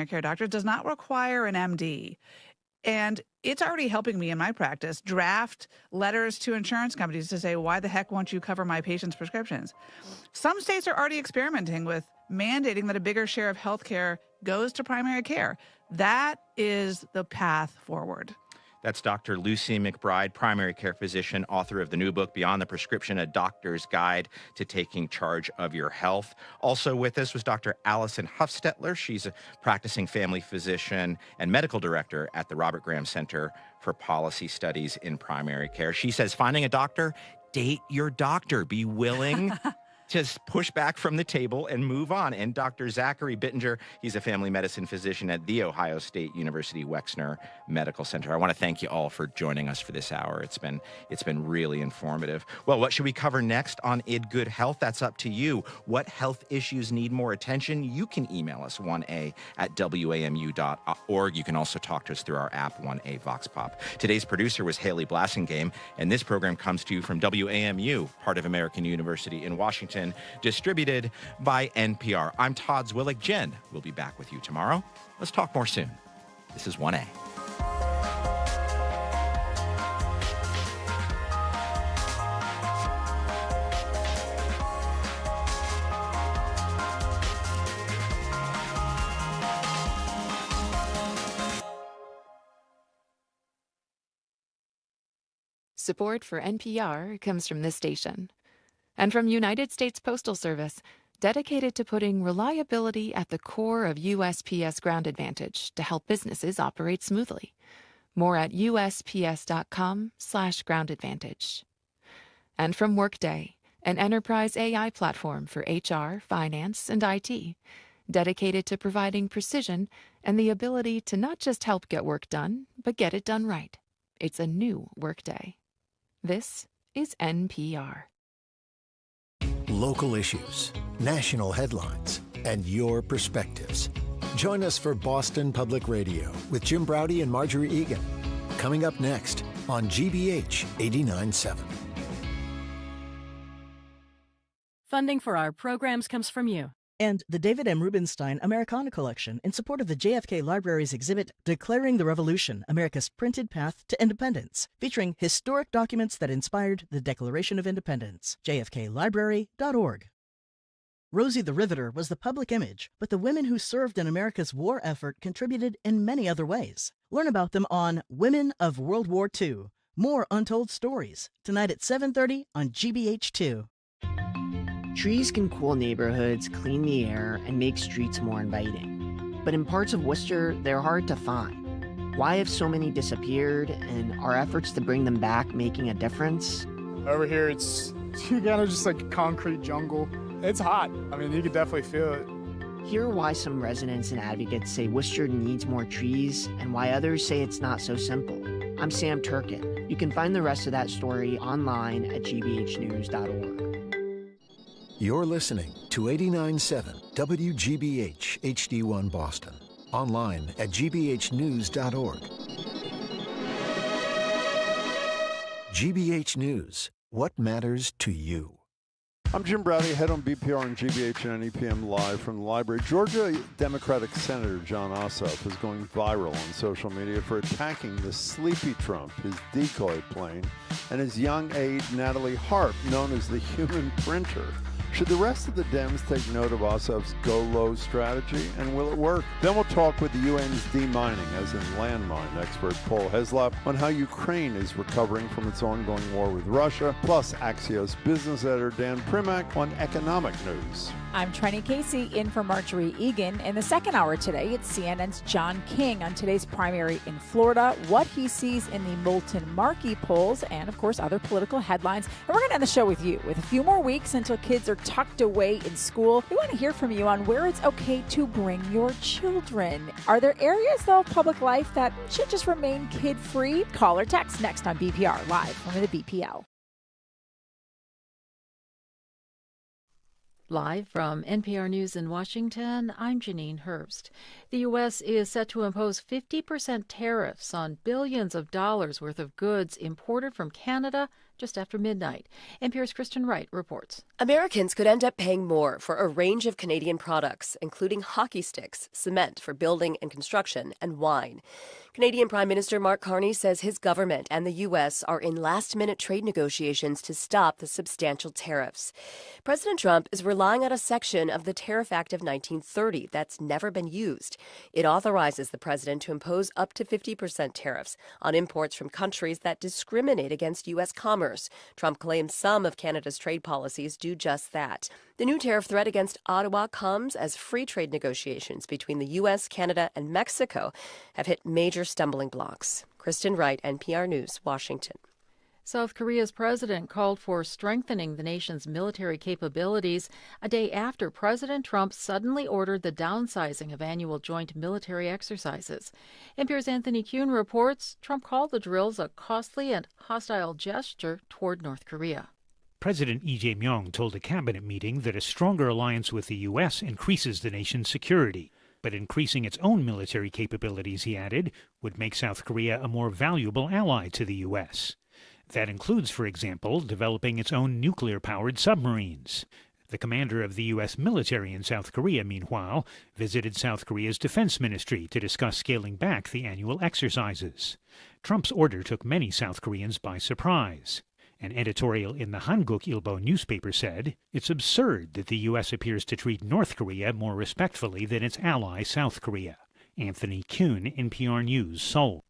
care doctor does not require an MD. And it's already helping me in my practice draft letters to insurance companies to say, why the heck won't you cover my patients' prescriptions? Some states are already experimenting with mandating that a bigger share of healthcare goes to primary care. That is the path forward. That's Dr. Lucy McBride, primary care physician, author of the new book, Beyond the Prescription, A Doctor's Guide to Taking Charge of Your Health. Also with us was Dr. Allison Huffstetler. She's a practicing family physician and medical director at the Robert Graham Center for Policy Studies in Primary Care. She says, finding a doctor, date your doctor. Be willing to push back from the table and move on. And Dr. Zachary Bittinger, he's a family medicine physician at The Ohio State University Wexner Medical Center. I want to thank you all for joining us for this hour. It's been really informative. Well, what should we cover next on Id Good Health? That's up to you. What health issues need more attention? You can email us 1a@wamu.org. You can also talk to us through our app, 1A Vox Pop. Today's producer was Haley Blassingame, and this program comes to you from WAMU, part of American University in Washington, distributed by NPR. I'm Todd Zwillig. Jen will be back with you tomorrow. Let's talk more soon. This is 1A. Support for NPR comes from this station and from United States Postal Service, dedicated to putting reliability at the core of USPS Ground Advantage to help businesses operate smoothly. More at usps.com/Ground Advantage. And from Workday, an enterprise AI platform for HR, finance, and IT, dedicated to providing precision and the ability to not just help get work done, but get it done right. It's a new Workday. This is NPR. Local issues, national headlines, and your perspectives. Join us for Boston Public Radio with Jim Braude and Marjorie Egan. Coming up next on GBH 89.7. Funding for our programs comes from you. And the David M. Rubenstein Americana Collection in support of the JFK Library's exhibit Declaring the Revolution, America's Printed Path to Independence, featuring historic documents that inspired the Declaration of Independence. jfklibrary.org. Rosie the Riveter was the public image, but the women who served in America's war effort contributed in many other ways. Learn about them on Women of World War II. More Untold Stories, tonight at 7:30 on GBH2. Trees can cool neighborhoods, clean the air, and make streets more inviting. But in parts of Worcester, they're hard to find. Why have so many disappeared, and are efforts to bring them back making a difference? Over here, it's kind of just like a concrete jungle. It's hot. I mean, you could definitely feel it. Hear why some residents and advocates say Worcester needs more trees, and why others say it's not so simple. I'm Sam Turkin. You can find the rest of that story online at gbhnews.org. You're listening to 89.7 WGBH HD1 Boston. Online at gbhnews.org. GBH News. What matters to you? I'm Jim Braude, head on BPR and GBH and NEPM live from the library. Georgia Democratic Senator Jon Ossoff is going viral on social media for attacking the sleepy Trump, his decoy plane, and his young aide Natalie Harp, known as the human printer. Should the rest of the Dems take note of Ossoff's go-low strategy, and will it work? Then we'll talk with the UN's demining, as in landmine expert Paul Heslop, on how Ukraine is recovering from its ongoing war with Russia, plus Axios business editor Dan Primack on economic news. I'm Trenny Casey, in for Marjorie Egan. In the second hour today, it's CNN's John King on today's primary in Florida, what he sees in the Moulton-Markey polls, and, of course, other political headlines. And we're going to end the show with you. With a few more weeks until kids are tucked away in school, we want to hear from you on where it's okay to bring your children. Are there areas, though, of public life that should just remain kid-free? Call or text next on BPR, live from the BPL. Live from NPR News in Washington, I'm Janine Herbst. The U.S. is set to impose 50% tariffs on billions of dollars worth of goods imported from Canada, just after midnight. NPR's Kristen Wright reports. Americans could end up paying more for a range of Canadian products, including hockey sticks, cement for building and construction, and wine. Canadian Prime Minister Mark Carney says his government and the U.S. are in last-minute trade negotiations to stop the substantial tariffs. President Trump is relying on a section of the Tariff Act of 1930 that's never been used. It authorizes the president to impose up to 50% tariffs on imports from countries that discriminate against U.S. commerce. Trump claims some of Canada's trade policies do just that. The new tariff threat against Ottawa comes as free trade negotiations between the U.S., Canada, and Mexico have hit major stumbling blocks. Kristen Wright, NPR News, Washington. South Korea's president called for strengthening the nation's military capabilities a day after President Trump suddenly ordered the downsizing of annual joint military exercises. NPR's Anthony Kuhn reports Trump called the drills a costly and hostile gesture toward North Korea. President Lee Jae-myung told a cabinet meeting that a stronger alliance with the U.S. increases the nation's security. But increasing its own military capabilities, he added, would make South Korea a more valuable ally to the U.S. That includes, for example, developing its own nuclear-powered submarines. The commander of the U.S. military in South Korea, meanwhile, visited South Korea's defense ministry to discuss scaling back the annual exercises. Trump's order took many South Koreans by surprise. An editorial in the Hanguk Ilbo newspaper said, "It's absurd that the U.S. appears to treat North Korea more respectfully than its ally South Korea." Anthony Kuhn, NPR News, Seoul.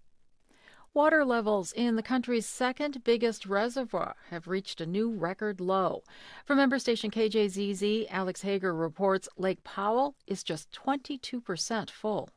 Water levels in the country's second biggest reservoir have reached a new record low. From member station KJZZ, Alex Hager reports Lake Powell is just 22% full.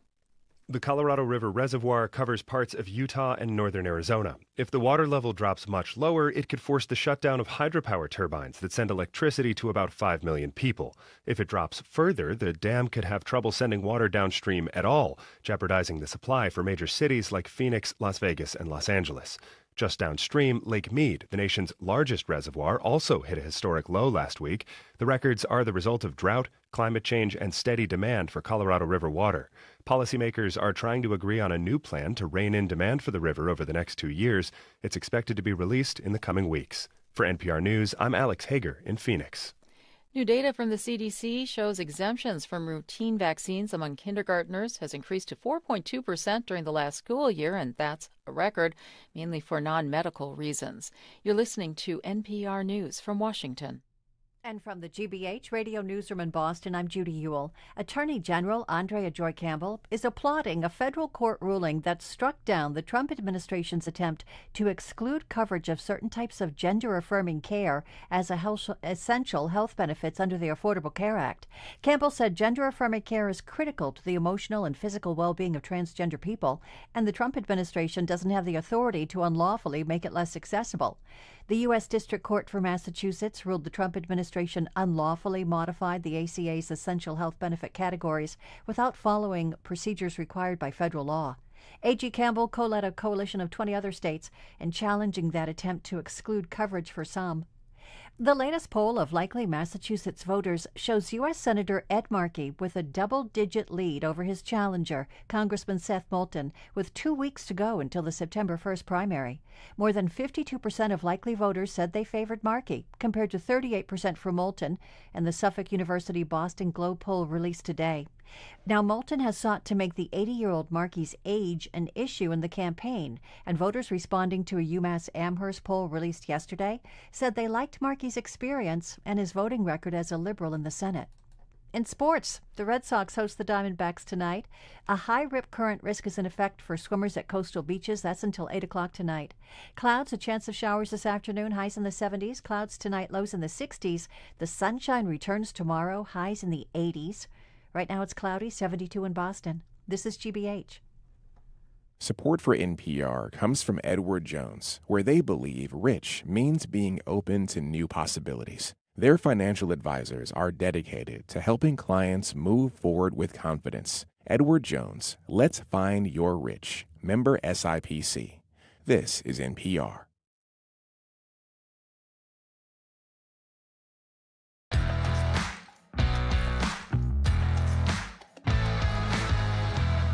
The Colorado River Reservoir covers parts of Utah and northern Arizona. If the water level drops much lower, it could force the shutdown of hydropower turbines that send electricity to about 5 million people. If it drops further, the dam could have trouble sending water downstream at all, jeopardizing the supply for major cities like Phoenix, Las Vegas, and Los Angeles. Just downstream, Lake Mead, the nation's largest reservoir, also hit a historic low last week. The records are the result of drought, climate change, and steady demand for Colorado River water. Policymakers are trying to agree on a new plan to rein in demand for the river over the next 2 years. It's expected to be released in the coming weeks. For NPR News, I'm Alex Hager in Phoenix. New data from the CDC shows exemptions from routine vaccines among kindergartners has increased to 4.2% during the last school year, and that's a record, mainly for non-medical reasons. You're listening to NPR News from Washington. And from the GBH Radio Newsroom in Boston, I'm Judy Ewell. Attorney General Andrea Joy Campbell is applauding a federal court ruling that struck down the Trump administration's attempt to exclude coverage of certain types of gender-affirming care as essential health benefits under the Affordable Care Act. Campbell said gender-affirming care is critical to the emotional and physical well-being of transgender people, and the Trump administration doesn't have the authority to unlawfully make it less accessible. The U.S. District Court for Massachusetts ruled the Trump administration unlawfully modified the ACA's essential health benefit categories without following procedures required by federal law. A.G. Campbell co-led a coalition of 20 other states in challenging that attempt to exclude coverage for some. The latest poll of likely Massachusetts voters shows U.S. Senator Ed Markey with a double-digit lead over his challenger, Congressman Seth Moulton, with 2 weeks to go until the September 1st primary. More than 52% of likely voters said they favored Markey, compared to 38% for Moulton, and the Suffolk University Boston Globe poll released today. Now, Moulton has sought to make the 80-year-old Markey's age an issue in the campaign, and voters responding to a UMass Amherst poll released yesterday said they liked Markey's experience and his voting record as a liberal in the Senate. In sports, the Red Sox host the Diamondbacks tonight. A high rip current risk is in effect for swimmers at coastal beaches. That's until 8 o'clock tonight. Clouds, a chance of showers this afternoon, highs in the 70s. Clouds tonight, lows in the 60s. The sunshine returns tomorrow, highs in the 80s. Right now it's cloudy, 72 in Boston. This is GBH. Support for NPR comes from Edward Jones, where they believe rich means being open to new possibilities. Their financial advisors are dedicated to helping clients move forward with confidence. Edward Jones, let's find your rich. Member SIPC. This is NPR.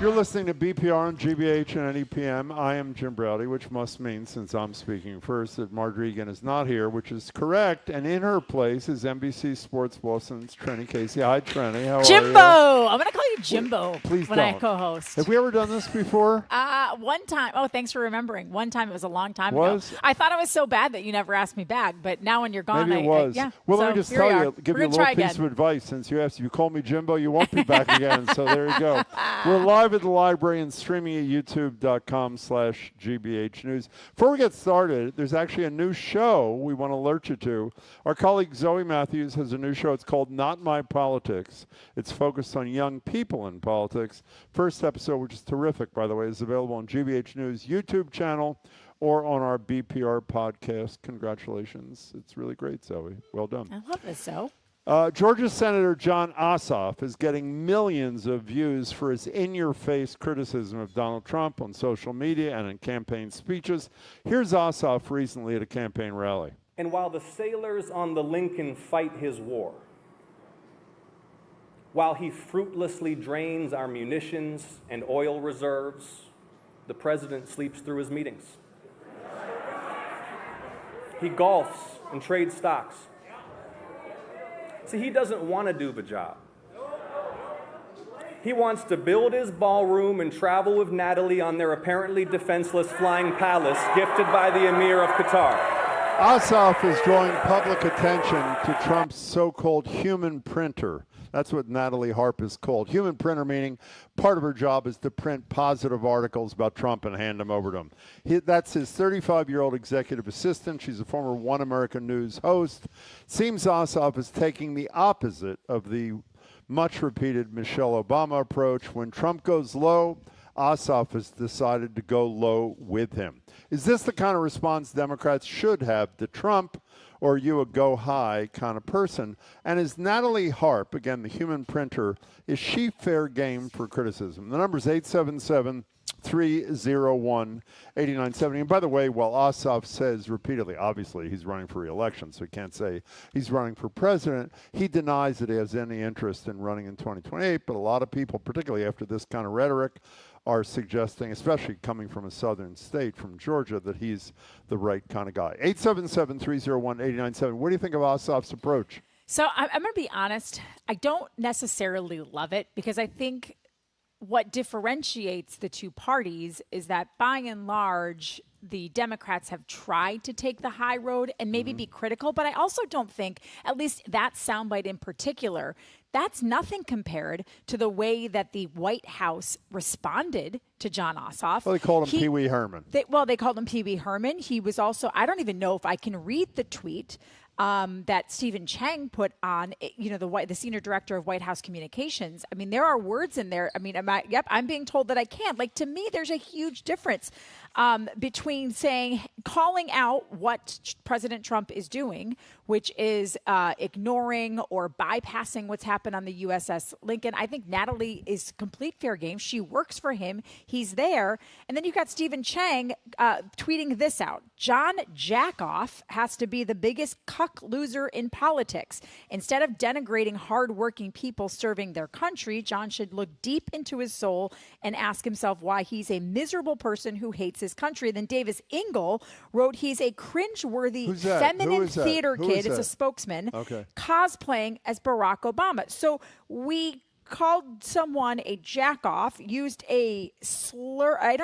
You're listening to BPR on GBH and NEPM. I am Jim Braude, which must mean, since I'm speaking first, that Marjorie Egan is not here, which is correct. And in her place is NBC Sports Boston's Trenny Casey. Hi, Trenny. How Jimbo! are you? I'm going to call you Jimbo when I co-host. Have we ever done this before? One time. Oh, thanks for remembering. One time. It was a long time ago. I thought it was so bad that you never asked me back, but now when you're gone, Maybe it was. yeah. Well, so let me just give you a little piece of advice. Since you asked, if you call me Jimbo, you won't be back again. So there you go. We're live at the library and streaming at youtube.com/GBH News. Before we get started, there's actually a new show we want to alert you to. Our colleague Zoe Matthews has a new show. It's called Not My Politics. It's focused on young people in politics. First episode, which is terrific, by the way, is available on GBH News YouTube channel or on our BPR podcast. Congratulations. It's really great, Zoe. Well done. I love this, Zoe. Georgia Senator Jon Ossoff is getting millions of views for his in-your-face criticism of Donald Trump on social media and in campaign speeches. Here's Ossoff recently at a campaign rally. And while the sailors on the Lincoln fight his war, while he fruitlessly drains our munitions and oil reserves, the president sleeps through his meetings. He golfs and trades stocks. See, he doesn't want to do the job. He wants to build his ballroom and travel with Natalie on their apparently defenseless flying palace gifted by the Emir of Qatar. Ossoff is drawing public attention to Trump's so-called human printer. That's what Natalie Harp is called. Human printer meaning part of her job is to print positive articles about Trump and hand them over to him. That's his 35-year-old executive assistant. She's a former One American News host. Seems Ossoff is taking the opposite of the much-repeated Michelle Obama approach. When Trump goes low, Ossoff has decided to go low with him. Is this the kind of response Democrats should have to Trump? Or are you a go high kind of person? And is Natalie Harp, again, the human printer, is she fair game for criticism? The number is 877-301-8970. And by the way, while Ossoff says repeatedly, obviously he's running for re-election, so he can't say he's running for president, he denies that he has any interest in running in 2028. But a lot of people, particularly after this kind of rhetoric, are suggesting, especially coming from a southern state, from Georgia, that he's the right kind of guy. 877-301-8970. What do you think of Ossoff's approach? So I'm going to be honest. I don't necessarily love it because I think what differentiates the two parties is that by and large, the Democrats have tried to take the high road and maybe be critical, but I also don't think, at least that soundbite in particular, that's nothing compared to the way that the White House responded to Jon Ossoff. Well, they called him Pee Wee Herman. They called him Pee Wee Herman. He was also, I don't even know if I can read the tweet that Stephen Chang put on, the senior director of White House Communications. I mean, there are words in there. I mean, I'm being told that I can't. Like, to me, there's a huge difference between calling out what President Trump is doing, which is ignoring or bypassing what's happened on the USS Lincoln. I think Natalie is complete fair game. She works for him. He's there. And then you've got Stephen Chang tweeting this out. John Jackoff has to be the biggest cuck loser in politics. Instead of denigrating hardworking people serving their country, John should look deep into his soul and ask himself why he's a miserable person who hates his country. Then Davis Ingle wrote he's a cringeworthy feminine theater kid. It's a spokesman cosplaying as Barack Obama. So we called someone a jackoff, used a slur. I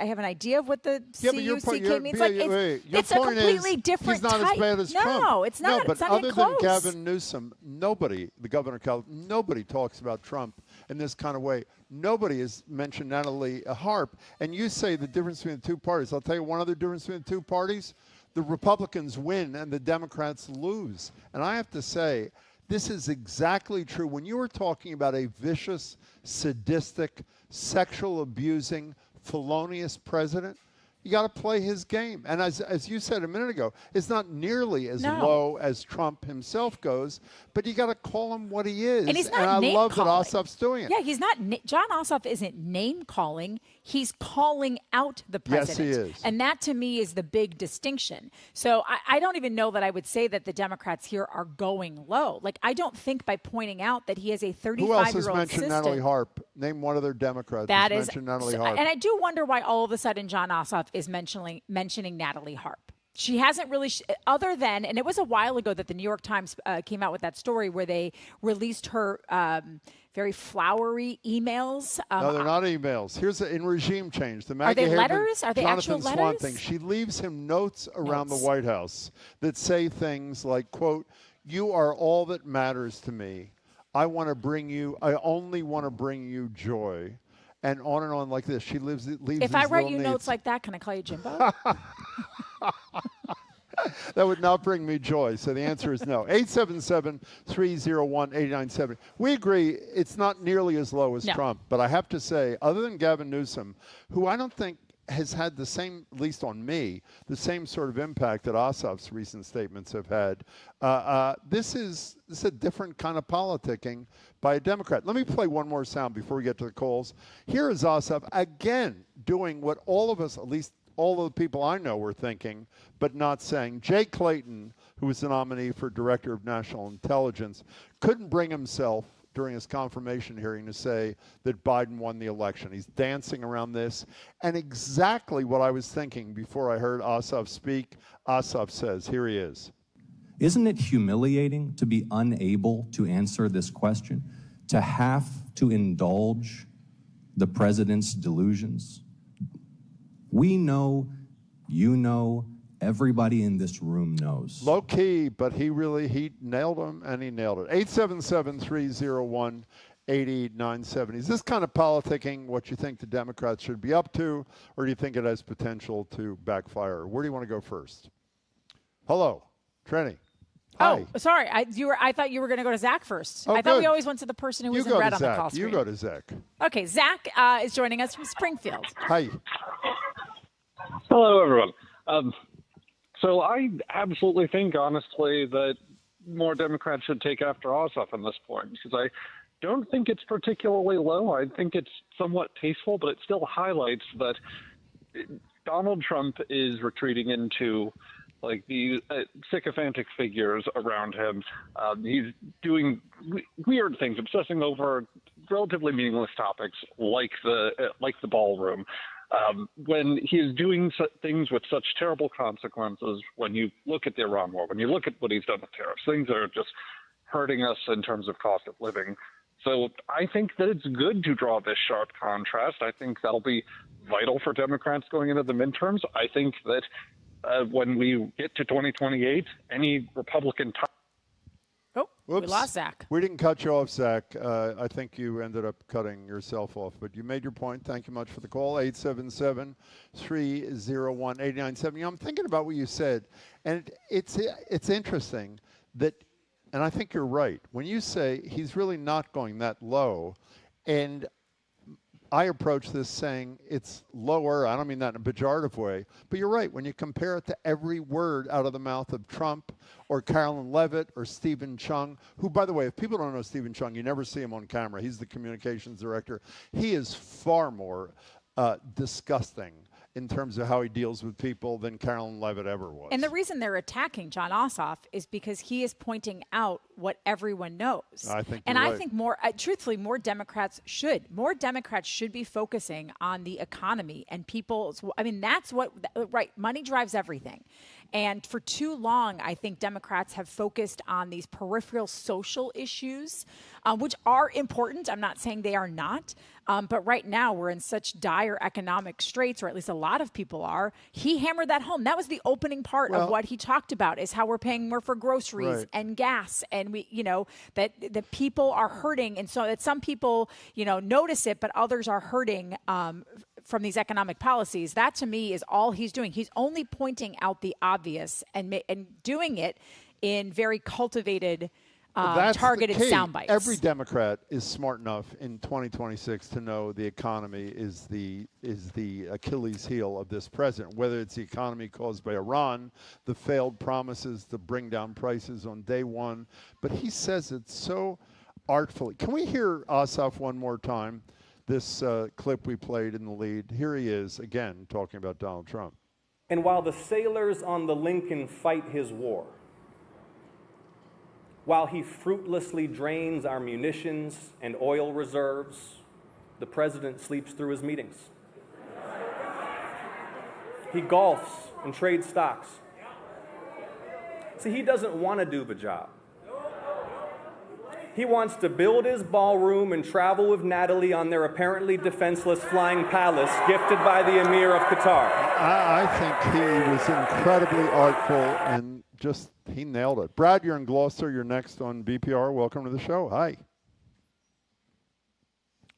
have an idea of what the C-U-C-K means. It's a completely different type. He's not as bad as Trump. No, it's not. No, but it's not other even close. than Gavin Newsom, the governor of California, nobody talks about Trump in this kind of way. Nobody has mentioned Natalie Harp. And you say the difference between the two parties. I'll tell you one other difference between the two parties. The Republicans win and the Democrats lose. And I have to say, this is exactly true. When you were talking about a vicious, sadistic, sexual abusing, felonious president, You got to play his game. And as you said a minute ago, it's not nearly as low as Trump himself goes, but you got to call him what he is. And he's not I love that name-calling. Ossoff's doing it. Yeah, he's not. John Ossoff isn't name-calling. He's calling out the president. Yes, he is. And that, to me, is the big distinction. So I don't even know that I would say that the Democrats here are going low. Like, I don't think by pointing out that he has a 35-year-old Who else has mentioned assistant. Natalie Harp? Name one of their Democrats That who's is, mentioned Natalie Harp. and I do wonder why all of a sudden John Ossoff is mentioning Natalie Harp. She hasn't really, other than, and it was a while ago that the New York Times came out with that story where they released her very flowery emails. No, they're not emails. Here's in regime change. The Are they Maggie letters? Are they Jonathan actual Swan letters? thing. She leaves him notes around the White House that say things like, quote, "You are all that matters to me. I only want to bring you joy." And on like this. She leaves If I write you needs. notes like that, can I call you Jimbo? That would not bring me joy. So the answer is no. 877-301-8970. We agree it's not nearly as low as Trump. But I have to say, other than Gavin Newsom, who I don't think has had the same, at least on me, the same sort of impact that Ossoff's recent statements have had, this is a different kind of politicking by a Democrat. Let me play one more sound before we get to the calls. Here is Ossoff again doing what all of us, at least all of the people I know, were thinking, but not saying. Jay Clayton, who was the nominee for Director of National Intelligence, couldn't bring himself during his confirmation hearing to say that Biden won the election. He's dancing around this. And exactly what I was thinking before I heard Ossoff speak, Ossoff says, here he is. Isn't it humiliating to be unable to answer this question, to have to indulge the president's delusions? We know, you know, everybody in this room knows. Low key, but he nailed him, and he nailed it. 877-301-8897. Is this kind of politicking what you think the Democrats should be up to, or do you think it has potential to backfire? Where do you want to go first? Hello, Trenny. Hi. Oh, sorry. I thought you were going to go to Zach first. Oh, I thought good. we always went to the person who was in red on the call screen. You go to Zach. Okay, Zach is joining us from Springfield. Hi. Hello, everyone. So I absolutely think, honestly, that more Democrats should take after Ossoff at this point, because I don't think it's particularly low. I think it's somewhat tasteful, but it still highlights that Donald Trump is retreating into like the sycophantic figures around him. He's doing weird things, obsessing over relatively meaningless topics like the ballroom. When he is doing things with such terrible consequences, when you look at the Iran war, when you look at what he's done with tariffs, things are just hurting us in terms of cost of living. So I think that it's good to draw this sharp contrast. I think that'll be vital for Democrats going into the midterms. I think that when we get to 2028, any Republican We lost Zach. We didn't cut you off, Zach. I think you ended up cutting yourself off, but you made your point. Thank you much for the call. 877-301-8970. I'm thinking about what you said, and it's interesting that, and I think you're right, when you say he's really not going that low, and I approach this saying it's lower. I don't mean that in a pejorative way, but you're right. When you compare it to every word out of the mouth of Trump or Carolyn Levitt or Stephen Chung, who, by the way, if people don't know Stephen Chung, you never see him on camera. He's the communications director. He is far more disgusting in terms of how he deals with people than Carolyn Levitt ever was. And the reason they're attacking John Ossoff is because he is pointing out what everyone knows. I think and you're I right. think truthfully, more Democrats should be focusing on the economy and people's. I mean, that's what, right? Money drives everything. And for too long, I think Democrats have focused on these peripheral social issues, which are important. I'm not saying they are not. But right now, we're in such dire economic straits, or at least a lot of people are. He hammered that home. That was the opening part of what he talked about, is how we're paying more for groceries and gas. And we, that the people are hurting. And so that some people, notice it, but others are hurting from these economic policies. That, to me, is all he's doing. He's only pointing out the obvious and doing it in very cultivated targeted the key. sound bites. Every Democrat is smart enough in 2026 to know the economy is the Achilles heel of this president, whether it's the economy caused by Iran, the failed promises to bring down prices on day one. But he says it so artfully. Can we hear Ossoff one more time? This clip we played in the lead. Here he is again talking about Donald Trump. And while the sailors on the Lincoln fight his war, while he fruitlessly drains our munitions and oil reserves, the president sleeps through his meetings. He golfs and trades stocks. See, he doesn't want to do the job. He wants to build his ballroom and travel with Natalie on their apparently defenseless flying palace gifted by the Emir of Qatar. I think he was incredibly artful and just, he nailed it. Brad, you're in Gloucester. You're next on BPR. Welcome to the show. Hi.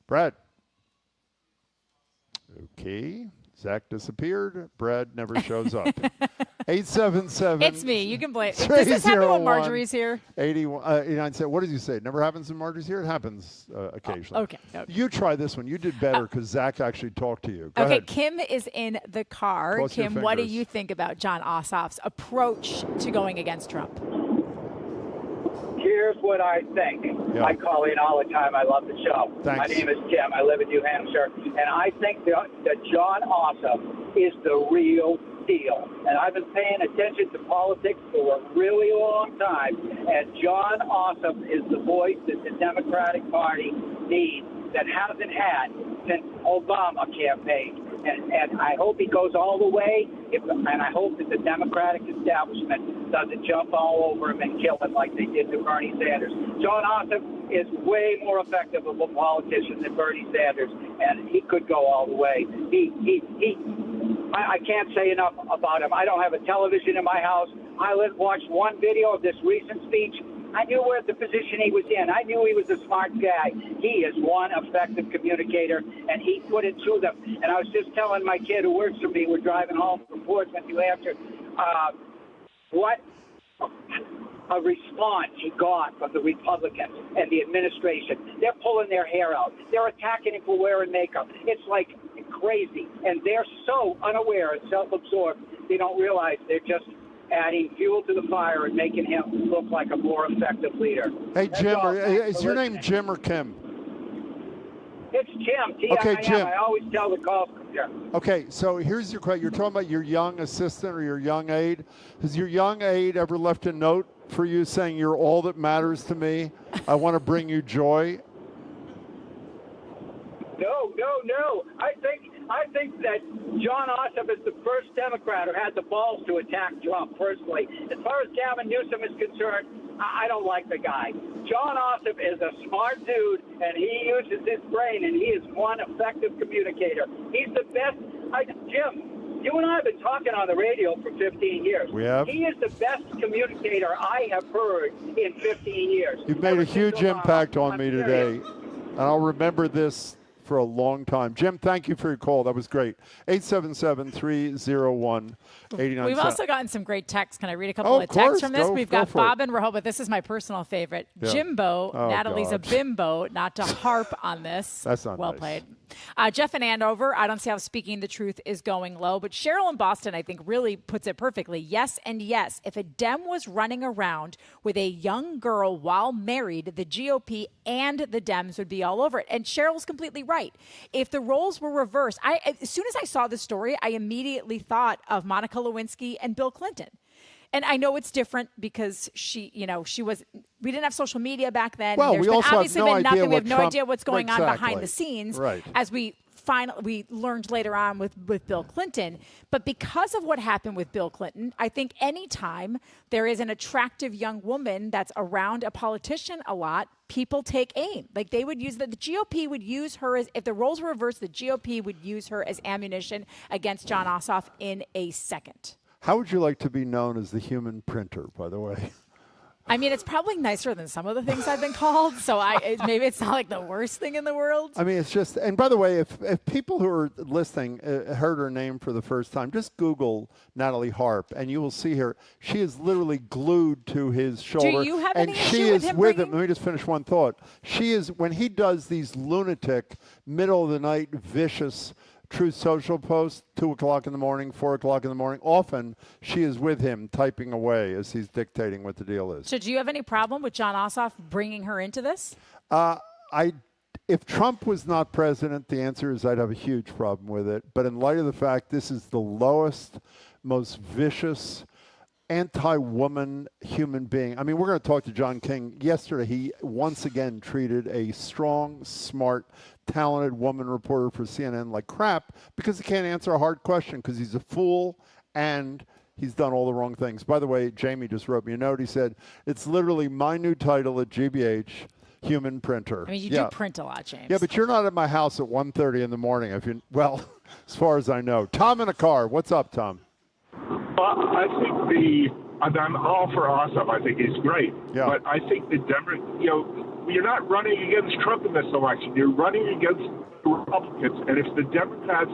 Brad. Okay. Zach disappeared. Brad never shows up. 877. It's me. You can blame. Does this happen when Marjorie's here? 81. What did you say? It never happens when Marjorie's here? It happens occasionally. Okay. You try this one. You did better because Zach actually talked to you. Go Okay, ahead. Kim is in the car. Cross your Kim, what do fingers. you think about John Ossoff's approach to going against Trump? Here's what I think. Yeah. I call in all the time. I love the show. Thanks. My name is Tim. I live in New Hampshire. And I think that John Ossoff is the real deal. And I've been paying attention to politics for a really long time. And John Ossoff is the voice that the Democratic Party needs that hasn't had since Obama campaigned. And I hope he goes all the way, and I hope that the Democratic establishment doesn't jump all over him and kill him like they did to Bernie Sanders. John Ossoff is way more effective of a politician than Bernie Sanders, and he could go all the way. I can't say enough about him. I don't have a television in my house. I watched one video of this recent speech. I knew where the position he was in. I knew he was a smart guy. He is one effective communicator, and he put it to them. And I was just telling my kid who works for me, we're driving home from Portsmouth, New Hampshire, what a response he got from the Republicans and the administration. They're pulling their hair out. They're attacking him for wearing makeup. It's like crazy. And they're so unaware and self-absorbed, they don't realize they're just adding fuel to the fire and making him look like a more effective leader. Hey, That's Jim, all. is your name Jim or Kim? It's Jim. T-I-M. Okay, Jim. I always tell the call. Yeah. Okay, so here's your question. You're talking about your young assistant or your young aide. Has your young aide ever left a note for you saying you're all that matters to me? I want to bring you joy. No. I think that John Ossoff is the first Democrat who had the balls to attack Trump personally. As far as Gavin Newsom is concerned, I don't like the guy. John Ossoff is a smart dude, and he uses his brain, and he is one effective communicator. He's the best. Jim, you and I have been talking on the radio for 15 years. We have. He is the best communicator I have heard in 15 years. You've made a huge impact on me today, and I'll remember this for a long time. Jim, thank you for your call. That was great. 877-301-89. We've also gotten some great texts. Can I read a couple of texts from this? We've got Bob and Rehoboth. This is my personal favorite. Yeah. Jimbo, Oh, Natalie's God. a bimbo, not to harp on this. That's not well nice. played. Jeff in Andover, I don't see how speaking the truth is going low, but Cheryl in Boston, I think, really puts it perfectly. Yes and yes. If a Dem was running around with a young girl while married, the GOP and the Dems would be all over it. And Cheryl's completely right. If the roles were reversed, as soon as I saw the story, I immediately thought of Monica Lewinsky and Bill Clinton. And I know it's different because we didn't have social media back then. Well, There's we also obviously have no been nothing. idea We have what no Trump- idea what's going on Exactly. behind the scenes. Right. As we learned later on with Bill Clinton. But because of what happened with Bill Clinton, I think anytime there is an attractive young woman that's around a politician a lot, people take aim. Like they would use the GOP would use her as, if the roles were reversed, the GOP would use her as ammunition against John Ossoff in a second. How would you like to be known as the human printer, by the way? I mean, it's probably nicer than some of the things I've been called, so maybe it's not like the worst thing in the world. I mean, it's just, and by the way, if people who are listening heard her name for the first time, just Google Natalie Harp, and you will see her. She is literally glued to his shoulder. Do you have and any she issue is with him with bringing- him. Let me just finish one thought. She is, when he does these lunatic, middle of the night, vicious Truth Social posts, 2 o'clock in the morning, 4 o'clock in the morning, often she is with him typing away as he's dictating what the deal is. So do you have any problem with Jon Ossoff bringing her into this? If Trump was not president, the answer is I'd have a huge problem with it. But in light of the fact this is the lowest, most vicious, anti-woman human being. I mean, we're going to talk to John King. Yesterday, he once again treated a strong, smart, talented woman reporter for CNN like crap because he can't answer a hard question because he's a fool and he's done all the wrong things. By the way, Jamie just wrote me a note. He said, it's literally my new title at GBH, human printer. I mean, you do print a lot, James. Yeah, but you're not at my house at 1:30 in the morning. Well, as far as I know. Tom in a car. What's up, Tom? I think I'm all for Ossoff. I think he's great. Yeah. But I think you're not running against Trump in this election. You're running against the Republicans. And if the Democrats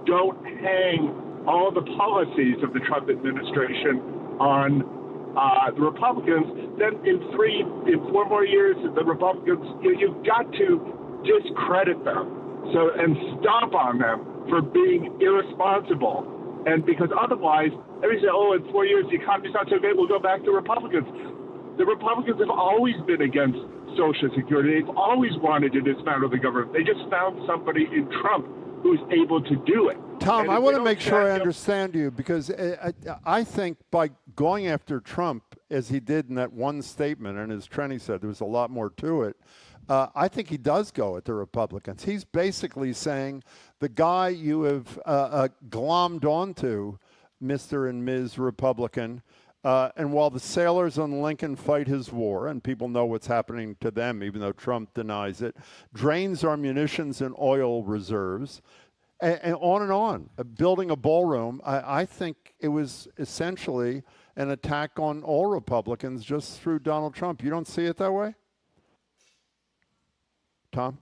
don't hang all the policies of the Trump administration on the Republicans, then in 4 more years, the Republicans, you've got to discredit them. And stomp on them for being irresponsible. And because otherwise, everybody say, oh, in 4 years, the economy's not so great, we'll go back to Republicans. The Republicans have always been against Social Security. They've always wanted to dismantle the government. They just found somebody in Trump who's able to do it. Tom, I want to make sure I understand you because I think by going after Trump, as he did in that one statement, and as Trenny said, there was a lot more to it, I think he does go at the Republicans. He's basically saying the guy you have glommed onto, Mr. and Ms. Republican, and while the sailors on Lincoln fight his war, and people know what's happening to them, even though Trump denies it, drains our munitions and oil reserves, and on, building a ballroom, I think it was essentially an attack on all Republicans just through Donald Trump. You don't see it that way? Tom?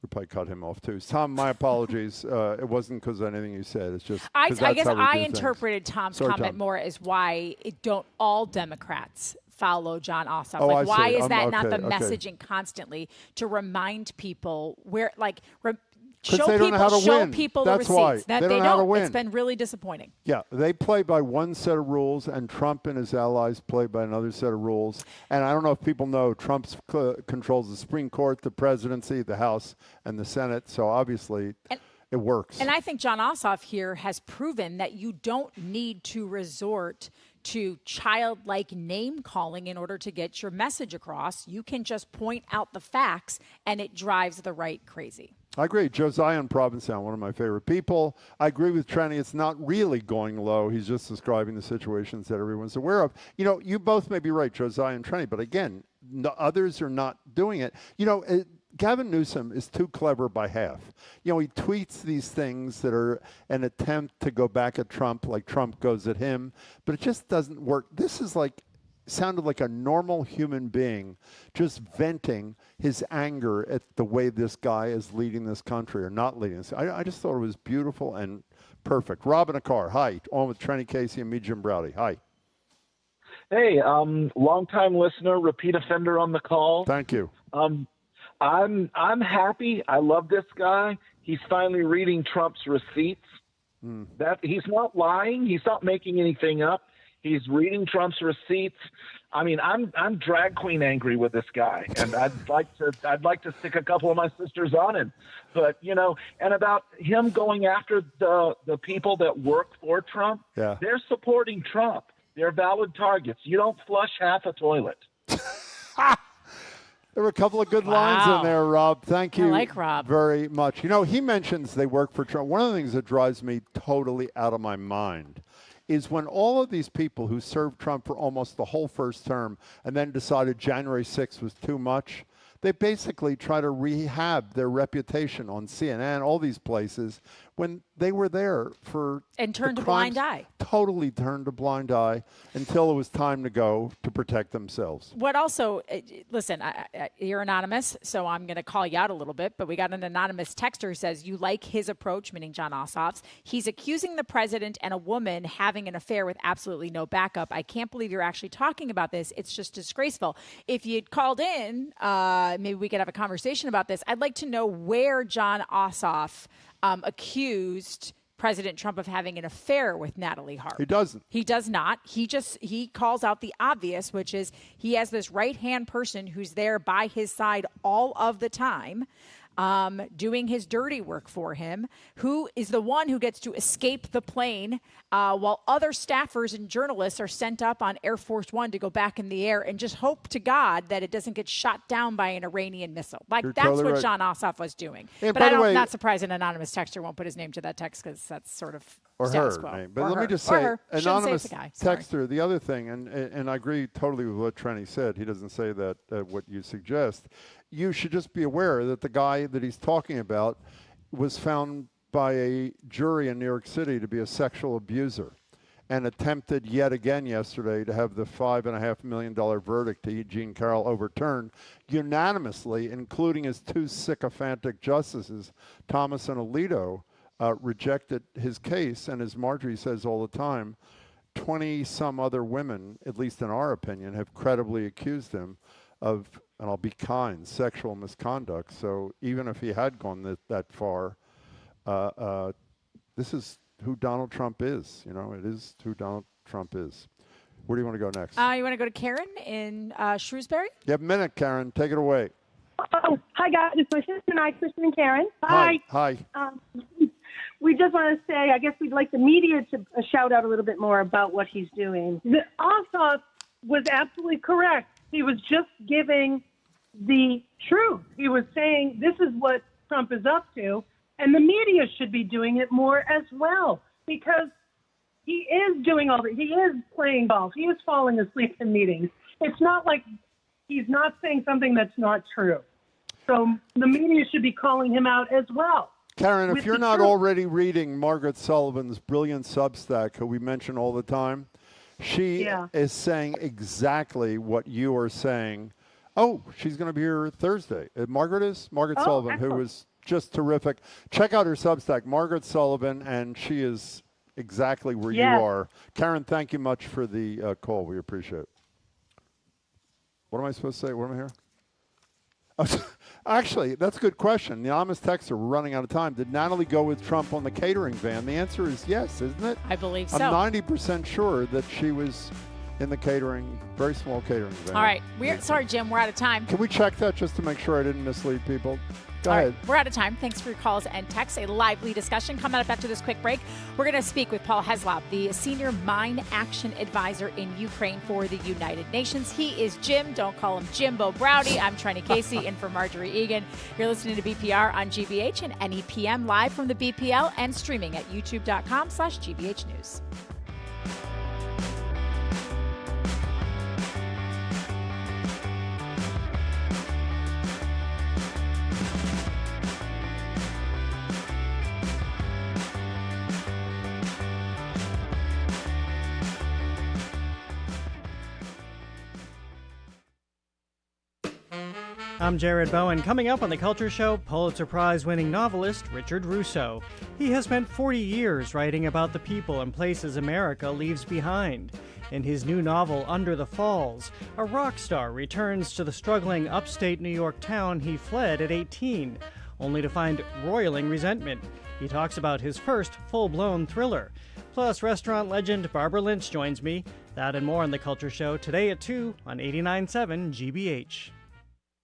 We probably cut him off too. Tom, my apologies. It wasn't because of anything you said. It's just I guess I interpreted Tom's comment Tom. more as why don't all Democrats follow Jon Ossoff? Oh, like, I why see. is that not the okay. messaging constantly to remind people where, like, Because they don't know how to show win. people That's the why. receipts. That They don't know how to win. It's been really disappointing. Yeah, they play by one set of rules, and Trump and his allies play by another set of rules. And I don't know if people know, Trump controls the Supreme Court, the presidency, the House, and the Senate. So obviously, it works. And I think Jon Ossoff here has proven that you don't need to resort to childlike name calling in order to get your message across. You can just point out the facts, and it drives the right crazy. I agree. Josiah in Provincetown, one of my favorite people. I agree with Trenny. It's not really going low. He's just describing the situations that everyone's aware of. You know, you both may be right, Josiah and Trenny, but again, others are not doing it. You know, Gavin Newsom is too clever by half. You know, he tweets these things that are an attempt to go back at Trump, like Trump goes at him, but it just doesn't work. This is like, sounded like a normal human being just venting his anger at the way this guy is leading this country or not leading this. I just thought it was beautiful and perfect. Rob in a car. Hi. On with Trenny Casey and me, Jim Browdy. Hi. Hey, long-time listener, repeat offender on the call. Thank you. I'm happy. I love this guy. He's finally reading Trump's receipts. That he's not lying. He's not making anything up. He's reading Trump's receipts. I mean, I'm drag queen angry with this guy, and I'd like to stick a couple of my sisters on him. But you know, and about him going after the people that work for Trump, they're supporting Trump. They're valid targets. You don't flush half a toilet. There were a couple of good lines in there, Rob. Thank you I like Rob. very much. You know, he mentions they work for Trump. One of the things that drives me totally out of my mind is when all of these people who served Trump for almost the whole first term and then decided January 6th was too much, they basically try to rehab their reputation on CNN, all these places, when they were there for and turned the a blind crimes, eye. Totally turned a blind eye until it was time to go to protect themselves. What also, listen, you're anonymous, so I'm going to call you out a little bit, but we got an anonymous texter who says, you like his approach, meaning John Ossoff's. He's accusing the president and a woman having an affair with absolutely no backup. I can't believe you're actually talking about this. It's just disgraceful. If you'd called in, maybe we could have a conversation about this. I'd like to know where John Ossoff accused President Trump of having an affair with Natalie Hart. He doesn't. He does not. He calls out the obvious, which is he has this right-hand person who's there by his side all of the time, doing his dirty work for him, who is the one who gets to escape the plane while other staffers and journalists are sent up on Air Force One to go back in the air and just hope to God that it doesn't get shot down by an Iranian missile. Like, You're that's totally what right. John Ossoff was doing. Yeah, but by the way, not surprised an anonymous texter won't put his name to that text because that's sort of Or status her quo. name. But Or let me her. just Or say, her. Shouldn't say anonymous it's a guy. Sorry. texter, the other thing, and I agree totally with what Trenny said. He doesn't say that, what you suggest. You should just be aware that the guy that he's talking about was found by a jury in New York City to be a sexual abuser and attempted yet again yesterday to have the $5.5 million verdict to Eugene Carroll overturned unanimously, including his two sycophantic justices, Thomas and Alito, rejected his case. And as Marjorie says all the time, 20-some other women, at least in our opinion, have credibly accused him of, and I'll be kind, sexual misconduct. So even if he had gone that far, this is who Donald Trump is. You know, it is who Donald Trump is. Where do you want to go next? You want to go to Karen in Shrewsbury? You have a minute, Karen. Take it away. Oh, hi, guys. It's my sister and I, Kristen and Karen. Hi. Hi. We just want to say, I guess we'd like the media to shout out a little bit more about what he's doing. The Ossoff was absolutely correct. He was just giving the truth. He was saying this is what Trump is up to, and the media should be doing it more as well, because he is doing all that. He is playing golf. He is falling asleep in meetings. It's not like he's not saying something that's not true. So the media should be calling him out as well. Karen, if you're not truth. already reading Margaret Sullivan's brilliant Substack, who we mention all the time, she is saying exactly what you are saying. Oh, she's going to be here Thursday. Margaret is? Margaret Sullivan, excellent. who is just terrific. Check out her Substack, Margaret Sullivan, and she is exactly where you are. Karen, thank you much for the call. We appreciate it. What am I supposed to say? What am I here? Actually, that's a good question. The anonymous texter, we're running out of time. Did Natalie go with Trump on the catering van? The answer is yes, isn't it? I believe so. I'm 90% sure that she was in the catering, very small catering van. All right. Sorry, Jim. We're out of time. Can we check that just to make sure I didn't mislead people? Go All ahead. right, we're out of time. Thanks for your calls and texts. A lively discussion coming up after this quick break. We're going to speak with Paul Heslop, the Senior Mine Action Advisor in Ukraine for the United Nations. He is Jim. Don't call him Jimbo Browdy. I'm Trenny Casey in for Marjorie Egan. You're listening to BPR on GBH and NEPM live from the BPL and streaming at youtube.com/GBH News. I'm Jared Bowen. Coming up on The Culture Show, Pulitzer Prize-winning novelist Richard Russo. He has spent 40 years writing about the people and places America leaves behind. In his new novel, Under the Falls, a rock star returns to the struggling upstate New York town he fled at 18, only to find roiling resentment. He talks about his first full-blown thriller. Plus, restaurant legend Barbara Lynch joins me. That and more on The Culture Show today at 2 on 89.7 GBH.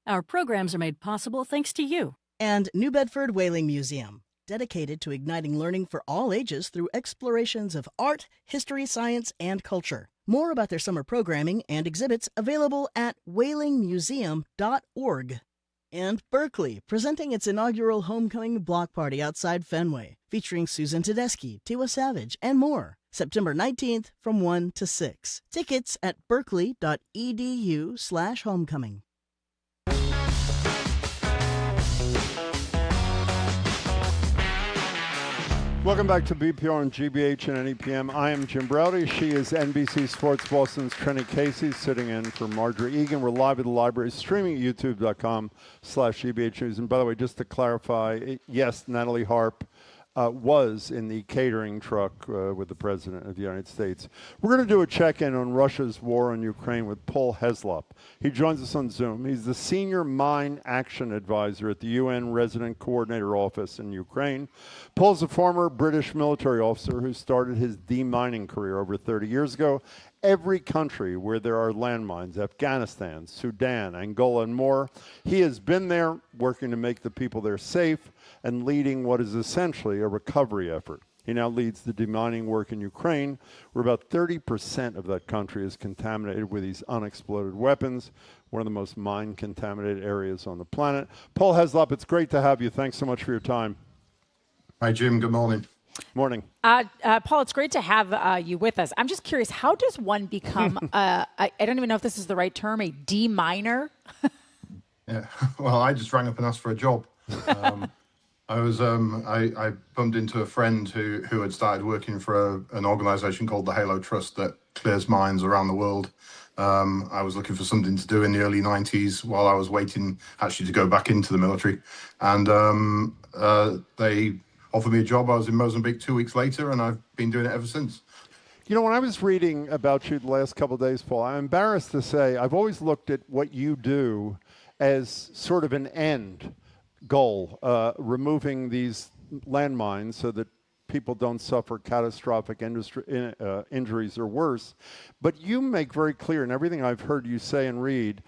Our programs are made possible thanks to you. And New Bedford Whaling Museum, dedicated to igniting learning for all ages through explorations of art, history, science, and culture. More about their summer programming and exhibits available at whalingmuseum.org. And Berkeley, presenting its inaugural homecoming block party outside Fenway, featuring Susan Tedeschi, Tiwa Savage, and more. September 19th from 1 to 6. Tickets at berkeley.edu/homecoming. Welcome back to BPR and GBH and NEPM. I am Jim Braude. She is NBC Sports Boston's Trenny Casey, sitting in for Marjorie Egan. We're live at the library, streaming at youtube.com/GBH News. And by the way, just to clarify, yes, Natalie Harp was in the catering truck with the President of the United States. We're going to do a check-in on Russia's war on Ukraine with Paul Heslop. He joins us on Zoom. He's the Senior Mine Action Advisor at the UN Resident Coordinator Office in Ukraine. Paul's a former British military officer who started his demining career over 30 years ago. Every country where there are landmines, Afghanistan, Sudan, Angola, and more, he has been there working to make the people there safe and leading what is essentially a recovery effort. He now leads the demining work in Ukraine, where about 30% of that country is contaminated with these unexploded weapons, one of the most mine-contaminated areas on the planet. Paul Heslop, it's great to have you. Thanks so much for your time. Hi, Jim. Good morning. Morning. Paul, it's great to have you with us. I'm just curious, how does one become, I don't even know if this is the right term, a deminer? Yeah, well, I just rang up and asked for a job. I bumped into a friend who had started working for an organization called the Halo Trust that clears mines around the world. I was looking for something to do in the early 90s while I was waiting actually to go back into the military. And they offered me a job. I was in Mozambique 2 weeks later, and I've been doing it ever since. You know, when I was reading about you the last couple of days, Paul, I'm embarrassed to say I've always looked at what you do as sort of an end goal, removing these landmines so that people don't suffer catastrophic injuries or worse. But you make very clear in everything I've heard you say and read,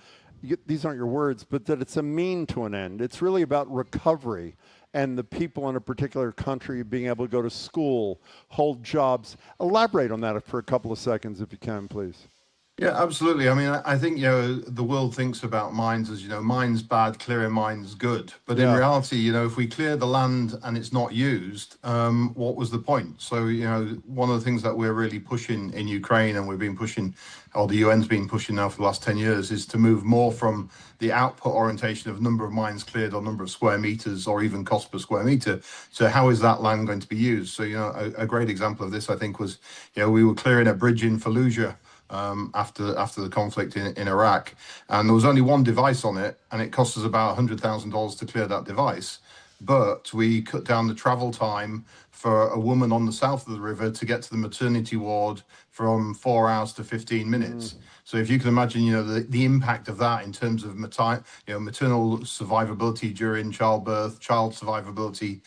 these aren't your words, but that it's a mean to an end. It's really about recovery and the people in a particular country being able to go to school, hold jobs. Elaborate on that for a couple of seconds if you can, please. Yeah, absolutely. I mean, I think, the world thinks about mines as, mines bad, clearing mines good. But in reality, if we clear the land and it's not used, what was the point? So, one of the things that we're really pushing in Ukraine, and we've been pushing, or the UN's been pushing now for the last 10 years, is to move more from the output orientation of number of mines cleared or number of square meters or even cost per square meter. So how is that land going to be used? So, a great example of this, I think, was, we were clearing a bridge in Fallujah after the conflict in Iraq, and there was only one device on it, and it cost us about $100,000 to clear that device. But we cut down the travel time for a woman on the south of the river to get to the maternity ward from 4 hours to 15 minutes. So if you can imagine, the impact of that in terms of maternal survivability during childbirth, child survivability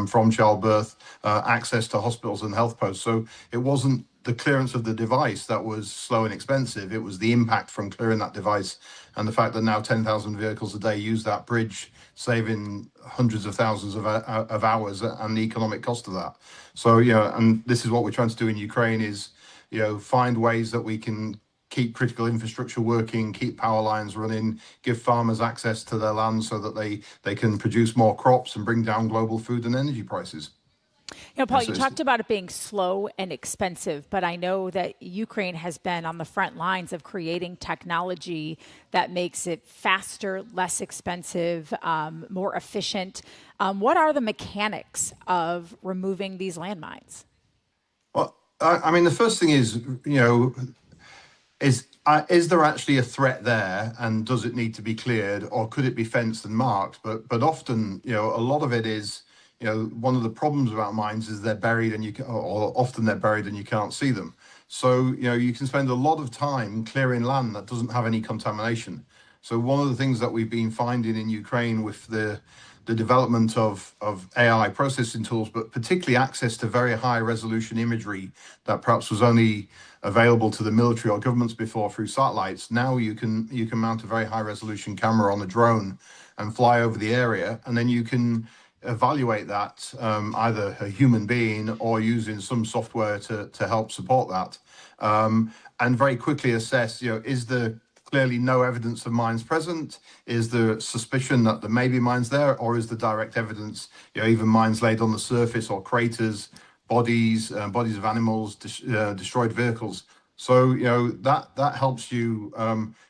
from childbirth, access to hospitals and health posts. So it wasn't the clearance of the device that was slow and expensive. It was the impact from clearing that device, and the fact that now 10,000 vehicles a day use that bridge, saving hundreds of thousands of hours and the economic cost of that. So, and this is what we're trying to do in Ukraine is, find ways that we can keep critical infrastructure working, keep power lines running, give farmers access to their land so that they can produce more crops and bring down global food and energy prices. Paul, you talked about it being slow and expensive, but I know that Ukraine has been on the front lines of creating technology that makes it faster, less expensive, more efficient. What are the mechanics of removing these landmines? Well, I mean, the first thing is, is there actually a threat there, and does it need to be cleared, or could it be fenced and marked? But often, a lot of it is, one of the problems about mines is they're buried and often they're buried and you can't see them. So, you can spend a lot of time clearing land that doesn't have any contamination. So one of the things that we've been finding in Ukraine with the development of AI processing tools, but particularly access to very high resolution imagery that perhaps was only available to the military or governments before through satellites. Now you can mount a very high resolution camera on a drone and fly over the area, and then you can evaluate that, either a human being or using some software to help support that, and very quickly assess, is there clearly no evidence of mines present? Is there suspicion that there may be mines there, or is there direct evidence, even mines laid on the surface or craters, bodies of animals, destroyed vehicles? So, that helps you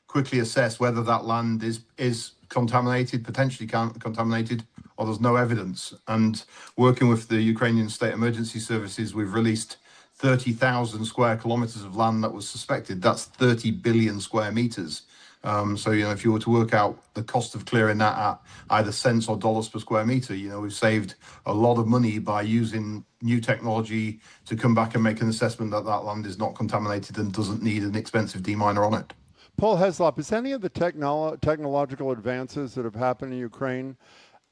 quickly assess whether that land is contaminated, potentially contaminated, or there's no evidence. And working with the Ukrainian State Emergency Services, we've released 30,000 square kilometers of land that was suspected. That's 30 billion square meters. So, if you were to work out the cost of clearing that at either cents or dollars per square meter, we've saved a lot of money by using new technology to come back and make an assessment that that land is not contaminated and doesn't need an expensive deminer on it. Paul Heslop, is any of the technological advances that have happened in Ukraine,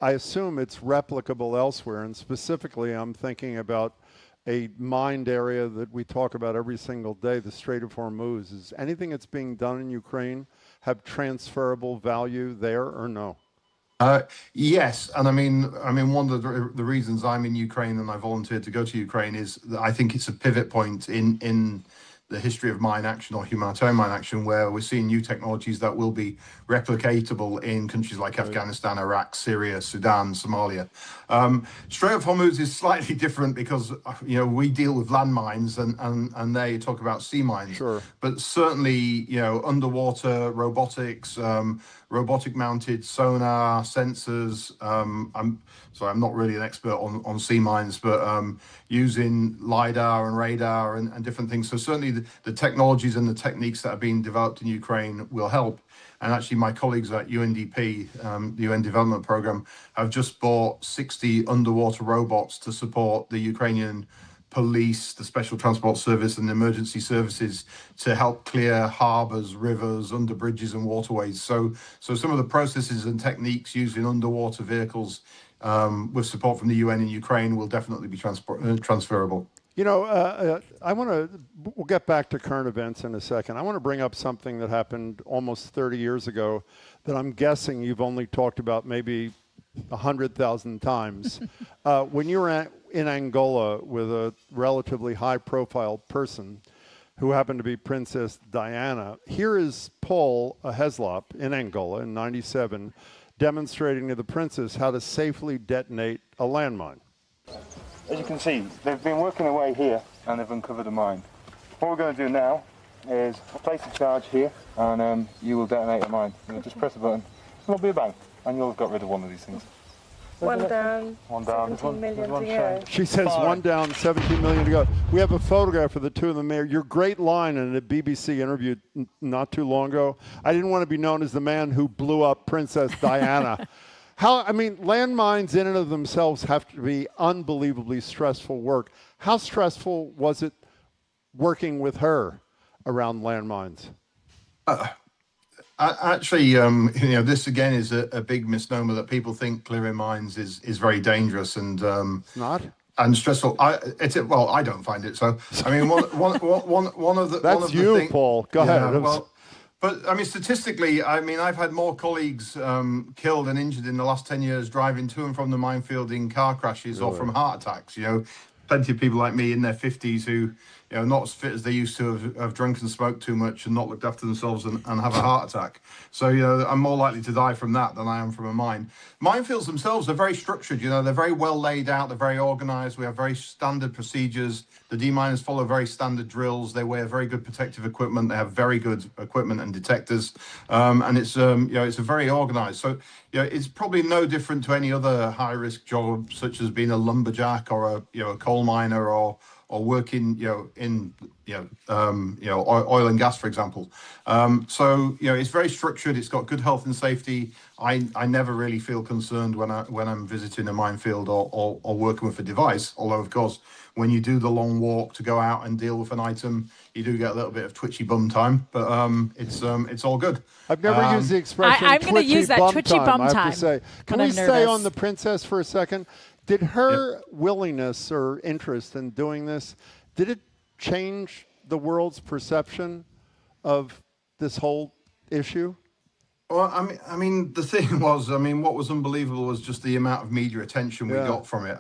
I assume it's replicable elsewhere, and specifically I'm thinking about a mined area that we talk about every single day, the Strait of Hormuz. Is anything that's being done in Ukraine have transferable value there or no? Yes, and I mean, one of the reasons I'm in Ukraine and I volunteered to go to Ukraine is that I think it's a pivot point in the history of mine action or humanitarian mine action, where we're seeing new technologies that will be replicatable in countries like Afghanistan, Iraq, Syria, Sudan, Somalia. Strait of Hormuz is slightly different because we deal with landmines and they talk about sea mines. Sure. But certainly underwater robotics, robotic mounted sonar sensors. I'm not really an expert on sea mines, but using LiDAR and radar and different things. So certainly the technologies and the techniques that are being developed in Ukraine will help. And actually my colleagues at UNDP, the UN Development Programme, have just bought 60 underwater robots to support the Ukrainian police, the Special Transport Service and the emergency services to help clear harbors, rivers, under bridges and waterways. So some of the processes and techniques used in underwater vehicles with support from the UN in Ukraine will definitely be transferable. We'll get back to current events in a second. I want to bring up something that happened almost 30 years ago that I'm guessing you've only talked about maybe 100,000 times. When you were in Angola with a relatively high-profile person who happened to be Princess Diana, here is Paul Heslop in Angola in '97 demonstrating to the princess how to safely detonate a landmine. As you can see, they've been working away here and they've uncovered a mine. What we're going to do now is place a charge here and you will detonate a mine. You'll just press a button, there'll be a bang, and you'll have got rid of one of these things. One down, 17 million to go. She says one down, 17 million to go. We have a photograph of the two of them there. Your great line in a BBC interview not too long ago, I didn't want to be known as the man who blew up Princess Diana. Landmines in and of themselves have to be unbelievably stressful work. How stressful was it working with her around landmines? Actually, this again is a big misnomer that people think clearing mines is very dangerous and not and stressful. I don't find it so. I mean, one of the that's you, Paul. Go ahead. But I mean, statistically, I've had more colleagues killed and injured in the last 10 years driving to and from the minefield in car crashes or from heart attacks. Plenty of people like me in their 50s who, not as fit as they used to have drunk and smoked too much and not looked after themselves and have a heart attack. So, I'm more likely to die from that than I am from a mine. Minefields themselves are very structured, they're very well laid out, they're very organized. We have very standard procedures. The deminers follow very standard drills. They wear very good protective equipment. They have very good equipment and detectors. And it's a very organized. So, it's probably no different to any other high-risk job, such as being a lumberjack or a coal miner or working, in oil and gas, for example. So it's very structured. It's got good health and safety. I never really feel concerned when I'm visiting a minefield or working with a device. Although, of course, when you do the long walk to go out and deal with an item, you do get a little bit of twitchy bum time. But it's all good. I've never used the expression I'm going to use that twitchy bum time. I have to say, can we stay on the princess for a second? Did her willingness or interest in doing this, did it change the world's perception of this whole issue? Well, I mean, the thing was, what was unbelievable was just the amount of media attention we got from it.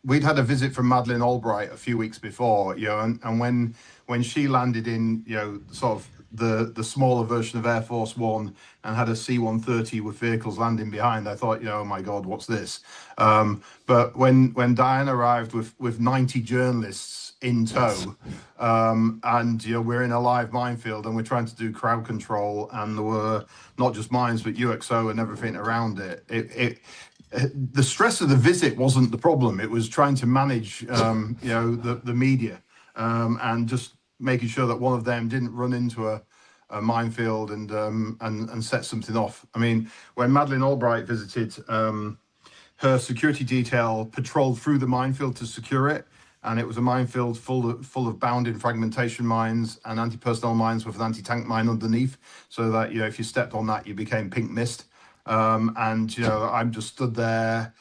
We'd had a visit from Madeleine Albright a few weeks before, and when she landed in, sort of the smaller version of Air Force One and had a C-130 with vehicles landing behind, I thought, oh my God, what's this? But when Diane arrived with 90 journalists in tow, and we're in a live minefield and we're trying to do crowd control, and there were not just mines but UXO and everything around it. The stress of the visit wasn't the problem. It was trying to manage, the media, and just making sure that one of them didn't run into a minefield and set something off. I mean, when Madeleine Albright visited, her security detail patrolled through the minefield to secure it, and it was a minefield full of bounding fragmentation mines and anti-personnel mines with an anti-tank mine underneath, so that if you stepped on that, you became pink mist. I'm just stood there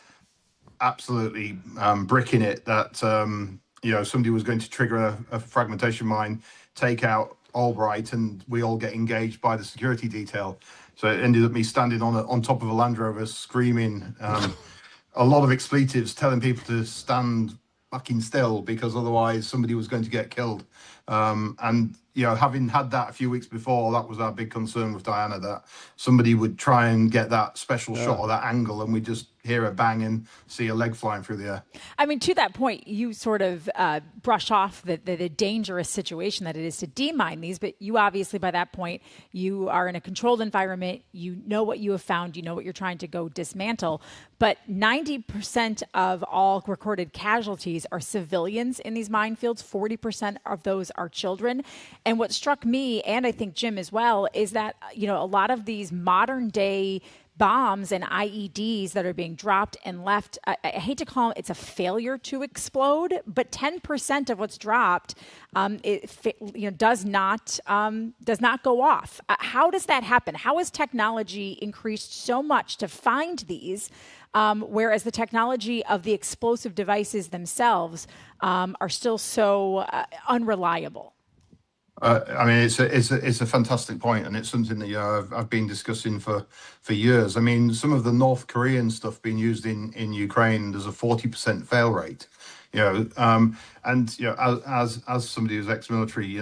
absolutely bricking it that somebody was going to trigger a fragmentation mine, take out Albright, and we all get engaged by the security detail. So it ended up me standing on top of a Land Rover screaming a lot of expletives, telling people to stand fucking still because otherwise somebody was going to get killed. Having had that a few weeks before, that was our big concern with Diana, that somebody would try and get that special shot or that angle, and we just hear a bang and see a leg flying through the air. I mean, to that point, you sort of brush off the dangerous situation that it is to demine these, but you obviously, by that point, you are in a controlled environment, you know what you have found, you know what you're trying to go dismantle, but 90% of all recorded casualties are civilians in these minefields, 40% of those are children. And what struck me, and I think Jim as well, is that, a lot of these modern day bombs and IEDs that are being dropped and left, I hate to call it's a failure to explode, but 10% of what's dropped does not go off. How does that happen? How has technology increased so much to find these, whereas the technology of the explosive devices themselves are still so unreliable? It's a fantastic point, and it's something that I've been discussing for years. I mean, some of the North Korean stuff being used in Ukraine, there's a 40% fail rate. As somebody who's ex-military,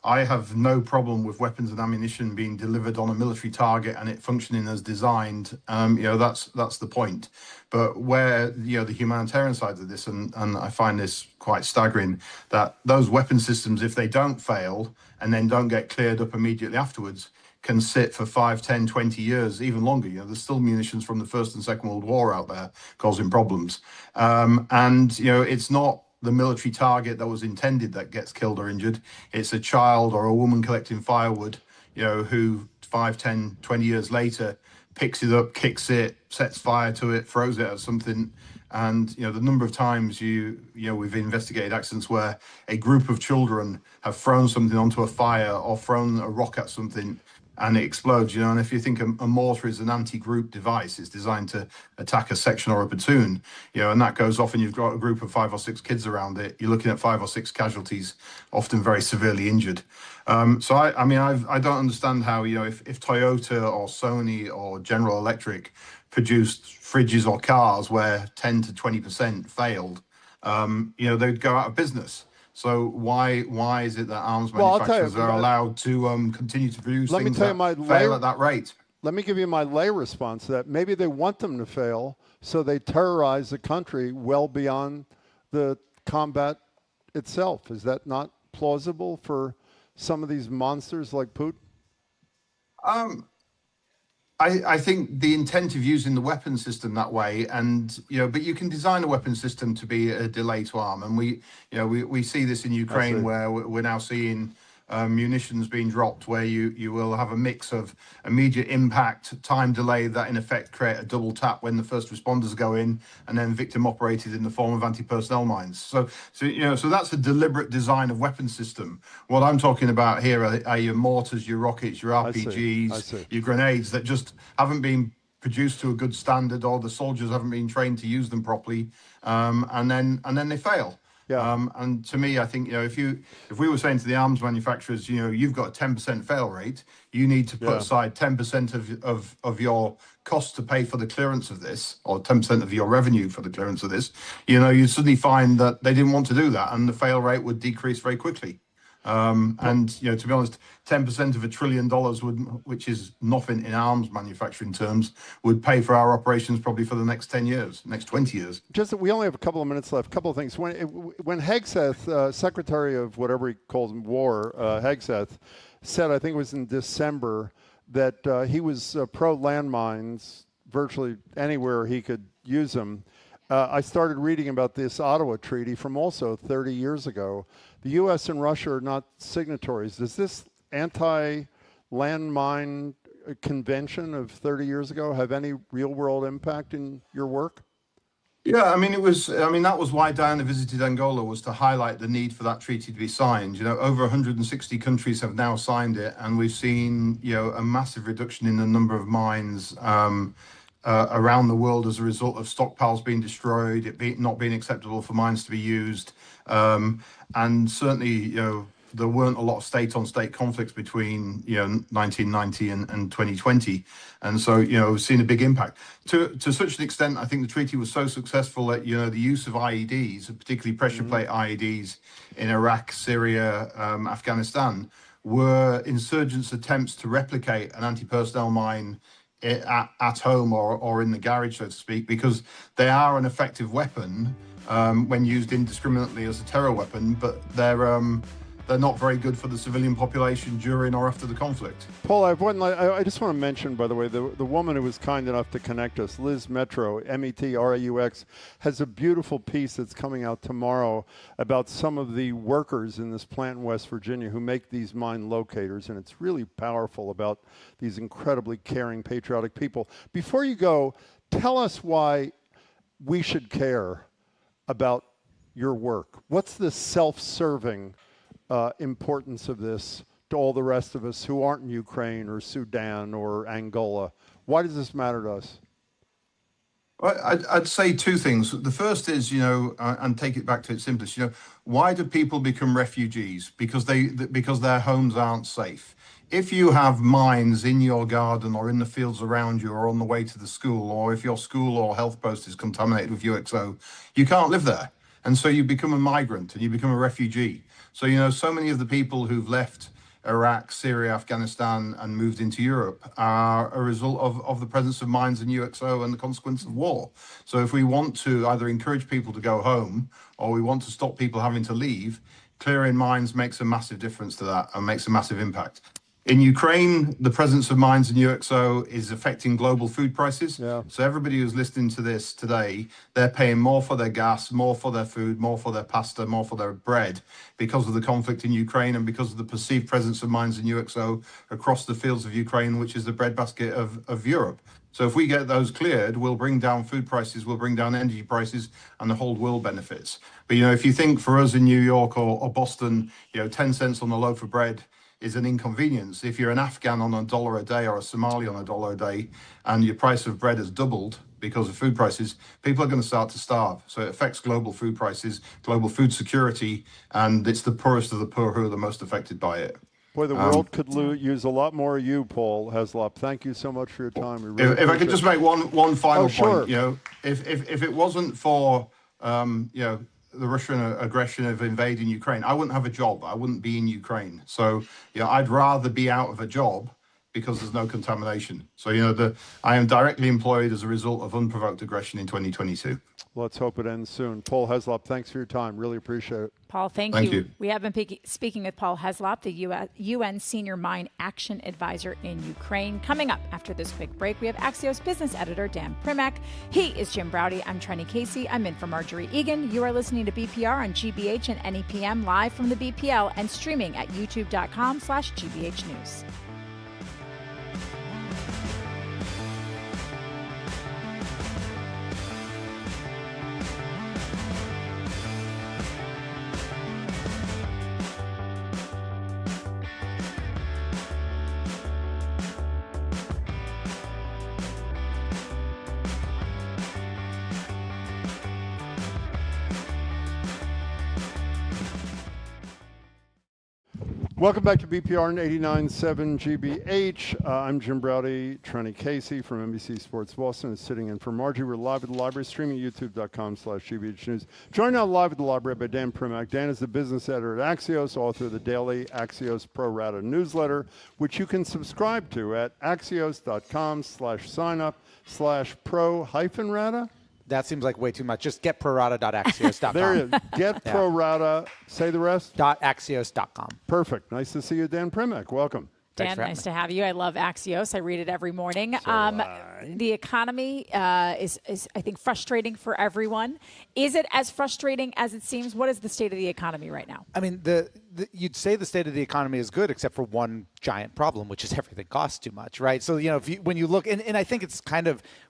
I have no problem with weapons and ammunition being delivered on a military target and it functioning as designed. That's the point. But where the humanitarian side of this, and I find this quite staggering, that those weapon systems, if they don't fail and then don't get cleared up immediately afterwards, can sit for 5, 10, 20 years, even longer. There's still munitions from the First and Second World War out there causing problems. It's not the military target that was intended that gets killed or injured. It's a child or a woman collecting firewood, who 5, 10, 20 years later picks it up, kicks it, sets fire to it, throws it at something. And, the number of times we've investigated accidents where a group of children have thrown something onto a fire or thrown a rock at something and it explodes, and if you think a mortar is an anti-group device, it's designed to attack a section or a platoon, and that goes off and you've got a group of 5 or 6 kids around it, you're looking at 5 or 6 casualties, often very severely injured. So I don't understand how, if Toyota or Sony or General Electric produced fridges or cars where 10 to 20% failed, they'd go out of business. So why is it that arms manufacturers are allowed to continue to produce things that fail at that rate? Let me give you my lay response to that. Maybe they want them to fail, so they terrorize the country well beyond the combat itself. Is that not plausible for some of these monsters like Putin? I think the intent of using the weapon system that way, and but you can design a weapon system to be a delay to arm, and we see this in Ukraine where we're now seeing munitions being dropped where you will have a mix of immediate impact, time delay that in effect create a double tap when the first responders go in, and then victim operated in the form of anti-personnel mines. So that's a deliberate design of weapon system. What I'm talking about here are your mortars, your rockets, your RPGs, your grenades that just haven't been produced to a good standard, or the soldiers haven't been trained to use them properly, and then they fail. And to me, I think, if we were saying to the arms manufacturers, you've got a 10% fail rate, you need to put aside 10% of your cost to pay for the clearance of this, or 10% of your revenue for the clearance of this, you'd suddenly find that they didn't want to do that, and the fail rate would decrease very quickly. And to be honest, 10% of $1 trillion which is nothing in arms manufacturing terms, would pay for our operations probably for the next 10 years, next 20 years. Just that we only have a couple of minutes left. A couple of things. When Hegseth, Secretary of whatever he calls him, War, Hegseth, said, I think it was in December, that he was pro landmines virtually anywhere he could use them. I started reading about this Ottawa Treaty from also 30 years ago. The U.S. and Russia are not signatories. Does this anti-landmine convention of 30 years ago have any real-world impact in your work? Yeah, that was why Diana visited Angola, was to highlight the need for that treaty to be signed. Over 160 countries have now signed it, and we've seen, a massive reduction in the number of mines around the world as a result of stockpiles being destroyed, not being acceptable for mines to be used. And certainly, there weren't a lot of state-on-state conflicts between, 1990 and 2020. And so, we've seen a big impact. To such an extent, I think the treaty was so successful that, the use of IEDs, particularly pressure plate IEDs in Iraq, Syria, Afghanistan, were insurgents' attempts to replicate an anti-personnel mine at home or in the garage, so to speak, because they are an effective weapon when used indiscriminately as a terror weapon, but they're not very good for the civilian population during or after the conflict. Paul, I just want to mention, by the way, the woman who was kind enough to connect us, Liz Metro, M-E-T-R-A-U-X, has a beautiful piece that's coming out tomorrow about some of the workers in this plant in West Virginia who make these mine locators, and it's really powerful about these incredibly caring, patriotic people. Before you go, tell us why we should care about your work. What's the self-serving importance of this to all the rest of us who aren't in Ukraine or Sudan or Angola? Why does this matter to us? Well, I'd say two things. The first is, and take it back to its simplest, why do people become refugees? Because their homes aren't safe. If you have mines in your garden or in the fields around you or on the way to the school, or if your school or health post is contaminated with UXO, you can't live there. And so you become a migrant and you become a refugee. So, so many of the people who've left Iraq, Syria, Afghanistan, and moved into Europe are a result of the presence of mines and UXO and the consequence of war. So if we want to either encourage people to go home or we want to stop people having to leave, clearing mines makes a massive difference to that and makes a massive impact. In Ukraine, the presence of mines and UXO is affecting global food prices. Yeah. So everybody who's listening to this today, they're paying more for their gas, more for their food, more for their pasta, more for their bread because of the conflict in Ukraine and because of the perceived presence of mines and UXO across the fields of Ukraine, which is the breadbasket of Europe. So if we get those cleared, we'll bring down food prices, we'll bring down energy prices, and the whole world benefits. But, if you think for us in New York or Boston, 10 cents on the loaf of bread is an inconvenience. If you're an Afghan on $1 a day or a Somali on $1 a day and your price of bread has doubled because of food prices, people are going to start to starve. So it affects global food prices, global food security, and it's the poorest of the poor who are the most affected by it. Boy, the world could use a lot more of you, Paul Heslop. Thank you so much for your time. We really if I could just make one final sure. point, if it wasn't for the Russian aggression of invading Ukraine, I wouldn't have a job. I wouldn't be in Ukraine. So, I'd rather be out of a job because there's no contamination. So, I am directly employed as a result of unprovoked aggression in 2022. Let's hope it ends soon. Paul Heslop, thanks for your time. Really appreciate it. Paul, thank you. We have been speaking with Paul Heslop, the UN Senior Mine Action Advisor in Ukraine. Coming up after this quick break, we have Axios business editor Dan Primack. He is Jim Browdy. I'm Trenny Casey. I'm in for Marjorie Egan. You are listening to BPR on GBH and NEPM live from the BPL and streaming at youtube.com/GBH News. Welcome back to BPR and 89.7 GBH. I'm Jim Browdy. Trenny Casey from NBC Sports Boston is sitting in for Margie. We're live at the library, streaming youtube.com/GBH News. Joined now live at the library by Dan Primack. Dan is the business editor at Axios, author of the daily Axios Pro Rata newsletter, which you can subscribe to at axios.com/sign-up/pro-rata. That seems like way too much. Just get prorata.axios.com. There it is. Get prorata. Say the rest. .axios.com. Perfect. Nice to see you, Dan Primack. Welcome. Dan, nice to have you. I love Axios. I read it every morning. The economy is, I think, frustrating for everyone. Is it as frustrating as it seems? What is the state of the economy right now? I mean, you'd say the state of the economy is good, except for one giant problem, which is everything costs too much, right? So, when you look, and I think it's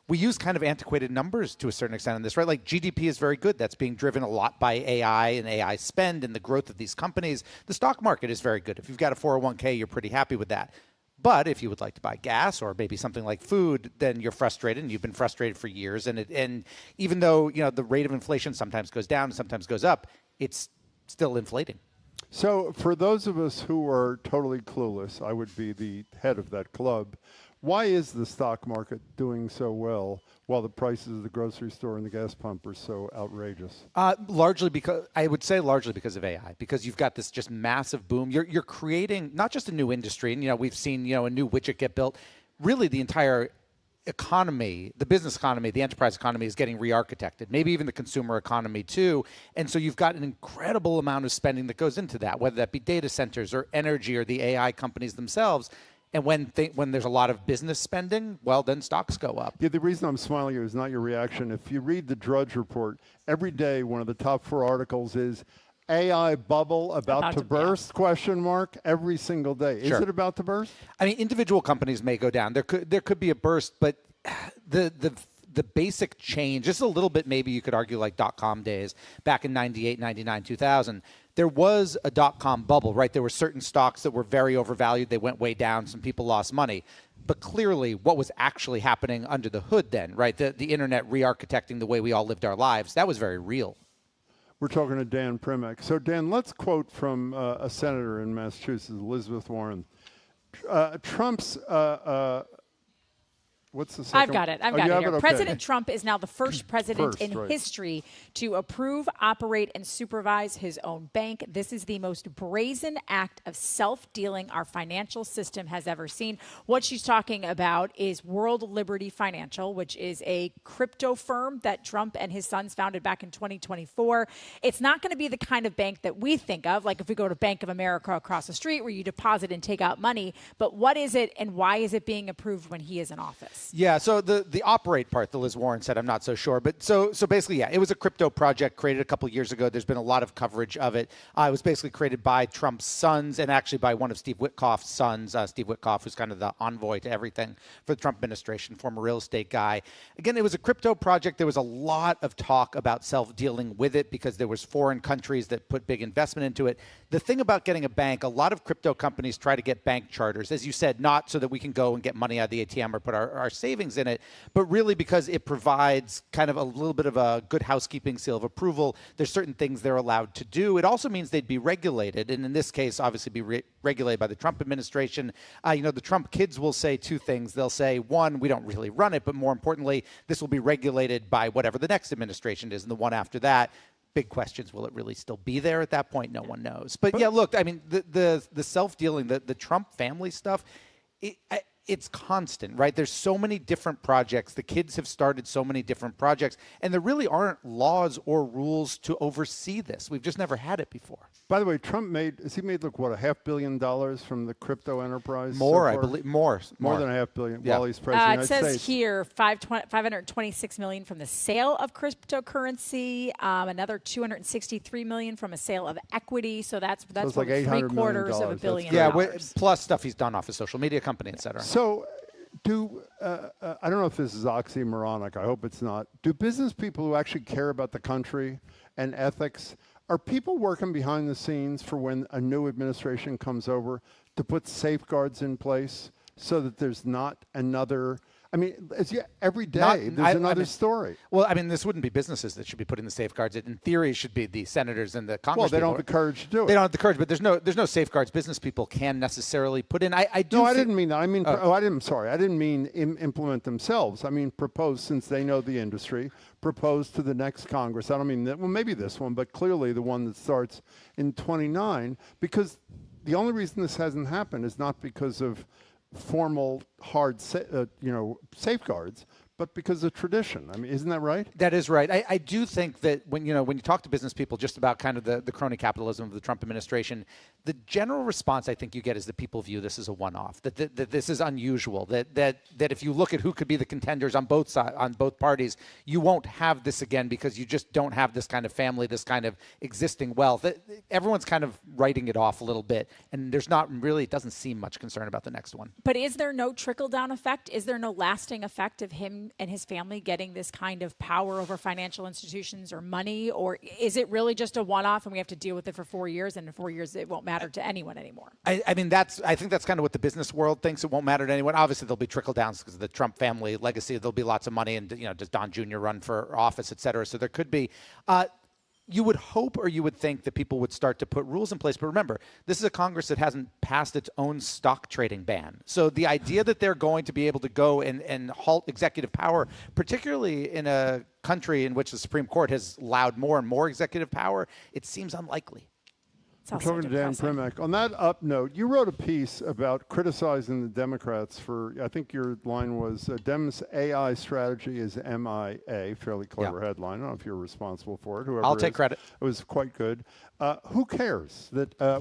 we use kind of antiquated numbers to a certain extent on this, right? Like GDP is very good. That's being driven a lot by AI and AI spend and the growth of these companies. The stock market is very good. If you've got a 401k, you're pretty happy with that. But if you would like to buy gas or maybe something like food, then you're frustrated, and you've been frustrated for years. And even though, the rate of inflation sometimes goes down, sometimes goes up, it's still inflating. So for those of us who are totally clueless, I would be the head of that club. Why is the stock market doing so well while the prices of the grocery store and the gas pump are so outrageous? Largely because of AI, because you've got this just massive boom. You're creating not just a new industry, and we've seen a new widget get built. Really, the entire economy, the business economy, the enterprise economy is getting re-architected, maybe even the consumer economy too. And so you've got an incredible amount of spending that goes into that, whether that be data centers or energy or the AI companies themselves. And when there's a lot of business spending, well, then stocks go up. Yeah, the reason I'm smiling is not your reaction. If you read the Drudge Report, every day one of the top 4 articles is AI bubble about to burst, ? Every single day. Is it about to burst? I mean, individual companies may go down. There could be a burst, but the basic change, just a little bit, maybe you could argue like .com days back in 98, 99, 2000. There was a .com bubble, right? There were certain stocks that were very overvalued. They went way down. Some people lost money. But clearly, what was actually happening under the hood then, right? The internet re-architecting the way we all lived our lives, that was very real. We're talking to Dan Primack. So, Dan, let's quote from a senator in Massachusetts, Elizabeth Warren. Trump's... what's the second? I've got it. I've got it here. Okay. President Trump is now the first president in history to approve, operate, and supervise his own bank. This is the most brazen act of self-dealing our financial system has ever seen. What she's talking about is World Liberty Financial, which is a crypto firm that Trump and his sons founded back in 2024. It's not going to be the kind of bank that we think of, like if we go to Bank of America across the street where you deposit and take out money. But what is it, and why is it being approved when he is in office? Yeah, so the operate part that Liz Warren said, I'm not so sure. But so basically, yeah, it was a crypto project created a couple years ago. There's been a lot of coverage of it. It was basically created by Trump's sons and actually by one of Steve Witkoff's sons, Steve Witkoff, who's kind of the envoy to everything for the Trump administration, former real estate guy. Again, it was a crypto project. There was a lot of talk about self-dealing with it because there was foreign countries that put big investment into it. The thing about getting a bank, a lot of crypto companies try to get bank charters, as you said, not so that we can go and get money out of the ATM or put our savings in it, but really because it provides kind of a little bit of a good housekeeping seal of approval. There's certain things they're allowed to do. It also means they'd be regulated, and in this case, obviously be regulated by the Trump administration. The Trump kids will say 2 things. They'll say, 1, we don't really run it, but more importantly, this will be regulated by whatever the next administration is, and the one after that. Big questions. Will it really still be there at that point? No one knows. But yeah, look, I mean, the self-dealing, the Trump family stuff, it's constant, right? There's so many different projects. The kids have started so many different projects, and there really aren't laws or rules to oversee this. We've just never had it before. By the way, Trump made look, what, $500 million from the crypto enterprise? More, so I believe. More than $500 million while he's president of the United States. It says here $526 million from the sale of cryptocurrency, another $263 million from a sale of equity. So that's like $3/4 of $1 billion. Yeah, plus stuff he's done off his social media company, et cetera. So I don't know if this is oxymoronic. I hope it's not. Do business people who actually care about the country and ethics, are people working behind the scenes for when a new administration comes over to put safeguards in place so that there's not another I mean, every day there's another story. Well, I mean, this wouldn't be businesses that should be putting the safeguards. It, in theory, should be the senators and the Congress. Well, they don't have the courage to do it. They don't have the courage, but there's no safeguards business people can necessarily put in. I didn't mean that. I mean, I didn't mean implement themselves. I mean, propose, since they know the industry, propose to the next Congress. I don't mean that. Well, maybe this one, but clearly the one that starts in 29, because the only reason this hasn't happened is not because of formal, hard, safeguards, but because of tradition. I mean, isn't that right? That is right. I do think that when you talk to business people just about kind of the crony capitalism of the Trump administration, the general response I think you get is that people view this as a one-off, that this is unusual, that if you look at who could be the contenders on both sides, on both parties, you won't have this again because you just don't have this kind of family, this kind of existing wealth. Everyone's kind of writing it off a little bit, and there's not really, it doesn't seem much concern about the next one. But is there no trickle-down effect? Is there no lasting effect of him and his family getting this kind of power over financial institutions or money? Or is it really just a one-off and we have to deal with it for 4 years, and in 4 years it won't matter to anyone anymore? I think that's kind of what the business world thinks. It won't matter to anyone. Obviously, there'll be trickle-downs because of the Trump family legacy. There'll be lots of money, and does Don Jr. run for office, et cetera. So there could be. You would hope or you would think that people would start to put rules in place. But remember, this is a Congress that hasn't passed its own stock trading ban. So the idea that they're going to be able to go and halt executive power, particularly in a country in which the Supreme Court has allowed more and more executive power, it seems unlikely. I'm talking to Dan Primack. On that up note, you wrote a piece about criticizing the Democrats for, I think your line was, Dems' AI strategy is MIA, fairly clever headline. I don't know if you're responsible for it. I'll take credit. It was quite good. Who cares?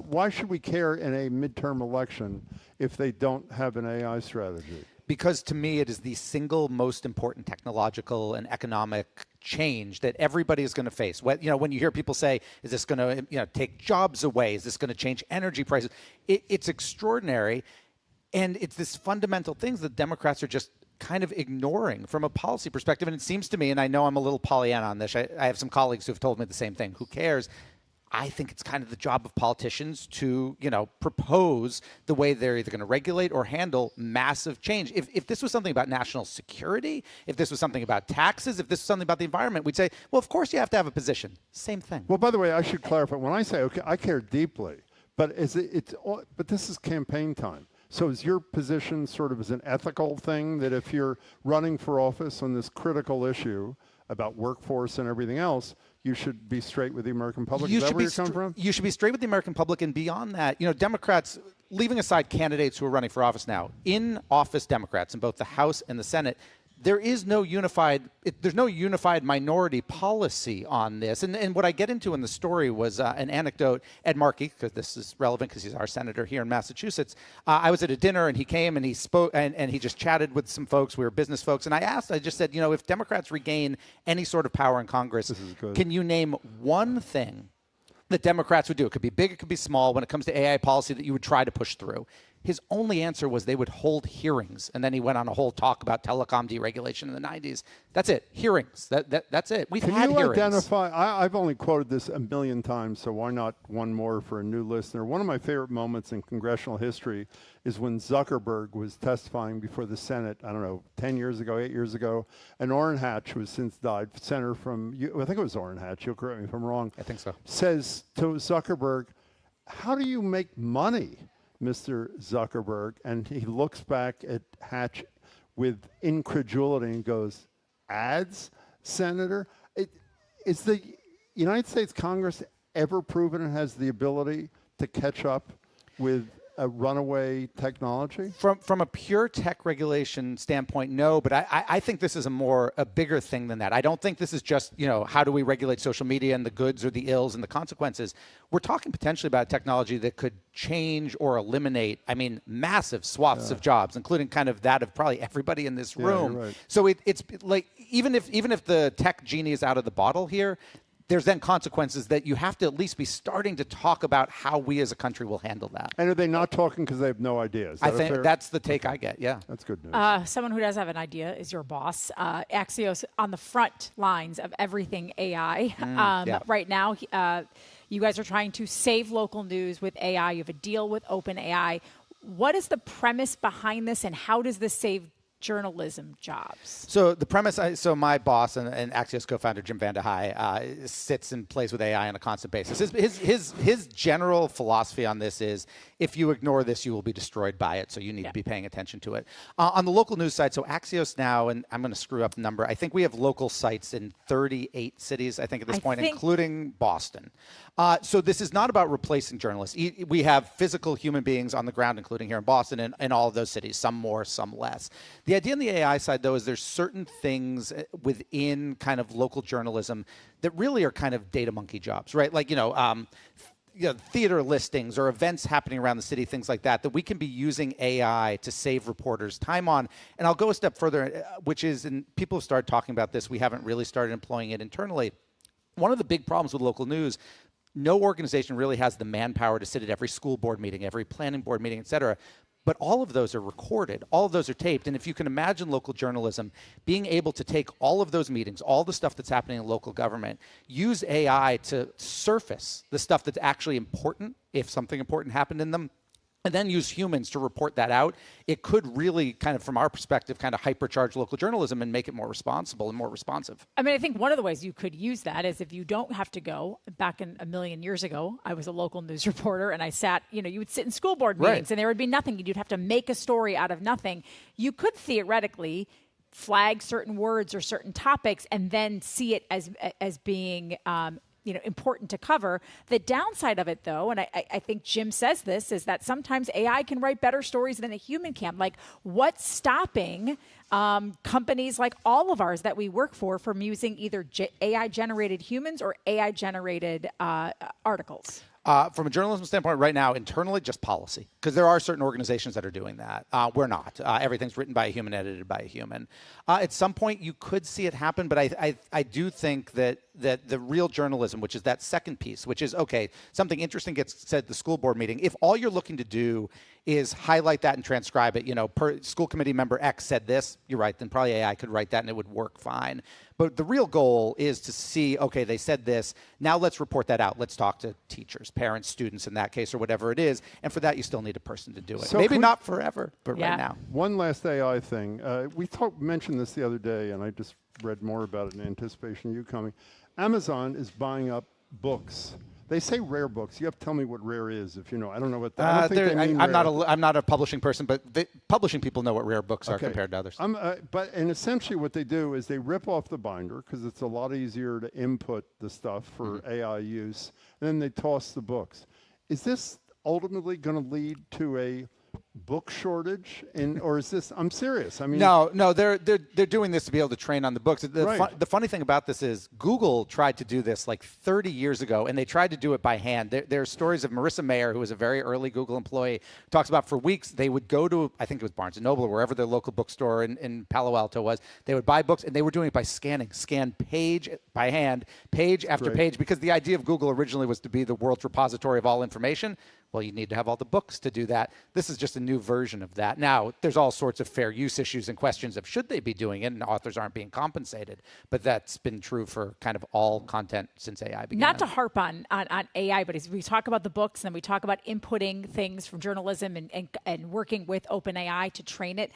Why should we care in a midterm election if they don't have an AI strategy? Because to me, it is the single most important technological and economic change that everybody is going to face. When you hear people say, is this going to take jobs away? Is this going to change energy prices? It's extraordinary. And it's this fundamental things that Democrats are just kind of ignoring from a policy perspective. And it seems to me, and I know I'm a little Pollyanna on this, I have some colleagues who have told me the same thing. Who cares? I think it's kind of the job of politicians to, propose the way they're either going to regulate or handle massive change. If this was something about national security, if this was something about taxes, if this was something about the environment, we'd say, well, of course you have to have a position. Same thing. Well, by the way, I should clarify. When I say, okay, I care deeply, but but this is campaign time. So is your position sort of as an ethical thing that if you're running for office on this critical issue about workforce and everything else, you should be straight with the American public? Is that where you're coming from? You should be straight with the American public, and beyond that, Democrats, leaving aside candidates who are running for office now, in office Democrats in both the House and the Senate, there's no unified minority policy on this. And what I get into in the story was an anecdote. Ed Markey, because this is relevant because he's our senator here in Massachusetts. I was at a dinner and he came and he spoke and he just chatted with some folks. We were business folks. And I just said, if Democrats regain any sort of power in Congress, can you name one thing that Democrats would do? It could be big, it could be small, when it comes to AI policy that you would try to push through. His only answer was they would hold hearings. And then he went on a whole talk about telecom deregulation in the 90s. That's it. Hearings. That's it. We've had hearings. Can you identify, I've only quoted this a million times, so why not one more for a new listener? One of my favorite moments in congressional history is when Zuckerberg was testifying before the Senate, 10 years ago, 8 years ago, and Orrin Hatch, who has since died, senator from, I think it was Orrin Hatch, you'll correct me if I'm wrong. I think so. Says to Zuckerberg, how do you make money, Mr. Zuckerberg? And he looks back at Hatch with incredulity and goes, ads, Senator? Is the United States Congress ever proven it has the ability to catch up with a runaway technology? From a pure tech regulation standpoint, no, but I think this is a bigger thing than that. I don't think this is just, how do we regulate social media and the goods or the ills and the consequences. We're talking potentially about technology that could change or eliminate, massive swaths of jobs, including kind of that of probably everybody in this room. Right. So it's like, even if the tech genie is out of the bottle here, there's then consequences that you have to at least be starting to talk about how we as a country will handle that. And are they not talking because they have no idea? I think that's the take I get, yeah. That's good news. Someone who does have an idea is your boss. Axios on the front lines of everything AI. Right now, you guys are trying to save local news with AI. You have a deal with OpenAI. What is the premise behind this, and how does this save journalism jobs? So the premise, so my boss and Axios co-founder Jim Van de Heye sits and plays with AI on a constant basis. His general philosophy on this is, if you ignore this, you will be destroyed by it. So you need to be paying attention to it. On the local news side, so Axios now, and I'm going to screw up the number, I think we have local sites in 38 cities, I think at this point, including Boston. So this is not about replacing journalists. We have physical human beings on the ground, including here in Boston, and in all of those cities, some more, some less. The idea on the AI side, though, is there's certain things within kind of local journalism that really are kind of data monkey jobs, right? Like, theater listings or events happening around the city, things like that we can be using AI to save reporters time on. And I'll go a step further, which is, and people have started talking about this, we haven't really started employing it internally. One of the big problems with local news, no organization really has the manpower to sit at every school board meeting, every planning board meeting, et cetera. But all of those are recorded. All of those are taped. And if you can imagine local journalism being able to take all of those meetings, all the stuff that's happening in local government, use AI to surface the stuff that's actually important, if something important happened in them, and then use humans to report that out, it could really kind of, from our perspective, kind of hypercharge local journalism and make it more responsible and more responsive. I mean, I think one of the ways you could use that is if you don't have to go. Back in a million years ago, I was a local news reporter, and I sat, you would sit in school board meetings, and there would be nothing. You'd have to make a story out of nothing. You could theoretically flag certain words or certain topics and then see it as being important to cover. The downside of it, though, and I think Jim says this, is that sometimes AI can write better stories than a human can. Like, what's stopping companies like all of ours that we work for from using either AI-generated humans or AI-generated articles? From a journalism standpoint right now, internally, just policy. Because there are certain organizations that are doing that. We're not. Everything's written by a human, edited by a human. At some point, you could see it happen, but I do think that the real journalism, which is that second piece, which is, okay, something interesting gets said at the school board meeting. If all you're looking to do is highlight that and transcribe it, per school committee member X said this, you're right, then probably AI could write that and it would work fine. But the real goal is to see, okay, they said this, now let's report that out. Let's talk to teachers, parents, students in that case, or whatever it is. And for that, you still need a person to do it. So maybe not forever, but right now. One last AI thing. We mentioned this the other day, and I just read more about it in anticipation of you coming. Amazon is buying up books. They say rare books. You have to tell me what rare is, if you know. I don't know what that. I don't think they mean I'm not a publishing person, but publishing people know what rare books are compared to others. And essentially what they do is they rip off the binder because it's a lot easier to input the stuff for AI use, and then they toss the books. Is this ultimately going to lead to a book shortage, or is this? I'm serious. I mean, no, they're doing this to be able to train on the books. The funny thing about this is Google tried to do this like 30 years ago, and they tried to do it by hand. There are stories of Marissa Mayer, who was a very early Google employee, who talks about for weeks they would go to, I think it was Barnes & Noble or wherever their local bookstore in Palo Alto was. They would buy books, and they were doing it by scan page by hand, page after page, because the idea of Google originally was to be the world's repository of all information. Well, you need to have all the books to do that. This is just a new version of that. Now, there's all sorts of fair use issues and questions of should they be doing it, and authors aren't being compensated. But that's been true for kind of all content since AI began. Not to harp on AI, but as we talk about the books and we talk about inputting things from journalism and working with OpenAI to train it,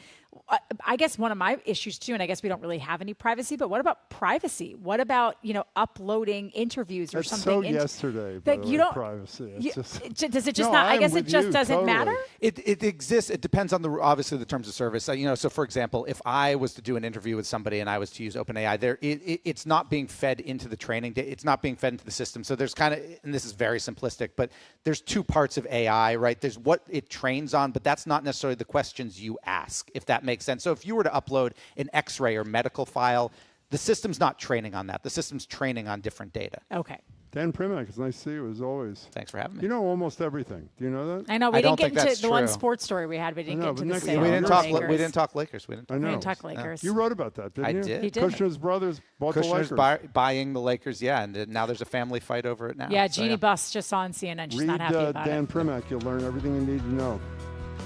I guess one of my issues too, and I guess we don't really have any privacy, but what about privacy? What about, uploading interviews or something? So yesterday, that you don't, privacy. Does it just not, I guess it just doesn't matter? It exists. It depends on obviously the terms of service. So for example, if I was to do an interview with somebody and I was to use OpenAI, it's not being fed into the training. It's not being fed into the system. So there's kind of, and this is very simplistic, but there's two parts of AI, right? There's what it trains on, but that's not necessarily the questions you ask, if that makes sense. So if you were to upload an X-ray or medical file, the system's not training on that. The system's training on different data. Okay. Dan Primack, it's nice to see you as always. Thanks for having me. You know almost everything. Do you know that? I know. We didn't get into the one sports story we had. We didn't get into the same. We didn't talk Lakers. We didn't talk Lakers. You wrote about that, didn't you? I did. He did. Kushner's brothers bought the Lakers. Buying the Lakers, and now there's a family fight over it now. Yeah, Jeannie Buss just saw on CNN. She's not happy about it. Read Dan Primack. You'll learn everything you need to know.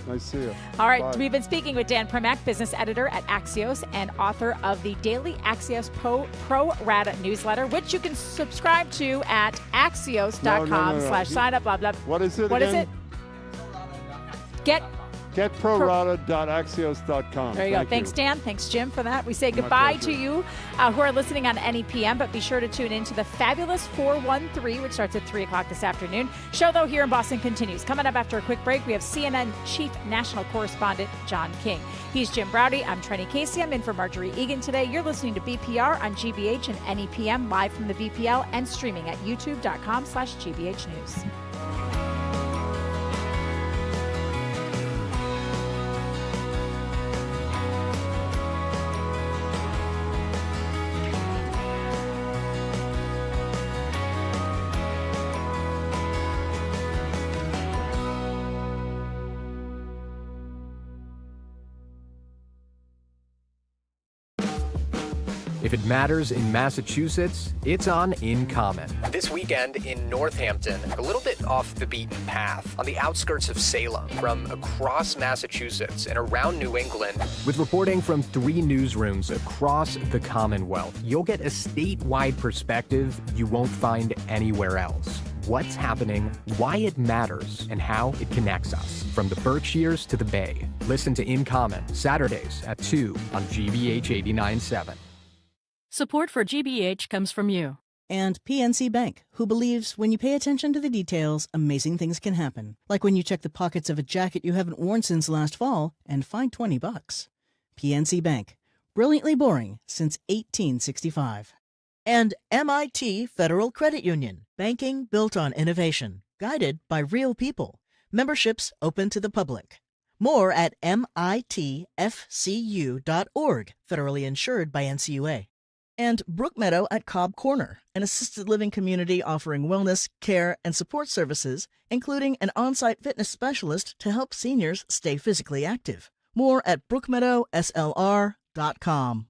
Nice to see you. All right, Bye. We've been speaking with Dan Primack, business editor at Axios and author of the daily Axios Pro Rata newsletter, which you can subscribe to at axios.com/sign up, blah, blah. What is it What again? is it? Get Getprorata.axios.com. There you go. Thanks, Dan. Thanks, Jim, for that. We say goodbye to you who are listening on NEPM, but be sure to tune in to the Fabulous 413, which starts at 3 o'clock this afternoon. Show, though, here in Boston continues. Coming up after a quick break, we have CNN Chief National Correspondent John King. He's Jim Browdy. I'm Trenny Casey. I'm in for Marjorie Egan today. You're listening to BPR on GBH and NEPM, live from the BPL and streaming at youtube.com/GBH News. If it matters in Massachusetts, it's on In Common. This weekend in Northampton, a little bit off the beaten path, on the outskirts of Salem, from across Massachusetts and around New England. With reporting from 3 newsrooms across the Commonwealth, you'll get a statewide perspective you won't find anywhere else. What's happening, why it matters, and how it connects us, from the Berkshires to the Bay. Listen to In Common, Saturdays at 2 on GBH 89.7. Support for GBH comes from you. And PNC Bank, who believes when you pay attention to the details, amazing things can happen. Like when you check the pockets of a jacket you haven't worn since last fall and find $20. PNC Bank, brilliantly boring since 1865. And MIT Federal Credit Union, banking built on innovation, guided by real people. Memberships open to the public. More at mitfcu.org, federally insured by NCUA. And Brookmeadow at Cobb Corner, an assisted living community offering wellness, care, and support services, including an on-site fitness specialist to help seniors stay physically active. More at brookmeadowslr.com.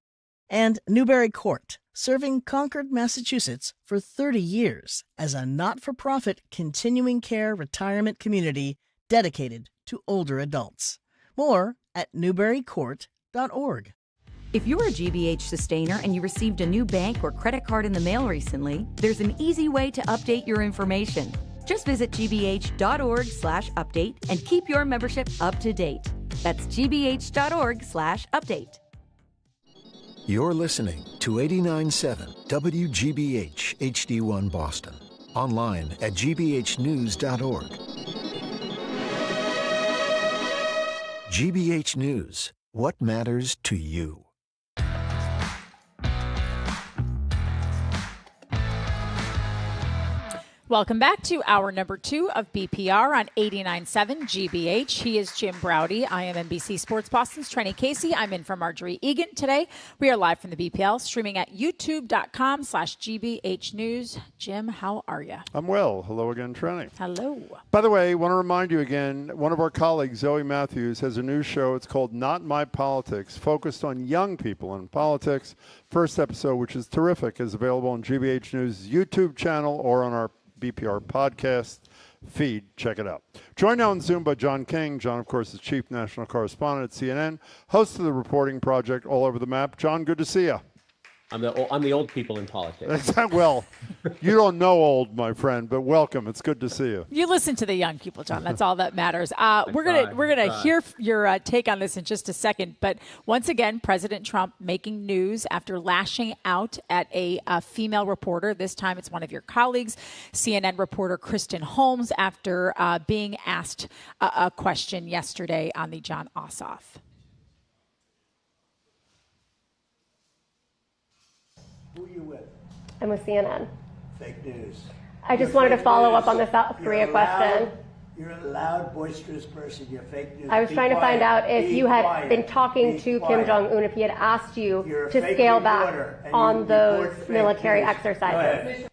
And Newbury Court, serving Concord, Massachusetts for 30 years as a not-for-profit continuing care retirement community dedicated to older adults. More at newburycourt.org. If you're a GBH sustainer and you received a new bank or credit card in the mail recently, there's an easy way to update your information. Just visit gbh.org/update and keep your membership up to date. That's gbh.org/update. You're listening to 89.7 WGBH HD1 Boston. Online at gbhnews.org. GBH News. What matters to you? Welcome back to hour number 2 of BPR on 89.7 GBH. He is Jim Browdy. I am NBC Sports Boston's Trenny Casey. I'm in for Marjorie Egan today. We are live from the BPL, streaming at youtube.com/GBH News. Jim, how are you? I'm well. Hello again, Trenny. Hello. By the way, I want to remind you again, one of our colleagues, Zoe Matthews, has a new show. It's called Not My Politics, focused on young people in politics. First episode, which is terrific, is available on GBH News' YouTube channel or on our BPR podcast feed. Check it out. Joined now on Zoom by John King. John, of course, is Chief National Correspondent at CNN, host of the reporting project All Over the Map. John, good to see you. I'm the old people in politics. Well, you don't know old, my friend, but welcome. It's good to see you. You listen to the young people, John. That's all that matters. We're gonna hear your take on this in just a second. But once again, President Trump making news after lashing out at a female reporter. This time, it's one of your colleagues, CNN reporter Kristen Holmes, after being asked a question yesterday on the Jon Ossoff. Who are you with? I'm with CNN. Fake news. I just wanted to follow up on the South Korea question. You're a loud, boisterous person. You're fake news. I was trying to find out if you had been talking to Kim Jong-un, if he had asked you to scale back on those military exercises.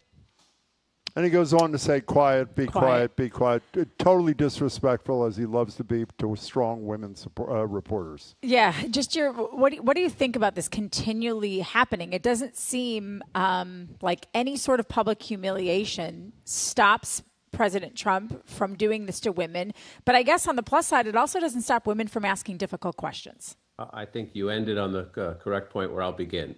And he goes on to say, quiet, be quiet, be quiet. Totally disrespectful, as he loves to be, to strong women reporters. Yeah, just what do you think about this continually happening? It doesn't seem like any sort of public humiliation stops President Trump from doing this to women. But I guess on the plus side, it also doesn't stop women from asking difficult questions. I think you ended on the correct point where I'll begin.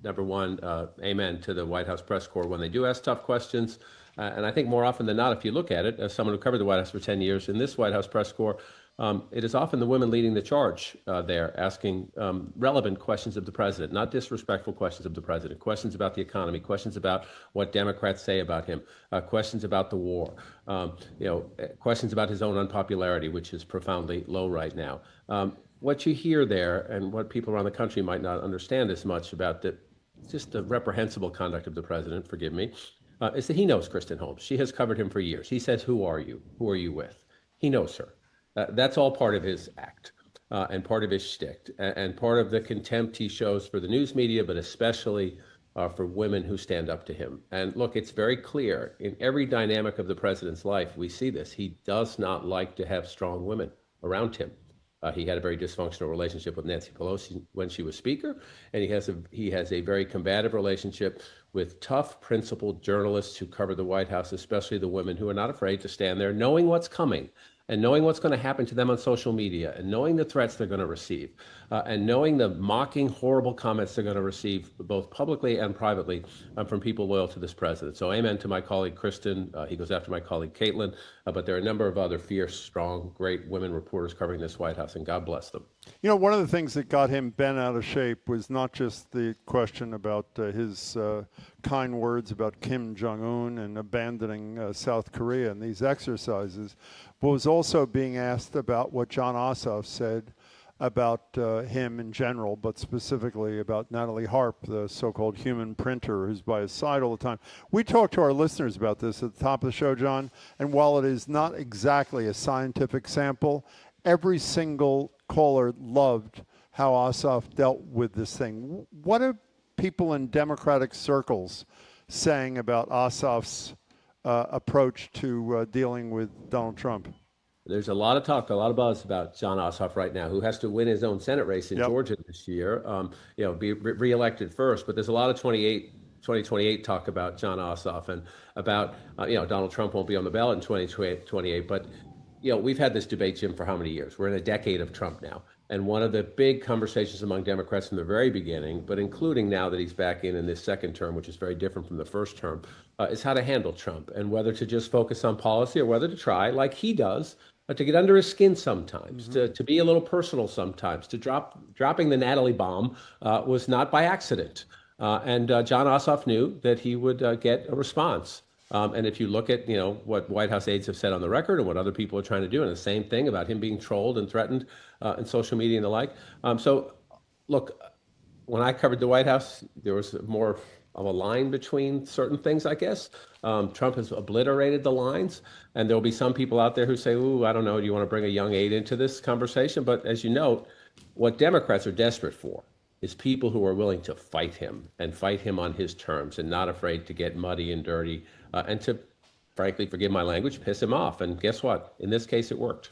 Number one, amen to the White House press corps when they do ask tough questions. And I think more often than not, if you look at it, as someone who covered the White House for 10 years, in this White House press corps, it is often the women leading the charge there, asking relevant questions of the president, not disrespectful questions of the president, questions about the economy, questions about what Democrats say about him, questions about the war, questions about his own unpopularity, which is profoundly low right now. What you hear there, and what people around the country might not understand as much about just the reprehensible conduct of the president, forgive me, is that he knows Kristen Holmes. She has covered him for years. He says, "Who are you? Who are you with?" He knows her. That's all part of his act and part of his shtick and part of the contempt he shows for the news media, but especially for women who stand up to him. And look, it's very clear in every dynamic of the president's life, we see this. He does not like to have strong women around him. He had a very dysfunctional relationship with Nancy Pelosi when she was Speaker, and he has a very combative relationship with tough, principled journalists who cover the White House, especially the women who are not afraid to stand there, knowing what's coming and knowing what's going to happen to them on social media and knowing the threats they're going to receive and knowing the mocking, horrible comments they're going to receive both publicly and privately from people loyal to this president. So amen to my colleague, Kristen. He goes after my colleague, Caitlin. But there are a number of other fierce, strong, great women reporters covering this White House, and God bless them. You know, one of the things that got him bent out of shape was not just the question about his kind words about Kim Jong-un and abandoning South Korea and these exercises, but was also being asked about what John Ossoff said about him in general, but specifically about Natalie Harp, the so-called human printer who's by his side all the time. We talked to our listeners about this at the top of the show, John, and while it is not exactly a scientific sample, every single caller loved how Ossoff dealt with this thing. What are people in Democratic circles saying about Ossoff's approach to dealing with Donald Trump? There's a lot of talk, a lot of buzz about John Ossoff right now, who has to win his own Senate race in Georgia this year, be reelected first. But there's a lot of 2028 talk about John Ossoff and about, Donald Trump won't be on the ballot in 2028. But, we've had this debate, Jim, for how many years? We're in a decade of Trump now. And one of the big conversations among Democrats from the very beginning, but including now that he's back in this second term, which is very different from the first term, is how to handle Trump and whether to just focus on policy or whether to try, like he does, to get under his skin sometimes, to be a little personal sometimes, to dropping the Natalie bomb was not by accident. And John Ossoff knew that he would get a response. And if you look at, what White House aides have said on the record and what other people are trying to do, and the same thing about him being trolled and threatened in social media and the like. So, look, when I covered the White House, there was more of a line between certain things, I guess. Trump has obliterated the lines, and there'll be some people out there who say, ooh, I don't know, do you want to bring a young aide into this conversation? But as you note, what Democrats are desperate for is people who are willing to fight him and fight him on his terms and not afraid to get muddy and dirty and to, frankly, forgive my language, piss him off. And guess what? In this case, it worked.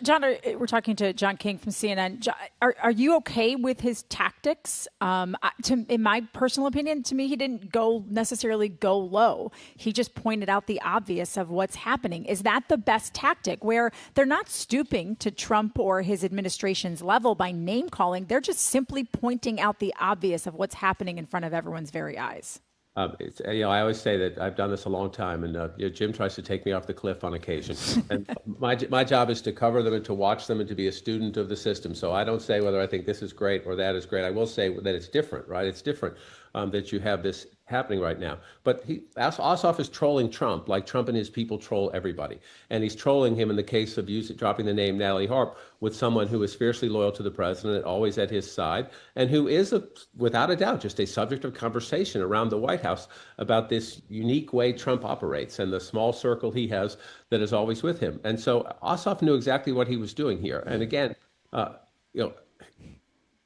John, we're talking to John King from CNN. John, are you okay with his tactics? In my personal opinion, to me, he didn't necessarily go low. He just pointed out the obvious of what's happening. Is that the best tactic, where they're not stooping to Trump or his administration's level by name calling? They're just simply pointing out the obvious of what's happening in front of everyone's very eyes. I always say that I've done this a long time, and Jim tries to take me off the cliff on occasion. And my job is to cover them and to watch them and to be a student of the system. So I don't say whether I think this is great or that is great. I will say that it's different, right? It's different that you have this happening right now. But Ossoff is trolling Trump like Trump and his people troll everybody. And he's trolling him in the case of dropping the name Natalie Harp with someone who is fiercely loyal to the president, always at his side, and who is, without a doubt, just a subject of conversation around the White House about this unique way Trump operates and the small circle he has that is always with him. And so Ossoff knew exactly what he was doing here. And again,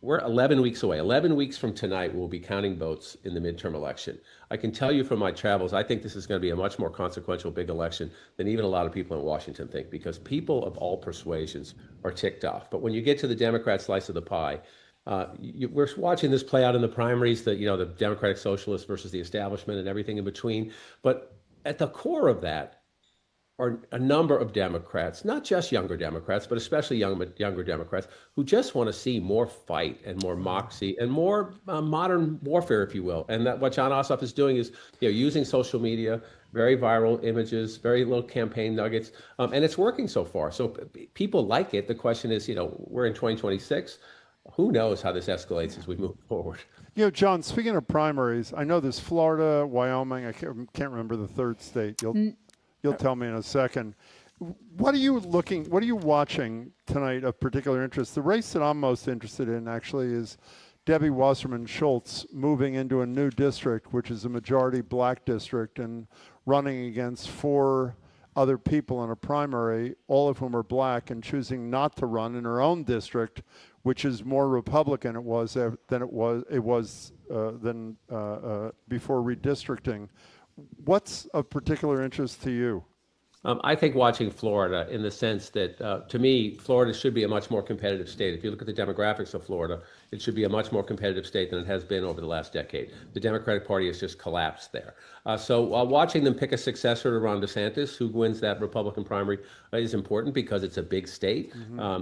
we're 11 weeks away. 11 weeks from tonight, we'll be counting votes in the midterm election. I can tell you from my travels, I think this is going to be a much more consequential big election than even a lot of people in Washington think, because people of all persuasions are ticked off. But when you get to the Democrat slice of the pie, we're watching this play out in the primaries, the Democratic Socialists versus the establishment and everything in between. But at the core of that are a number of Democrats, not just younger Democrats, but especially younger Democrats, who just want to see more fight and more moxie and more modern warfare, if you will. And that what John Ossoff is doing is using social media, very viral images, very little campaign nuggets, and it's working so far. So people like it. The question is, we're in 2026. Who knows how this escalates as we move forward? John, speaking of primaries, I know there's Florida, Wyoming. I can't remember the third state. You'll tell me in a second. What are you watching tonight of particular interest? The race that I'm most interested in actually is Debbie Wasserman Schultz moving into a new district, which is a majority black district, and running against 4 other people in a primary, all of whom are black, and choosing not to run in her own district, which is more Republican than before redistricting. What's of particular interest to you? I think watching Florida in the sense that, to me, Florida should be a much more competitive state. If you look at the demographics of Florida, it should be a much more competitive state than it has been over the last decade. The Democratic Party has just collapsed there. So watching them pick a successor to Ron DeSantis, who wins that Republican primary, is important because it's a big state.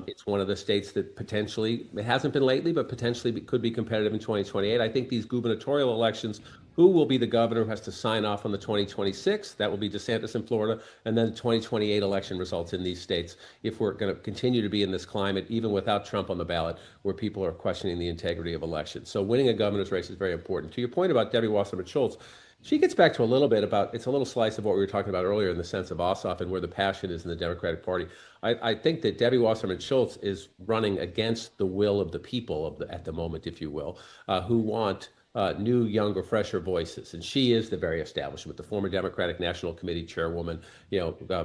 It's one of the states that potentially, it hasn't been lately, but potentially could be competitive in 2028. I think these gubernatorial elections, who will be the governor who has to sign off on the 2026? That will be DeSantis in Florida, and then the 2028 election results in these states. If we're going to continue to be in this climate, even without Trump on the ballot, where people are questioning the integrity of elections. So winning a governor's race is very important. To your point about Debbie Wasserman Schultz, she gets back to a little bit about, it's a little slice of what we were talking about earlier in the sense of Ossoff and where the passion is in the Democratic Party. I think that Debbie Wasserman Schultz is running against the will of the people at the moment, if you will, who want new, younger, fresher voices. And she is the very establishment, the former Democratic National Committee chairwoman,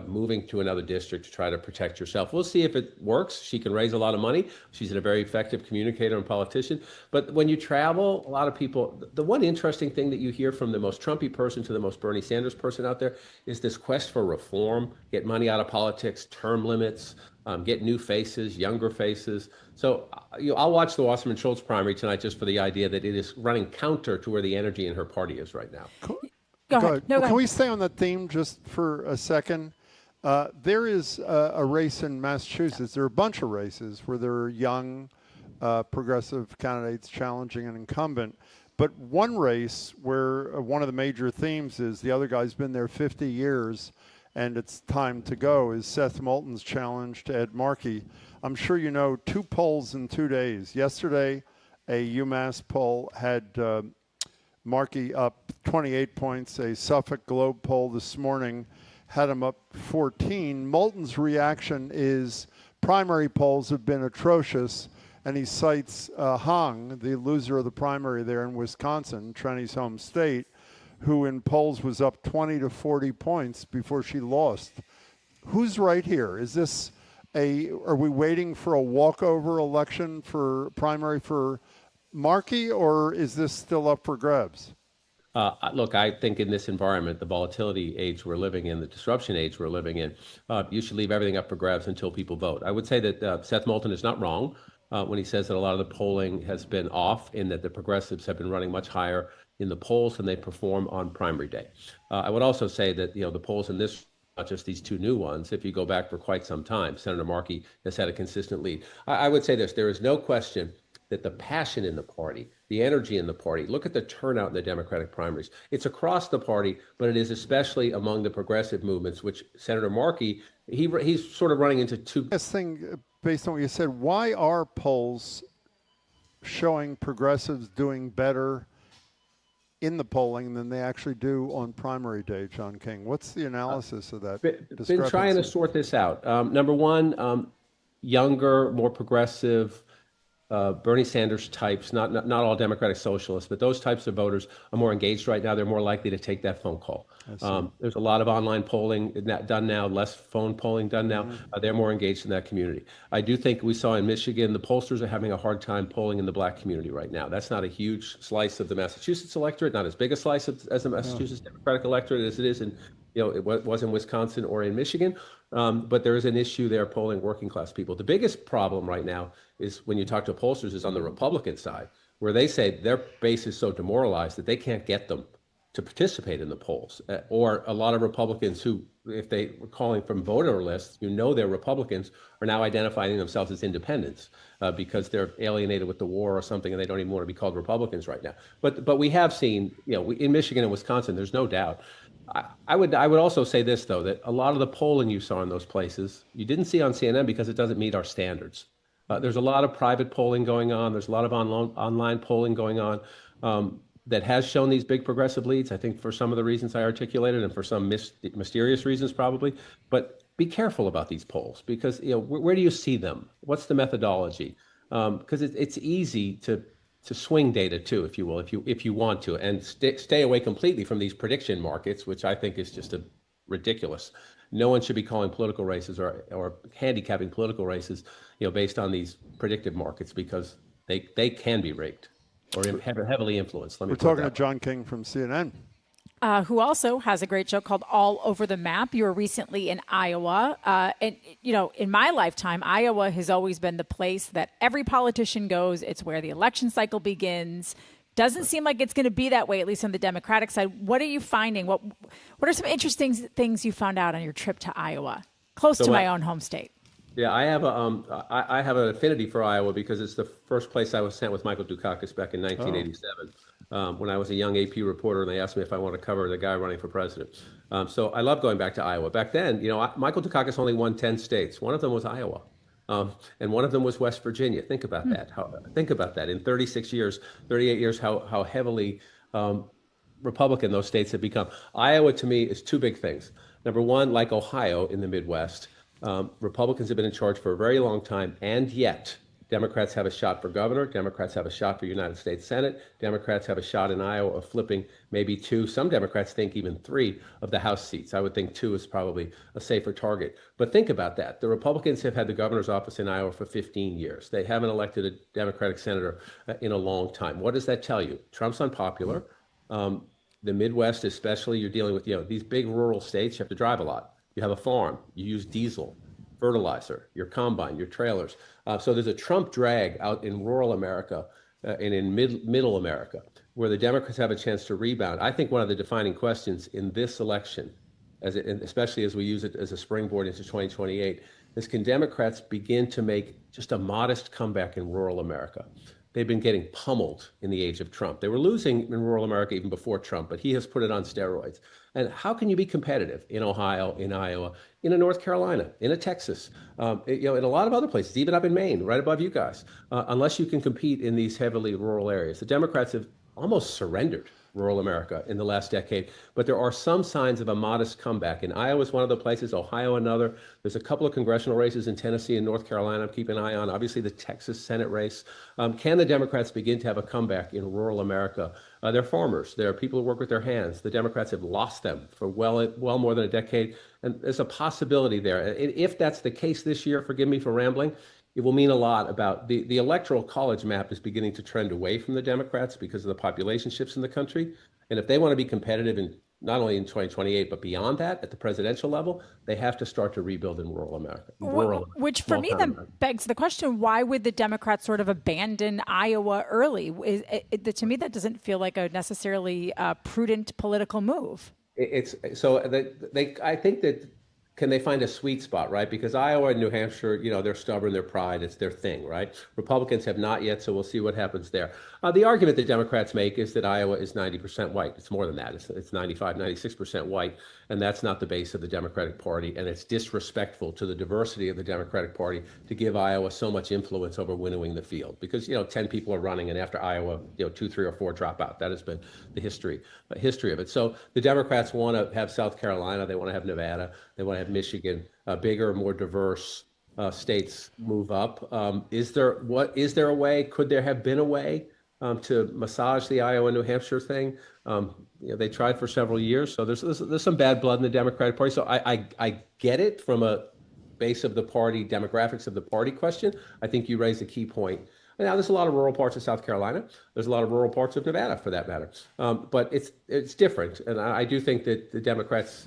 moving to another district to try to protect herself. We'll see if it works. She can raise a lot of money. She's a very effective communicator and politician. But when you travel, a lot of people, the one interesting thing that you hear from the most Trumpy person to the most Bernie Sanders person out there is this quest for reform, get money out of politics, term limits, get new faces, younger faces. So I'll watch the Wasserman Schultz primary tonight just for the idea that it is running counter to where the energy in her party is right now. Go ahead. Can we stay on that theme just for a second? There is a race in Massachusetts. There are a bunch of races where there are young progressive candidates challenging an incumbent. But one race where one of the major themes is the other guy's been there 50 years and it's time to go is Seth Moulton's challenge to Ed Markey. I'm sure you know 2 polls in 2 days. Yesterday, a UMass poll had Markey up 28 points. A Suffolk Globe poll this morning had him up 14. Moulton's reaction is primary polls have been atrocious, and he cites Hong, the loser of the primary there in Wisconsin, Trenny's home state, who in polls was up 20 to 40 points before she lost. Who's right here? Is this are we waiting for a walkover election for primary for Markey, or is this still up for grabs? Look, I think in this environment, the volatility age we're living in, the disruption age we're living in, you should leave everything up for grabs until people vote. I would say that Seth Moulton is not wrong when he says that a lot of the polling has been off, in that the progressives have been running much higher in the polls than they perform on primary day. I would also say that the polls in this, not just these 2 new ones, if you go back for quite some time, Senator Markey has had a consistent lead. I would say this: there is no question that the passion in the party, the energy in the party, look at the turnout in the Democratic primaries. It's across the party, but it is especially among the progressive movements, which Senator Markey, he's sort of running into 2. Last thing, based on what you said, why are polls showing progressives doing better in the polling than they actually do on primary day, John King? What's the analysis of that? Been trying to sort this out. Number one, younger, more progressive, Bernie Sanders types, not all Democratic socialists, but those types of voters are more engaged right now. They're more likely to take that phone call. There's a lot of online polling done now, less phone polling done now. They're more engaged in that community. I do think we saw in Michigan, the pollsters are having a hard time polling in the black community right now. That's not a huge slice of the Massachusetts electorate, not as big a slice as the Massachusetts Democratic electorate as it is in, it was in Wisconsin or in Michigan. But there is an issue there polling working class people. The biggest problem right now is when you talk to pollsters is on the Republican side, where they say their base is so demoralized that they can't get them to participate in the polls. Or a lot of Republicans who, if they were calling from voter lists, they're Republicans, are now identifying themselves as independents because they're alienated with the war or something, and they don't even want to be called Republicans right now. But we have seen, in Michigan and Wisconsin, there's no doubt I would also say this, though, that a lot of the polling you saw in those places, you didn't see on CNN because it doesn't meet our standards. There's a lot of private polling going on. There's a lot of online polling going on that has shown these big progressive leads, I think for some of the reasons I articulated and for some mysterious reasons probably. But be careful about these polls because, where do you see them? What's the methodology? Because it's easy to swing data too, if you will, if you want to, and stay away completely from these prediction markets, which I think is just ridiculous. No one should be calling political races or handicapping political races, based on these predictive markets because they can be rigged or heavily influenced. We're talking to John King from CNN. Who also has a great show called All Over the Map. You were recently in Iowa. And, in my lifetime, Iowa has always been the place that every politician goes. It's where the election cycle begins. Doesn't seem like it's going to be that way, at least on the Democratic side. What are you finding? What are some interesting things you found out on your trip to Iowa, close to my own home state? Yeah, I have I have an affinity for Iowa because it's the first place I was sent with Michael Dukakis back in 1987. When I was a young AP reporter, and they asked me if I want to cover the guy running for president. So I love going back to Iowa. Back then, Michael Dukakis only won 10 states. One of them was Iowa. And one of them was West Virginia. Think about that. Think about that. In 36 years, 38 years, how heavily Republican those states have become. Iowa, to me, is two big things. Number one, like Ohio in the Midwest, Republicans have been in charge for a very long time, and yet Democrats have a shot for governor. Democrats have a shot for United States Senate. Democrats have a shot in Iowa of flipping maybe 2. Some Democrats think even 3 of the House seats. I would think 2 is probably a safer target. But think about that. The Republicans have had the governor's office in Iowa for 15 years. They haven't elected a Democratic senator in a long time. What does that tell you? Trump's unpopular. The Midwest especially, you're dealing with these big rural states. You have to drive a lot. You have a farm. You use diesel, fertilizer, your combine, your trailers. So there's a Trump drag out in rural America and in middle America where the Democrats have a chance to rebound. I think one of the defining questions in this election, especially as we use it as a springboard into 2028, is can Democrats begin to make just a modest comeback in rural America? They've been getting pummeled in the age of Trump. They were losing in rural America even before Trump, but he has put it on steroids. And how can you be competitive in Ohio, in Iowa, in a North Carolina, in a Texas, in a lot of other places, even up in Maine, right above you guys, unless you can compete in these heavily rural areas? The Democrats have almost surrendered rural America in the last decade, but there are some signs of a modest comeback. And Iowa is one of the places, Ohio another. There's a couple of congressional races in Tennessee and North Carolina I'm keeping an eye on. Obviously, the Texas Senate race. Can the Democrats begin to have a comeback in rural America? They're farmers. They're people who work with their hands. The Democrats have lost them for well more than a decade. And there's a possibility there. If that's the case this year, forgive me for rambling, it will mean a lot about the electoral college map is beginning to trend away from the Democrats because of the population shifts in the country. And if they want to be competitive in not only in 2028, but beyond that at the presidential level, they have to start to rebuild in rural America. Which for me then begs the question, why would the Democrats sort of abandon Iowa early? To me, that doesn't feel like a necessarily prudent political move. I think that, can they find a sweet spot, right? Because Iowa and New Hampshire, they're stubborn, they're pride, it's their thing, right? Republicans have not yet, so we'll see what happens there. The argument that Democrats make is that Iowa is 90% white. It's more than that. It's 95, 96% white, and that's not the base of the Democratic Party, and it's disrespectful to the diversity of the Democratic Party to give Iowa so much influence over winnowing the field. Because, 10 people are running, and after Iowa, 2, 3, or 4 drop out. That has been the history of it. So the Democrats want to have South Carolina, they want to have Nevada, they want to have Michigan, bigger, more diverse states move up. Is there a way? Could there have been a way to massage the Iowa, New Hampshire thing? They tried for several years, so there's some bad blood in the Democratic Party. So I get it from a base of the party, demographics of the party question. I think you raised a key point. Now, there's a lot of rural parts of South Carolina. There's a lot of rural parts of Nevada, for that matter. But it's different, and I do think that the Democrats,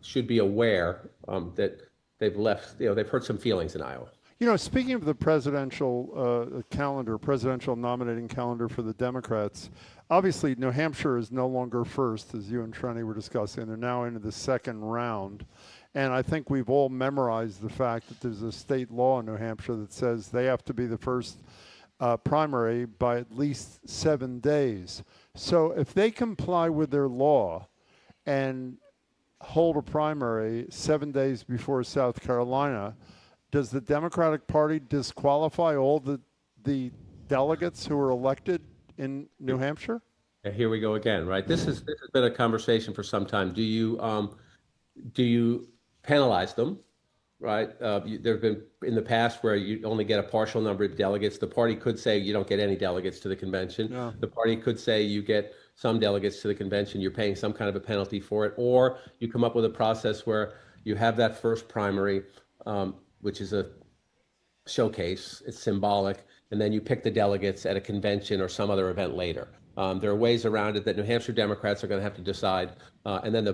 should be aware that they've hurt some feelings in Iowa. Speaking of the presidential presidential nominating calendar for the Democrats, obviously New Hampshire is no longer first, as you and Trenny were discussing. They're now into the second round. And I think we've all memorized the fact that there's a state law in New Hampshire that says they have to be the first primary by at least 7 days. So if they comply with their law and hold a primary 7 days before South Carolina, does the Democratic Party disqualify all the delegates who were elected in New Hampshire? Here we go again, right? This has been a conversation for some time. Do you penalize them, right? There have been in the past where you only get a partial number of delegates. The party could say you don't get any delegates to the convention. Yeah. The party could say you get some delegates to the convention. You're paying some kind of a penalty for it, or you come up with a process where you have that first primary, which is a showcase. It's symbolic, and then you pick the delegates at a convention or some other event later. There are ways around it that New Hampshire Democrats are going to have to decide, and then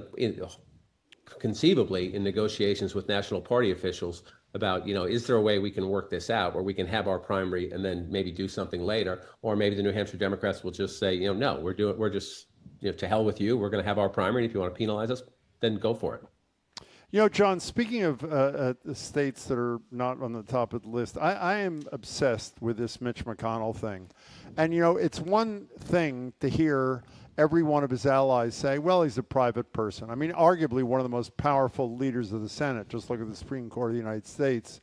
conceivably in negotiations with national party officials about, is there a way we can work this out where we can have our primary and then maybe do something later, or maybe the New Hampshire Democrats will just say, no, we're just to hell with you. We're going to have our primary. And if you want to penalize us, then go for it. John, speaking of the states that are not on the top of the list, I am obsessed with this Mitch McConnell thing. And, it's one thing to hear every one of his allies say, well, he's a private person. I mean, arguably one of the most powerful leaders of the Senate. Just look at the Supreme Court of the United States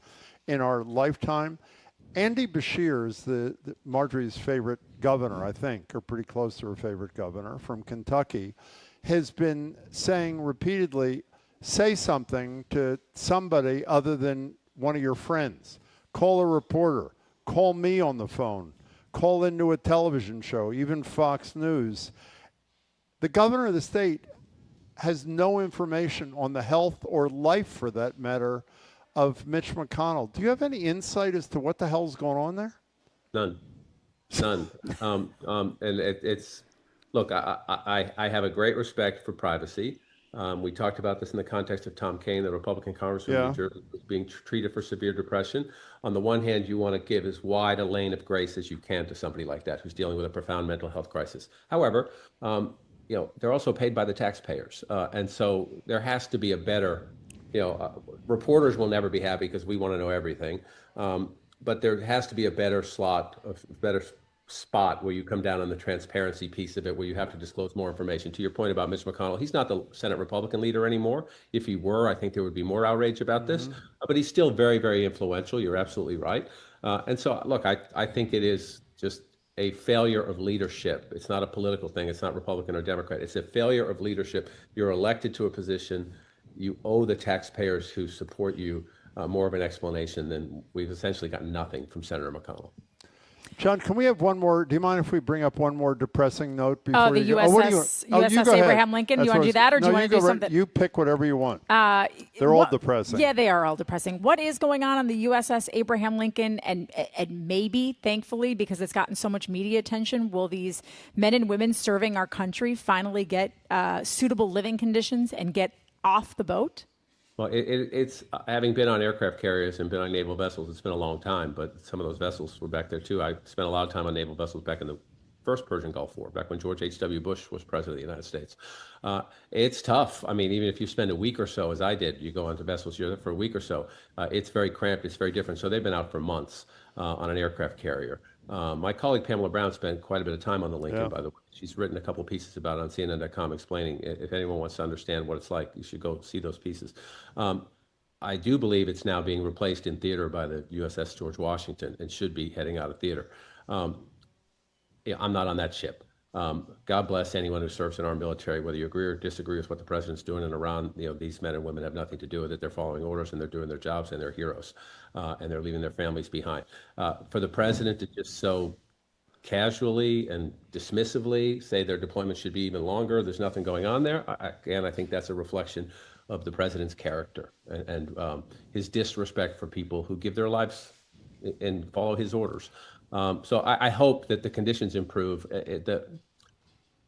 in our lifetime. Andy Beshear is the Marjorie's favorite governor, I think, or pretty close to her favorite governor from Kentucky, has been saying repeatedly, say something to somebody other than one of your friends. Call a reporter. Call me on the phone. Call into a television show, even Fox News. The governor of the state has no information on the health or life, for that matter, of Mitch McConnell. Do you have any insight as to what the hell's going on there? None. And it's look, I have a great respect for privacy. We talked about this in the context of Tom Kaine, the Republican congressman in New Jersey, being treated for severe depression. On the one hand, you want to give as wide a lane of grace as you can to somebody like that who's dealing with a profound mental health crisis. However, they're also paid by the taxpayers. And so there has to be a better, reporters will never be happy because we want to know everything. But there has to be a better spot where you come down on the transparency piece of it, where you have to disclose more information. To your point about Mitch McConnell, he's not the Senate Republican leader anymore. If he were, I think there would be more outrage about this, but he's still very, very influential. You're absolutely right. And so, look, I think it is just a failure of leadership. It's not a political thing. It's not Republican or Democrat. It's a failure of leadership. You're elected to a position. You owe the taxpayers who support you more of an explanation than we've essentially gotten nothing from Senator McConnell. John, can we have one more? Do you mind if we bring up one more depressing note before the you USS Abraham Lincoln? You want to do that, or do you want to do something? You pick whatever you want. They're all depressing. Yeah, they are all depressing. What is going on the USS Abraham Lincoln? And maybe, thankfully, because it's gotten so much media attention, will these men and women serving our country finally get suitable living conditions and get off the boat? Well, it's having been on aircraft carriers and been on naval vessels, it's been a long time, but some of those vessels were back there too. I spent a lot of time on naval vessels back in the first Persian Gulf War, back when George H.W. Bush was president of the United States. It's tough. I mean, even if you spend a week or so, as I did, you go onto vessels, you're there for a week or so, it's very cramped, it's very different. So they've been out for months on an aircraft carrier. My colleague Pamela Brown spent quite a bit of time on the Lincoln, by the way. She's written a couple pieces about it on CNN.com explaining, if anyone wants to understand what it's like, you should go see those pieces. I do believe it's now being replaced in theater by the USS George Washington and should be heading out of theater. I'm not on that ship. God bless anyone who serves in our military, whether you agree or disagree with what the president's doing in Iran. These men and women have nothing to do with it. They're following orders and they're doing their jobs and they're heroes, and they're leaving their families behind. For the president to just so casually and dismissively say their deployment should be even longer, there's nothing going on there. I think that's a reflection of the president's character and his disrespect for people who give their lives and follow his orders. So I hope that the conditions improve.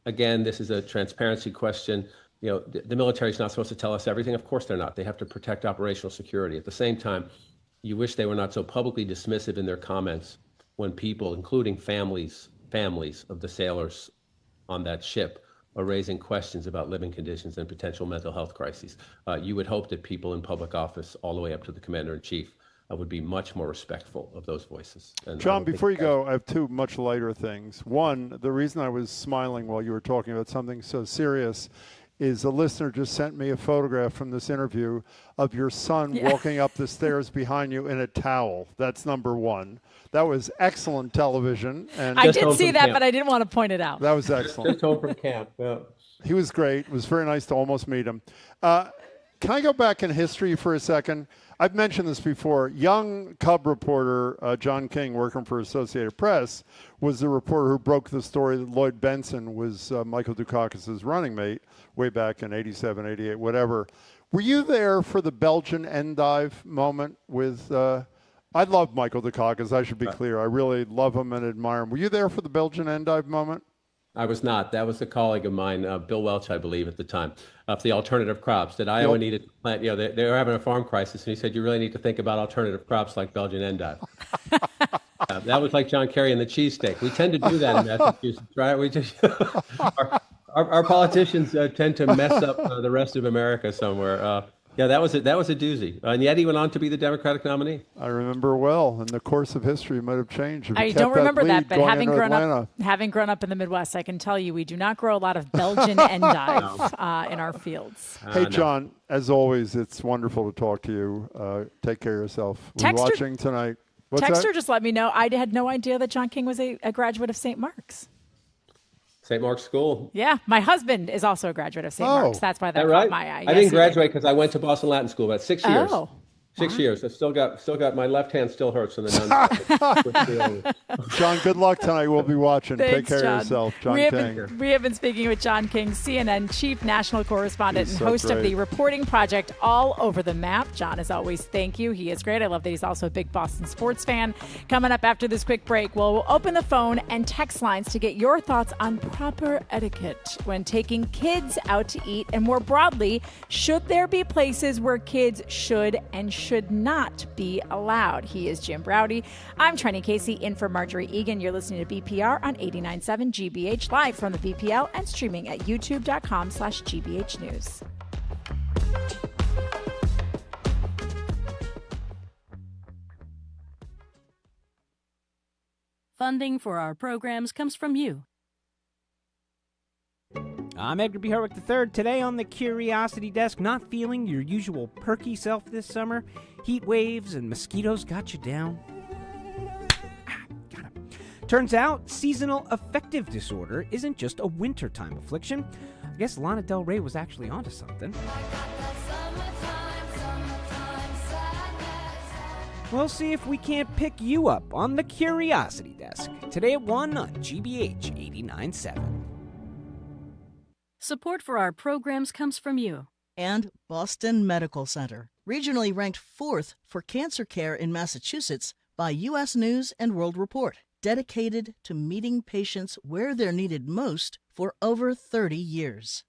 Again, this is a transparency question. The military is not supposed to tell us everything. Of course they're not. They have to protect operational security. At the same time, you wish they were not so publicly dismissive in their comments when people, including families of the sailors on that ship, are raising questions about living conditions and potential mental health crises. You would hope that people in public office, all the way up to the commander-in-chief, would be much more respectful of those voices. And John, before you go, I have two much lighter things. One, the reason I was smiling while you were talking about something so serious is a listener just sent me a photograph from this interview of your son walking up the stairs behind you in a towel. That's number one. That was excellent television. And I did see that, but I didn't want to point it out. That was excellent. Just home from camp. Yeah. He was great. It was very nice to almost meet him. Can I go back in history for a second? I've mentioned this before. Young Cub reporter John King, working for Associated Press, was the reporter who broke the story that Lloyd Benson was Michael Dukakis' running mate way back in 87, 88, whatever. Were you there for the Belgian endive moment with I love Michael Dukakis, I should be clear. I really love him and admire him. Were you there for the Belgian endive moment? I was not. That was a colleague of mine, Bill Welch, I believe, at the time, of the alternative crops that Iowa needed to plant. You know, they were having a farm crisis, and he said, you really need to think about alternative crops like Belgian endive. That was like John Kerry and the cheesesteak. We tend to do that in Massachusetts, right? We just our politicians tend to mess up the rest of America somewhere. Yeah, that was a doozy. And yet he went on to be the Democratic nominee. I remember well, and the course of history might have changed. I don't remember that, but having grown up in the Midwest, I can tell you we do not grow a lot of Belgian endive in our fields. Hey, John, as always, it's wonderful to talk to you. Take care of yourself. We're watching tonight. What's Texter that? just let me know. I had no idea that John King was a graduate of St. Mark's. St. Mark's School. Yeah, my husband is also a graduate of St. Mark's. That's why that caught my eye. I didn't graduate because I went to Boston Latin School about 6 years. Oh. 6 years. I still got my left hand still hurts from the nuns. John, good luck tonight. We'll be watching. Thanks, Take care John. of yourself. John King. We have been speaking with John King, CNN chief national correspondent and so host of great. the Reporting Project All Over the Map. John, as always, thank you. He is great. I love that he's also a big Boston sports fan. Coming up after this quick break, we'll open the phone and text lines to get your thoughts on proper etiquette when taking kids out to eat. And more broadly, should there be places where kids should and should not be allowed? He is Jim Browdy. I'm Trenny Casey, in for Marjorie Egan. You're listening to BPR on 89.7 GBH, live from the BPL and streaming at youtube.com/GBH News. Funding for our programs comes from you. I'm Edgar B. Harwick III. Today on the Curiosity Desk, not feeling your usual perky self this summer? Heat waves and mosquitoes got you down? Turns out, seasonal affective disorder isn't just a wintertime affliction. I guess Lana Del Rey was actually onto something. We'll see if we can't pick you up on the Curiosity Desk. Today at 1 on GBH 89.7. Support for our programs comes from you. And Boston Medical Center, regionally ranked 4th for cancer care in Massachusetts by U.S. News and World Report, dedicated to meeting patients where they're needed most for over 30 years.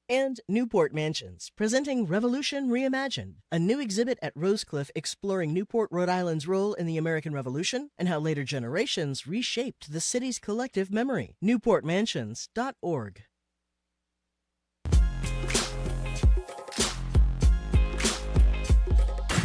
And Newport Mansions, presenting Revolution Reimagined, a new exhibit at Rosecliff exploring Newport, Rhode Island's role in the American Revolution and how later generations reshaped the city's collective memory. NewportMansions.org.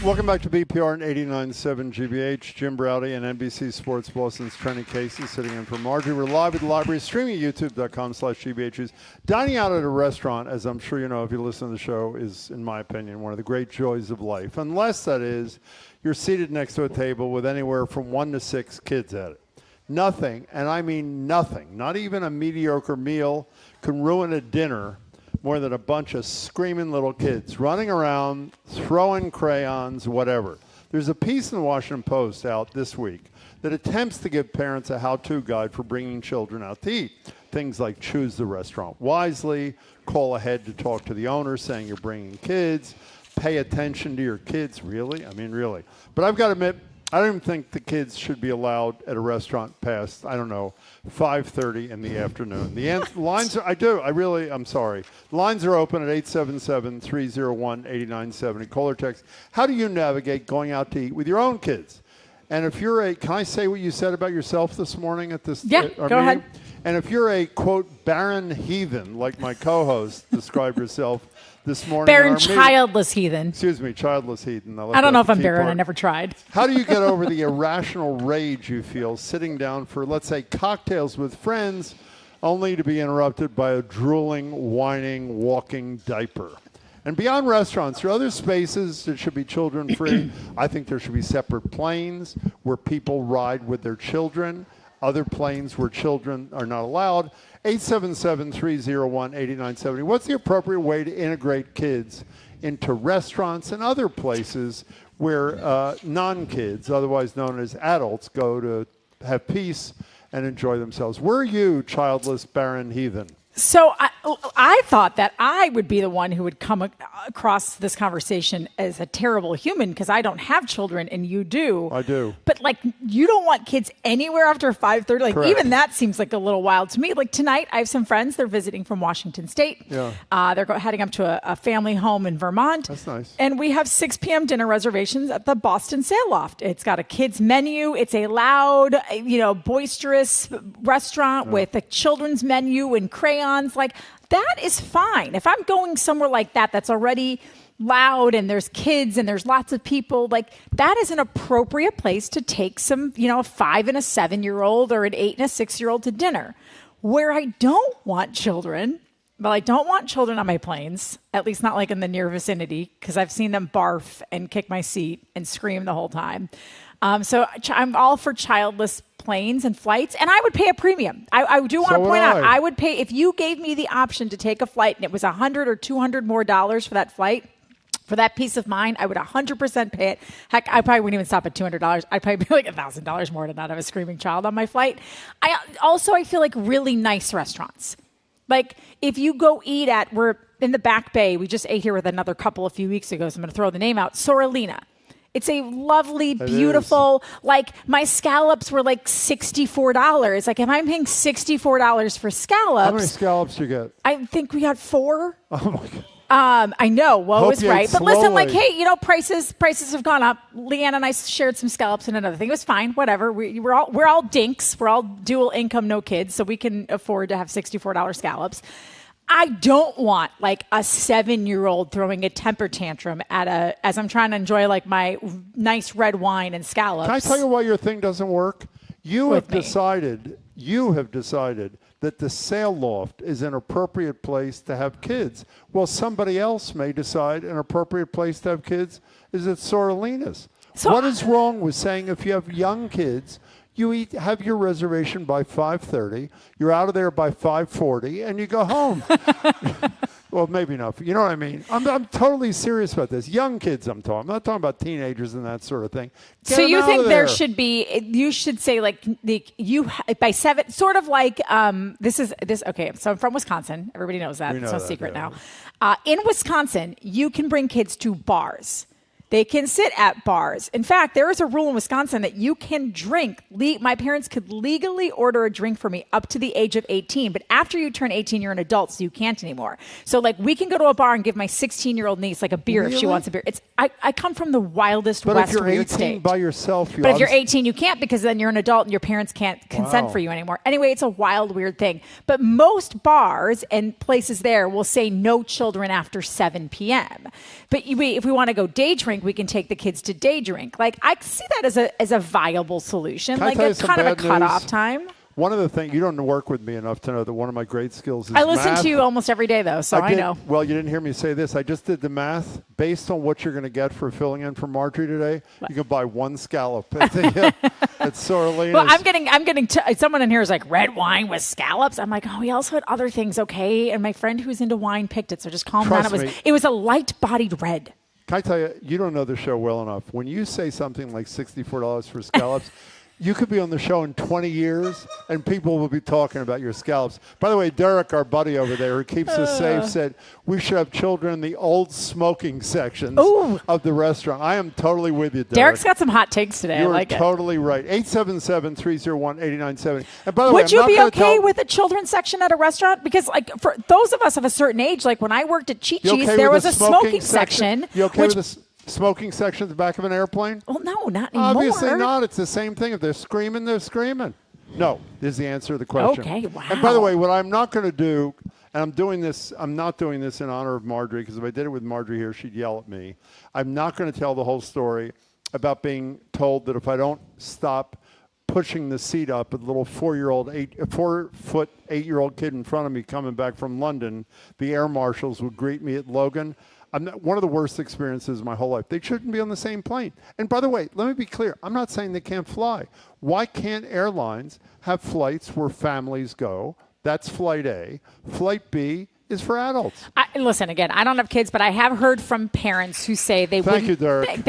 Welcome back to BPR and 89.7 GBH. Jim Browdy and NBC Sports Boston's Trenny Casey sitting in for Marjorie. We're live at the library, streaming at youtube.com/GBHs. Dining out at a restaurant, as I'm sure you know if you listen to the show, is, in my opinion, one of the great joys of life. Unless, that is, you're seated next to a table with anywhere from 1 to 6 kids at it. Nothing, and I mean nothing, not even a mediocre meal, can ruin a dinner more than a bunch of screaming little kids running around, throwing crayons, whatever. There's a piece in the Washington Post out this week that attempts to give parents a how-to guide for bringing children out to eat. Things like choose the restaurant wisely, call ahead to talk to the owner saying you're bringing kids, pay attention to your kids. Really? I mean, really. But I've got to admit, I don't even think the kids should be allowed at a restaurant past, 5:30 in the afternoon. The lines are, I'm sorry. Lines are open at 877-301-8970. Call or text. How do you navigate going out to eat with your own kids? And if you're can I say what you said about yourself this morning at this? Yeah, go ahead. And if you're a, quote, barren heathen, like my co-host described herself this morning. Barren childless heathen. Excuse me, childless heathen. I don't know if I'm barren. I never tried. How do you get over the irrational rage you feel sitting down for, let's say, cocktails with friends only to be interrupted by a drooling, whining, walking diaper. And beyond restaurants, there are other spaces that should be children-free. I think there should be separate planes where people ride with their children, other planes where children are not allowed. 877-301-8970. What's the appropriate way to integrate kids into restaurants and other places where non-kids, otherwise known as adults, go to have peace and enjoy themselves? Where are you, childless, barren heathen? So I thought that I would be the one who would come across this conversation as a terrible human because I don't have children and you do. I do. But like, you don't want kids anywhere after 5:30. Like, Correct. even that seems like a little wild to me. Like tonight, I have some friends. They're visiting from Washington State. Yeah. They're heading up to a family home in Vermont. That's nice. And we have 6 p.m. dinner reservations at the Boston Sail Loft. It's got a kids menu. It's a loud, boisterous restaurant with a children's menu and crayons. Like, that is fine. If I'm going somewhere like that, that's already loud and there's kids and there's lots of people, like, that is an appropriate place to take some, a 5 and a 7-year-old or an 8 and a 6-year-old to dinner. Where I don't want children, well, I don't want children on my planes, at least not like in the near vicinity, because I've seen them barf and kick my seat and scream the whole time. So I'm all for childless planes and flights, and I would pay a premium. I do want to point out, I would pay, if you gave me the option to take a flight and it was $100 or $200 more for that flight, for that peace of mind, I would 100% pay it. Heck, I probably wouldn't even stop at $200. I'd probably be like $1,000 more to not have a screaming child on my flight. I feel like really nice restaurants. Like, if you go eat we're in the Back Bay, we just ate here with another couple a few weeks ago, so I'm going to throw the name out, Sorolina. It's a lovely, beautiful, like, my scallops were like $64. Like, if I'm paying $64 for scallops. How many scallops do you get? I think we got 4. Oh, my God. I know, woe is right. But listen, like, slowly. hey, prices have gone up. Leanne and I shared some scallops and another thing. It was fine, whatever. We're all dinks. We're all dual income, no kids, so we can afford to have $64 scallops. I don't want like a 7-year-old throwing a temper tantrum as I'm trying to enjoy like my nice red wine and scallops. Can I tell you why your thing doesn't work? You have decided that the sail loft is an appropriate place to have kids. Well, somebody else may decide an appropriate place to have kids is at Sorolina's. So what is wrong with saying if you have young kids, you have your reservation by 5:30, you're out of there by 5:40, and you go home. Well, maybe not. You know what I mean? I'm totally serious about this. Young kids I'm not talking about teenagers and that sort of thing. So you think there should be, you should say like, by 7, sort of like, okay, so I'm from Wisconsin. Everybody knows that. It's no secret now. In Wisconsin, you can bring kids to bars. They can sit at bars. In fact, there is a rule in Wisconsin that you can drink. My parents could legally order a drink for me up to the age of 18. But after you turn 18, you're an adult, so you can't anymore. So, like, we can go to a bar and give my 16-year-old niece, like, a beer if she wants a beer. I come from the wildest West weird state. But if you're 18 by yourself, But if you're 18, you can't, because then you're an adult and your parents can't consent for you anymore. Anyway, it's a wild, weird thing. But most bars and places there will say no children after 7 p.m. But if we want to go day drink, we can take the kids to day drink. Like, I see that as a viable solution, like a kind of a cutoff time. One of the things, you don't work with me enough to know that one of my great skills is I listen math. to you almost every day, though, so I know. Well, you didn't hear me say this. I just did the math. Based on what you're going to get for filling in for Marjorie today, you can buy 1 scallop at Sorolina's. Well, I'm getting someone in here is like, red wine with scallops. I'm like, oh, we also had other things, okay? And my friend who's into wine picked it, so just calm down. It was a light-bodied red. Can I tell you, you don't know the show well enough. When you say something like $64 for scallops, you could be on the show in 20 years, and people will be talking about your scallops. By the way, Derek, our buddy over there who keeps us safe, said we should have children in the old smoking sections of the restaurant. I am totally with you, Derek. Derek's got some hot takes today. You're I like totally right. 877-301-8970. And by the way, would you be okay with a children's section at a restaurant? Because, like, for those of us of a certain age, like when I worked at Chi-Chi's, there was a smoking section. You okay with the smoking section at the back of an airplane? Well, no, not anymore. Obviously not. It's the same thing. If they're screaming, they're screaming. No, is the answer to the question. Okay, wow. And by the way, what I'm not going to do, and I'm not doing this in honor of Marjorie, because if I did it with Marjorie here, she'd yell at me. I'm not going to tell the whole story about being told that if I don't stop pushing the seat up, a little 4-foot 8-year-old kid in front of me coming back from London. The air marshals would greet me at Logan. One of the worst experiences of my whole life. They shouldn't be on the same plane. And by the way, let me be clear. I'm not saying they can't fly. Why can't airlines have flights where families go? That's flight A. Flight B is for adults. Listen, again, I don't have kids, but I have heard from parents who say they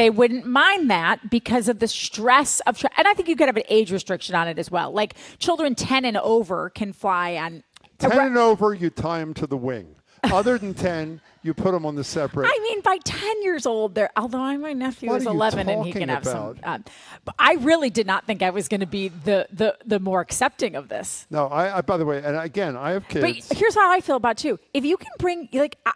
wouldn't mind that because of the stress of and I think you could have an age restriction on it as well. Like children 10 and over can fly on 10 and over, you tie them to the wing. Other than 10, you put them on the separate. I mean, by 10 years old, although my nephew is 11 and he can have about? some. But I really did not think I was going to be the more accepting of this. No, I by the way, and again, I have kids. But here's how I feel about too. If you can bring,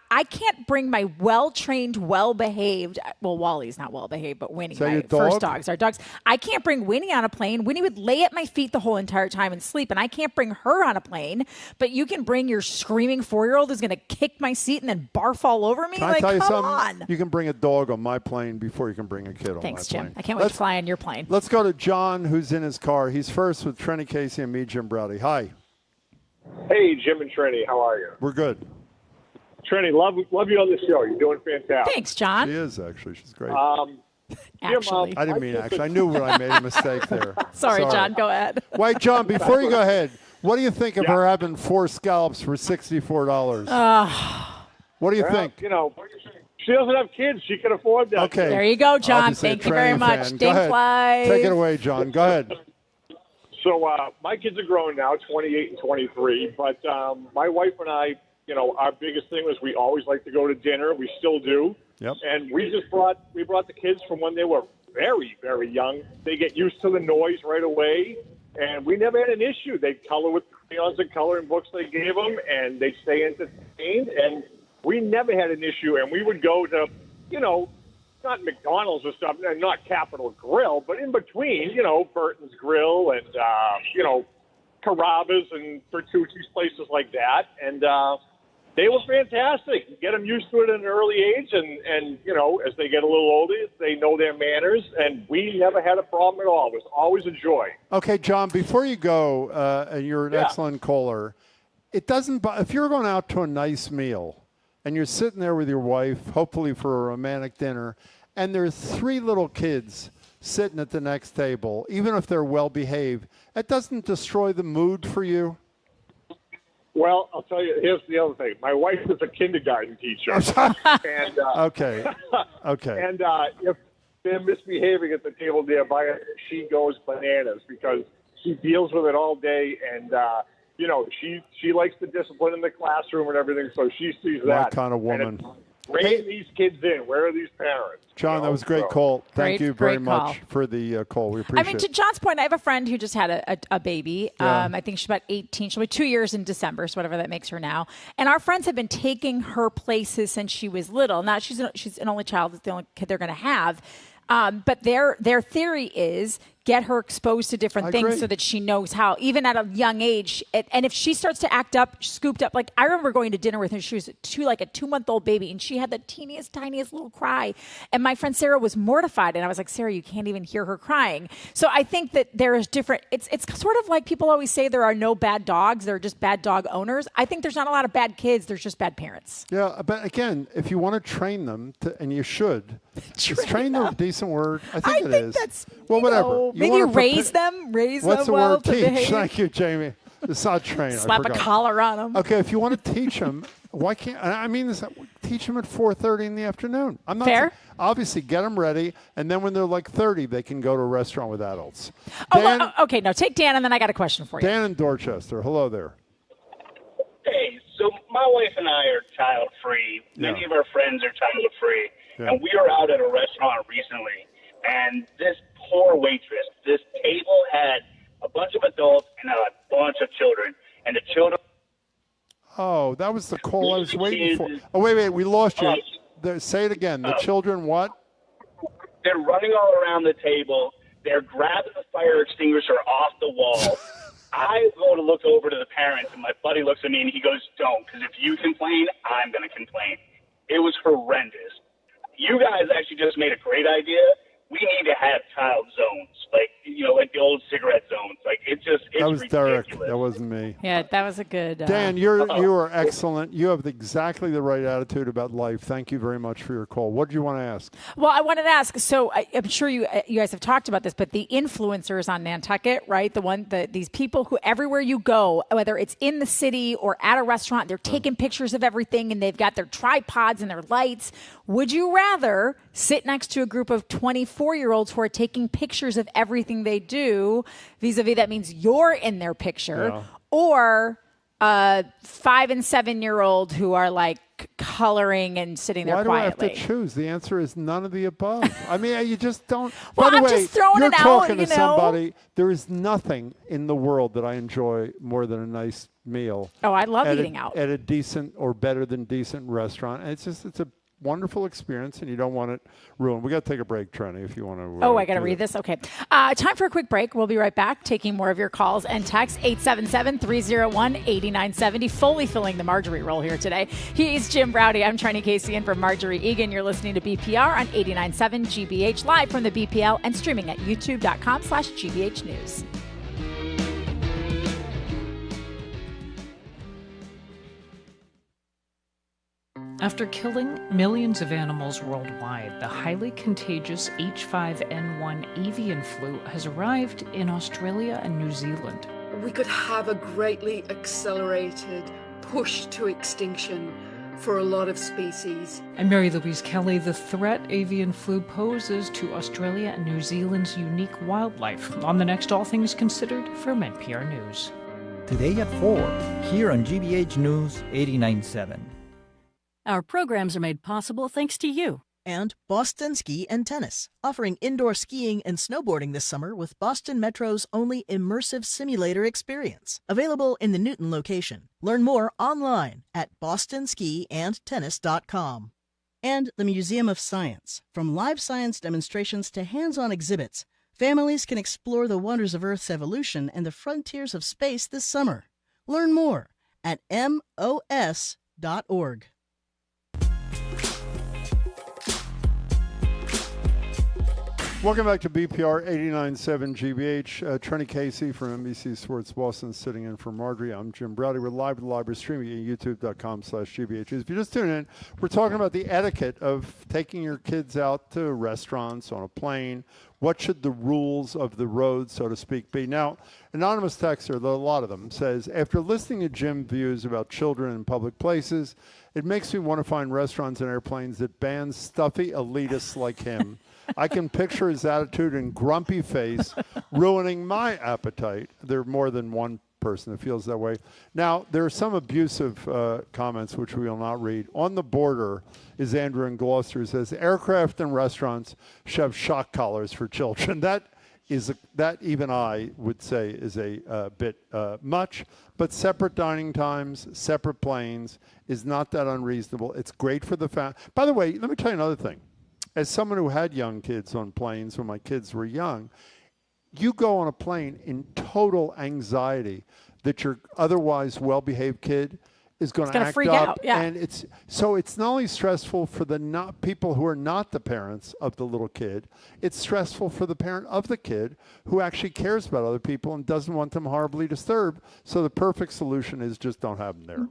I can't bring my well-trained, well-behaved, well, Wally's not well-behaved, but Winnie, my first dogs, our dogs. I can't bring Winnie on a plane. Winnie would lay at my feet the whole entire time and sleep, and I can't bring her on a plane. But you can bring your screaming 4-year-old who's going to kick my seat and then barf all over me. Can I tell you something? On. You can bring a dog on my plane before you can bring a kid on my plane. Thanks, Jim. I can't wait to fly on your plane. Let's go to John, who's in his car. He's first with Trenny Casey and me, Jim Browdy. Hi. Hey, Jim and Trenny. How are you? We're good. Trenny, love you on the show. You're doing fantastic. Thanks, John. She is, actually. She's great. Actually. I didn't mean actually. I knew when I made a mistake there. Sorry, John. Go ahead. Wait, John, before you go ahead, what do you think of her having 4 scallops for $64? What do you think? You know, she doesn't have kids. She can afford that. Okay. There you go, John. Obviously Thank you very much. Go Dink ahead. flies. Take it away, John. Go ahead. So my kids are grown now, 28 and 23. But my wife and I, our biggest thing was we always like to go to dinner. We still do. Yep. And we brought the kids from when they were very, very young. They get used to the noise right away. And we never had an issue. They color with crayons and coloring books they gave them, and they stay entertained. And we never had an issue. And we would go to, not McDonald's or stuff, and not Capitol Grill, but in between, Burton's Grill and, Carrabba's and Bertucci's, places like that. And they were fantastic. You get them used to it at an early age, and as they get a little older, they know their manners, and we never had a problem at all. It was always a joy. Okay, John, before you go, and you're an excellent caller, it doesn't, if you're going out to a nice meal, and you're sitting there with your wife, hopefully for a romantic dinner, and there's 3 little kids sitting at the next table, even if they're well-behaved, that doesn't destroy the mood for you? Well, I'll tell you, here's the other thing. My wife is a kindergarten teacher. And, Okay. And if they're misbehaving at the table nearby, she goes bananas because she deals with it all day, and she likes the discipline in the classroom and everything, so she sees that. That kind of woman. Bringing these kids in. Where are these parents? John, that was a great call. Thank you very much for the call. We appreciate it. I mean, to John's point, I have a friend who just had a baby. Yeah. I think she's about 18. She'll be 2 years in December, so whatever that makes her now. And our friends have been taking her places since she was little. Now, she's an only child. It's the only kid they're going to have. But their theory is get her exposed to different things so that she knows how, even at a young age. And if she starts to act up, scooped up, like I remember going to dinner with her. She was like a 2-month-old baby, and she had the teeniest, tiniest little cry. And my friend Sarah was mortified, and I was like, Sarah, you can't even hear her crying. So I think that there is different. It's sort of like people always say there are no bad dogs. There are just bad dog owners. I think there's not a lot of bad kids. There's just bad parents. Yeah, but again, if you want to train them, and you should, is train them a decent word? I think it is. That's, well, whatever. Maybe raise them What's the well word? to Teach. behave. Thank you, Jamie. It's not train. Slap a collar on them. Okay, if you want to teach them, why can't I mean this? Teach them at 4:30 in the afternoon. I'm not fair. Obviously, get them ready, and then when they're like 30, they can go to a restaurant with adults. Okay. No, take Dan, and then I got a question for you. Dan in Dorchester. Hello there. Hey, so my wife and I are child-free. Many of our friends are child-free. Yeah. And we were out at a restaurant recently, and this poor waitress, this table had a bunch of adults and a bunch of children. And the children... Oh, that was the call I was waiting for. Oh, wait, we lost you. Say it again. The children what? They're running all around the table. They're grabbing the fire extinguisher off the wall. I go to look over to the parents, and my buddy looks at me, and he goes, don't, because if you complain, I'm going to complain. It was horrendous. You guys actually just made a great idea. We need to have child zones, like the old cigarette zones. That was Derek. That wasn't me. Yeah, that was a good. Dan, you are excellent. You have exactly the right attitude about life. Thank you very much for your call. What do you want to ask? Well, I wanted to ask. So I'm sure you guys have talked about this, but the influencers on Nantucket, right? These people who everywhere you go, whether it's in the city or at a restaurant, they're taking pictures of everything, and they've got their tripods and their lights. Would you rather sit next to a group of 24-year-olds who are taking pictures of everything they do, vis-a-vis that means you're in their picture, or a 5- and 7-year-old who are like coloring and sitting there quietly? Why do I have to choose? The answer is none of the above. I mean, you just don't. Well, By the I'm way, just throwing you're it out, talking you to know? somebody. There is nothing in the world that I enjoy more than a nice meal. Oh, I love eating out. At a decent or better than decent restaurant. And it's a wonderful experience, and you don't want it ruined. We got to take a break, Trenny, if you want to. I got to read this? Okay. Time for a quick break. We'll be right back, taking more of your calls and texts. 877-301-8970. Fully filling the Marjorie role here today. He's Jim Browdy. I'm Trenny Casey in for Marjorie Egan. You're listening to BPR on 89.7 GBH, live from the BPL and streaming at youtube.com/GBH News. After killing millions of animals worldwide, the highly contagious H5N1 avian flu has arrived in Australia and New Zealand. We could have a greatly accelerated push to extinction for a lot of species. I'm Mary Louise Kelly. The threat avian flu poses to Australia and New Zealand's unique wildlife. On the next All Things Considered from NPR News. Today at 4, here on GBH News 89.7. Our programs are made possible thanks to you. And Boston Ski and Tennis, offering indoor skiing and snowboarding this summer with Boston Metro's only immersive simulator experience. Available in the Newton location. Learn more online at bostonskiandtennis.com. And the Museum of Science. From live science demonstrations to hands-on exhibits, families can explore the wonders of Earth's evolution and the frontiers of space this summer. Learn more at mos.org. Welcome back to BPR 89.7 GBH. Trenny Casey from NBC Sports Boston sitting in for Marjorie. I'm Jim Browdy. We're live at the library streaming at youtube.com/GBH. If you just tune in, we're talking about the etiquette of taking your kids out to restaurants, on a plane. What should the rules of the road, so to speak, be? Now, anonymous texter, though a lot of them, says, after listening to Jim's views about children in public places, it makes me want to find restaurants and airplanes that ban stuffy elitists like him. I can picture his attitude and grumpy face ruining my appetite. There are more than one person that feels that way. Now, there are some abusive comments, which we will not read. On the border is Andrew in Gloucester, who says, aircraft and restaurants should have shock collars for children. That even I would say is a bit much, but separate dining times, separate planes is not that unreasonable. It's great for the family. By the way, let me tell you another thing. As someone who had young kids on planes when my kids were young, you go on a plane in total anxiety that your otherwise well-behaved kid is going to act freak up. out. Yeah. And it's not only stressful for the people who are not the parents of the little kid, it's stressful for the parent of the kid who actually cares about other people and doesn't want them horribly disturbed. So the perfect solution is just don't have them there.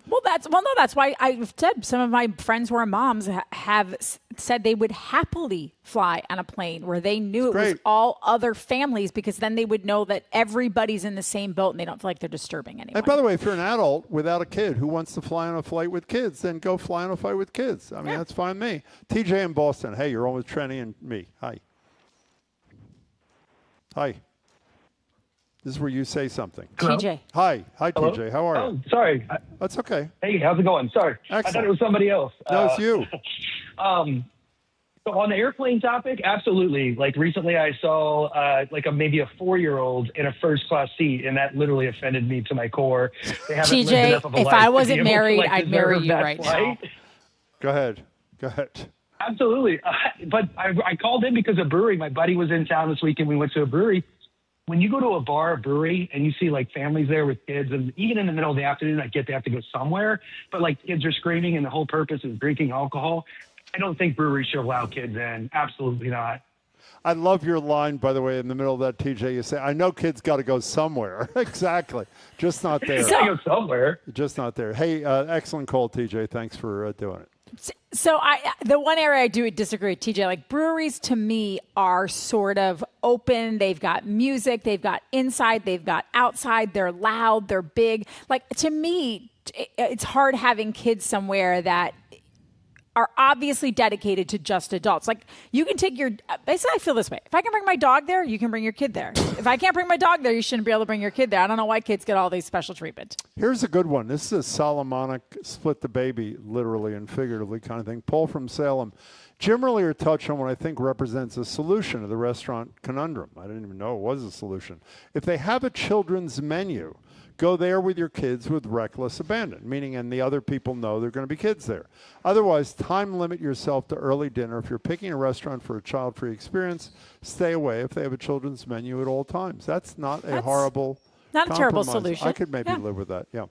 That's why I've said some of my friends who are moms have said they would happily fly on a plane where they knew it was all other families, because then they would know that everybody's in the same boat and they don't feel like they're disturbing anyone. And by the way, if you're an adult without a kid who wants to fly on a flight with kids, then go fly on a flight with kids. I mean, that's fine with me. TJ in Boston. Hey, you're on with Trenny and me. Hi. Hi. This is where you say something. Hello? TJ. Hi. Hi, Hello? TJ. How are you? Oh, sorry. That's okay. Hey, how's it going? Sorry. Excellent. I thought it was somebody else. No, it's you. So on the airplane topic, absolutely. Like recently I saw maybe a 4-year-old in a first class seat, and that literally offended me to my core. They haven't lived enough of a TJ, if life I to wasn't be able to, married, like, I'd marry deserve you that right flight. now. Go ahead. Absolutely. But I called in because of brewery. My buddy was in town this weekend. We went to a brewery. When you go to a bar, a brewery, and you see like families there with kids, and even in the middle of the afternoon, I get they have to go somewhere, but like kids are screaming and the whole purpose is drinking alcohol. I don't think breweries should allow kids in. Absolutely not. I love your line, by the way, in the middle of that, TJ. You say, I know kids got to go somewhere. Exactly. Just not there. Got to go somewhere. Just not there. Hey, excellent call, TJ. Thanks for doing it. So the one area I do disagree with TJ, like breweries to me are sort of open. They've got music, they've got inside, they've got outside. They're loud, they're big. Like to me, it's hard having kids somewhere that are obviously dedicated to just adults. Like you can take basically I feel this way. If I can bring my dog there, you can bring your kid there. If I can't bring my dog there, you shouldn't be able to bring your kid there. I don't know why kids get all these special treatment. Here's a good one. This is a Solomonic split the baby, literally and figuratively kind of thing. Paul from Salem. Jim earlier touched on what I think represents a solution to the restaurant conundrum. I didn't even know it was a solution. If they have a children's menu, go there with your kids with reckless abandon, meaning and the other people know there are going to be kids there. Otherwise, time limit yourself to early dinner. If you're picking a restaurant for a child-free experience, stay away if they have a children's menu at all times. That's not a horrible Not a terrible compromise. solution. I could maybe live with that, yeah.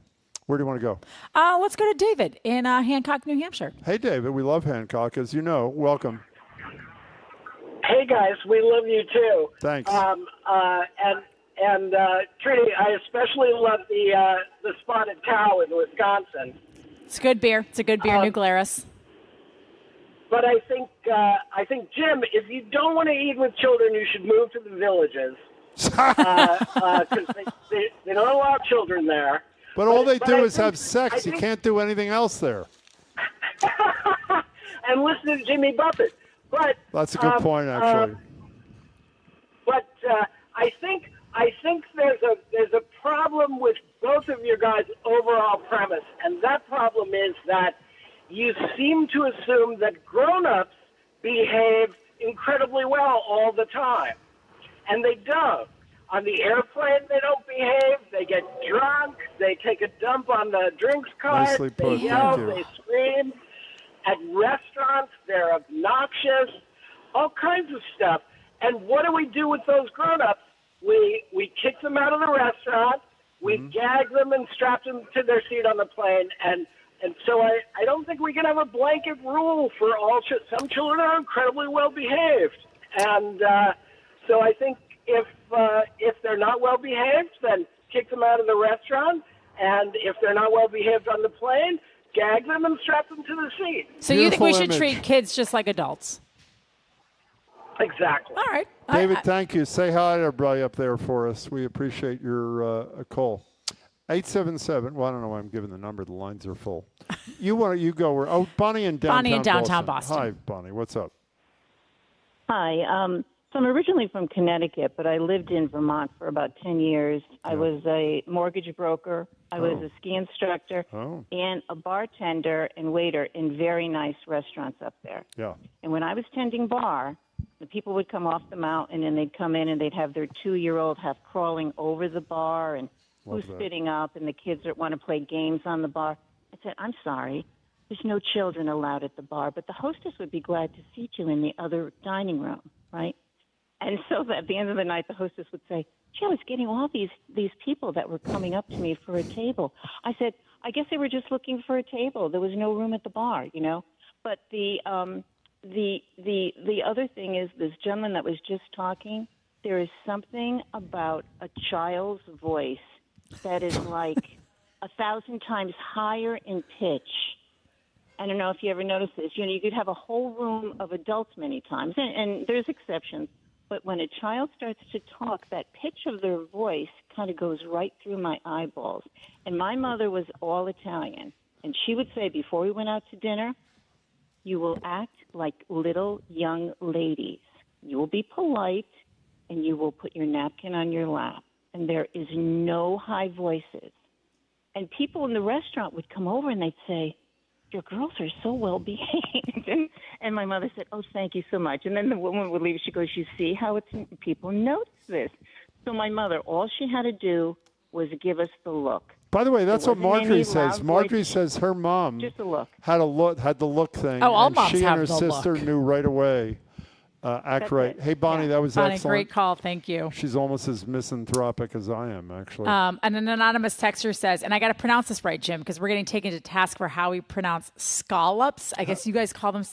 Where do you want to go? Let's go to David in Hancock, New Hampshire. Hey, David. We love Hancock, as you know. Welcome. Hey, guys. We love you, too. Thanks. And Trudy, I especially love the Spotted Cow in Wisconsin. It's a good beer. It's a good beer, New Glarus. But I think Jim, if you don't want to eat with children, you should move to the villages because they don't allow children there. But all they do is have sex. You can't do anything else there. And listen to Jimmy Buffett. But that's a good point, actually. But I think there's a problem with both of your guys' overall premise, and that problem is that you seem to assume that grown-ups behave incredibly well all the time, and they don't. On the airplane, they don't behave. They get drunk. They take a dump on the drinks cart. Nicely put. They yell. Thank you. They scream. At restaurants, they're obnoxious. All kinds of stuff. And what do we do with those grown-ups? We kick them out of the restaurant. We gag them and strap them to their seat on the plane. And so I don't think we can have a blanket rule for all children. Some children are incredibly well behaved. And so I think if they're not well behaved, then kick them out of the restaurant. And if they're not well behaved on the plane, gag them and strap them to the seat. So you think we should treat kids just like adults? Exactly. All right. David, thank you. Say hi to everybody up there for us. We appreciate your call. 877. Well, I don't know why I'm giving the number. The lines are full. You go where? Oh, Bonnie in downtown Boston. Hi, Bonnie. What's up? Hi. So I'm originally from Connecticut, but I lived in Vermont for about 10 years. I was a mortgage broker. I was a ski instructor and a bartender and waiter in very nice restaurants up there. Yeah. And when I was tending bar, the people would come off the mountain and they'd come in and they'd have their 2-year-old half crawling over the bar and who's spitting up, and the kids that want to play games on the bar. I said, I'm sorry, there's no children allowed at the bar, but the hostess would be glad to seat you in the other dining room, right? And so at the end of the night, the hostess would say, gee, I was getting all these people that were coming up to me for a table. I said, I guess they were just looking for a table. There was no room at the bar, you know. But the other thing is this gentleman that was just talking, there is something about a child's voice that is like 1,000 times higher in pitch. I don't know if you ever noticed this. You know, you could have a whole room of adults many times, and there's exceptions. But when a child starts to talk, that pitch of their voice kind of goes right through my eyeballs. And my mother was all Italian, and she would say before we went out to dinner, you will act like little young ladies. You will be polite, and you will put your napkin on your lap. And there is no high voices. And people in the restaurant would come over and they'd say, your girls are so well behaved. And my mother said, oh, thank you so much. And then the woman would leave. She goes, you see how people notice this. So my mother, all she had to do was give us the look. By the way, that's what Marjorie says. Marjorie says her mom just a look. had the look thing. Oh, all and moms she have and her the sister look. knew right away. Act right. Hey, Bonnie, that was Bonnie, excellent. great call. Thank you. She's almost as misanthropic as I am, actually. And an anonymous texter says, and I got to pronounce this right, Jim, because we're getting taken to task for how we pronounce scallops. I guess you guys call them.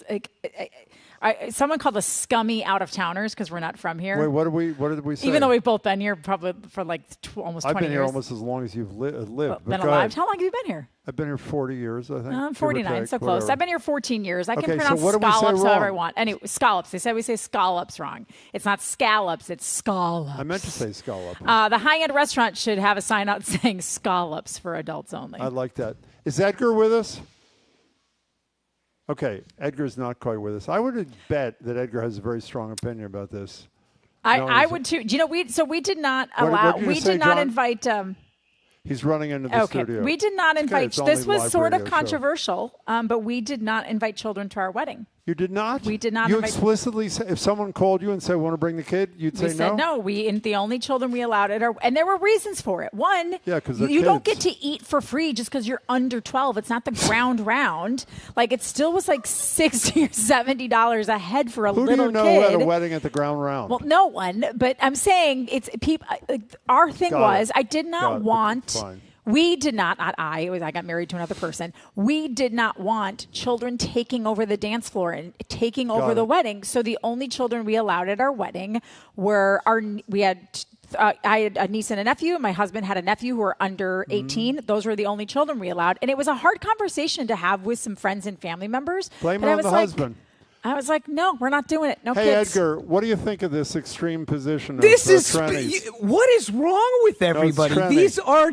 Someone called us scummy out-of-towners because we're not from here. Wait, what did we say? Even though we've both been here probably for like almost 20 years. I've been here almost as long as you've lived. Been alive. How long have you been here? I've been here 40 years, I think. I'm 49, so close. Whatever. I've been here 14 years. I can Okay, pronounce so what do we say scallops however I wrong? want. Anyway, scallops. They said we say scallops wrong. It's not scallops, it's scallops. I meant to say scallop. The high-end restaurant should have a sign out saying scallops for adults only. I like that. Is Edgar with us? Okay, Edgar's not quite with us. I would bet that Edgar has a very strong opinion about this. I would too. Do you know, we did not allow, what did you we say, did not John? invite... He's running into the studio. We did not invite. it's This only was live sort of radio show. controversial, but we did not invite children to our wedding. You did not? We did not You invite. explicitly said, if someone called you and said, want to bring the kid, you'd We say said no? no. The only children we allowed at our, and there were reasons for it. One, Yeah, 'cause they're you don't get kids. to eat for free just because you're under 12. It's not the ground round. Like it still was like $60 or $70 a head for a Who little do you know kid. at a wedding at the ground round? Well, no one. But I'm saying it's people. Our thing Got was it. I did not Got it. want. Fine. We did not I. It was I got married to another person. We did not want children taking over the dance floor and taking over the wedding. So the only children we allowed at our wedding were I had a niece and a nephew. My husband had a nephew who were under 18. Those were the only children we allowed. And it was a hard conversation to have with some friends and family members. Blame But it I on was the like, husband. I was like, no, we're not doing it. No Hey, kids. Edgar, what do you think of this extreme position of This is trannies? what is wrong with everybody? tranny. These are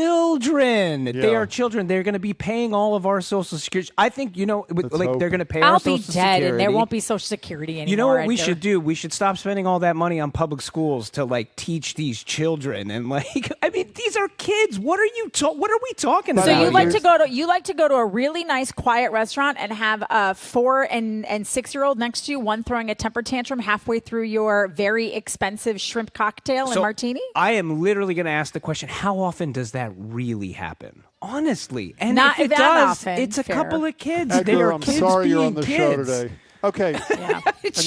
children. They Yeah. are children. They're going to be paying all of our Social Security. I think hope. they're going to pay I'll our be Social dead, Security. and there won't be Social Security anymore. You know what we Edgar. should do? We should stop spending all that money on public schools to teach these children and I mean these are kids. What are we talking about? So you like here? to go to a really nice quiet restaurant and have a 4 and 6-year-old next to you, one throwing a temper tantrum halfway through your very expensive shrimp cocktail and martini? I am literally going to ask the question: how often does that really happen? Honestly, and Not if it that does, often, it's a fair. couple of kids. Edgar, they are I'm kids sorry being you're on the show kids. today. Okay,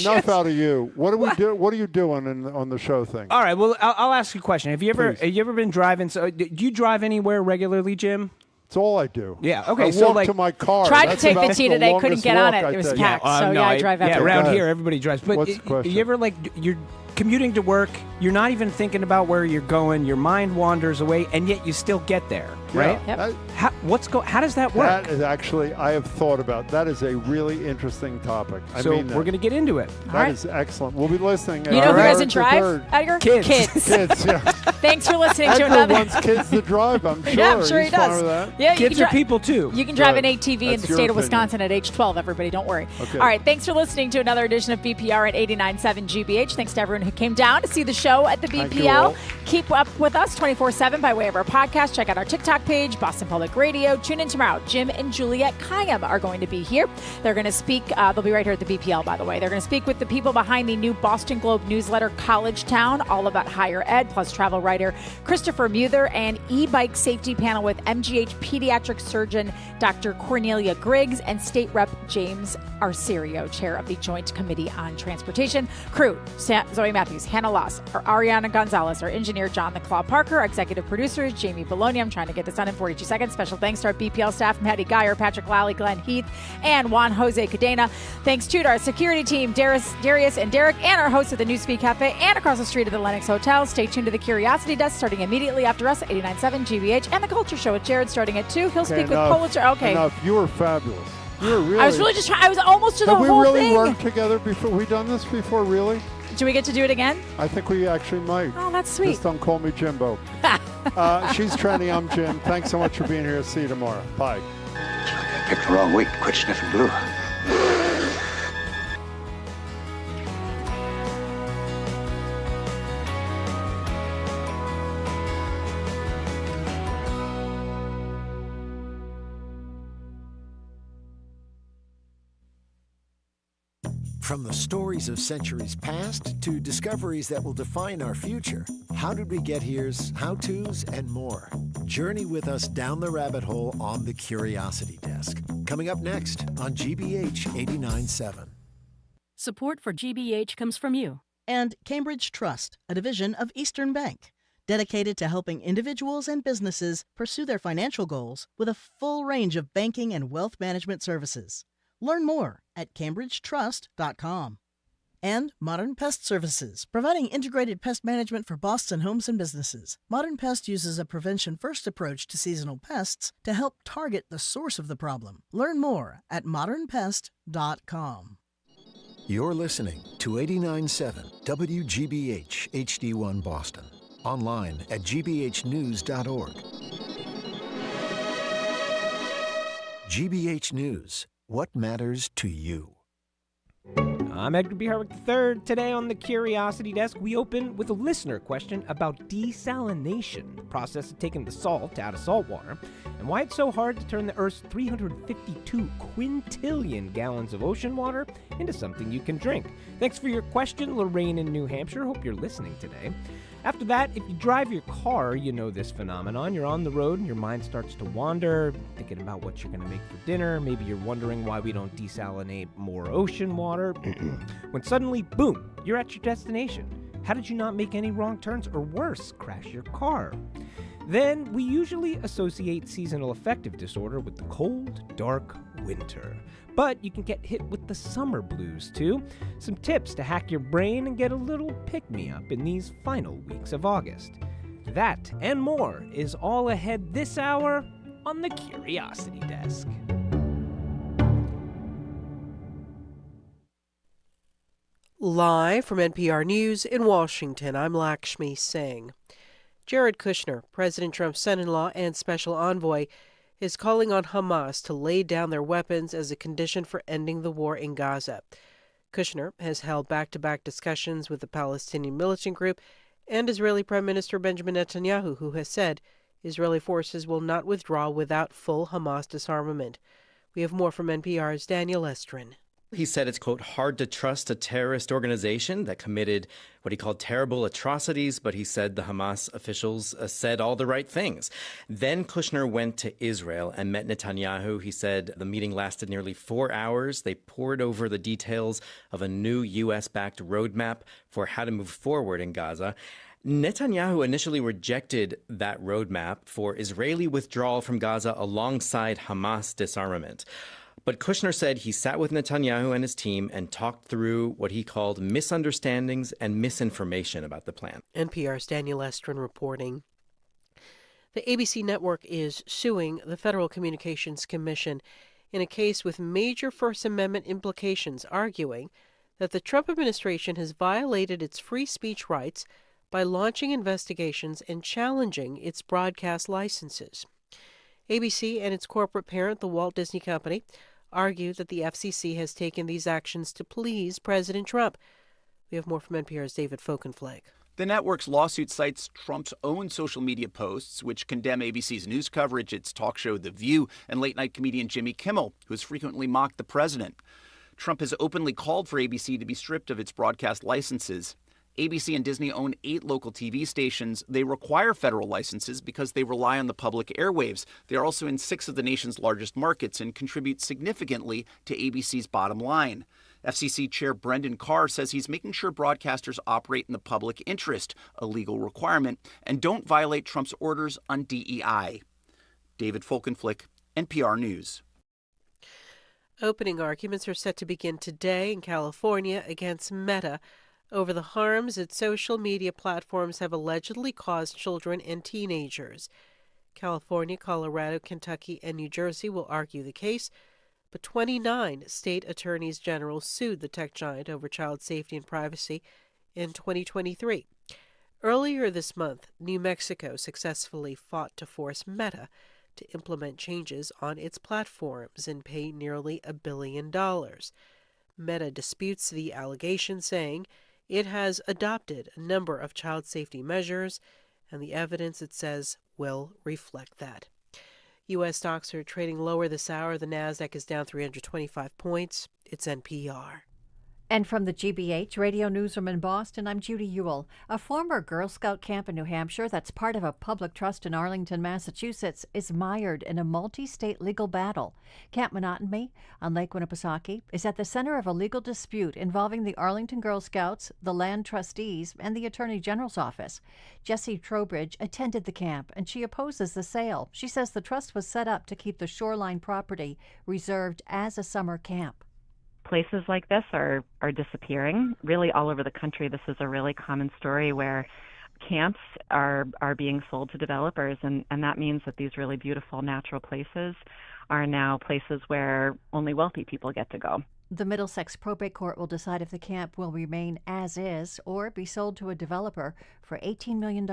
enough out of you. What do we do? What are you doing on the show thing? All right. Well, I'll ask you a question. Have you ever been driving? So, do you drive anywhere regularly, Jim? It's all I do. Yeah. Okay. I so walk to my car. Tried That's to take the about T today, couldn't longest get on walk, it. I It was think. packed. So I drive Yeah, everywhere. around Go here ahead. everybody drives. But What's the question? you ever you're commuting to work, you're not even thinking about where you're going, your mind wanders away, and yet you still get there, right? Yep. How does that work? That is actually, I have thought about. That is a really interesting topic. I So mean that. we're going to get into it. That is excellent. We'll be listening. You know who doesn't drive, Edgar? Kids. Kids, yeah. Thanks for listening to Edgar another. wants kids to drive, I'm sure. Yeah, I'm sure he He's fine does. with that. Yeah, Kids are people too. You can drive Good. an ATV in That's the your state of opinion. Wisconsin at age 12, everybody. Don't worry. Okay. All right, thanks for listening to another edition of BPR at 89.7 GBH. Thanks to everyone who came down to see the show at the Thank you BPL. all. Keep up with us 24/7 by way of our podcast. Check out our TikTok page, Boston Public Radio. Tune in tomorrow. Jim and Juliet Kayam are going to be here. They're going to speak. They'll be right here at the BPL, by the way. They're going to speak with the people behind the new Boston Globe newsletter, College Town, all about higher ed, plus travel writer Christopher Muther and e-bike safety panel with MGH pediatric surgeon Dr. Cornelia Griggs and State Rep James Arcerio, chair of the Joint Committee on Transportation. Crew, Zoe Matthews, Hannah Loss, Ariana Gonzalez, our engineer John the Claw Parker, our executive producers Jamie Bologna. I'm trying to get this done in 42 seconds. Special thanks to our BPL staff, Maddie Geyer, Patrick Lally, Glenn Heath, and Juan Jose Cadena. Thanks to our security team, Darius and Derek, and our hosts at the Newspeak Cafe and across the street at the Lennox Hotel. Stay tuned to the Curiosity Desk starting immediately after us at 89.7 GBH and the Culture Show with Jared starting at 2. He'll speak with Pulitzer. Okay. Enough. You were fabulous. You were really. I was really just trying. I was almost to the Have we whole really thing. worked together before? We done this before, really? Do we get to do it again? I think we actually might. Oh, that's sweet. Just don't call me Jimbo. She's Trendy. I'm Jim. Thanks so much for being here. See you tomorrow. Bye. I picked the wrong week to quit sniffing glue. From the stories of centuries past to discoveries that will define our future, How Did We Get Here's how-tos and more. Journey with us down the rabbit hole on the Curiosity Desk. Coming up next on GBH 89.7. Support for GBH comes from you. And Cambridge Trust, a division of Eastern Bank, dedicated to helping individuals and businesses pursue their financial goals with a full range of banking and wealth management services. Learn more at cambridgetrust.com. And Modern Pest Services, providing integrated pest management for Boston homes and businesses. Modern Pest uses a prevention-first approach to seasonal pests to help target the source of the problem. Learn more at modernpest.com. You're listening to 89.7 WGBH HD1 Boston. Online at gbhnews.org. GBH News. What matters to you? I'm Edgar B. Harwick III. Today on the Curiosity Desk, we open with a listener question about desalination, the process of taking the salt out of salt water, and why it's so hard to turn the Earth's 352 quintillion gallons of ocean water into something you can drink. Thanks for your question, Lorraine in New Hampshire. Hope you're listening today. After that, if you drive your car, you know this phenomenon. You're on the road and your mind starts to wander, thinking about what you're going to make for dinner. Maybe you're wondering why we don't desalinate more ocean water. When suddenly, boom, you're at your destination. How did you not make any wrong turns or worse, crash your car? Then we usually associate seasonal affective disorder with the cold, dark winter. But you can get hit with the summer blues, too. Some tips to hack your brain and get a little pick-me-up in these final weeks of August. That and more is all ahead this hour on the Curiosity Desk. Live from NPR News in Washington, I'm Lakshmi Singh. Jared Kushner, President Trump's son-in-law and special envoy, is calling on Hamas to lay down their weapons as a condition for ending the war in Gaza. Kushner has held back-to-back discussions with the Palestinian militant group and Israeli Prime Minister Benjamin Netanyahu, who has said Israeli forces will not withdraw without full Hamas disarmament. We have more from NPR's Daniel Estrin. He said it's, quote, hard to trust a terrorist organization that committed what he called terrible atrocities, but he said the Hamas officials said all the right things. Then Kushner went to Israel and met Netanyahu. He said the meeting lasted nearly 4 hours. They pored over the details of a new U.S.-backed roadmap for how to move forward in Gaza. Netanyahu initially rejected that roadmap for Israeli withdrawal from Gaza alongside Hamas disarmament. But Kushner said he sat with Netanyahu and his team and talked through what he called misunderstandings and misinformation about the plan. NPR's Daniel Estrin reporting. The ABC network is suing the Federal Communications Commission in a case with major First Amendment implications, arguing that the Trump administration has violated its free speech rights by launching investigations and challenging its broadcast licenses. ABC and its corporate parent, the Walt Disney Company, argue that the FCC has taken these actions to please President Trump. We have more from NPR's David Folkenflik. The network's lawsuit cites Trump's own social media posts, which condemn ABC's news coverage, its talk show The View, and late-night comedian Jimmy Kimmel, who has frequently mocked the president. Trump has openly called for ABC to be stripped of its broadcast licenses. ABC and Disney own 8 local TV stations. They require federal licenses because they rely on the public airwaves. They are also in 6 of the nation's largest markets and contribute significantly to ABC's bottom line. FCC Chair Brendan Carr says he's making sure broadcasters operate in the public interest, a legal requirement, and don't violate Trump's orders on DEI. David Folkenflik, NPR News. Opening arguments are set to begin today in California against Meta over the harms its social media platforms have allegedly caused children and teenagers. California, Colorado, Kentucky, and New Jersey will argue the case, but 29 state attorneys general sued the tech giant over child safety and privacy in 2023. Earlier this month, New Mexico successfully fought to force Meta to implement changes on its platforms and pay nearly $1 billion. Meta disputes the allegation, saying it has adopted a number of child safety measures, and the evidence, it says, will reflect that. U.S. stocks are trading lower this hour. The Nasdaq is down 325 points. It's NPR. And from the GBH Radio Newsroom in Boston, I'm Judy Ewell. A former Girl Scout camp in New Hampshire that's part of a public trust in Arlington, Massachusetts, is mired in a multi-state legal battle. Camp Monotony on Lake Winnipesaukee is at the center of a legal dispute involving the Arlington Girl Scouts, the land trustees, and the Attorney General's office. Jessie Trowbridge attended the camp, and she opposes the sale. She says the trust was set up to keep the shoreline property reserved as a summer camp. Places like this are disappearing really all over the country. This is a really common story where camps are being sold to developers, and that means that these really beautiful natural places are now places where only wealthy people get to go. The Middlesex Probate Court will decide if the camp will remain as is or be sold to a developer for $18 million.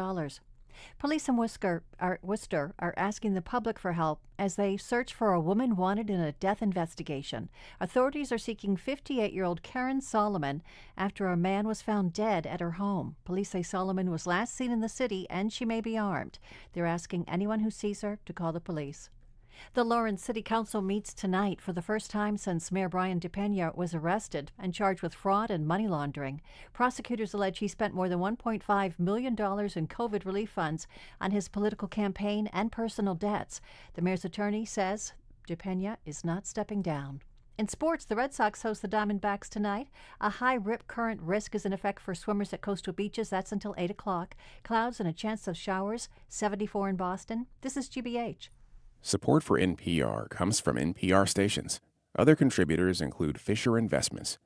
Police in Worcester are asking the public for help as they search for a woman wanted in a death investigation. Authorities are seeking 58-year-old Karen Solomon after a man was found dead at her home. Police say Solomon was last seen in the city and she may be armed. They're asking anyone who sees her to call the police. The Lawrence City Council meets tonight for the first time since Mayor Brian DePena was arrested and charged with fraud and money laundering. Prosecutors allege he spent more than $1.5 million in COVID relief funds on his political campaign and personal debts. The mayor's attorney says DePena is not stepping down. In sports, the Red Sox host the Diamondbacks tonight. A high rip current risk is in effect for swimmers at coastal beaches. That's until 8 o'clock. Clouds and a chance of showers, 74 in Boston. This is GBH. Support for NPR comes from NPR stations. Other contributors include Fisher Investments.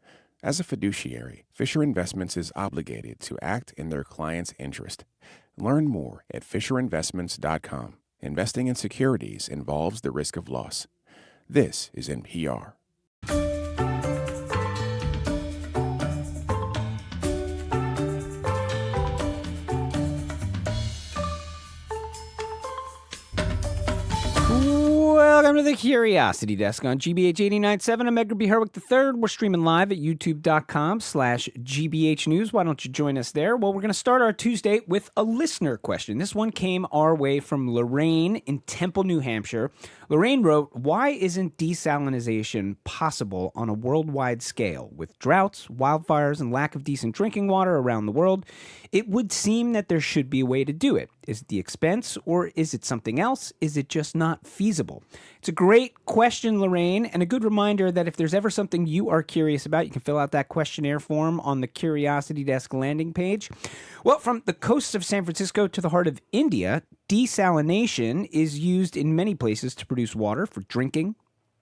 As a fiduciary, Fisher Investments is obligated to act in their client's interest. Learn more at FisherInvestments.com. Investing in securities involves the risk of loss. This is NPR. Welcome to the Curiosity Desk on GBH 89.7. I'm Edgar B. Herwick III. We're streaming live at youtube.com/GBH News. Why don't you join us there? Well, we're going to start our Tuesday with a listener question. This one came our way from Lorraine in Temple, New Hampshire. Lorraine wrote, why isn't desalination possible on a worldwide scale? With droughts, wildfires, and lack of decent drinking water around the world, it would seem that there should be a way to do it. Is it the expense, or is it something else? Is it just not feasible? It's a great question, Lorraine, and a good reminder that if there's ever something you are curious about, you can fill out that questionnaire form on the Curiosity Desk landing page. Well, from the coasts of San Francisco to the heart of India, desalination is used in many places to produce water for drinking,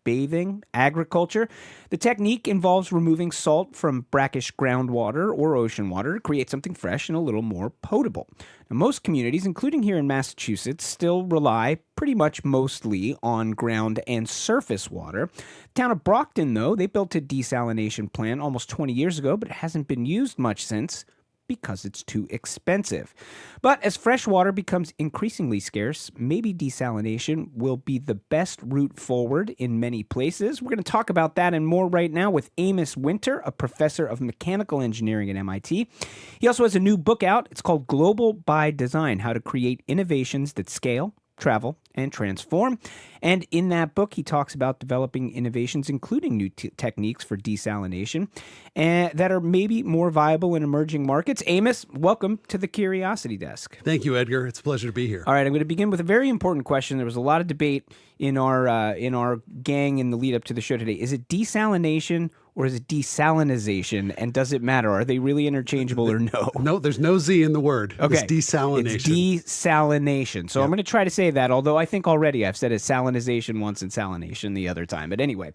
bathing, agriculture. The technique involves removing salt from brackish groundwater or ocean water to create something fresh and a little more potable. Now, most communities, including here in Massachusetts, still rely pretty much mostly on ground and surface water. The town of Brockton, though, they built a desalination plant almost 20 years ago, but it hasn't been used much since, because it's too expensive. But as fresh water becomes increasingly scarce, maybe desalination will be the best route forward in many places. We're going to talk about that and more right now with Amos Winter, a professor of mechanical engineering at MIT. He also has a new book out. It's called Global by Design: How to Create Innovations That Scale, Travel, and Transform. And in that book, he talks about developing innovations, including new techniques for desalination, that are maybe more viable in emerging markets. Amos, welcome to the Curiosity Desk. Thank you, Edgar. It's a pleasure to be here. All right, I'm going to begin with a very important question. There was a lot of debate in our gang in the lead up to the show today. Is it desalination or is it desalinization? And does it matter? Are they really interchangeable or no? No, there's no Z in the word. Okay. It's desalination. It's desalination. So I'm going to try to say that, although I think already I've said it salinization once and salination the other time. But anyway,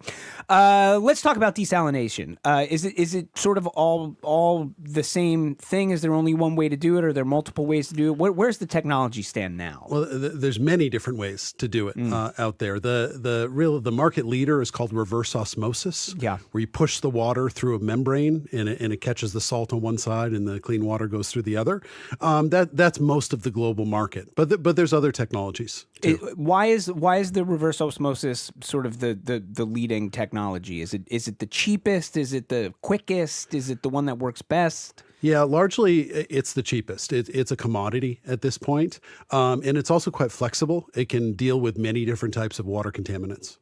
let's talk about desalination. Is it sort of all the same thing? Is there only one way to do it? Or are there multiple ways to do it? Where's the technology stand now? Well, there's many different ways to do it out there. The market leader is called reverse osmosis. Yeah. Where you push the water through a membrane and it catches the salt on one side and the clean water goes through the other. That's most of the global market. But there's other technologies too. Why is the reverse osmosis sort of the leading technology? Is it the cheapest? Is it the quickest? Is it the one that works best? Yeah, largely it's the cheapest. It's a commodity at this point, and it's also quite flexible. It can deal with many different types of water contaminants.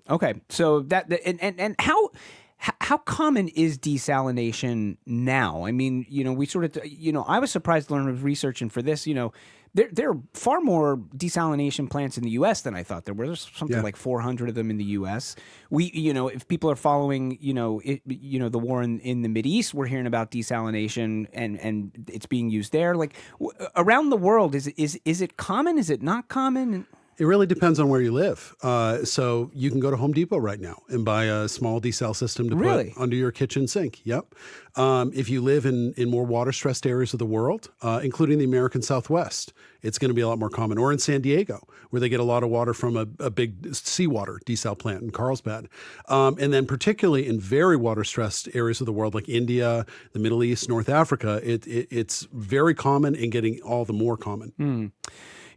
Okay, so that and How common is desalination now? I mean, we sort of, I was surprised to learn with researching for this, there are far more desalination plants in the U.S. than I thought there were. There's something like 400 of them in the U.S. If people are following, the war in the Mideast, we're hearing about desalination and it's being used there. Like around the world, is it common? Is it not common? It really depends on where you live. So you can go to Home Depot right now and buy a small desal system to put under your kitchen sink. Yep. If you live in more water-stressed areas of the world, including the American Southwest, it's going to be a lot more common. Or in San Diego, where they get a lot of water from a big seawater desal plant in Carlsbad. And then particularly in very water-stressed areas of the world, like India, the Middle East, North Africa, it's very common and getting all the more common.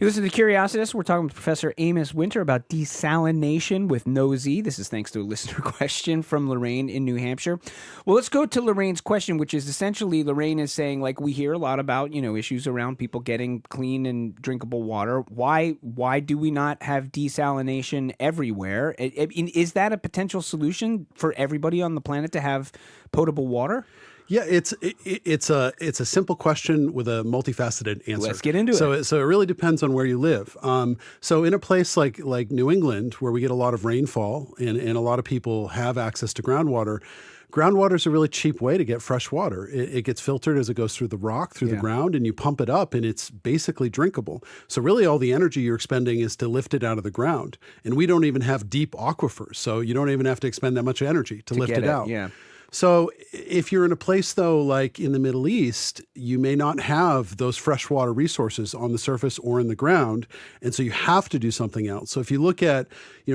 You listen to Curiositas. We're talking with Professor Amos Winter about desalination with no Z. This is thanks to a listener question from Lorraine in New Hampshire. Well, let's go to Lorraine's question, which is essentially Lorraine is saying, like, we hear a lot about, issues around people getting clean and drinkable water. Why do we not have desalination everywhere? Is that a potential solution for everybody on the planet to have potable water? Yeah, it's a simple question with a multifaceted answer. Let's get into it. So it really depends on where you live. So in a place like New England, where we get a lot of rainfall and a lot of people have access to groundwater, groundwater is a really cheap way to get fresh water. It gets filtered as it goes through the rock, through the ground, and you pump it up, and it's basically drinkable. So really all the energy you're expending is to lift it out of the ground. And we don't even have deep aquifers, so you don't even have to expend that much energy to lift it out. Yeah. So if you're in a place, though, like in the Middle East, you may not have those freshwater resources on the surface or in the ground, and so you have to do something else. So if you look at,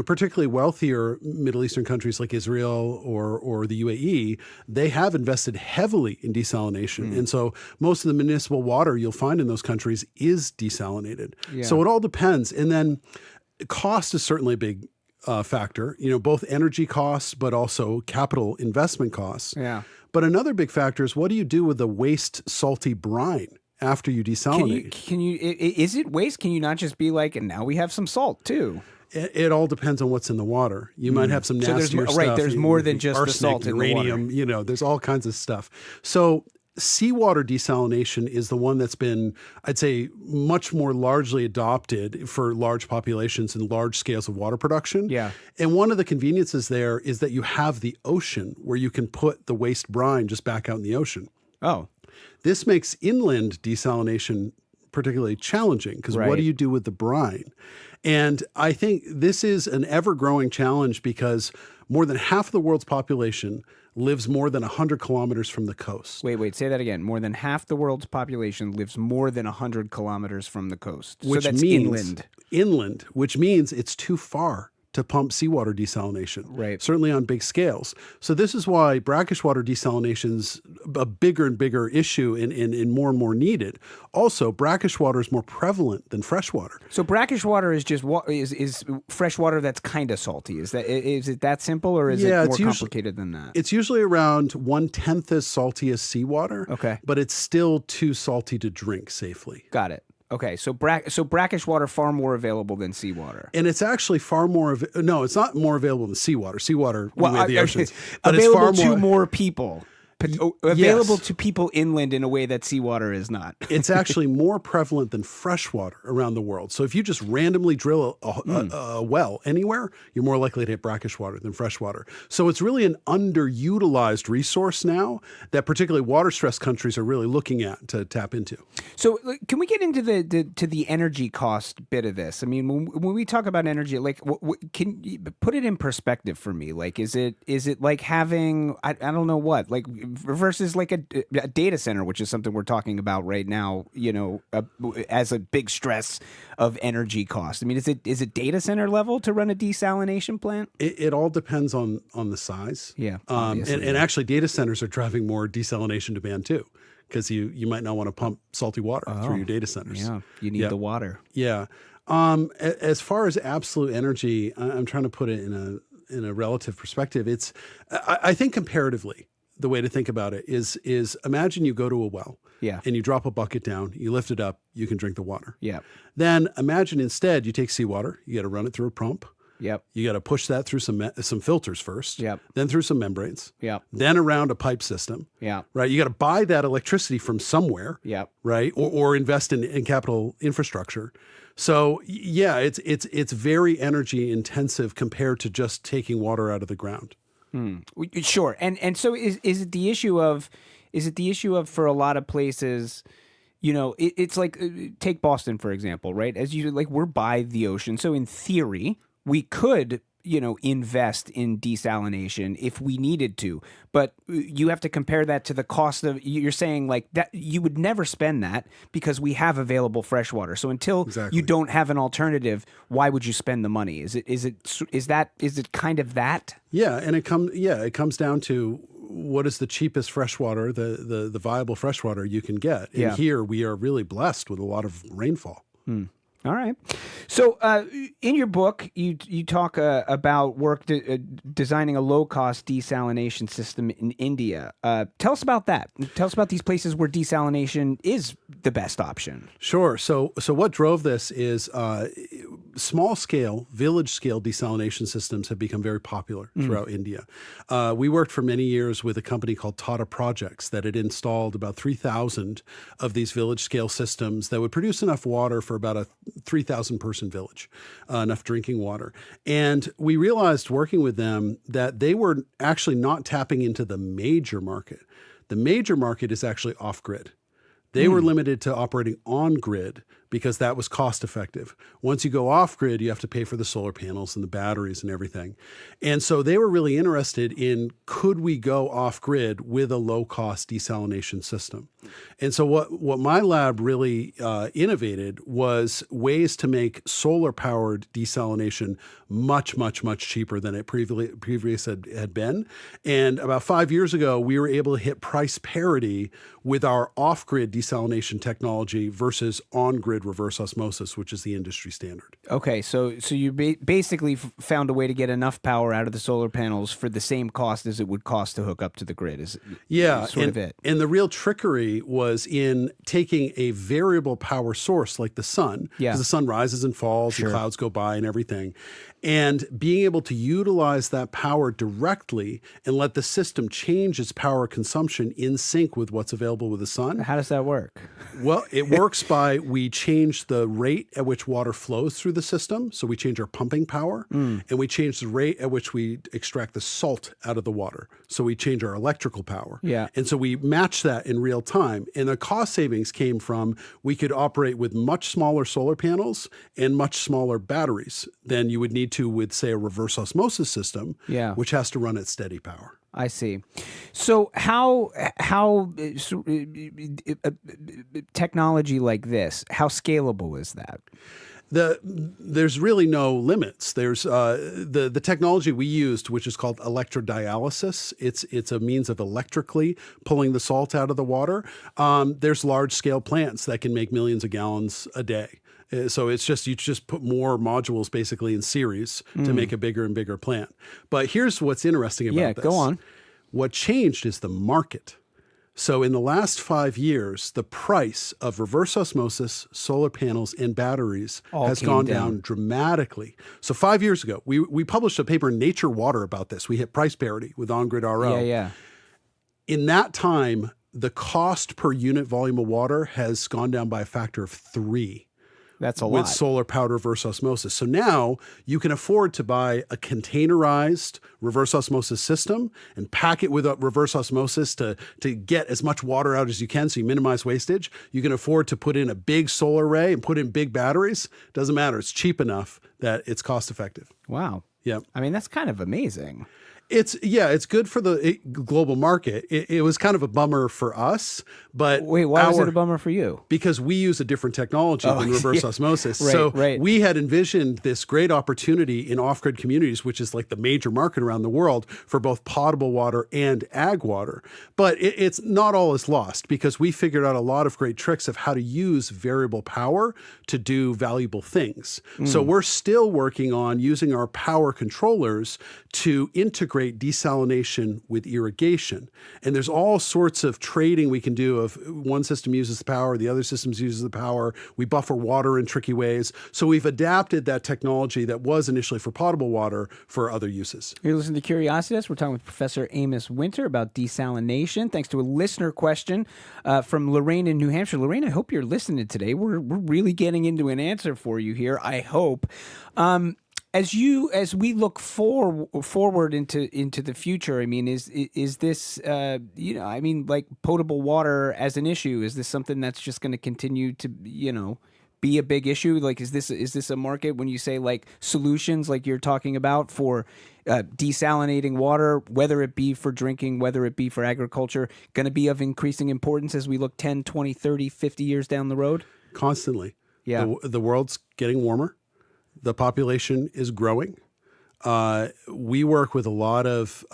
particularly wealthier Middle Eastern countries like Israel or the UAE, they have invested heavily in desalination. And so most of the municipal water you'll find in those countries is desalinated. Yeah. So it all depends. And then cost is certainly a big factor, both energy costs, but also capital investment costs. Yeah. But another big factor is, what do you do with the waste salty brine after you desalinate? Is it waste? Can you not just be like, and now we have some salt too? It all depends on what's in the water. You might have some nastier stuff. Right, there's more than just arsenic, the salt in uranium, the water. There's all kinds of stuff. So seawater desalination is the one that's been, I'd say, much more largely adopted for large populations and large scales of water production. Yeah. And one of the conveniences there is that you have the ocean where you can put the waste brine just back out in the ocean. Oh. This makes inland desalination particularly challenging, because what do you do with the brine? And I think this is an ever-growing challenge because more than half of the world's population lives more than 100 kilometers from the coast. Wait, say that again. More than half the world's population lives more than 100 kilometers from the coast. Which so that's means inland. Inland, which means it's too far to pump seawater desalination, certainly on big scales. So this is why brackish water desalination's a bigger and bigger issue and more and more needed. Also, brackish water is more prevalent than fresh water. So brackish water is just is fresh water that's kind of salty. Is it that simple, or is it more complicated than that? It's usually around 1/10 as salty as seawater. Okay, but it's still too salty to drink safely. Got it. Okay, so brackish water far more available than seawater, and it's actually far more. No, it's not more available than seawater. Seawater, the oceans, but available it's far to more people. Available to people inland in a way that seawater is not. It's actually more prevalent than fresh water around the world. So if you just randomly drill a well anywhere, you're more likely to hit brackish water than fresh water. So it's really an underutilized resource now that particularly water-stressed countries are really looking at to tap into. So can we get into the energy cost bit of this? I mean, when we talk about energy, like, can you put it in perspective for me? Like, is it like having I don't know what, like, versus like a data center, which is something we're talking about right now, as a big stress of energy cost. I mean, is it data center level to run a desalination plant? It all depends on the size. Yeah. And actually data centers are driving more desalination demand too, because you might not want to pump salty water through your data centers. Yeah, you need the water. Yeah. As far as absolute energy, I'm trying to put it in a relative perspective. It's, I think comparatively, the way to think about it is imagine you go to a well, and you drop a bucket down, you lift it up, you can drink the water. Yeah. Then imagine instead you take seawater, you got to run it through a pump, Yep. You got to push that through some filters first. Yep. Then through some membranes. Yep. Then around a pipe system. Yeah. Right. You got to buy that electricity from somewhere. Yep. Right. Or invest in capital infrastructure. So yeah, it's very energy intensive compared to just taking water out of the ground. Sure. And so is it the issue of for a lot of places, it's like, take Boston, for example, right? As you like, we're by the ocean. So in theory, we could, invest in desalination if we needed to, but you have to compare that to the cost of, you're saying like that you would never spend that because we have available fresh water. So until you don't have an alternative, why would you spend the money? Is it kind of that? Yeah. And it comes down to what is the cheapest freshwater, the viable freshwater you can get. And here we are really blessed with a lot of rainfall. All right. So in your book, you talk about work designing a low-cost desalination system in India. Tell us about that. Tell us about these places where desalination is the best option. Sure. So what drove this is small-scale, village-scale desalination systems have become very popular throughout India. We worked for many years with a company called Tata Projects that had installed about 3,000 of these village-scale systems that would produce enough water for about a 3,000-person village, enough drinking water. And we realized working with them that they were actually not tapping into the major market. The major market is actually off-grid. They were limited to operating on-grid because that was cost-effective. Once you go off-grid, you have to pay for the solar panels and the batteries and everything. And so they were really interested in, could we go off-grid with a low-cost desalination system? And so what my lab really innovated was ways to make solar-powered desalination much, much, much cheaper than it previously had been. And about 5 years ago, we were able to hit price parity with our off-grid desalination technology versus on-grid reverse osmosis, which is the industry standard. Okay, so you basically found a way to get enough power out of the solar panels for the same cost as it would cost to hook up to the grid. Is sort of it. And the real trickery was in taking a variable power source like the sun, because the sun rises and falls, and clouds go by and everything, and being able to utilize that power directly and let the system change its power consumption in sync with what's available with the sun. How does that work? Well, it works by we change the rate at which water flows through the system. So we change our pumping power and we change the rate at which we extract the salt out of the water. So we change our electrical power. Yeah. And so we match that in real time. And the cost savings came from we could operate with much smaller solar panels and much smaller batteries than you would need to with, say, a reverse osmosis system, which has to run at steady power. I see. So how technology like this, how scalable is that? There's really no limits. There's the technology we used, which is called electrodialysis. It's a means of electrically pulling the salt out of the water. There's large scale plants that can make millions of gallons a day. So it's just, you just put more modules basically in series to make a bigger and bigger plant. But here's what's interesting about this. Go on. What changed is the market. So in the last 5 years, the price of reverse osmosis, solar panels, and batteries has gone down dramatically. So 5 years ago, we published a paper in Nature Water about this. We hit price parity with on-grid RO. In that time, the cost per unit volume of water has gone down by a factor of 3. That's a lot. With solar-powered reverse osmosis. So now you can afford to buy a containerized reverse osmosis system and pack it with a reverse osmosis to get as much water out as you can so you minimize wastage. You can afford to put in a big solar array and put in big batteries. Doesn't matter. It's cheap enough that it's cost-effective. Wow. Yeah. I mean, that's kind of amazing. It's good for the global market. It was kind of a bummer for us, but wait, why was it a bummer for you? Because we use a different technology than reverse osmosis. We had envisioned this great opportunity in off-grid communities, which is like the major market around the world for both potable water and ag water. But it's not all is lost because we figured out a lot of great tricks of how to use variable power to do valuable things. So we're still working on using our power controllers to integrate integrate desalination with irrigation. And there's all sorts of trading we can do of one system uses the power, the other system uses the power. We buffer water in tricky ways. So we've adapted that technology that was initially for potable water for other uses. You're listening to Curiosity Desk. We're talking with Professor Amos Winter about desalination, thanks to a listener question from Lorraine in New Hampshire. Lorraine, I hope you're listening today. We're really getting into an answer for you here, I hope. As we look forward into the future, I mean, is this like potable water as an issue? Is this something that's just going to continue to be a big issue? Like, is this a market when you say like solutions like you're talking about for desalinating water, whether it be for drinking, whether it be for agriculture, going to be of increasing importance as we look 10, 20, 30, 50 years down the road? Constantly. Yeah. The world's getting warmer. The population is growing. We work with a lot of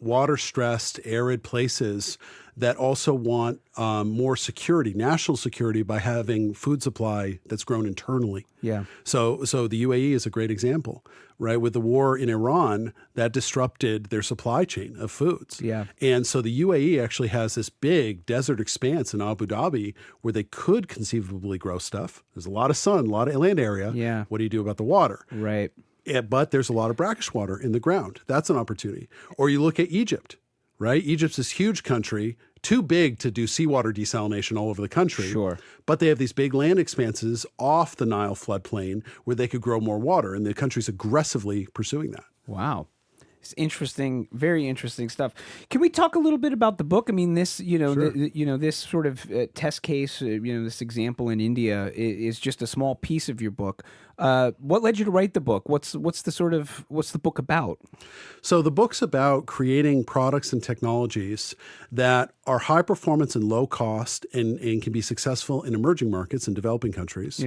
water-stressed, arid places that also want more security, national security, by having food supply that's grown internally. Yeah. So the UAE is a great example, right? With the war in Iran, that disrupted their supply chain of foods. Yeah. And so the UAE actually has this big desert expanse in Abu Dhabi where they could conceivably grow stuff. There's a lot of sun, a lot of land area. Yeah. What do you do about the water? Right. Yeah, but there's a lot of brackish water in the ground. That's an opportunity. Or you look at Egypt, right? Egypt's this huge country, too big to do seawater desalination all over the country. Sure. But they have these big land expanses off the Nile floodplain where they could grow more water, and the country's aggressively pursuing that. Wow. It's interesting, very interesting stuff. Can we talk a little bit about the book? I mean, this, Sure. This sort of test case, this example in India is just a small piece of your book. What led you to write the book? What's the book about? So the book's about creating products and technologies that are high performance and low cost and can be successful in emerging markets and developing countries,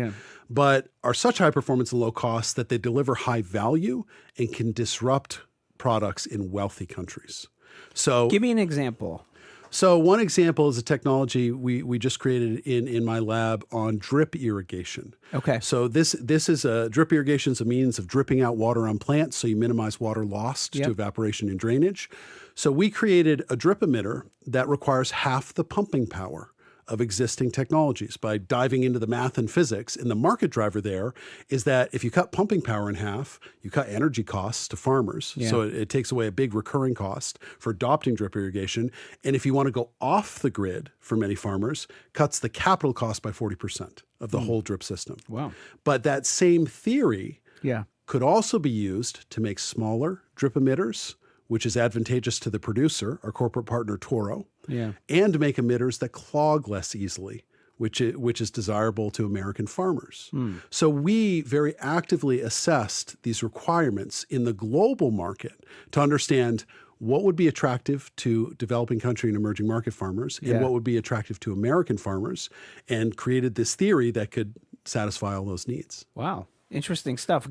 but are such high performance and low cost that they deliver high value and can disrupt products in wealthy countries. So give me an example. So one example is a technology we just created in my lab on drip irrigation. Okay. So this is a drip irrigation is a means of dripping out water on plants so you minimize water lost to evaporation and drainage. So we created a drip emitter that requires half the pumping power of existing technologies by diving into the math and physics. And the market driver there is that if you cut pumping power in half, you cut energy costs to farmers. Yeah. So it takes away a big recurring cost for adopting drip irrigation. And if you want to go off the grid for many farmers, cuts the capital cost by 40% of the whole drip system. Wow. But that same theory Yeah. could also be used to make smaller drip emitters, which is advantageous to the producer, our corporate partner Toro, Yeah. and to make emitters that clog less easily, which is desirable to American farmers. So we very actively assessed these requirements in the global market to understand what would be attractive to developing country and emerging market farmers and what would be attractive to American farmers, and created this theory that could satisfy all those needs. Wow. Interesting stuff.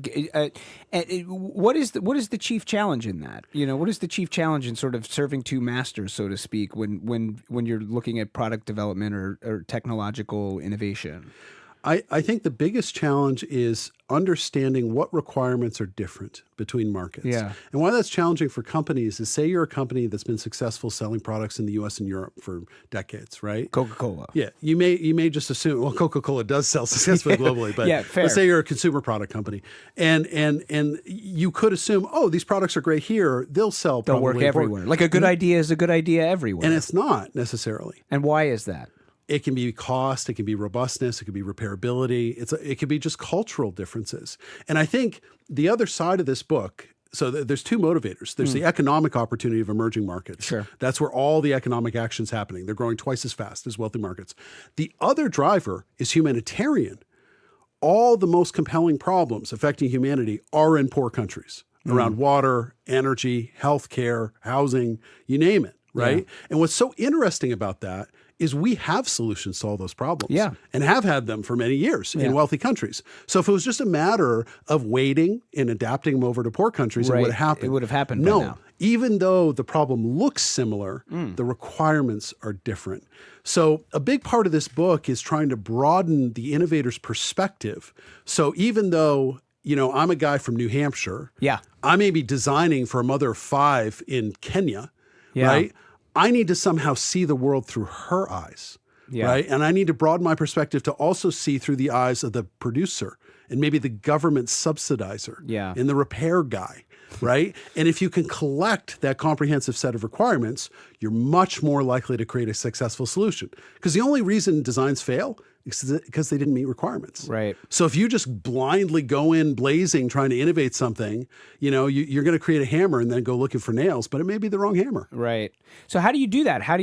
What is the chief challenge in that? What is the chief challenge in sort of serving two masters, so to speak, when you're looking at product development or technological innovation? I think the biggest challenge is understanding what requirements are different between markets. Yeah. And why that's challenging for companies is, say you're a company that's been successful selling products in the US and Europe for decades, right? Coca-Cola. Yeah. You may just assume, well, Coca-Cola does sell successfully globally, but fair. let's say you're a consumer product company. And you could assume, oh, these products are great here. They'll sell They'll probably work everywhere. Like a good idea is a good idea everywhere. And it's not necessarily. And why is that? It can be cost, it can be robustness, it can be repairability. It can be just cultural differences. And I think the other side of this book, so there's two motivators. There's the economic opportunity of emerging markets. Sure. That's where all the economic action's happening. They're growing twice as fast as wealthy markets. The other driver is humanitarian. All the most compelling problems affecting humanity are in poor countries around water, energy, healthcare, housing, you name it, right? Yeah. And what's so interesting about that is we have solutions to all those problems, and have had them for many years in wealthy countries. So if it was just a matter of waiting and adapting them over to poor countries, it would have happened. It would have happened by now. Even though the problem looks similar, the requirements are different. So a big part of this book is trying to broaden the innovator's perspective. So even though I'm a guy from New Hampshire. Yeah. I may be designing for a mother of 5 in Kenya, Yeah. right? I need to somehow see the world through her eyes, right? And I need to broaden my perspective to also see through the eyes of the producer and maybe the government subsidizer and the repair guy, right? And if you can collect that comprehensive set of requirements, you're much more likely to create a successful solution. Because the only reason designs fail is because they didn't meet requirements. Right. So if you just blindly go in blazing trying to innovate something, you're going to create a hammer and then go looking for nails, but it may be the wrong hammer. Right. So how do you do that? How do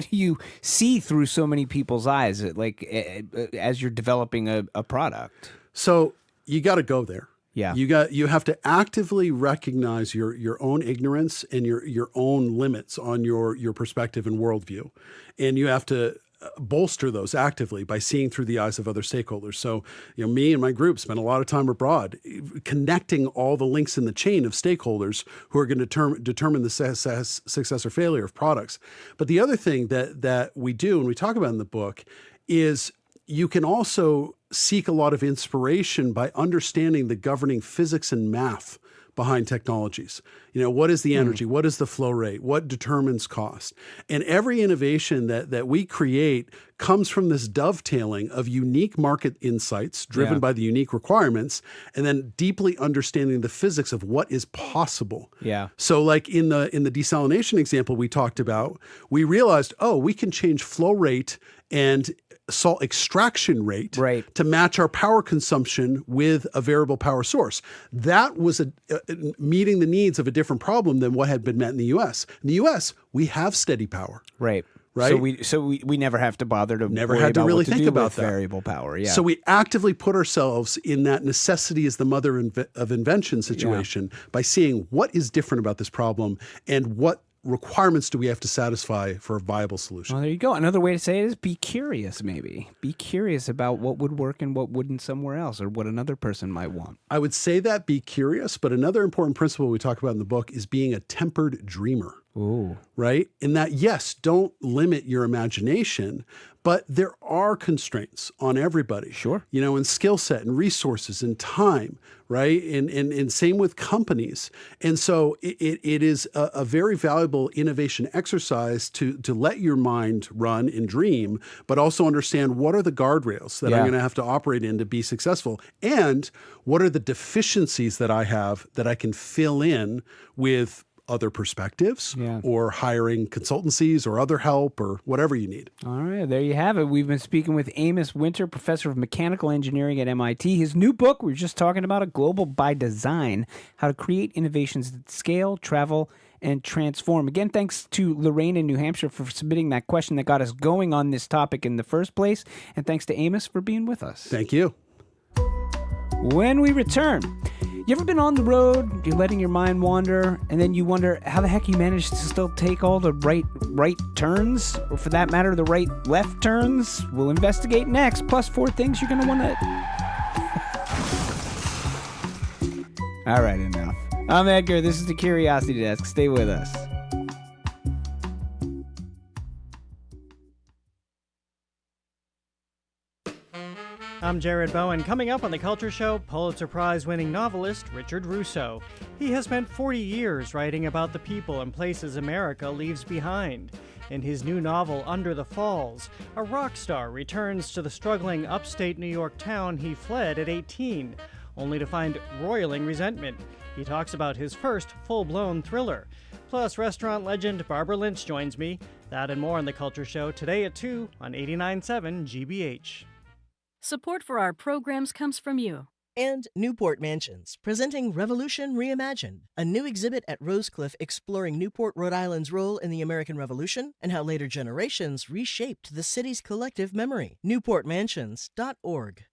you see through so many people's eyes, as you're developing a product? So you got to go there. Yeah. You have to actively recognize your own ignorance and your own limits on your perspective and worldview. And you have to bolster those actively by seeing through the eyes of other stakeholders. So, me and my group spend a lot of time abroad connecting all the links in the chain of stakeholders who are going to determine the success or failure of products. But the other thing that we do, and we talk about in the book, is you can also seek a lot of inspiration by understanding the governing physics and math behind technologies. What is the energy? What is the flow rate? What determines cost? And every innovation that we create comes from this dovetailing of unique market insights driven by the unique requirements, and then deeply understanding the physics of what is possible. Yeah. So like in the desalination example we talked about, we realized, we can change flow rate and salt extraction rate to match our power consumption with a variable power source. That was meeting the needs of a different problem than what had been met in the U.S. In the U.S., we have steady power. Right. Right. So we never have to bother to really think about that. Variable power. Yeah. So we actively put ourselves in that necessity is the mother of invention situation by seeing what is different about this problem and what requirements do we have to satisfy for a viable solution. Well, there you go. Another way to say it is be curious, maybe. Be curious about what would work and what wouldn't somewhere else, or what another person might want. I would say that, be curious, but another important principle we talk about in the book is being a tempered dreamer. Ooh. Right? In that, yes, don't limit your imagination, but there are constraints on everybody. Sure. In skill set and resources and time, right? And same with companies. And so it is a very valuable innovation exercise to let your mind run and dream, but also understand what are the guardrails that I'm going to have to operate in to be successful, and what are the deficiencies that I have that I can fill in with other perspectives or hiring consultancies or other help or whatever you need. All right, there you have it. We've been speaking with Amos Winter, professor of mechanical engineering at MIT. His new book, we were just talking about it, Global by Design, How to Create Innovations that Scale, Travel, and Transform. Again, thanks to Lorraine in New Hampshire for submitting that question that got us going on this topic in the first place. And thanks to Amos for being with us. Thank you. When we return, you ever been on the road, you're letting your mind wander, and then you wonder how the heck you managed to still take all the right turns, or for that matter, the right left turns? We'll investigate next, plus 4 things you're going to want to... All right, enough. I'm Edgar. This is the Curiosity Desk. Stay with us. I'm Jared Bowen. Coming up on The Culture Show, Pulitzer Prize-winning novelist Richard Russo. He has spent 40 years writing about the people and places America leaves behind. In his new novel, Under the Falls, a rock star returns to the struggling upstate New York town he fled at 18, only to find roiling resentment. He talks about his first full-blown thriller. Plus, restaurant legend Barbara Lynch joins me. That and more on The Culture Show today at 2 on 89.7 GBH. Support for our programs comes from you. And Newport Mansions, presenting Revolution Reimagined, a new exhibit at Rosecliff exploring Newport, Rhode Island's role in the American Revolution and how later generations reshaped the city's collective memory. NewportMansions.org.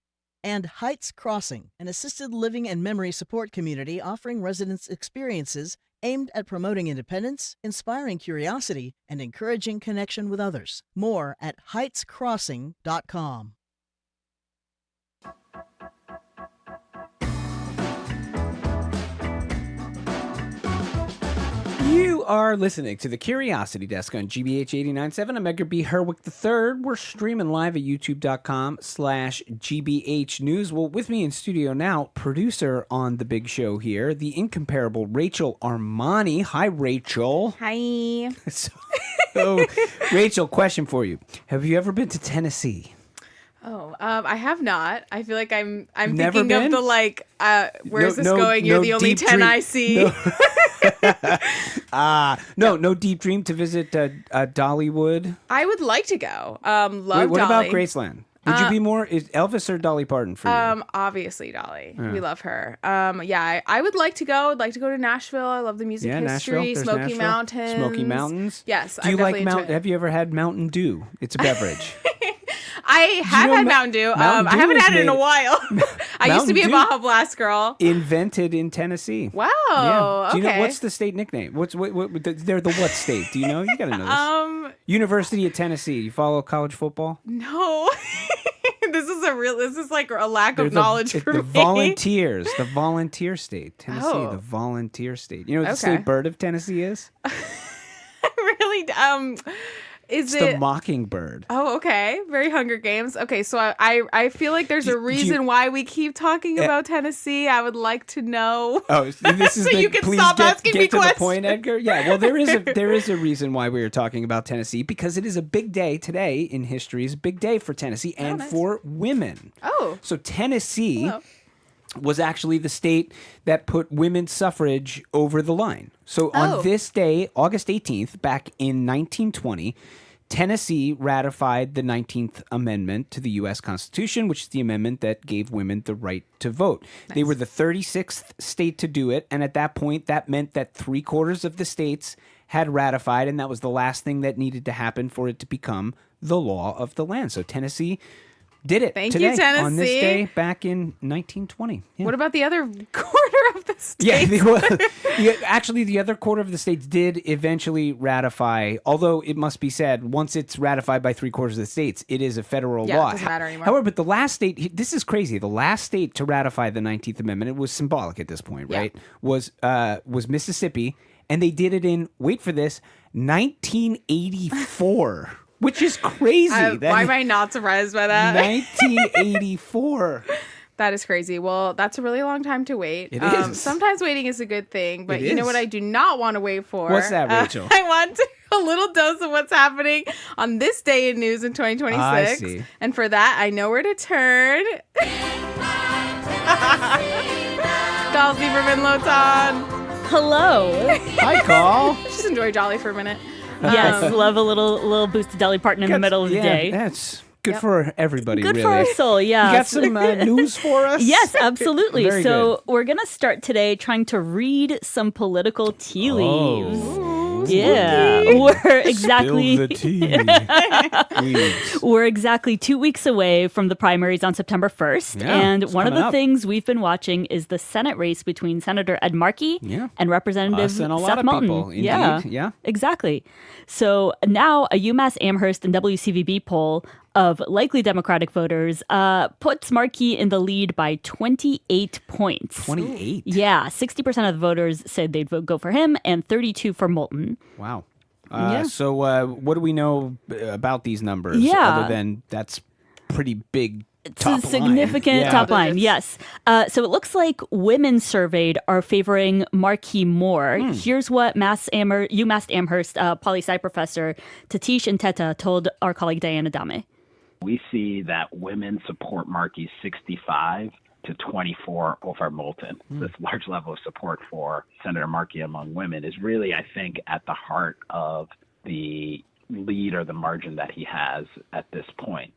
And Heights Crossing, an assisted living and memory support community offering residents experiences aimed at promoting independence, inspiring curiosity, and encouraging connection with others. More at heightscrossing.com. You You are listening to the Curiosity Desk on GBH 89.7. I'm Edgar B. Herwick III. We're streaming live at youtube.com/GBH News. Well, with me in studio now, producer on the big show here, the incomparable Rachel Armani. Hi, Rachel. Hi. So, Rachel, question for you. Have you ever been to Tennessee? Oh, I have not. I feel like I'm Never thinking been? of the where is this going? You're the only 10 I see. No deep dream to visit Dollywood. I would like to go. Love Wait, what Dolly. about Graceland? Would you be more is Elvis or Dolly Parton for you? Obviously Dolly. Yeah. We love her. I would like to go. I'd like to go to Nashville. I love the music history. There's Smoky Nashville. Mountains. Smoky Mountains. Yes, Do you I'm like definitely into it. Have you ever had Mountain Dew? It's a beverage. I have had Mountain Dew. Mountain I Dew haven't is had it in a made- while. I used to be a Mountain Dew? Baja Blast girl. Invented in Tennessee. Wow. Yeah. Do you know okay. what's the state nickname? What they're the what state? Do you know? You gotta know this. University of Tennessee. You follow college football? No. This is like a lack They're of knowledge for the me. Volunteers. The volunteer state. Tennessee, Oh. the volunteer state. You know what the Okay. state bird of Tennessee is? Really? Is It's it the mockingbird. Oh, okay. Very Hunger Games. Okay, so I feel like there's a reason why we keep talking about Tennessee. I would like to know. Oh, this is So you can please stop get asking me to the questions. point, Edgar. Yeah, well, there is a reason why we are talking about Tennessee, because it is a big day today in history. It's a big day for Tennessee and nice. for women. Oh. So Tennessee Hello. was actually the state that put women's suffrage over the line. So Oh. on this day, August 18th, back in 1920, Tennessee ratified the 19th Amendment to the U.S. Constitution, which is the amendment that gave women the right to vote. They were the 36th state to do it, and at that point, that meant that 3/4 of the states had ratified, and that was the last thing that needed to happen for it to become the law of the land. So Tennessee did it Thank today, you, Tennessee. on this day back in 1920. Yeah. What about the other quarter of the Yeah, state? actually, the other quarter of the states did eventually ratify, although it must be said, once it's ratified by 3/4 of the states, it is a federal Yeah, law. it doesn't matter anymore. However, but the last state, this is crazy, the last state to ratify the 19th Amendment, it was symbolic at this point, right, was Mississippi, and they did it in, wait for this, 1984. Which is crazy. Why am I not surprised by that? 1984. That is crazy. Well, that's a really long time to wait. It is. Sometimes waiting is a good thing, but It you know is. what I do not want to wait for? What's that, Rachel? I want a little dose of what's happening on this day in news in 2026. I see. And for that, I know where to turn. Doll Tziperman, Lotan. Hello. Hi, Call. Just enjoy Dolly for a minute. Yes, love a little boost of Dolly Parton in the middle of the day. That's good for everybody, Good really. for our soul, yeah. You got some news for us? Yes, absolutely. Very So we're going to start today trying to read some political tea leaves. Yeah, we're exactly Spill the tea. Leaves. we're exactly 2 weeks away from the primaries on September 1st, Yeah, and it's one of coming the up. things we've been watching is the Senate race between Senator Ed Markey and Representative Us and a lot Seth of Moulton. people, indeed. Yeah. Exactly. So now a UMass Amherst and WCVB poll of likely Democratic voters puts Markey in the lead by 28 points. 28? Yeah, 60% of the voters said they'd go for him and 32 for Moulton. Wow. Yeah. So what do we know about these numbers? Yeah. Other than that's pretty big It's top a significant line. top line, yes. So it looks like women surveyed are favoring Markey more. Here's what UMass Amherst poli-sci professor Tatish Inteta told our colleague Diana Dame. We see that women support Markey 65 to 24 over Moulton. This large level of support for Senator Markey among women is really, I think, at the heart of the lead or the margin that he has at this point.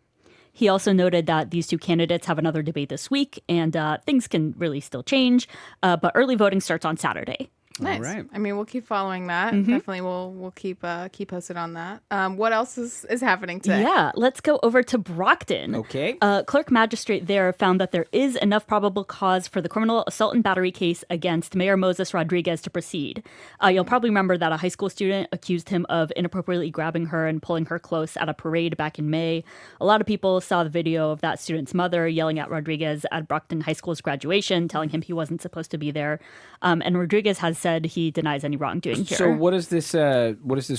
He also noted that these two candidates have another debate this week, and things can really still change. But early voting starts on Saturday. Nice. All right. I mean, we'll keep following that. Mhm. Definitely, we'll keep posted on that. What else is happening today? Yeah, let's go over to Brockton. Okay. Clerk magistrate there found that there is enough probable cause for the criminal assault and battery case against Mayor Moses Rodriguez to proceed. You'll probably remember that a high school student accused him of inappropriately grabbing her and pulling her close at a parade back in May. A lot of people saw the video of that student's mother yelling at Rodriguez at Brockton High School's graduation, telling him he wasn't supposed to be there. And Rodriguez has said he denies any wrongdoing here. So what does this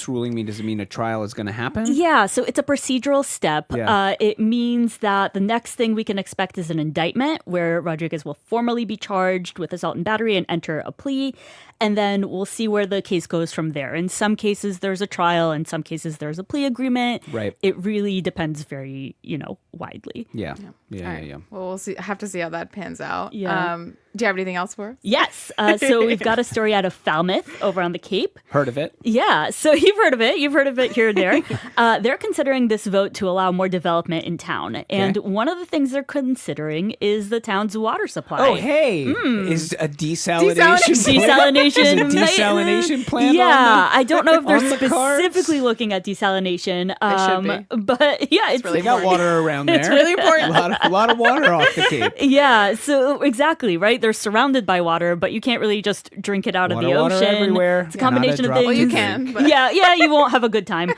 ruling mean? Does it mean a trial is going to happen? Yeah, so it's a procedural step. Yeah. It means that the next thing we can expect is an indictment where Rodriguez will formally be charged with assault and battery and enter a plea. And then we'll see where the case goes from there. In some cases, there's a trial. In some cases, there's a plea agreement. Right. It really depends very, widely. Yeah. Well, we'll see. Have to see how that pans out. Yeah. Do you have anything else for us? Yes. So we've got a story out of Falmouth over on the Cape. Heard of it? Yeah. So you've heard of it. You've heard of it here and there. They're considering this vote to allow more development in town. And one of the things they're considering is the town's water supply. Oh, hey. Is a desalination plant Yeah. I don't know if they're on the specifically looking at desalination. But yeah, it's really they got water around there. It's really important. A lot of water off the Cape. Yeah. So exactly, right? They're surrounded by water, but you can't really just drink it out of the ocean. Water everywhere. It's a combination of things. Well, you can. But. Yeah, you won't have a good time.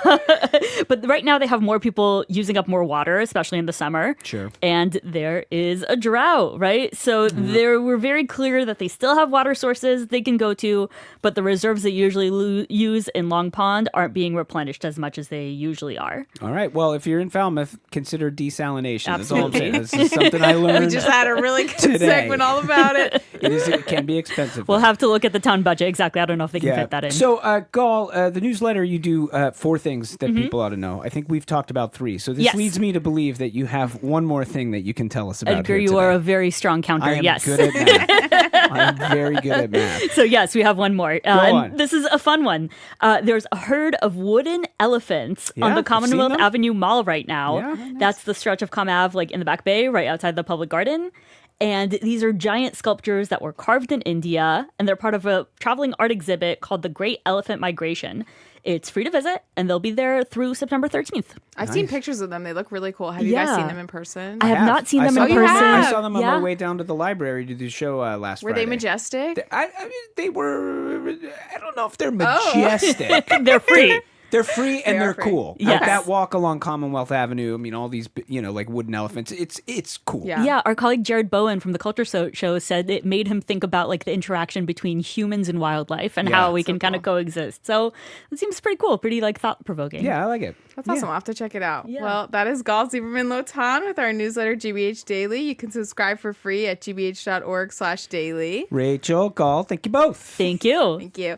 But right now they have more people using up more water, especially in the summer. Sure. And there is a drought, right? So they were very clear that they still have water sources they can go to, but the reserves they usually use in Long Pond aren't being replenished as much as they usually are. All right. Well, if you're in Falmouth, consider desalination. Absolutely. That's all I'm saying. This is something I learned. We just had a really good today. segment all about it. It can be expensive. We'll have to look at the town budget. Exactly. I don't know if they can fit that in. So, Gall, the newsletter, you do 4 things that people ought to know. I think we've talked about 3. So this leads me to believe that you have one more thing that you can tell us about. Edgar, you are a very strong counter. I am yes. good at math. I'm very good at math. So yes, we have one more. Go on. This is a fun one. There's a herd of wooden elephants on the Commonwealth Avenue Mall right now. Yeah, nice. That's the stretch of Comm Ave, like in the Back Bay, right outside the Public Garden. And these are giant sculptures that were carved in India, and they're part of a traveling art exhibit called The Great Elephant Migration. It's free to visit, and they'll be there through September 13th. I've seen pictures of them. They look really cool. Have you guys seen them in person? I have not seen them in person. I saw them on my way down to the library to do the show last Friday. Were they majestic? I mean, they were, I don't know if they're majestic. They're free. They're free and they're cool. Yes. Like that walk along Commonwealth Avenue, I mean, all these, like wooden elephants, it's cool. Yeah, our colleague Jared Bowen from the Culture Show said it made him think about like the interaction between humans and wildlife and how we can kind of coexist. So it seems pretty cool, pretty like thought-provoking. Yeah, I like it. That's awesome. I'll have to check it out. Yeah. Well, that is Gall Tziperman Lotan with our newsletter, GBH Daily. You can subscribe for free at gbh.org/daily. Rachel, Gall, thank you both. Thank you. Thank you.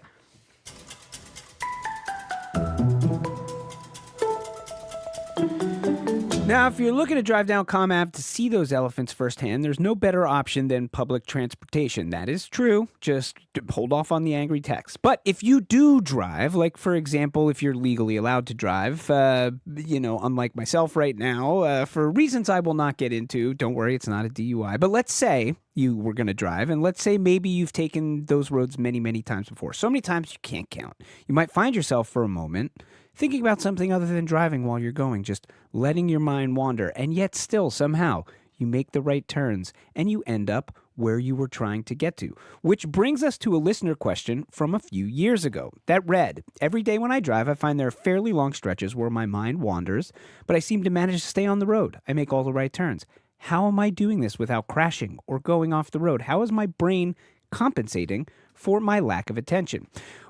Now, if you're looking to drive down Comm Ave to see those elephants firsthand, there's no better option than public transportation. That is true. Just hold off on the angry text. But if you do drive, like, for example, if you're legally allowed to drive, unlike myself right now, for reasons I will not get into, don't worry, it's not a DUI. But let's say you were going to drive, and let's say maybe you've taken those roads many, many times before. So many times you can't count. You might find yourself for a moment thinking about something other than driving while you're going, just letting your mind wander, and yet still, somehow, you make the right turns, and you end up where you were trying to get to. Which brings us to a listener question from a few years ago that read, "Every day when I drive, I find there are fairly long stretches where my mind wanders, but I seem to manage to stay on the road. I make all the right turns. How am I doing this without crashing or going off the road? How is my brain compensating for my lack of attention?"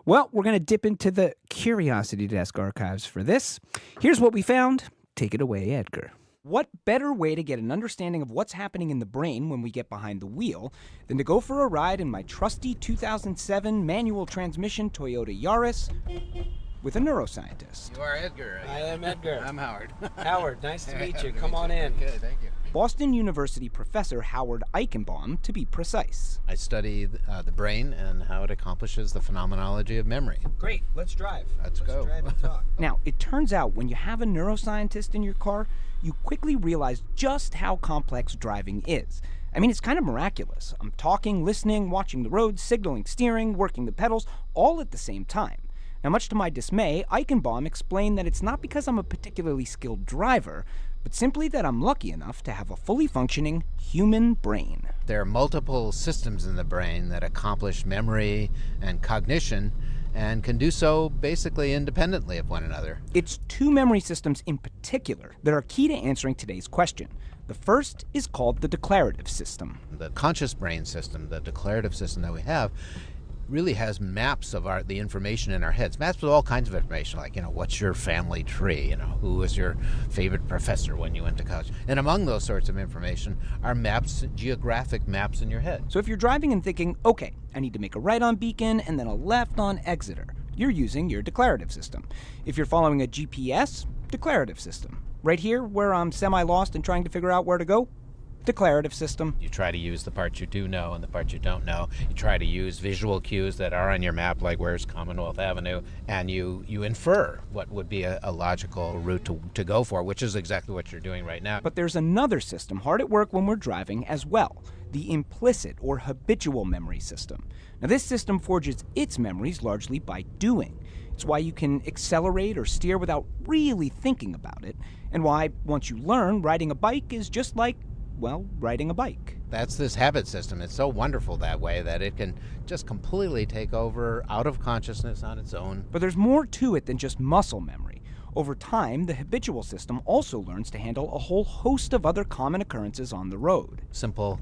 Well, we're going to dip into the Curiosity Desk archives for this. Here's what we found. Take it away, Edgar. What better way to get an understanding of what's happening in the brain when we get behind the wheel than to go for a ride in my trusty 2007 manual transmission Toyota Yaris with a neuroscientist. You are Edgar. I am Edgar. I'm Howard. Howard, nice to meet you. Come on in. Good, thank you. Boston University professor Howard Eichenbaum, to be precise. I study the brain and how it accomplishes the phenomenology of memory. Great, let's drive. Let's go. Drive and talk. Now, it turns out when you have a neuroscientist in your car, you quickly realize just how complex driving is. I mean, it's kind of miraculous. I'm talking, listening, watching the road, signaling, steering, working the pedals, all at the same time. Now, much to my dismay, Eichenbaum explained that it's not because I'm a particularly skilled driver, but simply that I'm lucky enough to have a fully functioning human brain. There are multiple systems in the brain that accomplish memory and cognition and can do so basically independently of one another. It's 2 memory systems in particular that are key to answering today's question. The first is called the declarative system. The conscious brain system, the declarative system that we have, really has maps of the information in our heads, maps of all kinds of information, like, what's your family tree, who was your favorite professor when you went to college. And among those sorts of information are maps, geographic maps in your head. So if you're driving and thinking, okay, I need to make a right on Beacon and then a left on Exeter, you're using your declarative system. If you're following a GPS, declarative system. Right here, where I'm semi-lost and trying to figure out where to go, declarative system. You try to use the parts you do know and the parts you don't know. You try to use visual cues that are on your map, like where's Commonwealth Avenue, and you infer what would be a logical route to go for, which is exactly what you're doing right now. But there's another system hard at work when we're driving as well, the implicit or habitual memory system. Now, this system forges its memories largely by doing. It's why you can accelerate or steer without really thinking about it, and why, once you learn, riding a bike is just like, well, riding a bike. That's this habit system. It's so wonderful that way that it can just completely take over out of consciousness on its own. But there's more to it than just muscle memory. Over time, the habitual system also learns to handle a whole host of other common occurrences on the road. Simple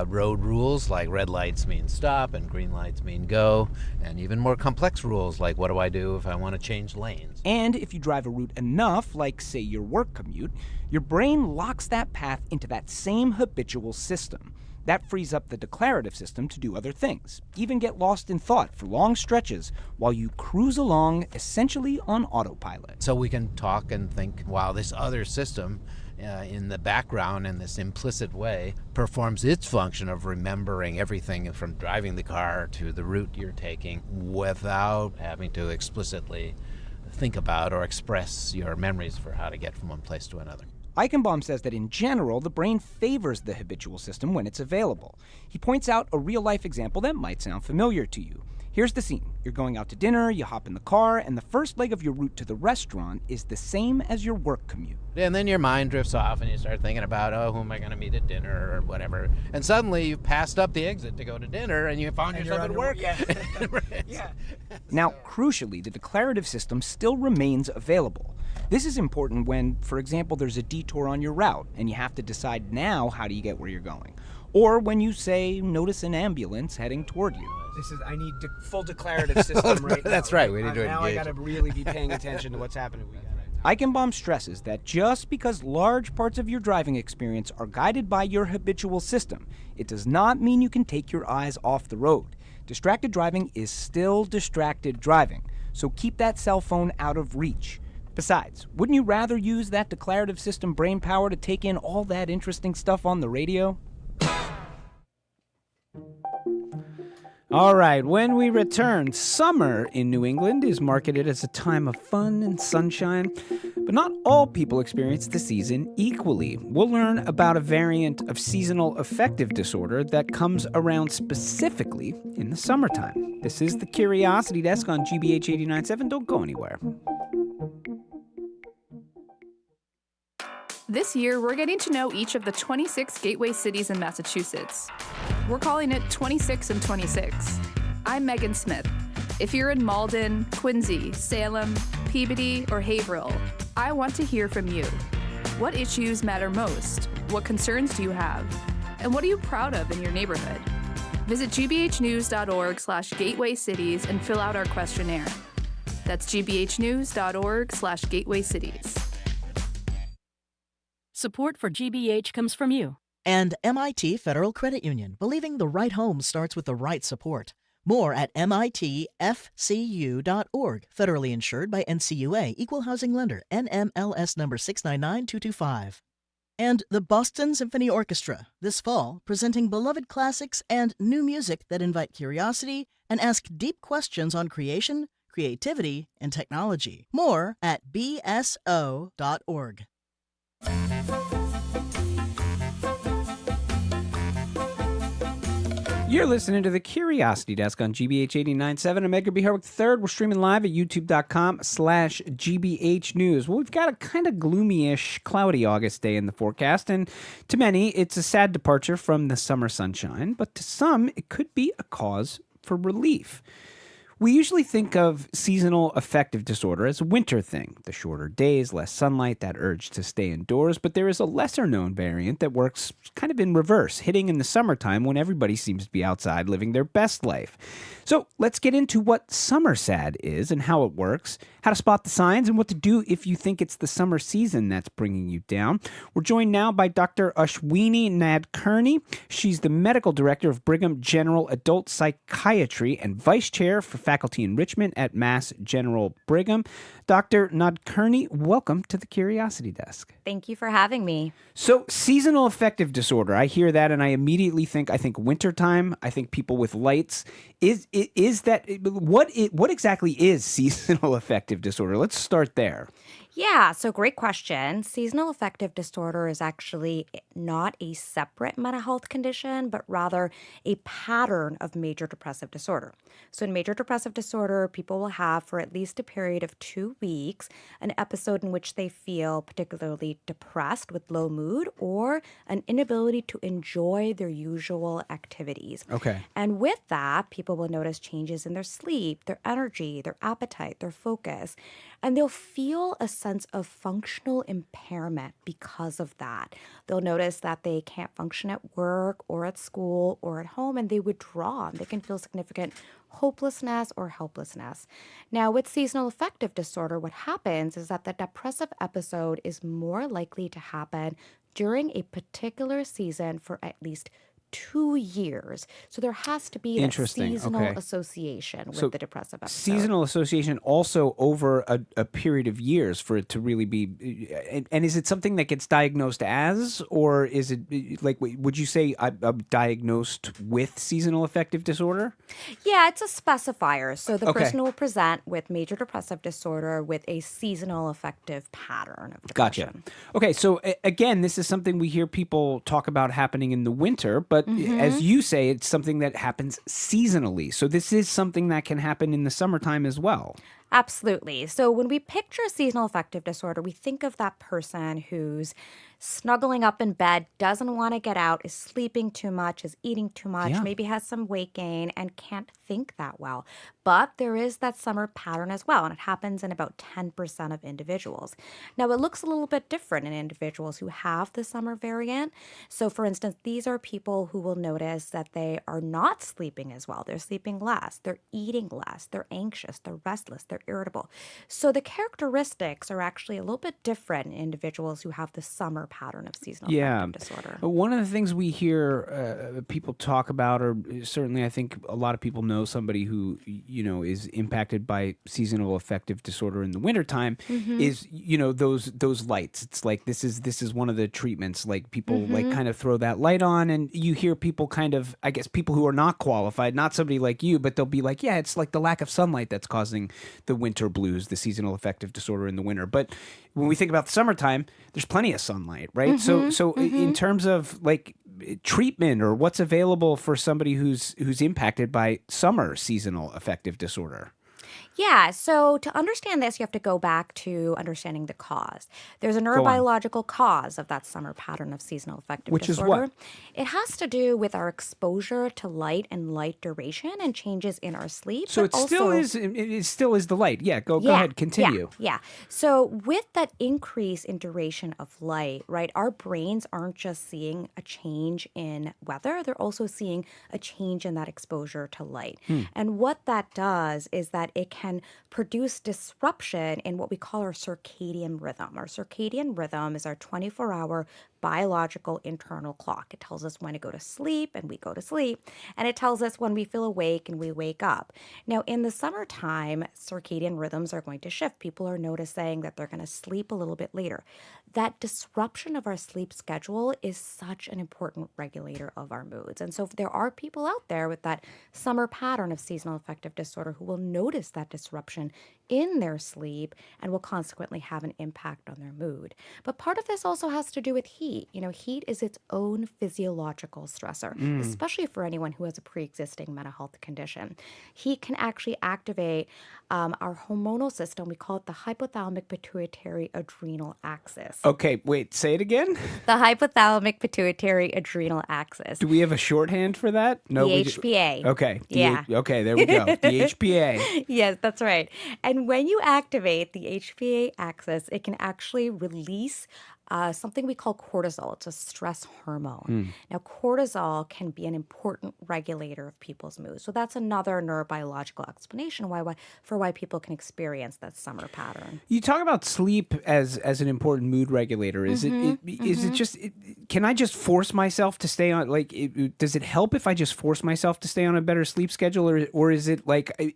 road rules like red lights mean stop and green lights mean go, and even more complex rules like what do I do if I want to change lanes. And if you drive a route enough, like say your work commute, your brain locks that path into that same habitual system. That frees up the declarative system to do other things, even get lost in thought for long stretches while you cruise along essentially on autopilot. So we can talk and think, wow, this other system in the background in this implicit way performs its function of remembering everything from driving the car to the route you're taking without having to explicitly think about or express your memories for how to get from one place to another. Eichenbaum says that in general, the brain favors the habitual system when it's available. He points out a real-life example that might sound familiar to you. Here's the scene. You're going out to dinner, you hop in the car, and the first leg of your route to the restaurant is the same as your work commute. And then your mind drifts off and you start thinking about, who am I going to meet at dinner or whatever. And suddenly you've passed up the exit to go to dinner and you found yourself at work. Yeah. Yeah. Now, crucially, the declarative system still remains available. This is important when, for example, there's a detour on your route and you have to decide now how do you get where you're going. Or when you, say, notice an ambulance heading toward you. I need full declarative system right now. That's right. We need to now engage. I got to really be paying attention to what's happening. Eichenbaum stresses that just because large parts of your driving experience are guided by your habitual system, it does not mean you can take your eyes off the road. Distracted driving is still distracted driving, so keep that cell phone out of reach. Besides, wouldn't you rather use that declarative system brain power to take in all that interesting stuff on the radio? All right, when we return, summer in New England is marketed as a time of fun and sunshine, but not all people experience the season equally. We'll learn about a variant of seasonal affective disorder that comes around specifically in the summertime. This is the Curiosity Desk on GBH 89.7. Don't go anywhere. This year, we're getting to know each of the 26 gateway cities in Massachusetts. We're calling it 26 and 26. I'm Megan Smith. If you're in Malden, Quincy, Salem, Peabody, or Haverhill, I want to hear from you. What issues matter most? What concerns do you have? And what are you proud of in your neighborhood? Visit gbhnews.org/gateway cities and fill out our questionnaire. That's gbhnews.org/gateway cities. Support for GBH comes from you. And MIT Federal Credit Union, believing the right home starts with the right support. More at mitfcu.org. Federally insured by NCUA, Equal Housing Lender, NMLS number 699225. And the Boston Symphony Orchestra, this fall, presenting beloved classics and new music that invite curiosity and ask deep questions on creation, creativity, and technology. More at bso.org. You're listening to the Curiosity Desk on GBH 89.7. I'm Edgar B. Herwick III. We're streaming live at youtube.com/GBH News. Well, we've got a kind of gloomy-ish, cloudy August day in the forecast, and to many, it's a sad departure from the summer sunshine, but to some, it could be a cause for relief. We usually think of seasonal affective disorder as a winter thing. The shorter days, less sunlight, that urge to stay indoors. But there is a lesser-known variant that works kind of in reverse, hitting in the summertime when everybody seems to be outside living their best life. So let's get into what summer sad is and how it works, how to spot the signs, and what to do if you think it's the summer season that's bringing you down. We're joined now by Dr. Ashwini Nadkarni. She's the medical director of Brigham General Adult Psychiatry and vice chair for faculty enrichment at Mass General Brigham. Dr. Nadkarni, welcome to the Curiosity Desk. Thank you for having me. So, seasonal affective disorder, I hear that and I immediately think wintertime, I think people with lights. What exactly is seasonal affective disorder? Let's start there. Yeah, so great question. Seasonal affective disorder is actually not a separate mental health condition, but rather a pattern of major depressive disorder. So in major depressive disorder, people will have for at least a period of 2 weeks an episode in which they feel particularly depressed with low mood or an inability to enjoy their usual activities. Okay. And with that, people will notice changes in their sleep, their energy, their appetite, their focus, and they'll feel a sense of functional impairment because of that. They'll notice that they can't function at work or at school or at home, and they withdraw. They can feel significant hopelessness or helplessness. Now, with seasonal affective disorder, what happens is that the depressive episode is more likely to happen during a particular season for at least 2 years. So there has to be a seasonal association with the depressive episode. Seasonal association also over a period of years for it to really be. And is it something that gets diagnosed as, or is it like, would you say I'm diagnosed with seasonal affective disorder? Yeah, it's a specifier. So the person will present with major depressive disorder with a seasonal affective pattern of depression. Gotcha. Okay, so again, this is something we hear people talk about happening in the winter, but as you say, it's something that happens seasonally. So this is something that can happen in the summertime as well. Absolutely. So when we picture seasonal affective disorder, we think of that person who's snuggling up in bed, doesn't want to get out, is sleeping too much, is eating too much, maybe has some weight gain, and can't think that well. But there is that summer pattern as well, and it happens in about 10% of individuals. Now, it looks a little bit different in individuals who have the summer variant. So, for instance, these are people who will notice that they are not sleeping as well. They're sleeping less, they're eating less, they're anxious, they're restless, they're irritable. So the characteristics are actually a little bit different in individuals who have the summer pattern of seasonal affective disorder. One of the things we hear people talk about, or certainly I think a lot of people know somebody who, is impacted by seasonal affective disorder in the wintertime, is, those lights. It's like this is one of the treatments, like people like kind of throw that light on, and you hear people kind of, I guess people who are not qualified, not somebody like you, but they'll be like, yeah, it's like the lack of sunlight that's causing the winter blues, the seasonal affective disorder in the winter. But when we think about the summertime, there's plenty of sunlight, right? So in terms of like treatment or what's available for somebody who's impacted by summer seasonal affective disorder. Yeah, so to understand this, you have to go back to understanding the cause. There's a neurobiological cause of that summer pattern of seasonal affective disorder. Which is what? It has to do with our exposure to light and light duration and changes in our sleep. So it still is the light. Yeah, go ahead, continue. Yeah. So with that increase in duration of light, right, our brains aren't just seeing a change in weather, they're also seeing a change in that exposure to light. And what that does is that it can produce disruption in what we call our circadian rhythm. Our circadian rhythm is our 24-hour biological internal clock. It tells us when to go to sleep, and we go to sleep. And it tells us when we feel awake and we wake up. Now, in the summertime, circadian rhythms are going to shift. People are noticing that they're going to sleep a little bit later. That disruption of our sleep schedule is such an important regulator of our moods. And so there are people out there with that summer pattern of seasonal affective disorder who will notice that disruption in their sleep and will consequently have an impact on their mood. But part of this also has to do with heat. Heat is its own physiological stressor, especially for anyone who has a pre-existing mental health condition. Heat can actually activate our hormonal system. We call it the hypothalamic pituitary adrenal axis. Okay, wait, say it again? The hypothalamic pituitary adrenal axis. Do we have a shorthand for that? No, The HPA. Okay. Yeah. Okay, there we go. The HPA. Yes, that's right. And when you activate the HPA axis, it can actually release something we call cortisol. It's a stress hormone. Now, cortisol can be an important regulator of people's moods. So that's another neurobiological explanation for why people can experience that summer pattern. You talk about sleep as an important mood regulator. Is it just? Can I just force myself to stay on? Does it help if I just force myself to stay on a better sleep schedule, or is it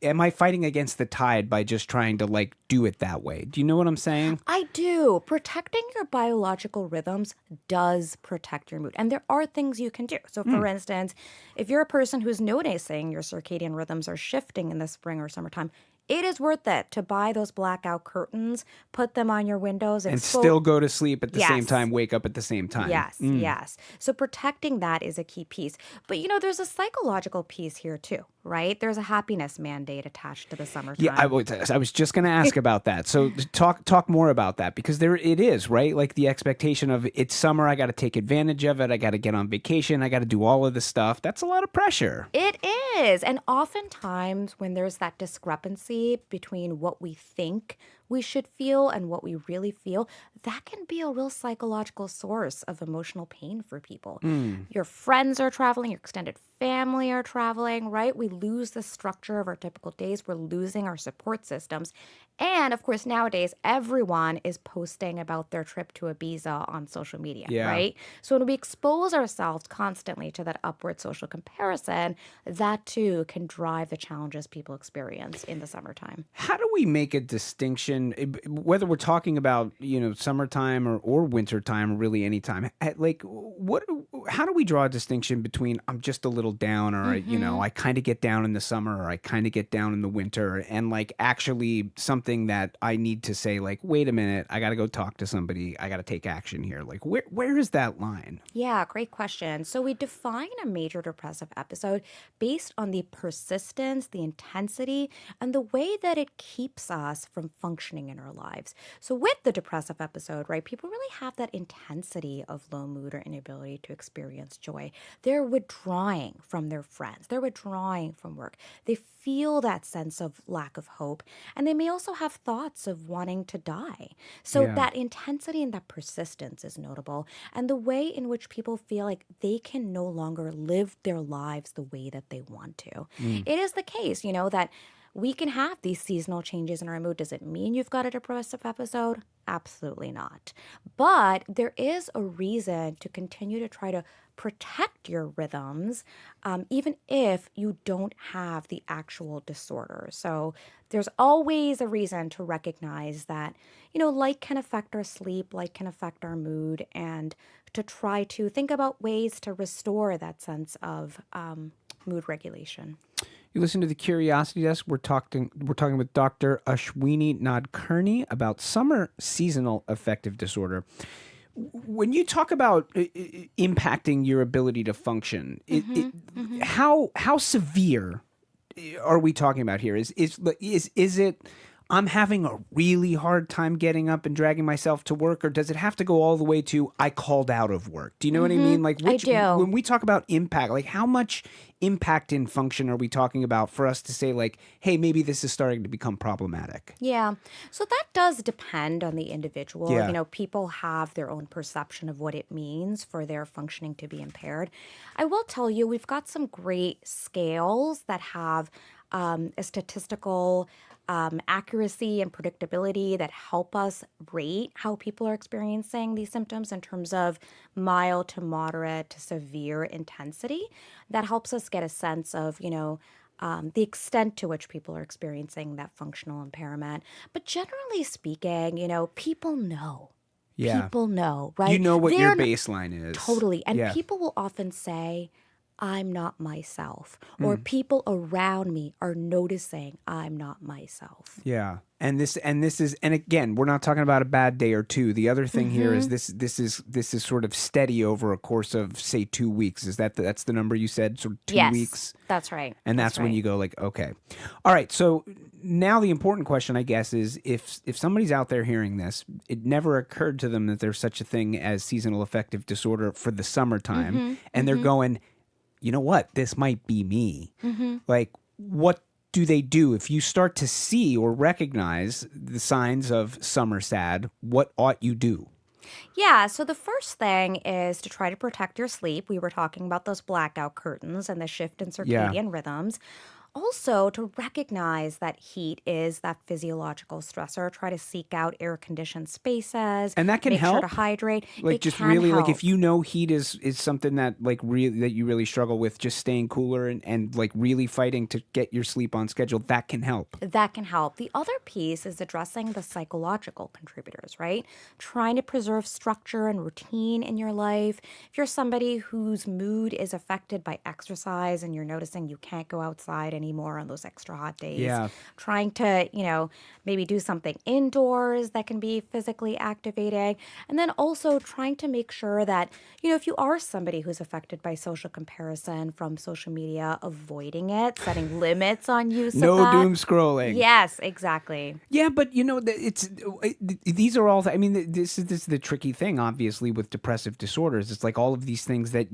am I fighting against the tide by just trying to do it that way? Do you know what I'm saying? I do. Protecting your biological rhythms does protect your mood. And there are things you can do. So, for instance, if you're a person who's noticing your circadian rhythms are shifting in the spring or summertime, it is worth it to buy those blackout curtains, put them on your windows, and still go to sleep at the same time, wake up at the same time. Yes. So protecting that is a key piece. But, there's a psychological piece here too, right? There's a happiness mandate attached to the summertime. Yeah, I was just going to ask about that. So talk more about that, because there it is, right? Like the expectation of it's summer, I got to take advantage of it, I got to get on vacation, I got to do all of this stuff. That's a lot of pressure. It is. And oftentimes when there's that discrepancy between what we think we should feel and what we really feel, that can be a real psychological source of emotional pain for people. Your friends are traveling, your extended family are traveling, right? We lose the structure of our typical days. We're losing our support systems. And of course, nowadays, everyone is posting about their trip to Ibiza on social media, right? So when we expose ourselves constantly to that upward social comparison, that too can drive the challenges people experience in the summertime. How do we make a distinction, whether we're talking about, summertime or wintertime, or really any time? How do we draw a distinction between I'm just a little down, or, I kind of get down in the summer, or I kind of get down in the winter, and actually something that I need to say, wait a minute, I got to go talk to somebody, I got to take action here. Where is that line? Yeah, great question. So we define a major depressive episode based on the persistence, the intensity, and the way that it keeps us from functioning in our lives. So with the depressive episode, right, people really have that intensity of low mood or inability to experience joy. They're withdrawing from their friends. They're withdrawing from work. They feel that sense of lack of hope, and they may also have thoughts of wanting to die. So that intensity and that persistence is notable, and the way in which people feel like they can no longer live their lives the way that they want to. It is the case, that we can have these seasonal changes in our mood. Does it mean you've got a depressive episode? Absolutely not. But there is a reason to continue to try to protect your rhythms, even if you don't have the actual disorder. So there's always a reason to recognize that, light can affect our sleep, light can affect our mood, and to try to think about ways to restore that sense of mood regulation. You listen to the Curiosity Desk. We're talking with Dr. Ashwini Nadkarni about summer seasonal affective disorder. When you talk about impacting your ability to function, how severe are we talking about here? Is it I'm having a really hard time getting up and dragging myself to work, or does it have to go all the way to I called out of work? Do you know what I mean? I do. When we talk about impact, how much impact in function are we talking about for us to say, hey, maybe this is starting to become problematic? Yeah. So that does depend on the individual. Yeah. People have their own perception of what it means for their functioning to be impaired. I will tell you, we've got some great scales that have a statistical accuracy and predictability that help us rate how people are experiencing these symptoms in terms of mild to moderate to severe intensity. That helps us get a sense of, the extent to which people are experiencing that functional impairment. But generally speaking, people know. Yeah. People know, right? You know what your baseline is. Totally. And yeah. people will often say, I'm not myself, or people around me are noticing I'm not myself. Yeah. And this is, and again, we're not talking about a bad day or two. The other thing here is this is sort of steady over a course of, say, 2 weeks. Is that's the number you said? Sort of 2 weeks? That's right. And that's when you go like, okay. All right. So now the important question, I guess, is if somebody's out there hearing this, it never occurred to them that there's such a thing as seasonal affective disorder for the summertime. And they're going, you know what? This might be me. Like, what do they do if you start to see or recognize the signs of summer sad? What ought you do? Yeah, so the first thing is to try to protect your sleep. We were talking about those blackout curtains and the shift in circadian rhythms. Also, to recognize that heat is that physiological stressor, try to seek out air-conditioned spaces. And that can make help. Sure to hydrate. Like it just can really, help. like if you know heat is something that like really that you really struggle with, just staying cooler and like really fighting to get your sleep on schedule, that can help. That can help. The other piece is addressing the psychological contributors, right? Trying to preserve structure and routine in your life. If you're somebody whose mood is affected by exercise and you're noticing you can't go outside anymore on those extra hot days, trying to, maybe do something indoors that can be physically activating. And then also trying to make sure that, if you are somebody who's affected by social comparison from social media, avoiding it, setting limits on use of that. No doom scrolling. Yes, exactly. Yeah, but these are all. I mean, this is the tricky thing, obviously, with depressive disorders. It's like all of these things that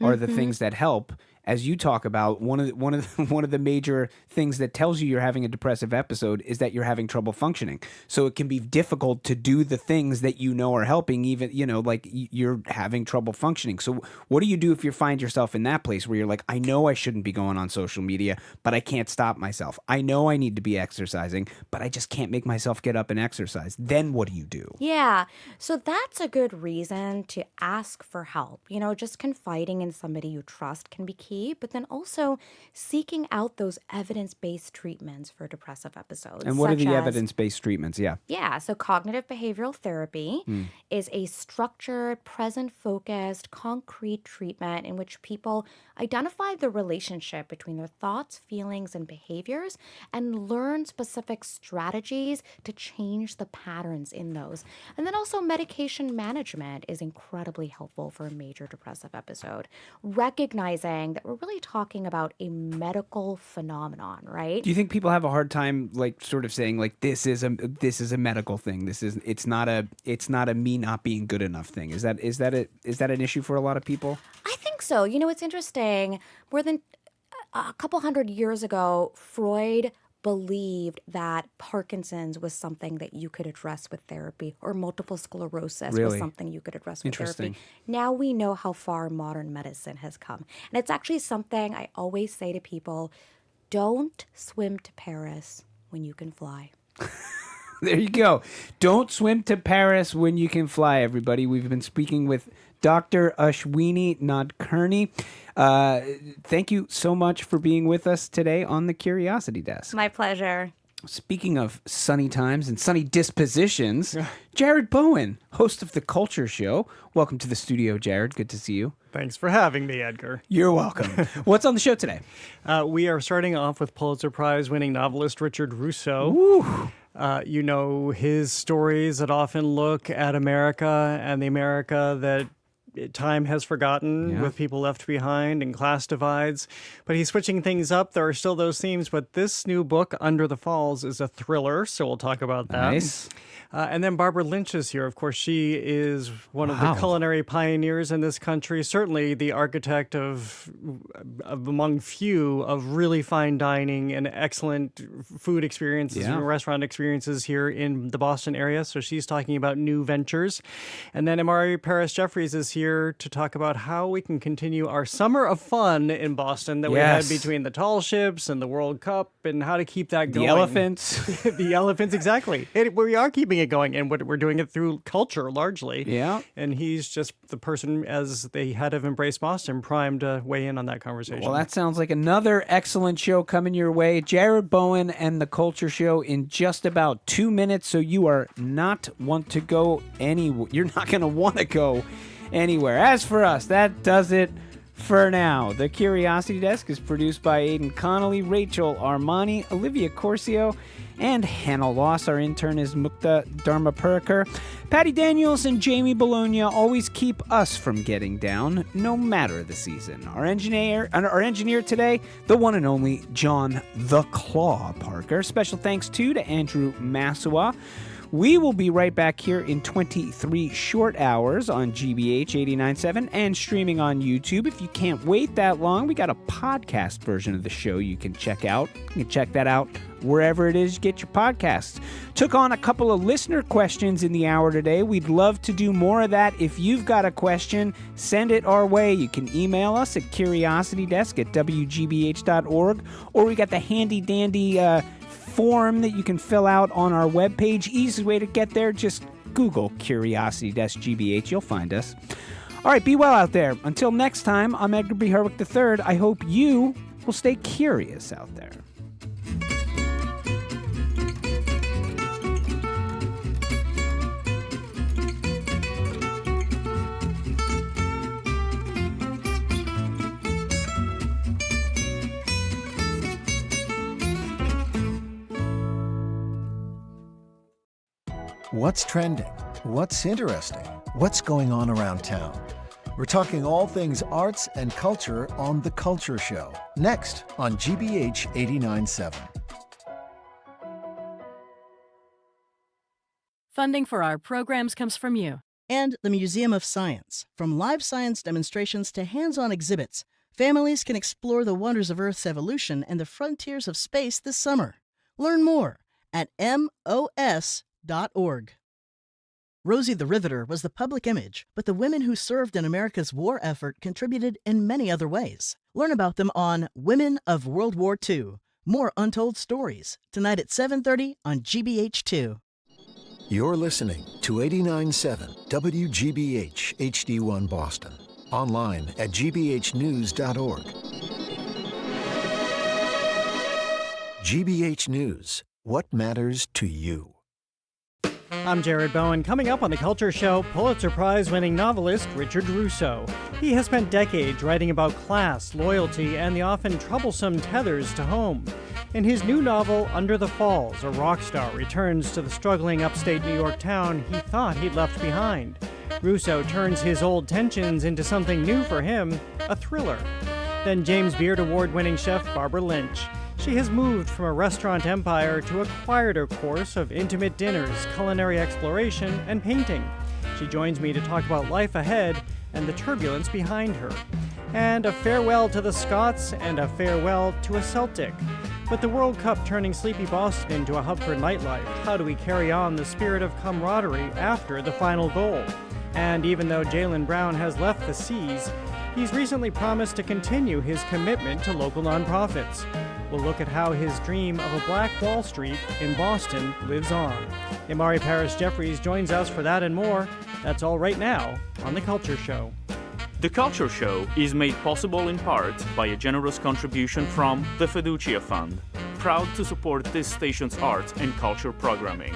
are the things that help. As you talk about, one of the major things that tells you you're having a depressive episode is that you're having trouble functioning. So it can be difficult to do the things that are helping, even like you're having trouble functioning. So what do you do if you find yourself in that place where you're like, I know I shouldn't be going on social media, but I can't stop myself. I know I need to be exercising, but I just can't make myself get up and exercise. Then what do you do? Yeah, so that's a good reason to ask for help. Just confiding in somebody you trust can be key. But then also seeking out those evidence-based treatments for depressive episodes. And what are the evidence-based treatments? Yeah, so cognitive behavioral therapy is a structured, present-focused, concrete treatment in which people identify the relationship between their thoughts, feelings, and behaviors and learn specific strategies to change the patterns in those. And then also medication management is incredibly helpful for a major depressive episode. Recognizing that we're really talking about a medical phenomenon, right? Do you think people have a hard time, like, sort of saying, like, this is a medical thing? It's not a me not being good enough thing. Is that an issue for a lot of people? I think so. It's interesting. More than a couple hundred years ago, Freud believed that Parkinson's was something that you could address with therapy, or multiple sclerosis was something you could address with therapy. Now we know how far modern medicine has come. And it's actually something I always say to people, don't swim to Paris when you can fly. There you go. Don't swim to Paris when you can fly, everybody. We've been speaking with Dr. Ashwini Nadkarni. Thank you so much for being with us today on the Curiosity Desk. My pleasure. Speaking of sunny times and sunny dispositions, Jared Bowen, host of The Culture Show. Welcome to the studio, Jared. Good to see you. Thanks for having me, Edgar. You're welcome. What's on the show today? We are starting off with Pulitzer Prize-winning novelist Richard Russo. His stories that often look at America and the America that time has forgotten, with people left behind and class divides. But he's switching things up. There are still those themes, but this new book, Under the Falls, is a thriller, so we'll talk about that. Nice. And then Barbara Lynch is here. Of course, she is one of the culinary pioneers in this country, certainly the architect of among few of really fine dining and excellent food experiences and restaurant experiences here in the Boston area. So she's talking about new ventures. And then Imari Paris Jeffries is here to talk about how we can continue our summer of fun in Boston that we had between the tall ships and the World Cup, and how to keep that going. The elephants. The elephants, exactly. We are keeping it going, and we're doing it through culture largely. Yeah. And he's just the person, as the head of Embrace Boston, primed to weigh in on that conversation. Well, that sounds like another excellent show coming your way. Jared Bowen and The Culture Show in just about 2 minutes, so you are not want to go anywhere. You're not going to want to go anywhere. As for us, that does it For now, the Curiosity Desk is produced by Aidan Connolly, Rachel Armani, Olivia Corcio, and Hannah Loss. Our intern is Mukta Dharmapurkar. Patty Daniels and Jamie Bologna always keep us from getting down, no matter the season. Our engineer today, the one and only John the Claw Parker. Special thanks too to Andrew Massawa. We will be right back here in 23 short hours on GBH 89.7 and streaming on YouTube. If you can't wait that long, we got a podcast version of the show you can check out. You can check that out wherever it is you get your podcasts. Took on a couple of listener questions in the hour today. We'd love to do more of that. If you've got a question, send it our way. You can email us at curiositydesk@wgbh.org, or we got the handy-dandy form that you can fill out on our webpage. Easy way to get there, just Google Curiosity Desk GBH. You'll find us. All right, be well out there. Until next time, I'm Edgar B. Herwick III. I hope you will stay curious out there. What's trending? What's interesting? What's going on around town? We're talking all things arts and culture on The Culture Show, next on GBH 89.7. Funding for our programs comes from you. And the Museum of Science. From live science demonstrations to hands-on exhibits, families can explore the wonders of Earth's evolution and the frontiers of space this summer. Learn more at MOS.org. Rosie the Riveter was the public image, but the women who served in America's war effort contributed in many other ways. Learn about them on Women of World War II. More untold stories, tonight at 7:30 on GBH2. You're listening to 89.7 WGBH HD1 Boston. Online at gbhnews.org. GBH News. What matters to you? I'm Jared Bowen. Coming up on The Culture Show, Pulitzer Prize-winning novelist Richard Russo. He has spent decades writing about class, loyalty, and the often troublesome tethers to home. In his new novel, Under the Falls, a rock star returns to the struggling upstate New York town he thought he'd left behind. Russo turns his old tensions into something new for him, a thriller. Then James Beard Award-winning chef Barbara Lynch. She has moved from a restaurant empire to a quieter course of intimate dinners, culinary exploration, and painting. She joins me to talk about life ahead and the turbulence behind her. And a farewell to the Scots and a farewell to a Celtic. But the World Cup turning sleepy Boston into a hub for nightlife. How do we carry on the spirit of camaraderie after the final goal? And even though Jaylen Brown has left the seas, he's recently promised to continue his commitment to local nonprofits. We'll look at how his dream of a Black Wall Street in Boston lives on. Imari Paris Jeffries joins us for that and more. That's all right now on The Culture Show. The Culture Show is made possible in part by a generous contribution from the Fiducia Fund, proud to support this station's arts and culture programming.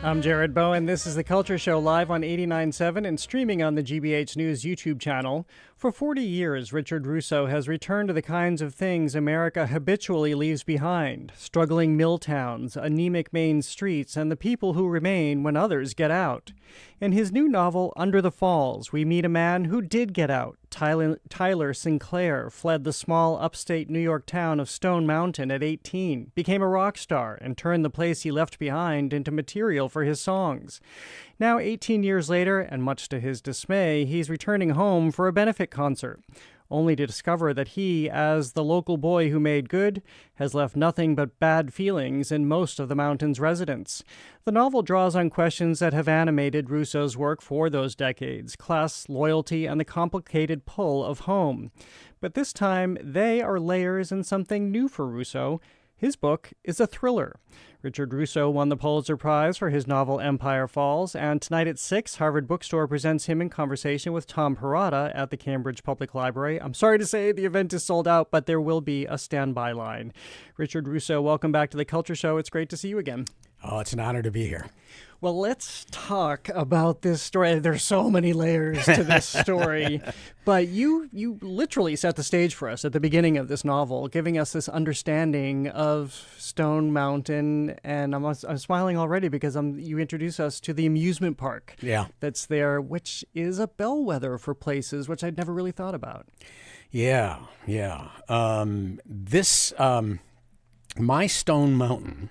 I'm Jared Bowen. This is The Culture Show live on 89.7 and streaming on the GBH News YouTube channel. For 40 years, Richard Russo has returned to the kinds of things America habitually leaves behind. Struggling mill towns, anemic main streets, and the people who remain when others get out. In his new novel, Under the Falls, we meet a man who did get out. Tyler Sinclair fled the small upstate New York town of Stone Mountain at 18, became a rock star, and turned the place he left behind into material for his songs. Now, 18 years later, and much to his dismay, he's returning home for a benefit concert, only to discover that he, as the local boy who made good, has left nothing but bad feelings in most of the mountain's residents. The novel draws on questions that have animated Russo's work for those decades: class, loyalty, and the complicated pull of home. But this time, they are layers in something new for Russo. His book is a thriller. Richard Russo won the Pulitzer Prize for his novel Empire Falls, and tonight at 6, Harvard Bookstore presents him in conversation with Tom Perrotta at the Cambridge Public Library. I'm sorry to say the event is sold out, but there will be a standby line. Richard Russo, welcome back to The Culture Show. It's great to see you again. Oh, it's an honor to be here. Well, let's talk about this story. There's so many layers to this story, but you literally set the stage for us at the beginning of this novel, giving us this understanding of Stone Mountain, and I'm smiling already because you introduce us to the amusement park that's there, which is a bellwether for places, which I'd never really thought about. Yeah. My Stone Mountain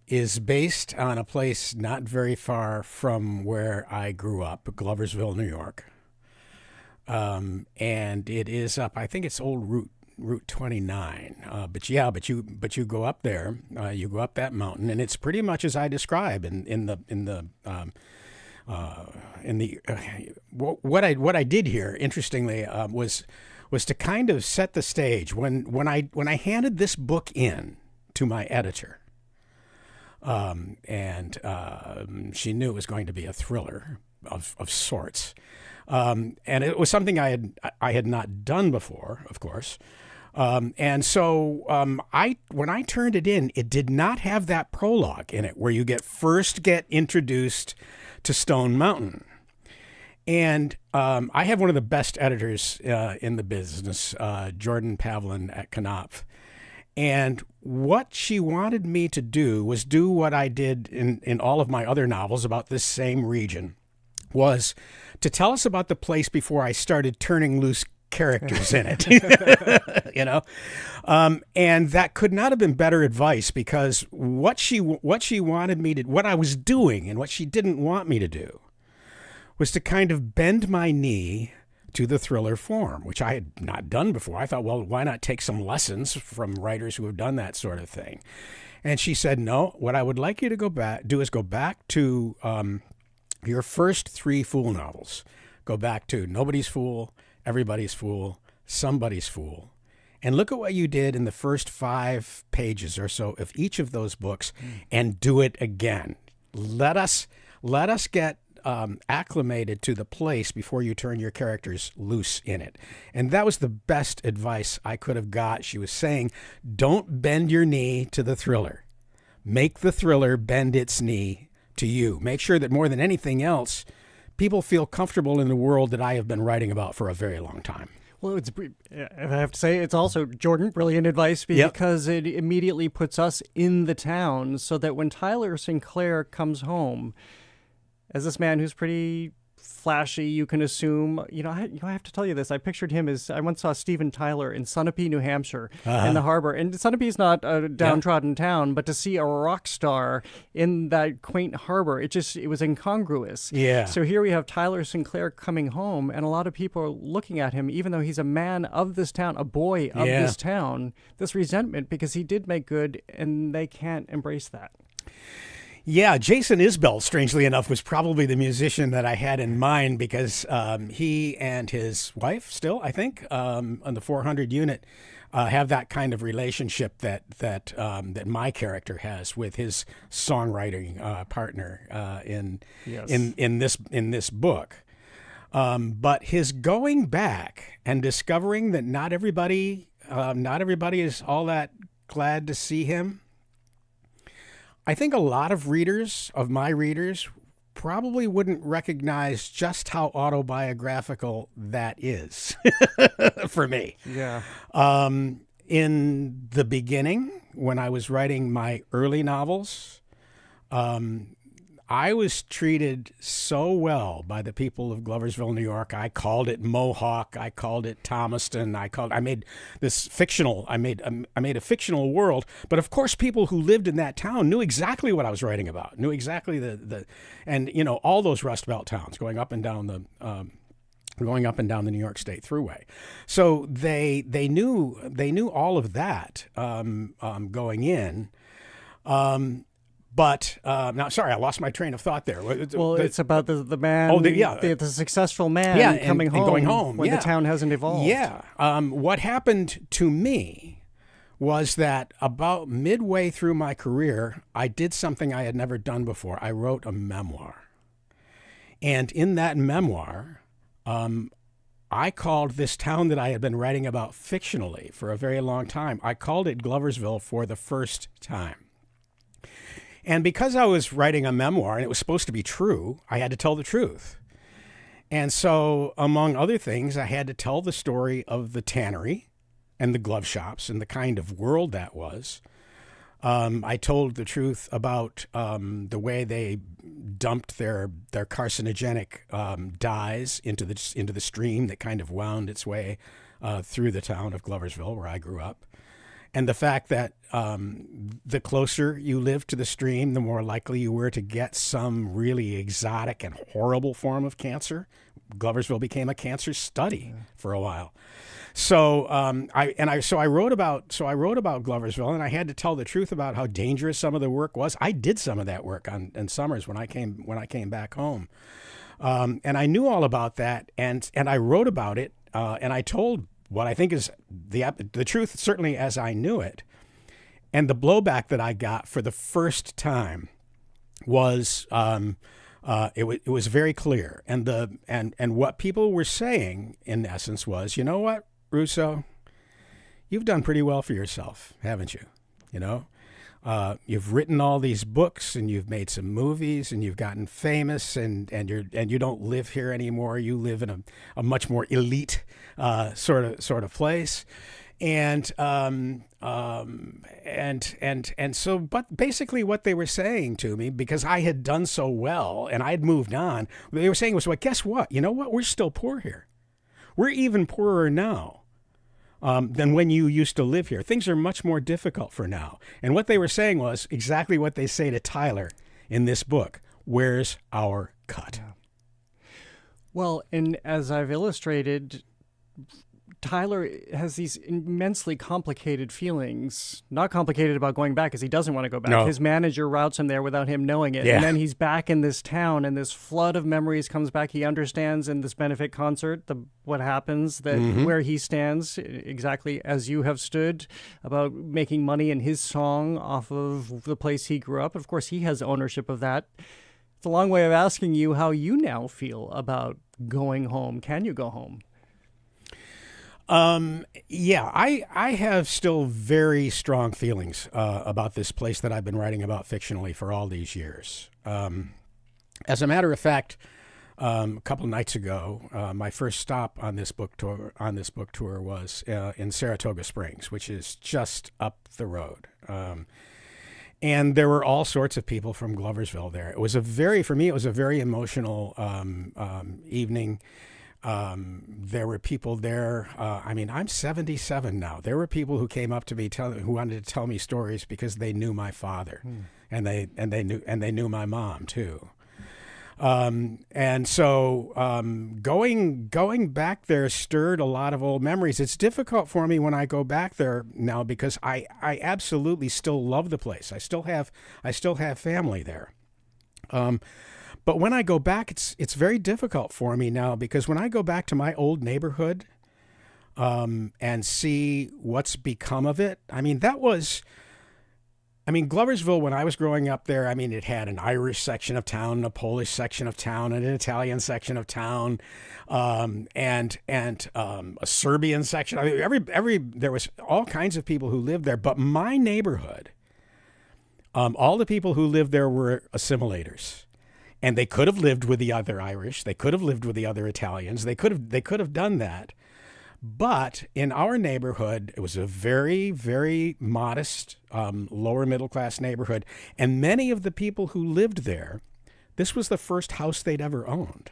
is based on a place not very far from where I grew up, Gloversville, New York. And it is up, I think it's old Route 29. But you go up there, you go up that mountain, and it's pretty much as I describe what I did here. Interestingly, was to kind of set the stage when I handed this book in to my editor. She knew it was going to be a thriller of sorts, and it was something I had not done before, of course. And so when I turned it in, it did not have that prologue in it where you first get introduced to Stone Mountain. And I have one of the best editors in the business, Jordan Pavlin at Knopf. And what she wanted me to do was do what I did in all of my other novels about this same region, was to tell us about the place before I started turning loose characters in it. And that could not have been better advice, because what she wanted me to, what I was doing and what she didn't want me to do, was to kind of bend my knee to the thriller form, which I had not done before. I thought, well, why not take some lessons from writers who have done that sort of thing? And she said, no, what I would like you to go back to your first 3 Fool novels. Go back to Nobody's Fool, Everybody's Fool, Somebody's Fool, and look at what you did in the first 5 pages or so of each of those books, and do it again. Let us get acclimated to the place before you turn your characters loose in it. And that was the best advice I could have got. She was saying, don't bend your knee to the thriller. Make the thriller bend its knee to you. Make sure that more than anything else, people feel comfortable in the world that I have been writing about for a very long time. Well, I have to say, it's also, Jordan, brilliant advice, because it immediately puts us in the town, so that when Tyler Sinclair comes home, as this man who's pretty flashy, you can assume, I have to tell you this. I pictured him as, I once saw Steven Tyler in Sunapee, New Hampshire, in the harbor. And Sunapee's not a downtrodden town, but to see a rock star in that quaint harbor, it was incongruous. Yeah. So here we have Tyler Sinclair coming home, and a lot of people are looking at him, even though he's a man of this town, a boy of this town, this resentment, because he did make good, and they can't embrace that. Yeah, Jason Isbell, strangely enough, was probably the musician that I had in mind, because he and his wife still, I think, on the 400 unit, have that kind of relationship that my character has with his songwriting partner in this book. But his going back and discovering that not everybody is all that glad to see him. I think a lot of my readers, probably wouldn't recognize just how autobiographical that is for me. Yeah. In the beginning, when I was writing my early novels, I was treated so well by the people of Gloversville, New York. I called it Mohawk. I called it Thomaston. I made a fictional world. But of course, people who lived in that town knew exactly what I was writing about. Knew exactly all those Rust Belt towns going up and down the New York State Thruway. So they knew all of that going in. But now, sorry, I lost my train of thought there. Well, it's about the man, the successful man coming home, and going home when the town hasn't evolved. Yeah. What happened to me was that about midway through my career, I did something I had never done before. I wrote a memoir. And in that memoir, I called this town that I had been writing about fictionally for a very long time, I called it Gloversville for the first time. And because I was writing a memoir and it was supposed to be true, I had to tell the truth. And so, among other things, I had to tell the story of the tannery and the glove shops and the kind of world that was. I told the truth about the way they dumped their carcinogenic dyes into the stream that kind of wound its way through the town of Gloversville, where I grew up. And the fact that the closer you lived to the stream, the more likely you were to get some really exotic and horrible form of cancer. Gloversville became a cancer study for a while. So I wrote about Gloversville, and I had to tell the truth about how dangerous some of the work was. I did some of that work in summers when I came back home, and I knew all about that, and I wrote about it, and I told what I think is the truth, certainly as I knew it. And the blowback that I got for the first time was it was very clear. And what people were saying, in essence, was, you know what, Russo, you've done pretty well for yourself, haven't you? You know, you've written all these books, and you've made some movies, and you've gotten famous, and you don't live here anymore. You live in a much more elite sort of place, and so, but basically what they were saying to me, because I had done so well and I'd moved on, what they were saying was, well, guess what? You know what? We're still poor here. We're even poorer now than when you used to live here. Things are much more difficult for now. And what they were saying was exactly what they say to Tyler in this book. Where's our cut? Well, and as I've illustrated, Tyler has these immensely complicated feelings, not complicated about going back because he doesn't want to go back. No. His manager routes him there without him knowing it. Yeah. And then he's back in this town, and this flood of memories comes back. He understands in this benefit concert what happens, that where he stands, exactly as you have stood, about making money in his song off of the place he grew up. Of course, he has ownership of that. It's a long way of asking you how you now feel about going home. Can you go home? Yeah, I have still very strong feelings about this place that I've been writing about fictionally for all these years. As a matter of fact, a couple of nights ago, my first stop on this book tour was in Saratoga Springs, which is just up the road. And there were all sorts of people from Gloversville there. For me, it was a very emotional evening. There were people there. I'm 77 now. There were people who came up to me who wanted to tell me stories because they knew my father, and they knew my mom too. And so going back there stirred a lot of old memories. It's difficult for me when I go back there now because I absolutely still love the place. I still have family there. But when I go back, it's very difficult for me now because when I go back to my old neighborhood and see what's become of it, Gloversville, when I was growing up there, it had an Irish section of town, a Polish section of town, and an Italian section of town, and a Serbian section. There was all kinds of people who lived there. But my neighborhood, all the people who lived there were assimilators. And they could have lived with the other Irish. They could have lived with the other Italians. They could have done that. But in our neighborhood, it was a very, very modest, lower middle class neighborhood. And many of the people who lived there, this was the first house they'd ever owned.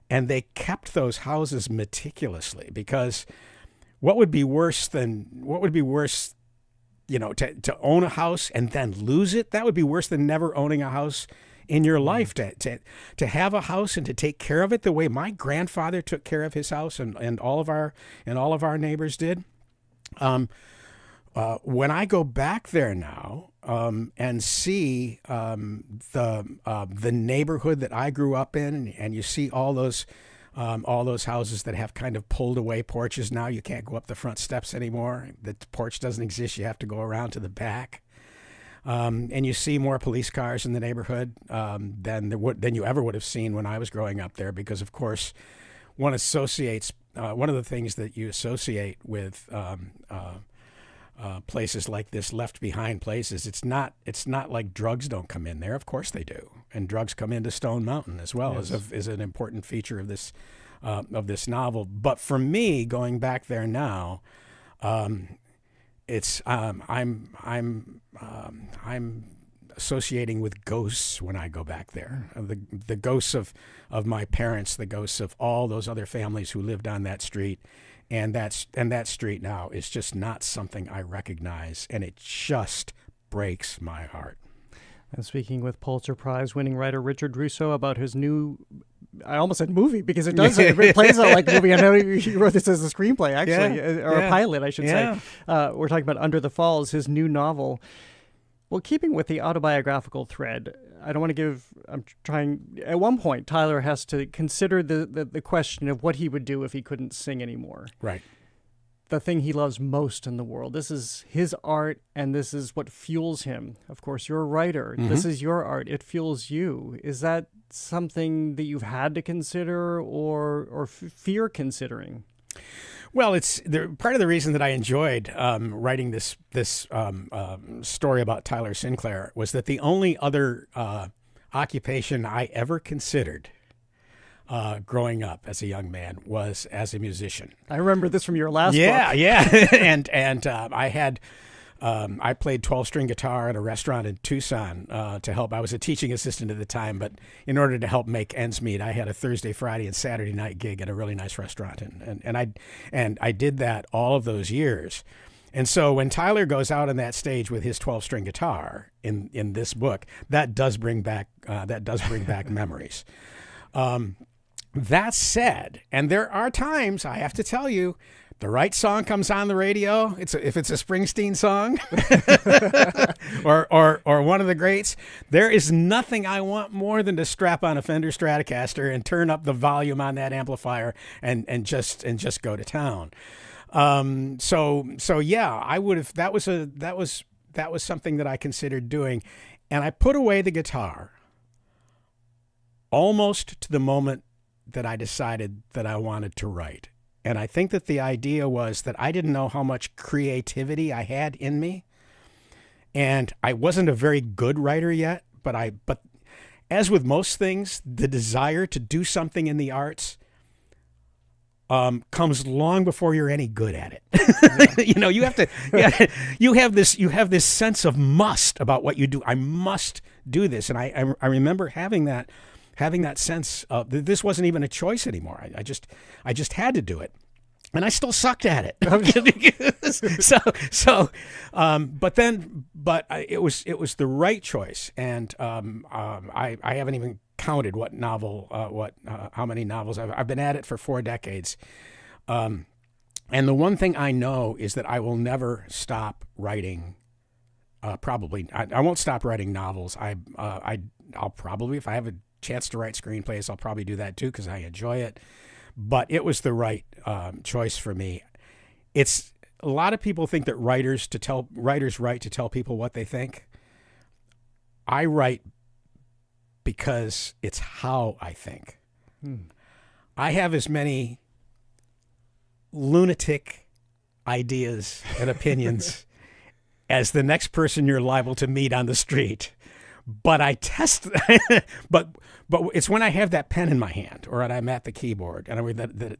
And they kept those houses meticulously because what would be worse, to own a house and then lose it? That would be worse than never owning a house in your life, to have a house and to take care of it the way my grandfather took care of his house and all of our neighbors did. When I go back there now and see the neighborhood that I grew up in, and you see all those houses that have kind of pulled away porches now, you can't go up the front steps anymore. The porch doesn't exist. You have to go around to the back. And you see more police cars in the neighborhood than you ever would have seen when I was growing up there, because of course, one of the things that you associate with places like this, left behind places. It's not like drugs don't come in there. Of course they do, and drugs come into Stone Mountain as well. Yes. Is an important feature of this novel. But for me, going back there now, it's I'm associating with ghosts when I go back there. The ghosts of my parents, the ghosts of all those other families who lived on that street. And that street now is just not something I recognize, and it just breaks my heart. I'm speaking with Pulitzer Prize-winning writer Richard Russo about his new, I almost said movie because it does, it plays out like a movie. I know he wrote this as a screenplay, actually, or a pilot, I should say. We're talking about Under the Falls, his new novel. Well, keeping with the autobiographical thread, I don't want to give, I'm trying, at one point, Tyler has to consider the question of what he would do if he couldn't sing anymore. Right. The thing he loves most in the world. This is his art, and this is what fuels him. Of course, you're a writer. Mm-hmm. This is your art. It fuels you. Is that something that you've had to consider or fear considering? Well, it's part of the reason that I enjoyed writing this story about Tyler Sinclair was that the only other occupation I ever considered growing up as a young man was as a musician. I remember this from your last book. Yeah, and I had I played 12-string guitar at a restaurant in Tucson to help. I was a teaching assistant at the time, but in order to help make ends meet, I had a Thursday, Friday, and Saturday night gig at a really nice restaurant, and I did that all of those years. And so when Tyler goes out on that stage with his 12-string guitar in this book, that does bring back memories. That said, and there are times, I have to tell you, the right song comes on the radio. If it's a Springsteen song or one of the greats, there is nothing I want more than to strap on a Fender Stratocaster and turn up the volume on that amplifier and just go to town. So yeah, I would have. That was something that I considered doing, and I put away the guitar almost to the moment that I decided that I wanted to write. And I think that the idea was that I didn't know how much creativity I had in me. And I wasn't a very good writer yet, but as with most things, the desire to do something in the arts comes long before you're any good at it. You know, you have to, you have this sense of must about what you do. I must do this. And I remember having that sense of this wasn't even a choice anymore. I just had to do it, and I still sucked at it. But it was the right choice, and I haven't even counted how many novels I've been at it for 4 decades. And the one thing I know is that I will never stop writing. Probably, I won't stop writing novels. I'll probably, if I have a chance to write screenplays, I'll probably do that too because I enjoy it. But it was the right choice for me. It's a lot of people think that writers write to tell people what they think. I write because it's how I think. I have as many lunatic ideas and opinions as the next person you're liable to meet on the street. But I test, but it's when I have that pen in my hand or when I'm at the keyboard and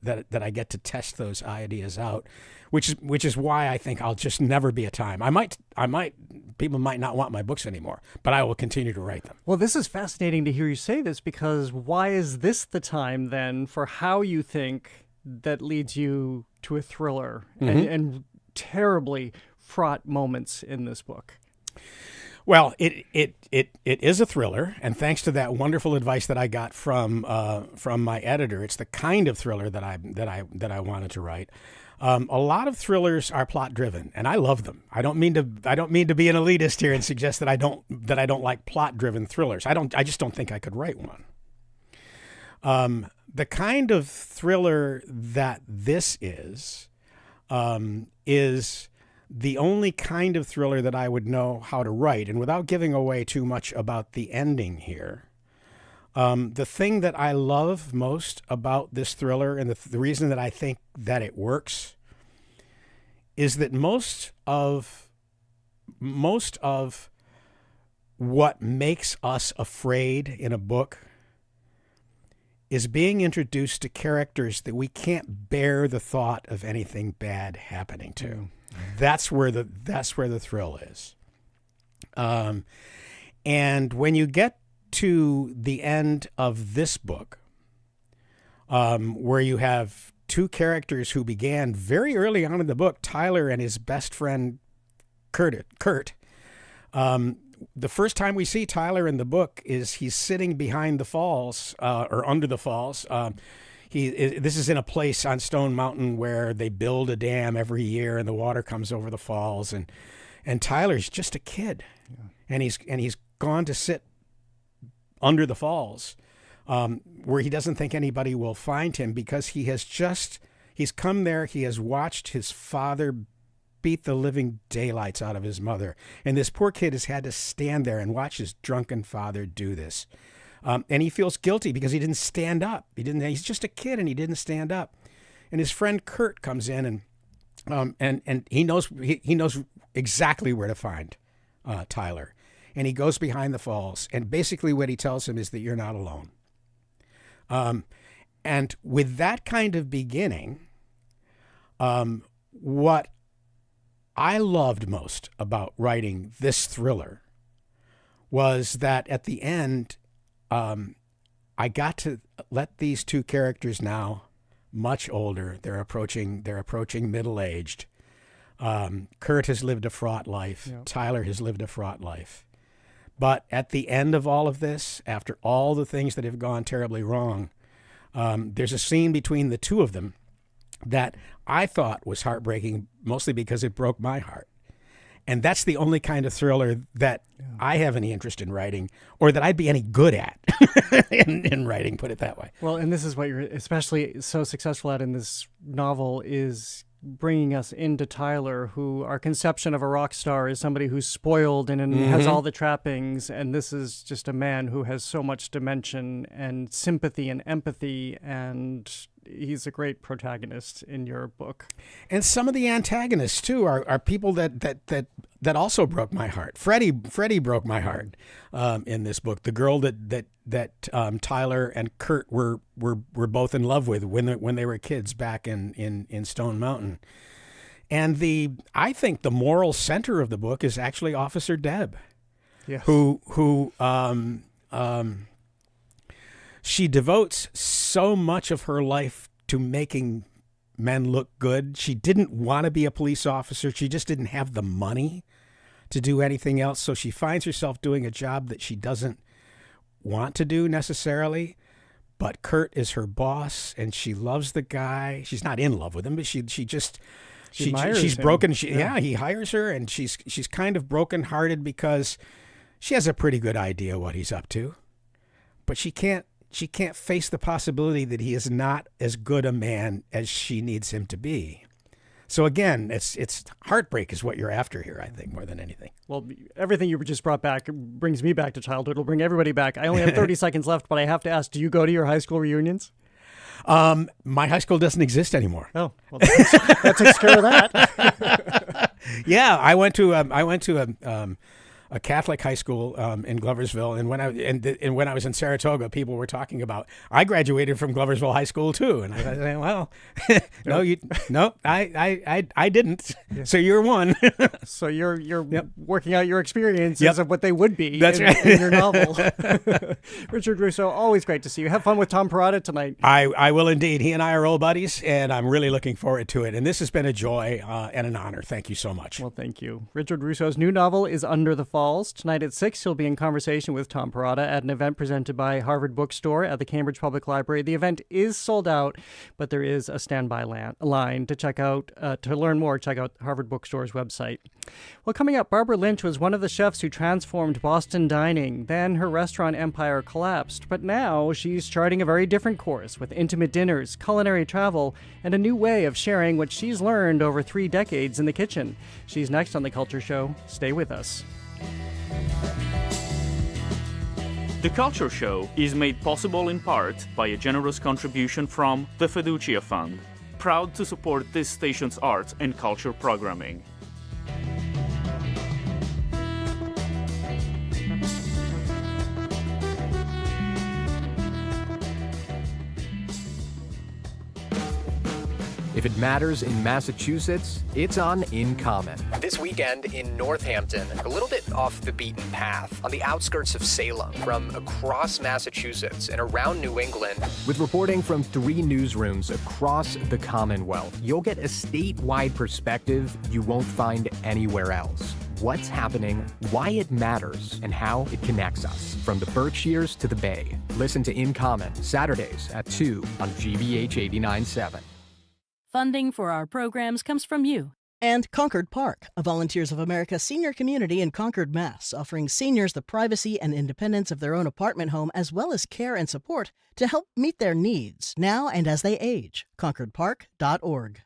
that I get to test those ideas out, which is why I think I'll just never be a time. People might not want my books anymore, but I will continue to write them. Well, this is fascinating to hear you say this, because why is this the time then for how you think that leads you to a thriller and terribly fraught moments in this book? Well, it is a thriller, and thanks to that wonderful advice that I got from my editor, it's the kind of thriller that I wanted to write. A lot of thrillers are plot driven, and I love them. I don't mean to be an elitist here and suggest that I don't like plot driven thrillers. I just don't think I could write one. The kind of thriller that this is the only kind of thriller that I would know how to write. And without giving away too much about the ending here, the thing that I love most about this thriller and the reason that I think that it works is that most of what makes us afraid in a book is being introduced to characters that we can't bear the thought of anything bad happening to. That's where the thrill is. And when you get to the end of this book, where you have two characters who began very early on in the book, Tyler and his best friend Kurt. The first time we see Tyler in the book is he's sitting behind the falls, or under the falls. This is in a place on Stone Mountain where they build a dam every year and the water comes over the falls. And Tyler's just a kid. Yeah. And he's gone to sit under the falls, where he doesn't think anybody will find him because he's come there, he has watched his father beat the living daylights out of his mother. And this poor kid has had to stand there and watch his drunken father do this. And he feels guilty because he didn't stand up. He's just a kid and he didn't stand up. And his friend Kurt comes in and he knows exactly where to find Tyler. And he goes behind the falls. And basically what he tells him is that you're not alone. And with that kind of beginning, what I loved most about writing this thriller was that at the end, I got to let these two characters, now much older, they're approaching middle-aged. Kurt has lived a fraught life. Yeah. Tyler has lived a fraught life. But at the end of all of this, after all the things that have gone terribly wrong, there's a scene between the two of them that I thought was heartbreaking, mostly because it broke my heart. And that's the only kind of thriller that I have any interest in writing, or that I'd be any good at in writing, put it that way. Well, and this is what you're especially so successful at in this novel, is bringing us into Tyler, who our conception of a rock star is somebody who's spoiled and has all the trappings. And this is just a man who has so much dimension and sympathy and empathy, and he's a great protagonist in your book. And some of the antagonists too are people that also broke my heart. Freddie broke my heart in this book. The girl that Tyler and Kurt were both in love with when they were kids back in Stone Mountain. And I think the moral center of the book is actually Officer Deb, yes. who she devotes so much of her life to making men look good. She didn't want to be a police officer. She just didn't have the money to do anything else. So she finds herself doing a job that she doesn't want to do necessarily. But Kurt is her boss, and she loves the guy. She's not in love with him, but she's broken. He hires her, and she's kind of brokenhearted because she has a pretty good idea what he's up to, but she can't face the possibility that he is not as good a man as she needs him to be. So again, it's heartbreak is what you're after here, I think, more than anything. Well, everything you just brought back brings me back to childhood. It'll bring everybody back. I only have 30 seconds left, but I have to ask, do you go to your high school reunions? My high school doesn't exist anymore. Oh, well, that takes care of that. Yeah, I went to a Catholic high school in Gloversville, and when I was in Saratoga, people were talking about I graduated from Gloversville High School too, and I was saying, well, I didn't. Yeah. So you're one. So you're working out your experiences of what they would be. That's right. in your novel. Richard Russo, always great to see you. Have fun with Tom Perrotta tonight. I will indeed. He and I are old buddies, and I'm really looking forward to it. And this has been a joy and an honor. Thank you so much. Well, thank you. Richard Russo's new novel is Under the Falls. Tonight at 6, he'll be in conversation with Tom Perrotta at an event presented by Harvard Bookstore at the Cambridge Public Library. The event is sold out, but there is a standby line to check out. To learn more, check out Harvard Bookstore's website. Well, coming up, Barbara Lynch was one of the chefs who transformed Boston dining. Then her restaurant empire collapsed, but now she's charting a very different course with intimate dinners, culinary travel, and a new way of sharing what she's learned over 3 decades in the kitchen. She's next on The Culture Show. Stay with us. The Culture Show is made possible in part by a generous contribution from the Fiducia Fund. proud to support this station's arts and culture programming. If it matters in Massachusetts, it's on In Common. This weekend in Northampton, a little bit off the beaten path, on the outskirts of Salem, from across Massachusetts and around New England. With reporting from 3 newsrooms across the Commonwealth, you'll get a statewide perspective you won't find anywhere else. What's happening, why it matters, and how it connects us, from the Berkshires to the Bay. Listen to In Common, Saturdays at 2 on GBH 89.7. Funding for our programs comes from you. And Concord Park, a Volunteers of America senior community in Concord, Mass., offering seniors the privacy and independence of their own apartment home, as well as care and support to help meet their needs now and as they age. ConcordPark.org.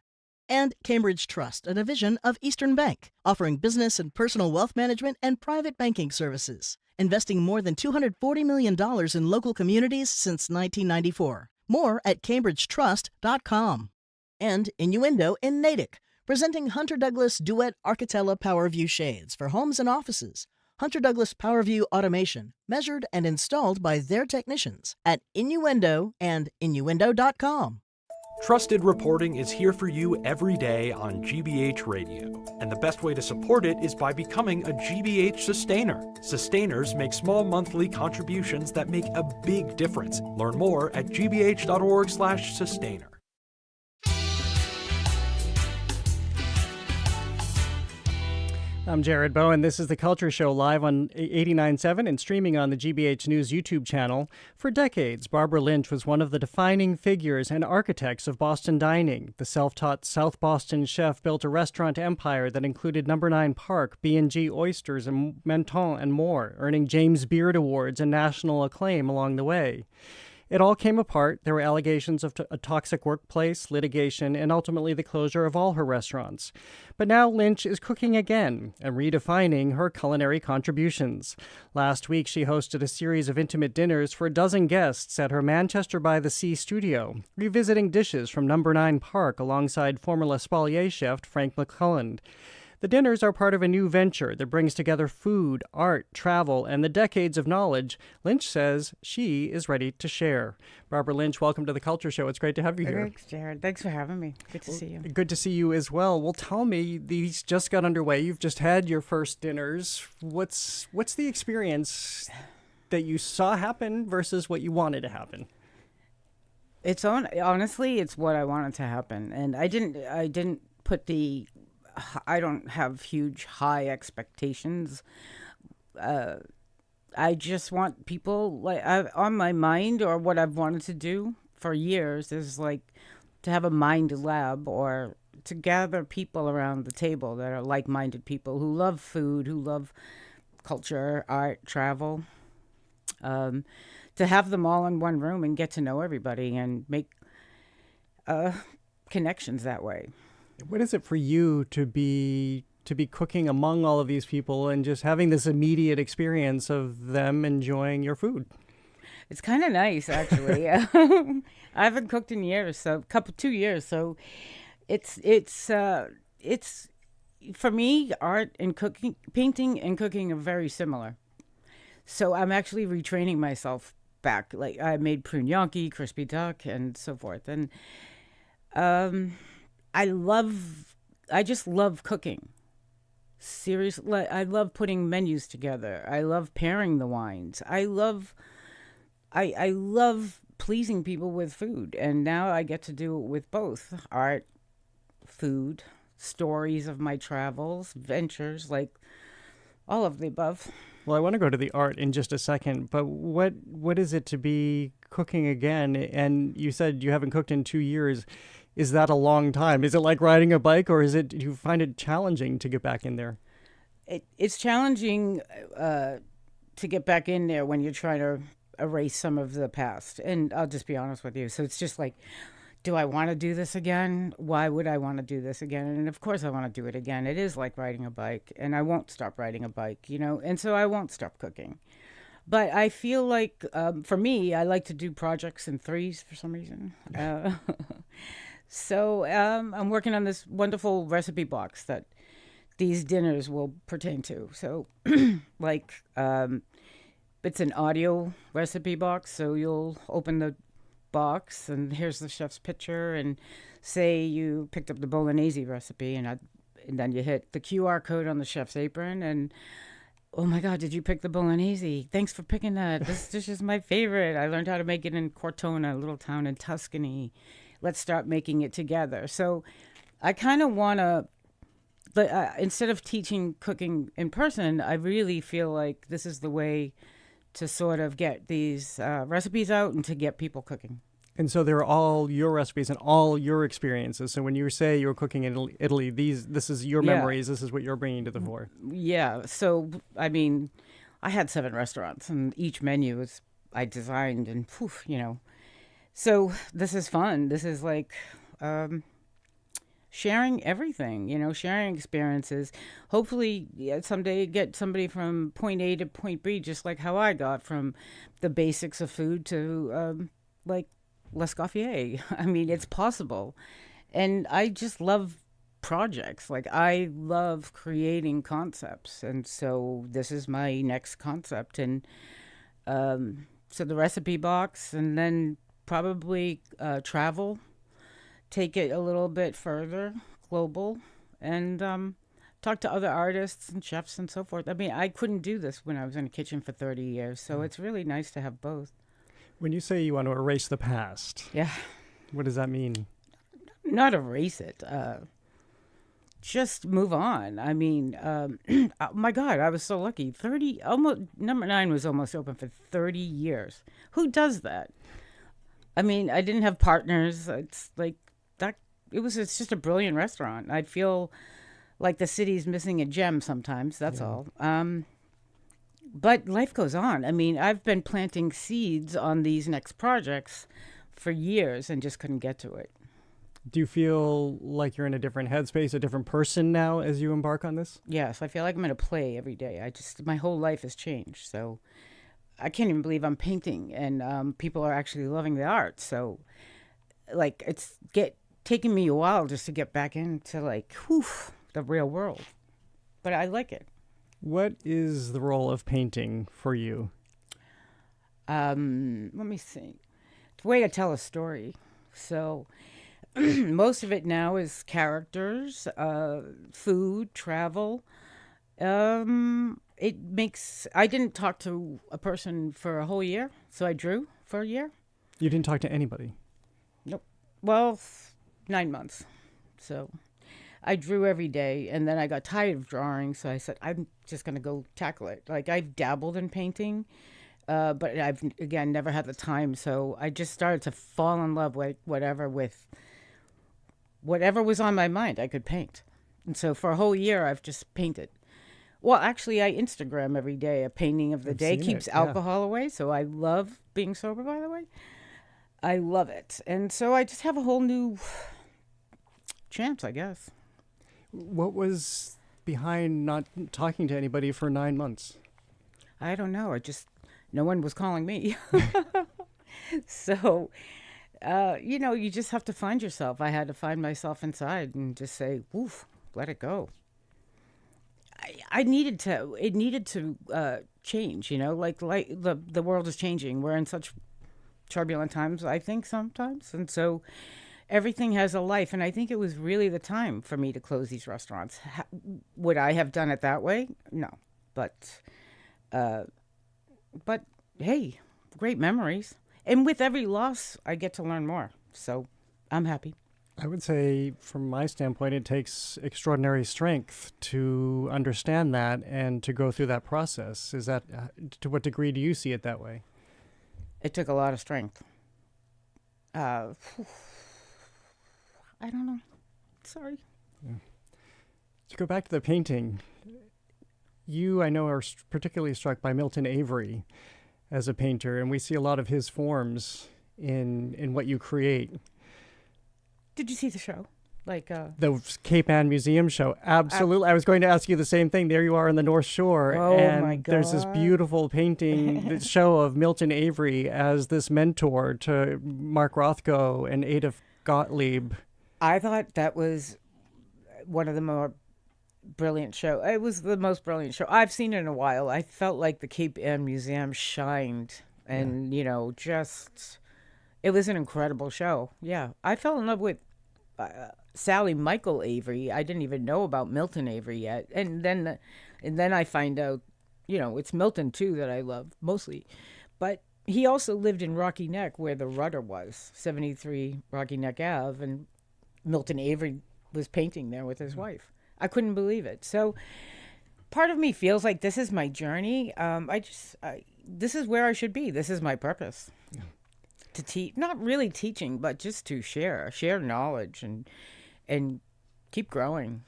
And Cambridge Trust, a division of Eastern Bank, offering business and personal wealth management and private banking services, investing more than $240 million in local communities since 1994. More at CambridgeTrust.com. And Innuendo in Natick, presenting Hunter Douglas Duet Architella PowerView shades for homes and offices. Hunter Douglas PowerView automation, measured and installed by their technicians at Innuendo and Innuendo.com. Trusted reporting is here for you every day on GBH Radio, and the best way to support it is by becoming a GBH sustainer. Sustainers make small monthly contributions that make a big difference. Learn more at gbh.org/sustainer. I'm Jared Bowen. This is The Culture Show, live on 89.7 and streaming on the GBH News YouTube channel. For decades, Barbara Lynch was one of the defining figures and architects of Boston dining. The self-taught South Boston chef built a restaurant empire that included No. 9 Park, B&G Oysters, and Menton, and more, earning James Beard Awards and national acclaim along the way. It all came apart. There were allegations of a toxic workplace, litigation, and ultimately the closure of all her restaurants. But now Lynch is cooking again and redefining her culinary contributions. Last week, she hosted a series of intimate dinners for a dozen guests at her Manchester-by-the-Sea studio, revisiting dishes from No. 9 Park alongside former L'Espalier chef Frank McCullen. The dinners are part of a new venture that brings together food, art, travel, and the decades of knowledge Lynch says she is ready to share. Barbara Lynch, welcome to The Culture Show. It's great to have you here. Thanks, Jared. Thanks for having me. Good to see you. Good to see you as well. Well, tell me, these just got underway. You've just had your first dinners. What's the experience that you saw happen versus what you wanted to happen? Honestly, it's what I wanted to happen. And I didn't put I don't have huge high expectations. I just want people on my mind, or what I've wanted to do for years is to have a mind lab, or to gather people around the table that are like-minded people who love food, who love culture, art, travel. To have them all in one room and get to know everybody and make connections that way. What is it for you to be cooking among all of these people and just having this immediate experience of them enjoying your food? It's kind of nice, actually. I haven't cooked in years, 2 years. So it's for me, art and cooking, painting and cooking are very similar. So I'm actually retraining myself back. Like, I made prune gnocchi, crispy duck, and so forth. And I just love cooking. Seriously, I love putting menus together. I love pairing the wines. I love pleasing people with food. And now I get to do it with both art, food, stories of my travels, ventures, all of the above. Well, I want to go to the art in just a second, but what is it to be cooking again? And you said you haven't cooked in 2 years. Is that a long time? Is it like riding a bike, or do you find it challenging to get back in there? It's challenging to get back in there when you're trying to erase some of the past. And I'll just be honest with you. So it's just do I want to do this again? Why would I want to do this again? And of course I want to do it again. It is like riding a bike, and I won't stop riding a bike, and so I won't stop cooking. But I feel like, for me, I like to do projects in threes for some reason. So I'm working on this wonderful recipe box that these dinners will pertain to. So it's an audio recipe box. So you'll open the box and here's the chef's picture, and say you picked up the bolognese recipe, and then you hit the QR code on the chef's apron, and oh my God, did you pick the bolognese? Thanks for picking that. This dish is my favorite. I learned how to make it in Cortona, a little town in Tuscany. Let's start making it together. So I kind of want to, instead of teaching cooking in person, I really feel like this is the way to sort of get these recipes out and to get people cooking. And so they're all your recipes and all your experiences. So when you say you were cooking in Italy, this is your memories. This is what you're bringing to the fore. Yeah. So, I mean, I had 7 restaurants, and each menu I designed, and So this is fun. This is like sharing everything, sharing experiences. Hopefully someday get somebody from point A to point B, just like how I got from the basics of food to L'Escoffier. I mean, it's possible. And I just love projects. Like, I love creating concepts. And so this is my next concept. And so the recipe box, and then probably travel, take it a little bit further, global, and talk to other artists and chefs and so forth. I mean, I couldn't do this when I was in a kitchen for 30 years. So it's really nice to have both. When you say you want to erase the past, yeah, what does that mean? Not erase it, just move on. I mean, oh my God, I was so lucky. Number 9 was almost open for 30 years. Who does that? I mean, I didn't have partners. It's like that. It's just a brilliant restaurant. I feel like the city's missing a gem sometimes. That's all. But life goes on. I mean, I've been planting seeds on these next projects for years and just couldn't get to it. Do you feel like you're in a different headspace, a different person now as you embark on this? Yes, I feel like I'm in a play every day. My whole life has changed. So I can't even believe I'm painting and people are actually loving the art. So like it's taking me a while just to get back into the real world. But I like it. What is the role of painting for you? Let me see. It's a way to tell a story. So most of it now is characters, food, travel. I didn't talk to a person for a whole year, so I drew for a year. You didn't talk to anybody? Nope. Well, 9 months. So I drew every day, and then I got tired of drawing, so I said, I'm just going to go tackle it. Like, I've dabbled in painting, but I've, again, never had the time, so I just started to fall in love with whatever was on my mind, I could paint. And so for a whole year, I've just painted. Well, actually, I Instagram every day. A painting of the day keeps alcohol away, so I love being sober, by the way. I love it. And so I just have a whole new chance, I guess. What was behind not talking to anybody for 9 months? I don't know. No one was calling me. So, you just have to find yourself. I had to find myself inside and just say, woof, let it go. It needed to change, like the world is changing. We're in such turbulent times, I think, sometimes. And so everything has a life. And I think it was really the time for me to close these restaurants. Would I have done it that way? No. But hey, great memories. And with every loss, I get to learn more. So I'm happy. I would say, from my standpoint, it takes extraordinary strength to understand that and to go through that process. Is that, to what degree do you see it that way? It took a lot of strength. I don't know. Sorry. Yeah. To go back to the painting, you, I know, are particularly struck by Milton Avery as a painter, and we see a lot of his forms in what you create. Did you see the show? The Cape Ann Museum show? Absolutely. I was going to ask you the same thing. There you are on the North Shore. Oh, my God. There's this beautiful painting, the show of Milton Avery as this mentor to Mark Rothko and Ada Gottlieb. I thought that was one of the more brilliant show. It was the most brilliant show I've seen in a while. I felt like the Cape Ann Museum shined, and just it was an incredible show. Yeah, I fell in love with Sally Michael Avery. I didn't even know about Milton Avery yet, and then I find out, it's Milton too that I love mostly, but he also lived in Rocky Neck where the Rudder was, 73 Rocky Neck Ave, and Milton Avery was painting there with his wife. I couldn't believe it. So part of me feels like this is my journey. This is where I should be. This is my purpose. Yeah. To teach, not really teaching, but just to share knowledge and keep growing.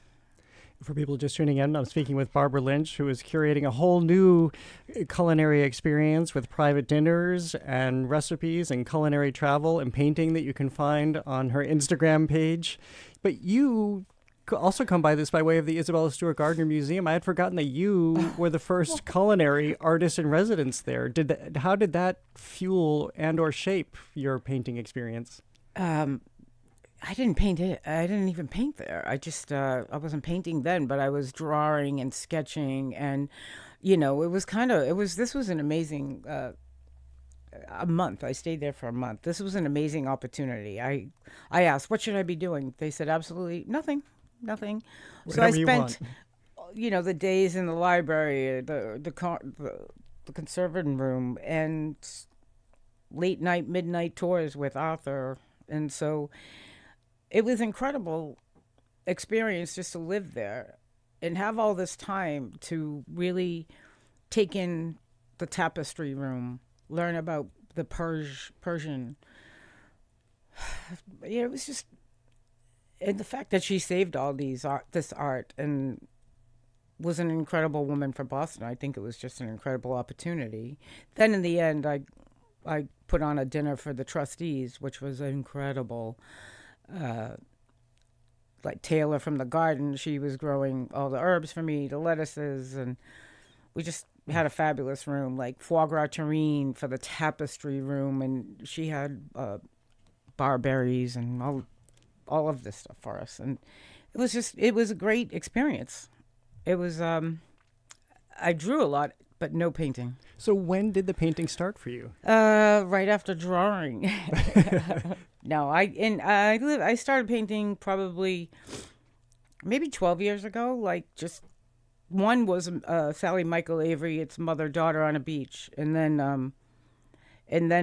For people just tuning in, I'm speaking with Barbara Lynch, who is curating a whole new culinary experience with private dinners and recipes and culinary travel and painting that you can find on her Instagram page. But you also come by this by way of the Isabella Stewart Gardner Museum. I had forgotten that you were the first culinary artist in residence there. How did that fuel and or shape your painting experience? I didn't paint it. I didn't even paint there. I just, I wasn't painting then, but I was drawing and sketching, and, this was an amazing, a month. I stayed there for a month. This was an amazing opportunity. I asked, what should I be doing? They said, absolutely nothing. Whatever So I spent, the days in the library, the conserving room, and late night, midnight tours with Arthur. And so it was incredible experience just to live there and have all this time to really take in the tapestry room, learn about the Persian. It was just, and the fact that she saved all this art and was an incredible woman for Boston. I think it was just an incredible opportunity. Then in the end, I put on a dinner for the trustees, which was incredible. Like Taylor from the garden, she was growing all the herbs for me, the lettuces, and we just had a fabulous room, like foie gras terrine for the tapestry room, and she had barberries and all of this stuff for us, and it was a great experience. It was I drew a lot, but no painting. So when did the painting start for you? Right after drawing. No, I started painting probably maybe 12 years ago. Like, just one was Sally Michael Avery, It's Mother-Daughter on a Beach, and then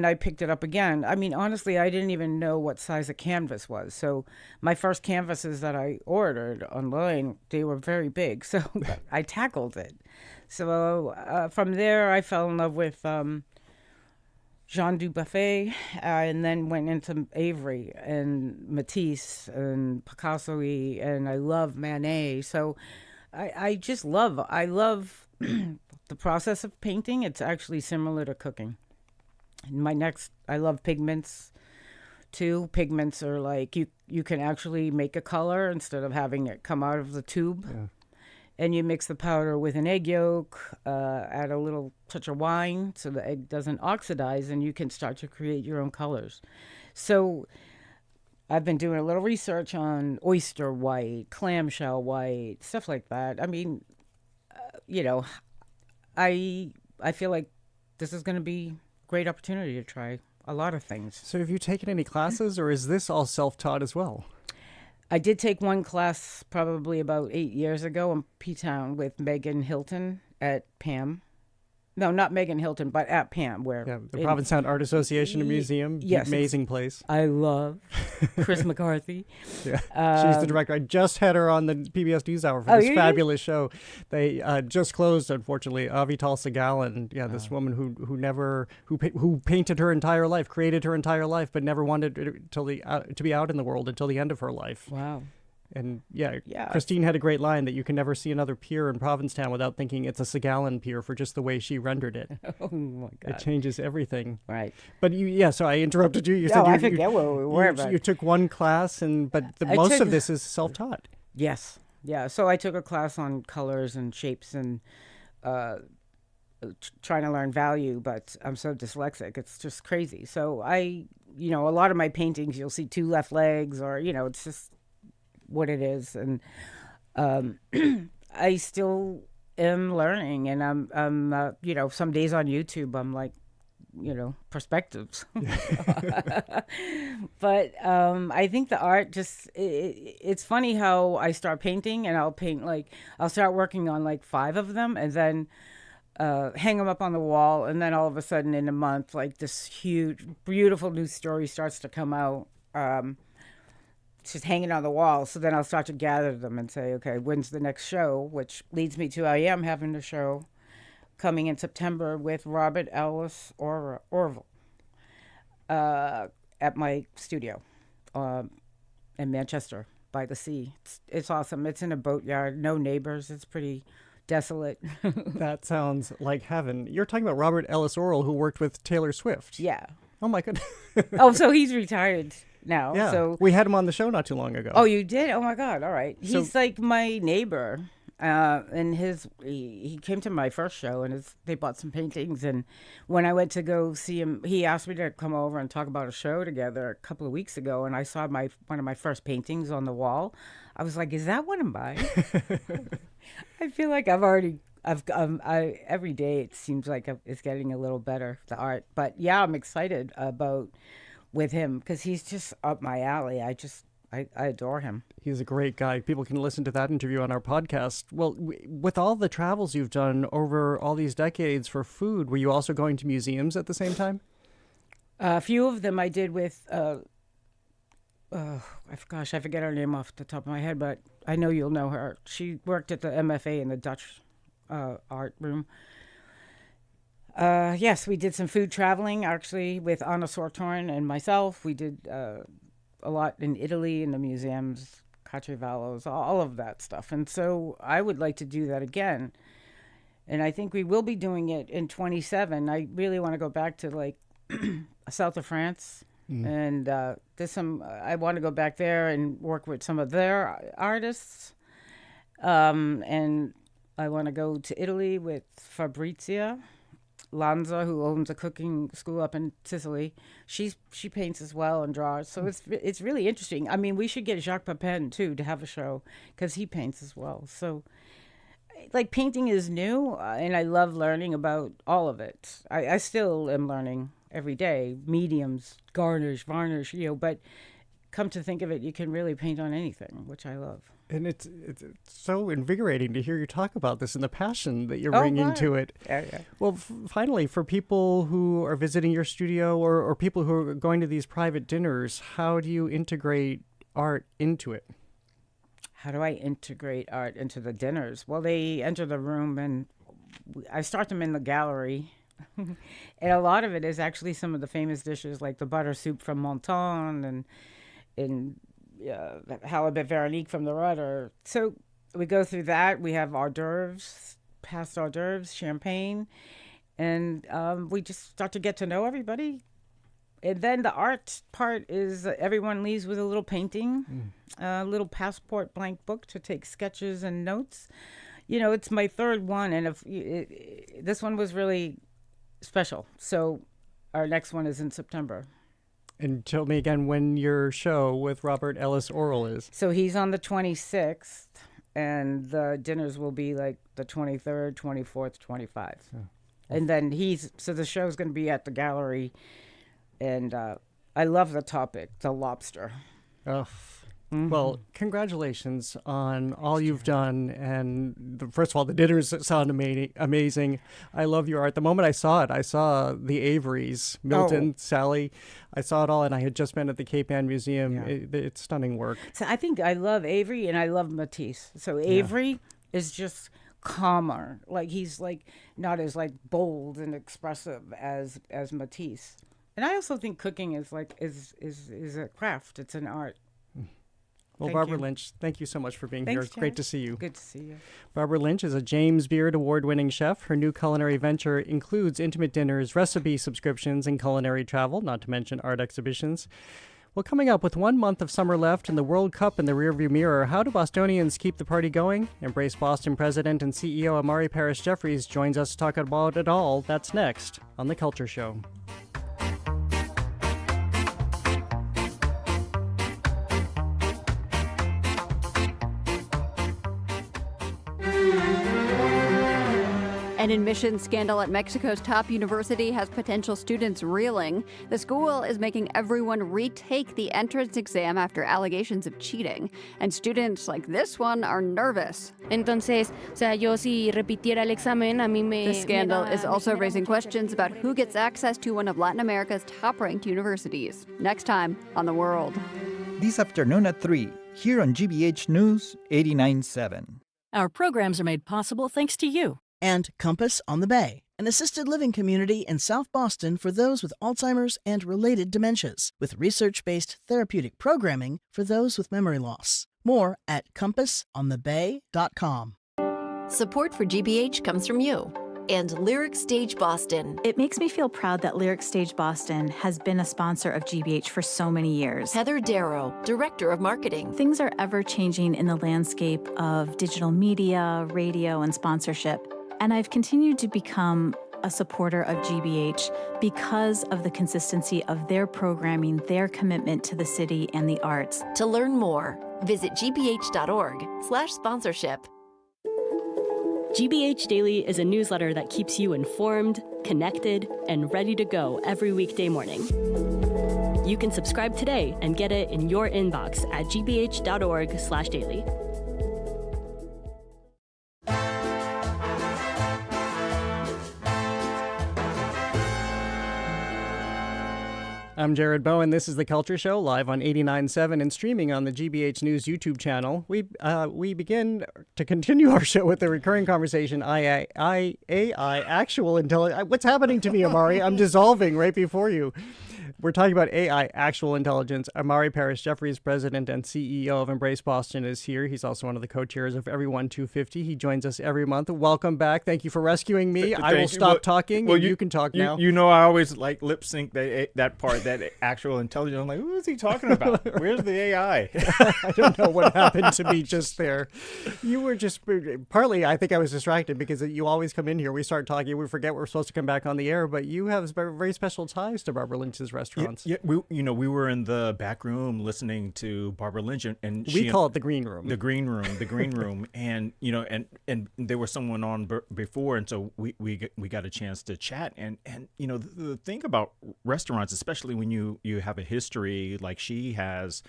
I picked it up again. I mean, honestly, I didn't even know what size a canvas was. So my first canvases that I ordered online, they were very big. So I tackled it. So from there, I fell in love with Jean Dubuffet, and then went into Avery and Matisse and Picasso-y, and I love Manet. So I love the process of painting. It's actually similar to cooking. I love pigments too. Pigments are like, you can actually make a color instead of having it come out of the tube. Yeah. And you mix the powder with an egg yolk, add a little touch of wine so the egg doesn't oxidize, and you can start to create your own colors. So I've been doing a little research on oyster white, clamshell white, stuff like that. I mean, I feel like this is going to be a great opportunity to try a lot of things. So have you taken any classes, or is this all self-taught as well? I did take one class probably about 8 years ago in P-Town with Megan Hilton at PAM. No, not Megan Hilton, but at PAM, where the Provincetown Art Association and Museum. Yes, amazing place. I love Chris McCarthy. Yeah, she's the director. I just had her on the PBS NewsHour for this fabulous show. They just closed, unfortunately. Avital Sagalan, this woman who painted her entire life, created her entire life, but never wanted to be out in the world until the end of her life. Wow. And Christine had a great line that you can never see another pier in Provincetown without thinking it's a Sagalan pier for just the way she rendered it. Oh my God! It changes everything. Right. But so I interrupted you. You said I forget where we were. You took one class, but most of this is self-taught. Yes. Yeah. So I took a class on colors and shapes and trying to learn value, but I'm so dyslexic. It's just crazy. So a lot of my paintings, you'll see two left legs, or it's just what it is. And I still am learning, and I'm you know, some days on YouTube I'm like, you know, perspectives. But I think the art just, it's funny how I start painting, and I'll start working on like 5 of them, and then hang them up on the wall, and then all of a sudden in a month, like this huge, beautiful new story starts to come out. It's just hanging on the wall. So then I'll start to gather them and say, okay, when's the next show? Which leads me to, I am having a show coming in September with Robert Ellis Orville at my studio in Manchester by the sea. It's awesome. It's in a boatyard, no neighbors. It's pretty desolate. That sounds like heaven. You're talking about Robert Ellis Orville, who worked with Taylor Swift. Yeah. Oh my goodness. Oh, so he's retired now. Yeah. So we had him on the show not too long ago. Oh, you did? Oh my God. All right. So- He's like my neighbor. And he came to my first show, and they bought some paintings. And when I went to go see him, he asked me to come over and talk about a show together a couple of weeks ago. And I saw one of my first paintings on the wall. I was like, "Is that one of mine?" I feel like every day it seems like it's getting a little better, the art. But yeah, I'm excited with him because he's just up my alley. I adore him. He's a great guy. People can listen to that interview on our podcast. Well, with all the travels you've done over all these decades for food, were you also going to museums at the same time? A few of them I did with, I forget her name off the top of my head, but I know you'll know her. She worked at the MFA in the Dutch art room. Yes, we did some food traveling, actually, with Anna Sortorn and myself. We did a lot in Italy, in the museums, Caciovallos, all of that stuff. And so I would like to do that again. And I think we will be doing it in 27. I really want to go back to like south of France. And I want to go back there and work with some of their artists. And I want to go to Italy with Fabrizia Lanza, who owns a cooking school up in Sicily. She paints as well and draws. So it's really interesting. I mean, we should get Jacques Pepin too to have a show because he paints as well. So like painting is new, and I love learning about all of it. I still am learning every day, mediums, garnish, varnish, but come to think of it, you can really paint on anything, which I love. And it's so invigorating to hear you talk about this and the passion that you're bringing to it. Yeah. Well, finally, for people who are visiting your studio or people who are going to these private dinners, how do you integrate art into it? How do I integrate art into the dinners? Well, they enter the room, and I start them in the gallery. And a lot of it is actually some of the famous dishes, like the butter soup from Monton and halibut Veronique from the Rudder. So we go through that. We have hors d'oeuvres, past hors d'oeuvres, champagne, and we just start to get to know everybody. And then the art part is everyone leaves with a little painting, a little passport blank book to take sketches and notes. It's my third one, and this one was really special. So our next one is in September. And tell me again when your show with Robert Ellis Orville is. So he's on the 26th, and the dinners will be like the 23rd, 24th, 25th. Oh. And then the show's going to be at the gallery, and I love the topic, the lobster. Oh. Well, congratulations on all you've done. And first of all, the dinners sound amazing. I love your art. The moment I saw it, I saw the Averys, Milton, Sally. I saw it all, and I had just been at the Cape Ann Museum. Yeah. It's stunning work. So I think I love Avery, and I love Matisse. So Avery is just calmer. Like he's like not as like bold and expressive as Matisse. And I also think cooking is a craft. It's an art. Well, Barbara Lynch, thank you so much for being here. It's great to see you. Good to see you. Barbara Lynch is a James Beard Award-winning chef. Her new culinary venture includes intimate dinners, recipe subscriptions, and culinary travel, not to mention art exhibitions. Well, coming up with 1 month of summer left and the World Cup in the rearview mirror, how do Bostonians keep the party going? Embrace Boston President and CEO Imari Paris Jeffries joins us to talk about it all. That's next on The Culture Show. An admissions scandal at Mexico's top university has potential students reeling. The school is making everyone retake the entrance exam after allegations of cheating. And students like this one are nervous. Entonces, o sea, yo si repitiera el examen, a mí me... The scandal is also raising questions about who gets access to one of Latin America's top-ranked universities. Next time on The World. This afternoon at 3, here on GBH News 89.7. Our programs are made possible thanks to you. And Compass on the Bay, an assisted living community in South Boston for those with Alzheimer's and related dementias, with research-based therapeutic programming for those with memory loss. More at compassonthebay.com. Support for GBH comes from you and Lyric Stage Boston. It makes me feel proud that Lyric Stage Boston has been a sponsor of GBH for so many years. Heather Darrow, Director of Marketing. Things are ever changing in the landscape of digital media, radio, and sponsorship. And I've continued to become a supporter of GBH because of the consistency of their programming, their commitment to the city and the arts. To learn more, visit gbh.org/sponsorship. GBH Daily is a newsletter that keeps you informed, connected, and ready to go every weekday morning. You can subscribe today and get it in your inbox at gbh.org/daily. I'm Jared Bowen. This is The Culture Show, live on 89.7 and streaming on the GBH News YouTube channel. We begin to continue our show with the recurring conversation, AI, actual intelligence. What's happening to me, Imari? I'm dissolving right before you. We're talking about AI, actual intelligence. Imari Paris Jeffries, President and CEO of Embrace Boston, is here. He's also one of the co-chairs of Everyone 250. He joins us every month. Welcome back. Thank you for rescuing me. I will stop talking, and you can talk now. You know, I always like lip sync that part, that actual intelligence. I'm like, who is he talking about? Where's the AI? I don't know what happened to me just there. You were just partly, I think I was distracted because you always come in here. We start talking. We forget we're supposed to come back on the air, but you have very special ties to Barbara Lynch's restaurants. Yeah, we were in the back room listening to Barbara Lynch, and we call it the green room. The green room, and and there was someone on before, and so we got a chance to chat, and the thing about restaurants, especially when you have a history like she has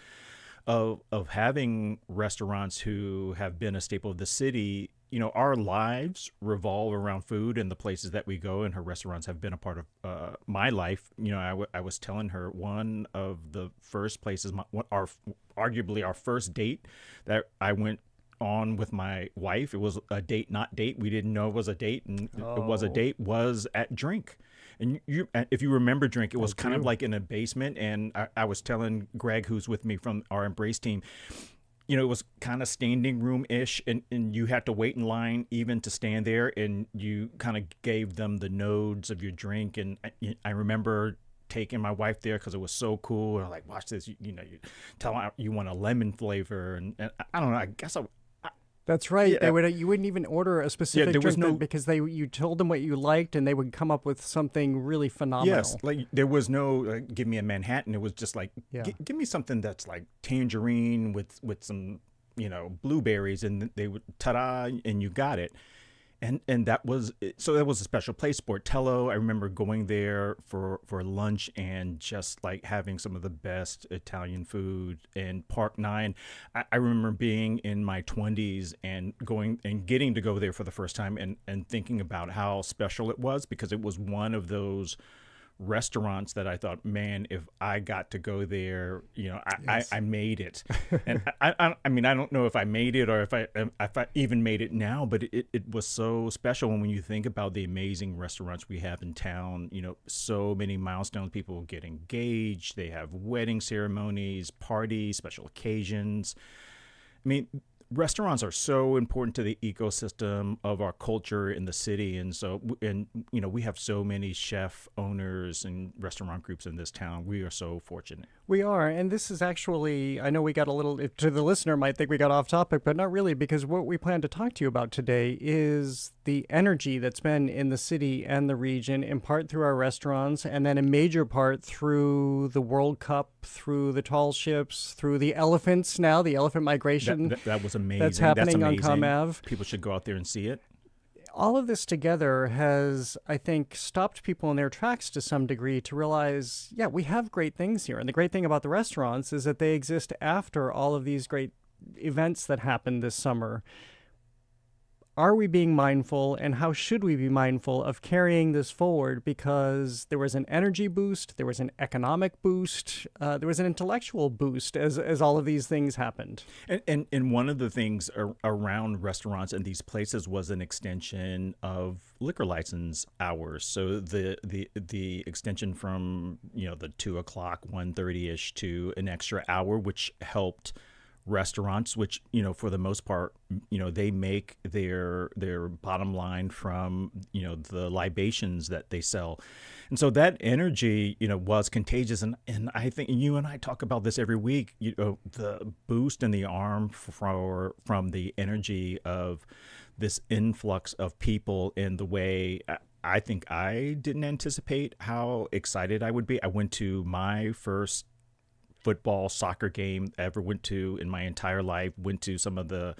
of having restaurants who have been a staple of the city. Our lives revolve around food and the places that we go, and her restaurants have been a part of my life. I was telling her one of the first places, arguably our first date that I went on with my wife. It was a date, not date. We didn't know it was a date, and it was a date, was at Drink. And if you remember Drink, it was kind of like in a basement, and I was telling Greg, who's with me from our Embrace team, it was kind of standing room-ish, and you had to wait in line even to stand there, and you kind of gave them the nodes of your drink. And I remember taking my wife there because it was so cool. And I'm like, watch this, you tell them you want a lemon flavor, and I don't know, I guess That's right. Yeah. You wouldn't even order a specific drink because you told them what you liked, and they would come up with something really phenomenal. Yes, like there was no give me a Manhattan. It was just like give me something that's like tangerine with some blueberries, and they would ta-da, and you got it. And that was a special place. Sportello, I remember going there for lunch and just like having some of the best Italian food. And Park 9, I remember being in my 20s and going and getting to go there for the first time and thinking about how special it was, because it was one of those restaurants that I thought, man, if I got to go there, I made it. And I mean, I don't know if I made it or if I even made it now, but it was so special. And when you think about the amazing restaurants we have in town, so many milestones, people get engaged, they have wedding ceremonies, parties, special occasions. I mean, restaurants are so important to the ecosystem of our culture in the city, and we have so many chef owners and restaurant groups in this town. We are so fortunate. We are, and this is actually, I know we got a little, to the listener might think we got off topic, but not really, because what we plan to talk to you about today is the energy that's been in the city and the region, in part through our restaurants, and then a major part through the World Cup, through the tall ships, through the elephants now, the elephant migration. That was amazing. That's happening on Com Ave. People should go out there and see it. all of this together has, I think, stopped people in their tracks to some degree to realize, yeah, we have great things here. And the great thing about the restaurants is that they exist after all of these great events that happened this summer. Are we being mindful, and how should we be mindful of carrying this forward? Because there was an energy boost, there was an economic boost, there was an intellectual boost as all of these things happened. And one of the things around restaurants and these places was an extension of liquor license hours. So the extension from the 2 o'clock, 1:30-ish to an extra hour, which helped restaurants, which for the most part they make their bottom line from the libations that they sell, and so that energy was contagious. And I think you and I talk about this every week, the boost in the arm from the energy of this influx of people in the way I think I didn't anticipate how excited I would be. I went to my first football, soccer game I ever went to in my entire life, went to some of the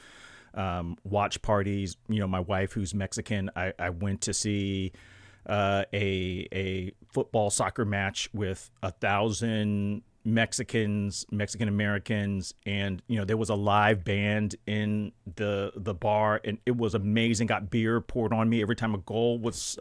watch parties. My wife, who's Mexican, I went to see a football soccer match with 1,000 Mexican Americans, and there was a live band in the bar, and it was amazing. Got beer poured on me every time a goal was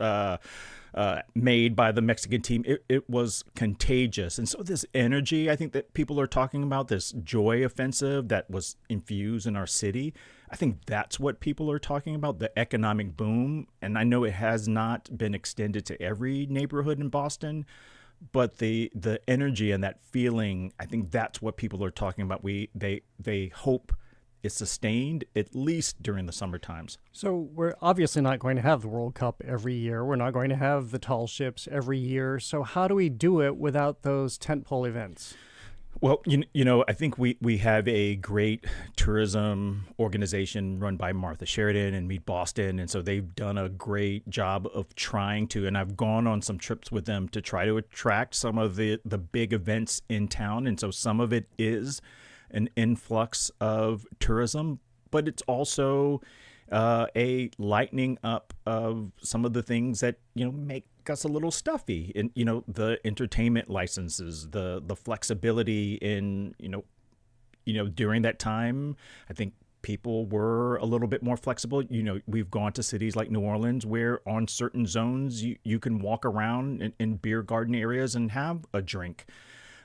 made by the Mexican team. It was contagious. And so this energy, I think, that people are talking about, this joy offensive that was infused in our city, I think that's what people are talking about, the economic boom. And I know it has not been extended to every neighborhood in Boston, but the energy and that feeling, I think that's what people are talking about. They hope is sustained, at least during the summer times. So we're obviously not going to have the World Cup every year. We're not going to have the tall ships every year. So how do we do it without those tentpole events? Well, I think we have a great tourism organization run by Martha Sheridan and Meet Boston. And so they've done a great job of trying to, and I've gone on some trips with them to try to attract some of the big events in town. And so some of it is an influx of tourism, but it's also a lightening up of some of the things that make us a little stuffy. And the entertainment licenses, the flexibility in during that time, I think people were a little bit more flexible. We've gone to cities like New Orleans where on certain zones you can walk around in beer garden areas and have a drink.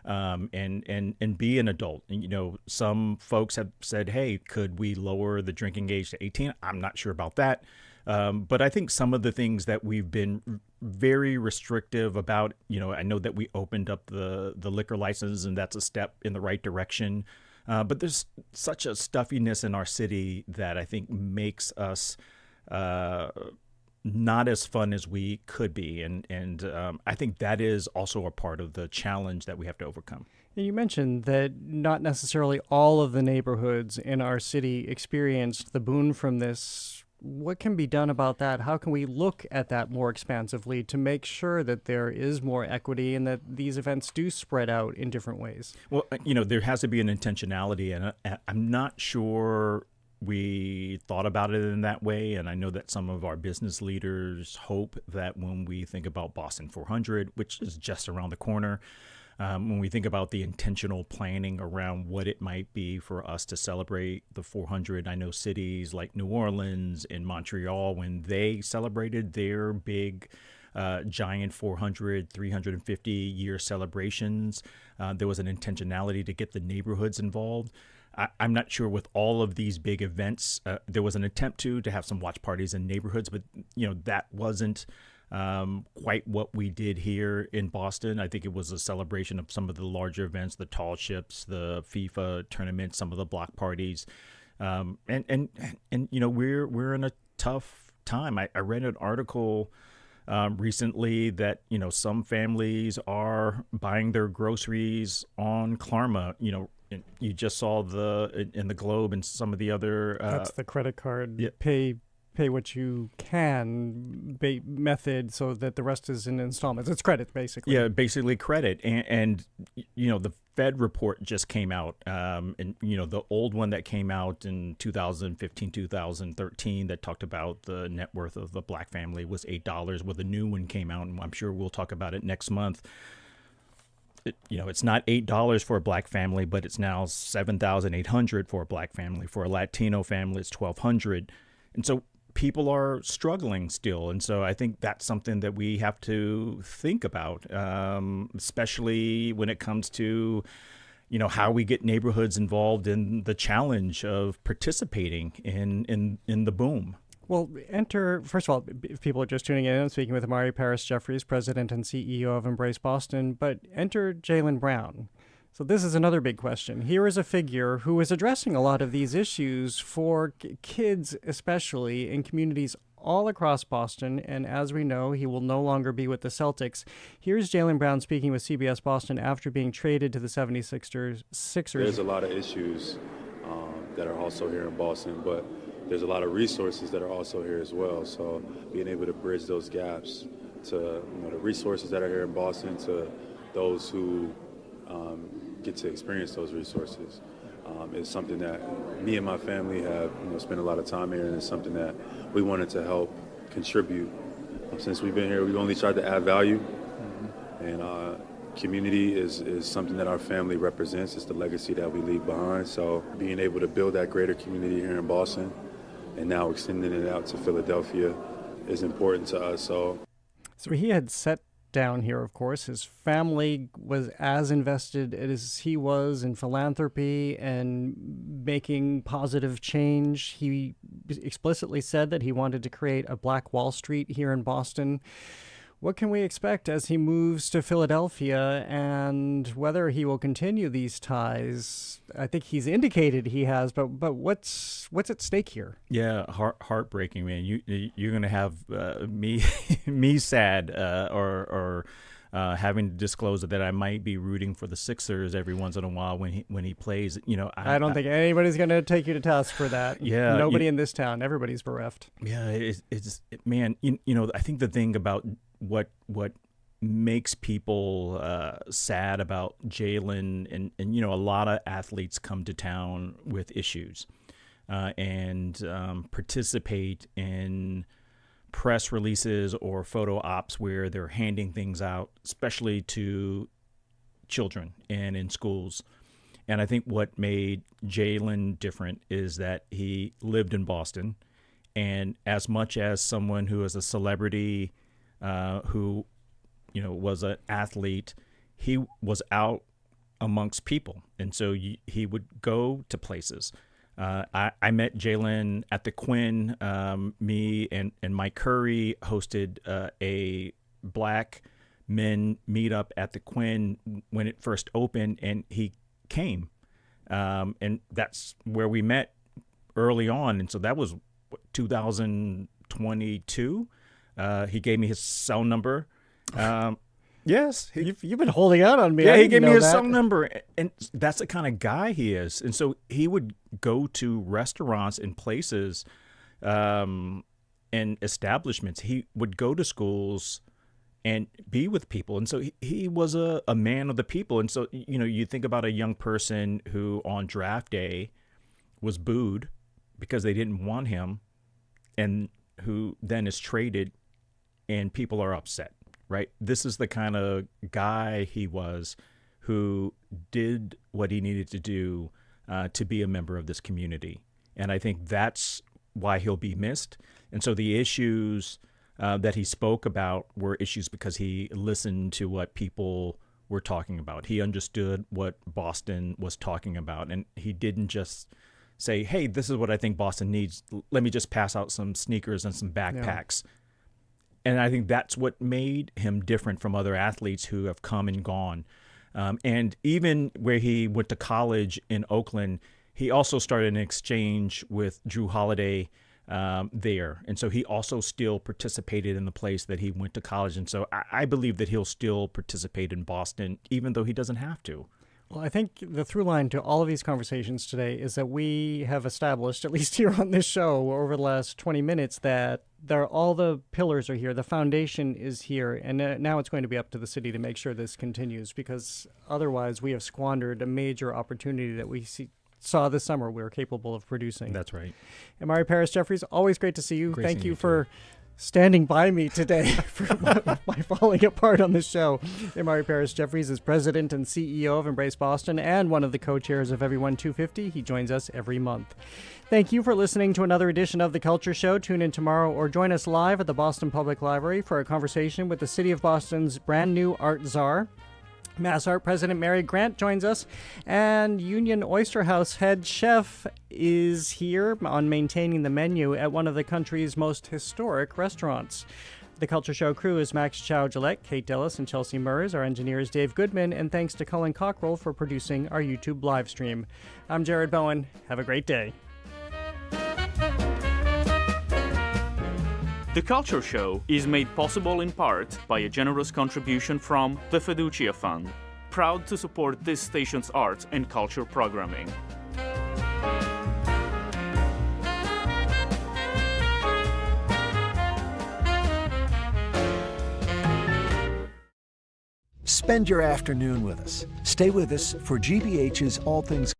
And be an adult. And, some folks have said, hey, could we lower the drinking age to 18? I'm not sure about that. But I think some of the things that we've been very restrictive about, I know that we opened up the liquor license, and that's a step in the right direction. But there's such a stuffiness in our city that I think makes us not as fun as we could be. And I think that is also a part of the challenge that we have to overcome. You mentioned that not necessarily all of the neighborhoods in our city experienced the boon from this. What can be done about that? How can we look at that more expansively to make sure that there is more equity and that these events do spread out in different ways? Well, there has to be an intentionality, and I'm not sure we thought about it in that way. And I know that some of our business leaders hope that when we think about Boston 400, which is just around the corner, when we think about the intentional planning around what it might be for us to celebrate the 400, I know cities like New Orleans and Montreal, when they celebrated their big giant 400, 350-year celebrations, there was an intentionality to get the neighborhoods involved. I'm not sure with all of these big events, there was an attempt to have some watch parties in neighborhoods, but that wasn't quite what we did here in Boston. I think it was a celebration of some of the larger events, the tall ships, the FIFA tournament, some of the block parties, and we're in a tough time. I read an article recently that some families are buying their groceries on Klarna. You just saw in the Globe and some of the other. That's the credit card pay pay what you can method so that the rest is in installments. It's credit, basically. Yeah, basically credit. And the Fed report just came out. And, the old one that came out in 2015, 2013 that talked about the net worth of the black family was $8. Well, the new one came out, and I'm sure we'll talk about it next month. It's not $8 for a black family, but it's now $7,800 for a black family. For a Latino family, it's $1,200. And so people are struggling still. And so I think that's something that we have to think about, especially when it comes to, how we get neighborhoods involved in the challenge of participating in the boom. Well, first of all, if people are just tuning in, I'm speaking with Imari Paris Jeffries, president and CEO of Embrace Boston, but enter Jaylen Brown. So this is another big question. Here is a figure who is addressing a lot of these issues for kids, especially in communities all across Boston, and as we know, he will no longer be with the Celtics. Here's Jaylen Brown speaking with CBS Boston after being traded to the 76ers. There's a lot of issues that are also here in Boston, but there's a lot of resources that are also here as well. So being able to bridge those gaps to the resources that are here in Boston to those who get to experience those resources is something that me and my family have spent a lot of time here, and it's something that we wanted to help contribute. Since we've been here, we've only tried to add value, and community is something that our family represents. It's the legacy that we leave behind. So being able to build that greater community here in Boston and now extending it out to Philadelphia is important to us. So he had set down here, of course. His family was as invested as he was in philanthropy and making positive change. He explicitly said that he wanted to create a Black Wall Street here in Boston. What can we expect as he moves to Philadelphia, and whether he will continue these ties? I think he's indicated he has, but what's at stake here? Yeah, heartbreaking, man. You're going to have me sad or having to disclose that I might be rooting for the Sixers every once in a while when he plays. I don't think anybody's going to take you to task for that. Yeah, nobody in this town. Everybody's bereft. Yeah, man. I think the thing about what makes people sad about Jaylen, and a lot of athletes come to town with issues and participate in press releases or photo ops where they're handing things out, especially to children and in schools. And I think what made Jaylen different is that he lived in Boston, and as much as someone who is a celebrity, who was an athlete, he was out amongst people, and so he would go to places. I met Jaylen at the Quinn. Me and Mike Curry hosted a black men meetup at the Quinn when it first opened, and he came, and that's where we met early on. And so that was 2022. He gave me his cell number. Yes. You've been holding out on me. Yeah, he gave me his cell number. And that's the kind of guy he is. And so he would go to restaurants and places and establishments. He would go to schools and be with people. And so he was a man of the people. And so, you think about a young person who on draft day was booed because they didn't want him, and who then is traded and people are upset, right? This is the kind of guy he was, who did what he needed to do to be a member of this community. And I think that's why he'll be missed. And so the issues that he spoke about were issues because he listened to what people were talking about. He understood what Boston was talking about, and he didn't just say, hey, this is what I think Boston needs. Let me just pass out some sneakers and some backpacks. Yeah. And I think that's what made him different from other athletes who have come and gone. And even where he went to college in Oakland, he also started an exchange with Drew Holiday there. And so he also still participated in the place that he went to college. And so I believe that he'll still participate in Boston, even though he doesn't have to. Well, I think the through line to all of these conversations today is that we have established, at least here on this show over the last 20 minutes, that all the pillars are here, the foundation is here, and now it's going to be up to the city to make sure this continues, because otherwise we have squandered a major opportunity that we saw this summer we were capable of producing. That's right. Imari Paris Jeffries, always great to see you. Great Thank seeing you you for standing by me today for my falling apart on this show. Imari Paris Jeffries is president and CEO of Embrace Boston and one of the co-chairs of Everyone 250. He joins us every month. Thank you for listening to another edition of The Culture Show. Tune in tomorrow or join us live at the Boston Public Library for a conversation with the City of Boston's brand new art czar. Mass Art President Mary Grant joins us, and Union Oyster House head chef is here on maintaining the menu at one of the country's most historic restaurants. The Culture Show crew is Max Chow-Gillette, Kate Dellis, and Chelsea Murs. Our engineer is Dave Goodman, and thanks to Cullen Cockrell for producing our YouTube live stream. I'm Jared Bowen. Have a great day. The Culture Show is made possible in part by a generous contribution from the Fiducia Fund, proud to support this station's arts and culture programming. Spend your afternoon with us. Stay with us for GBH's All Things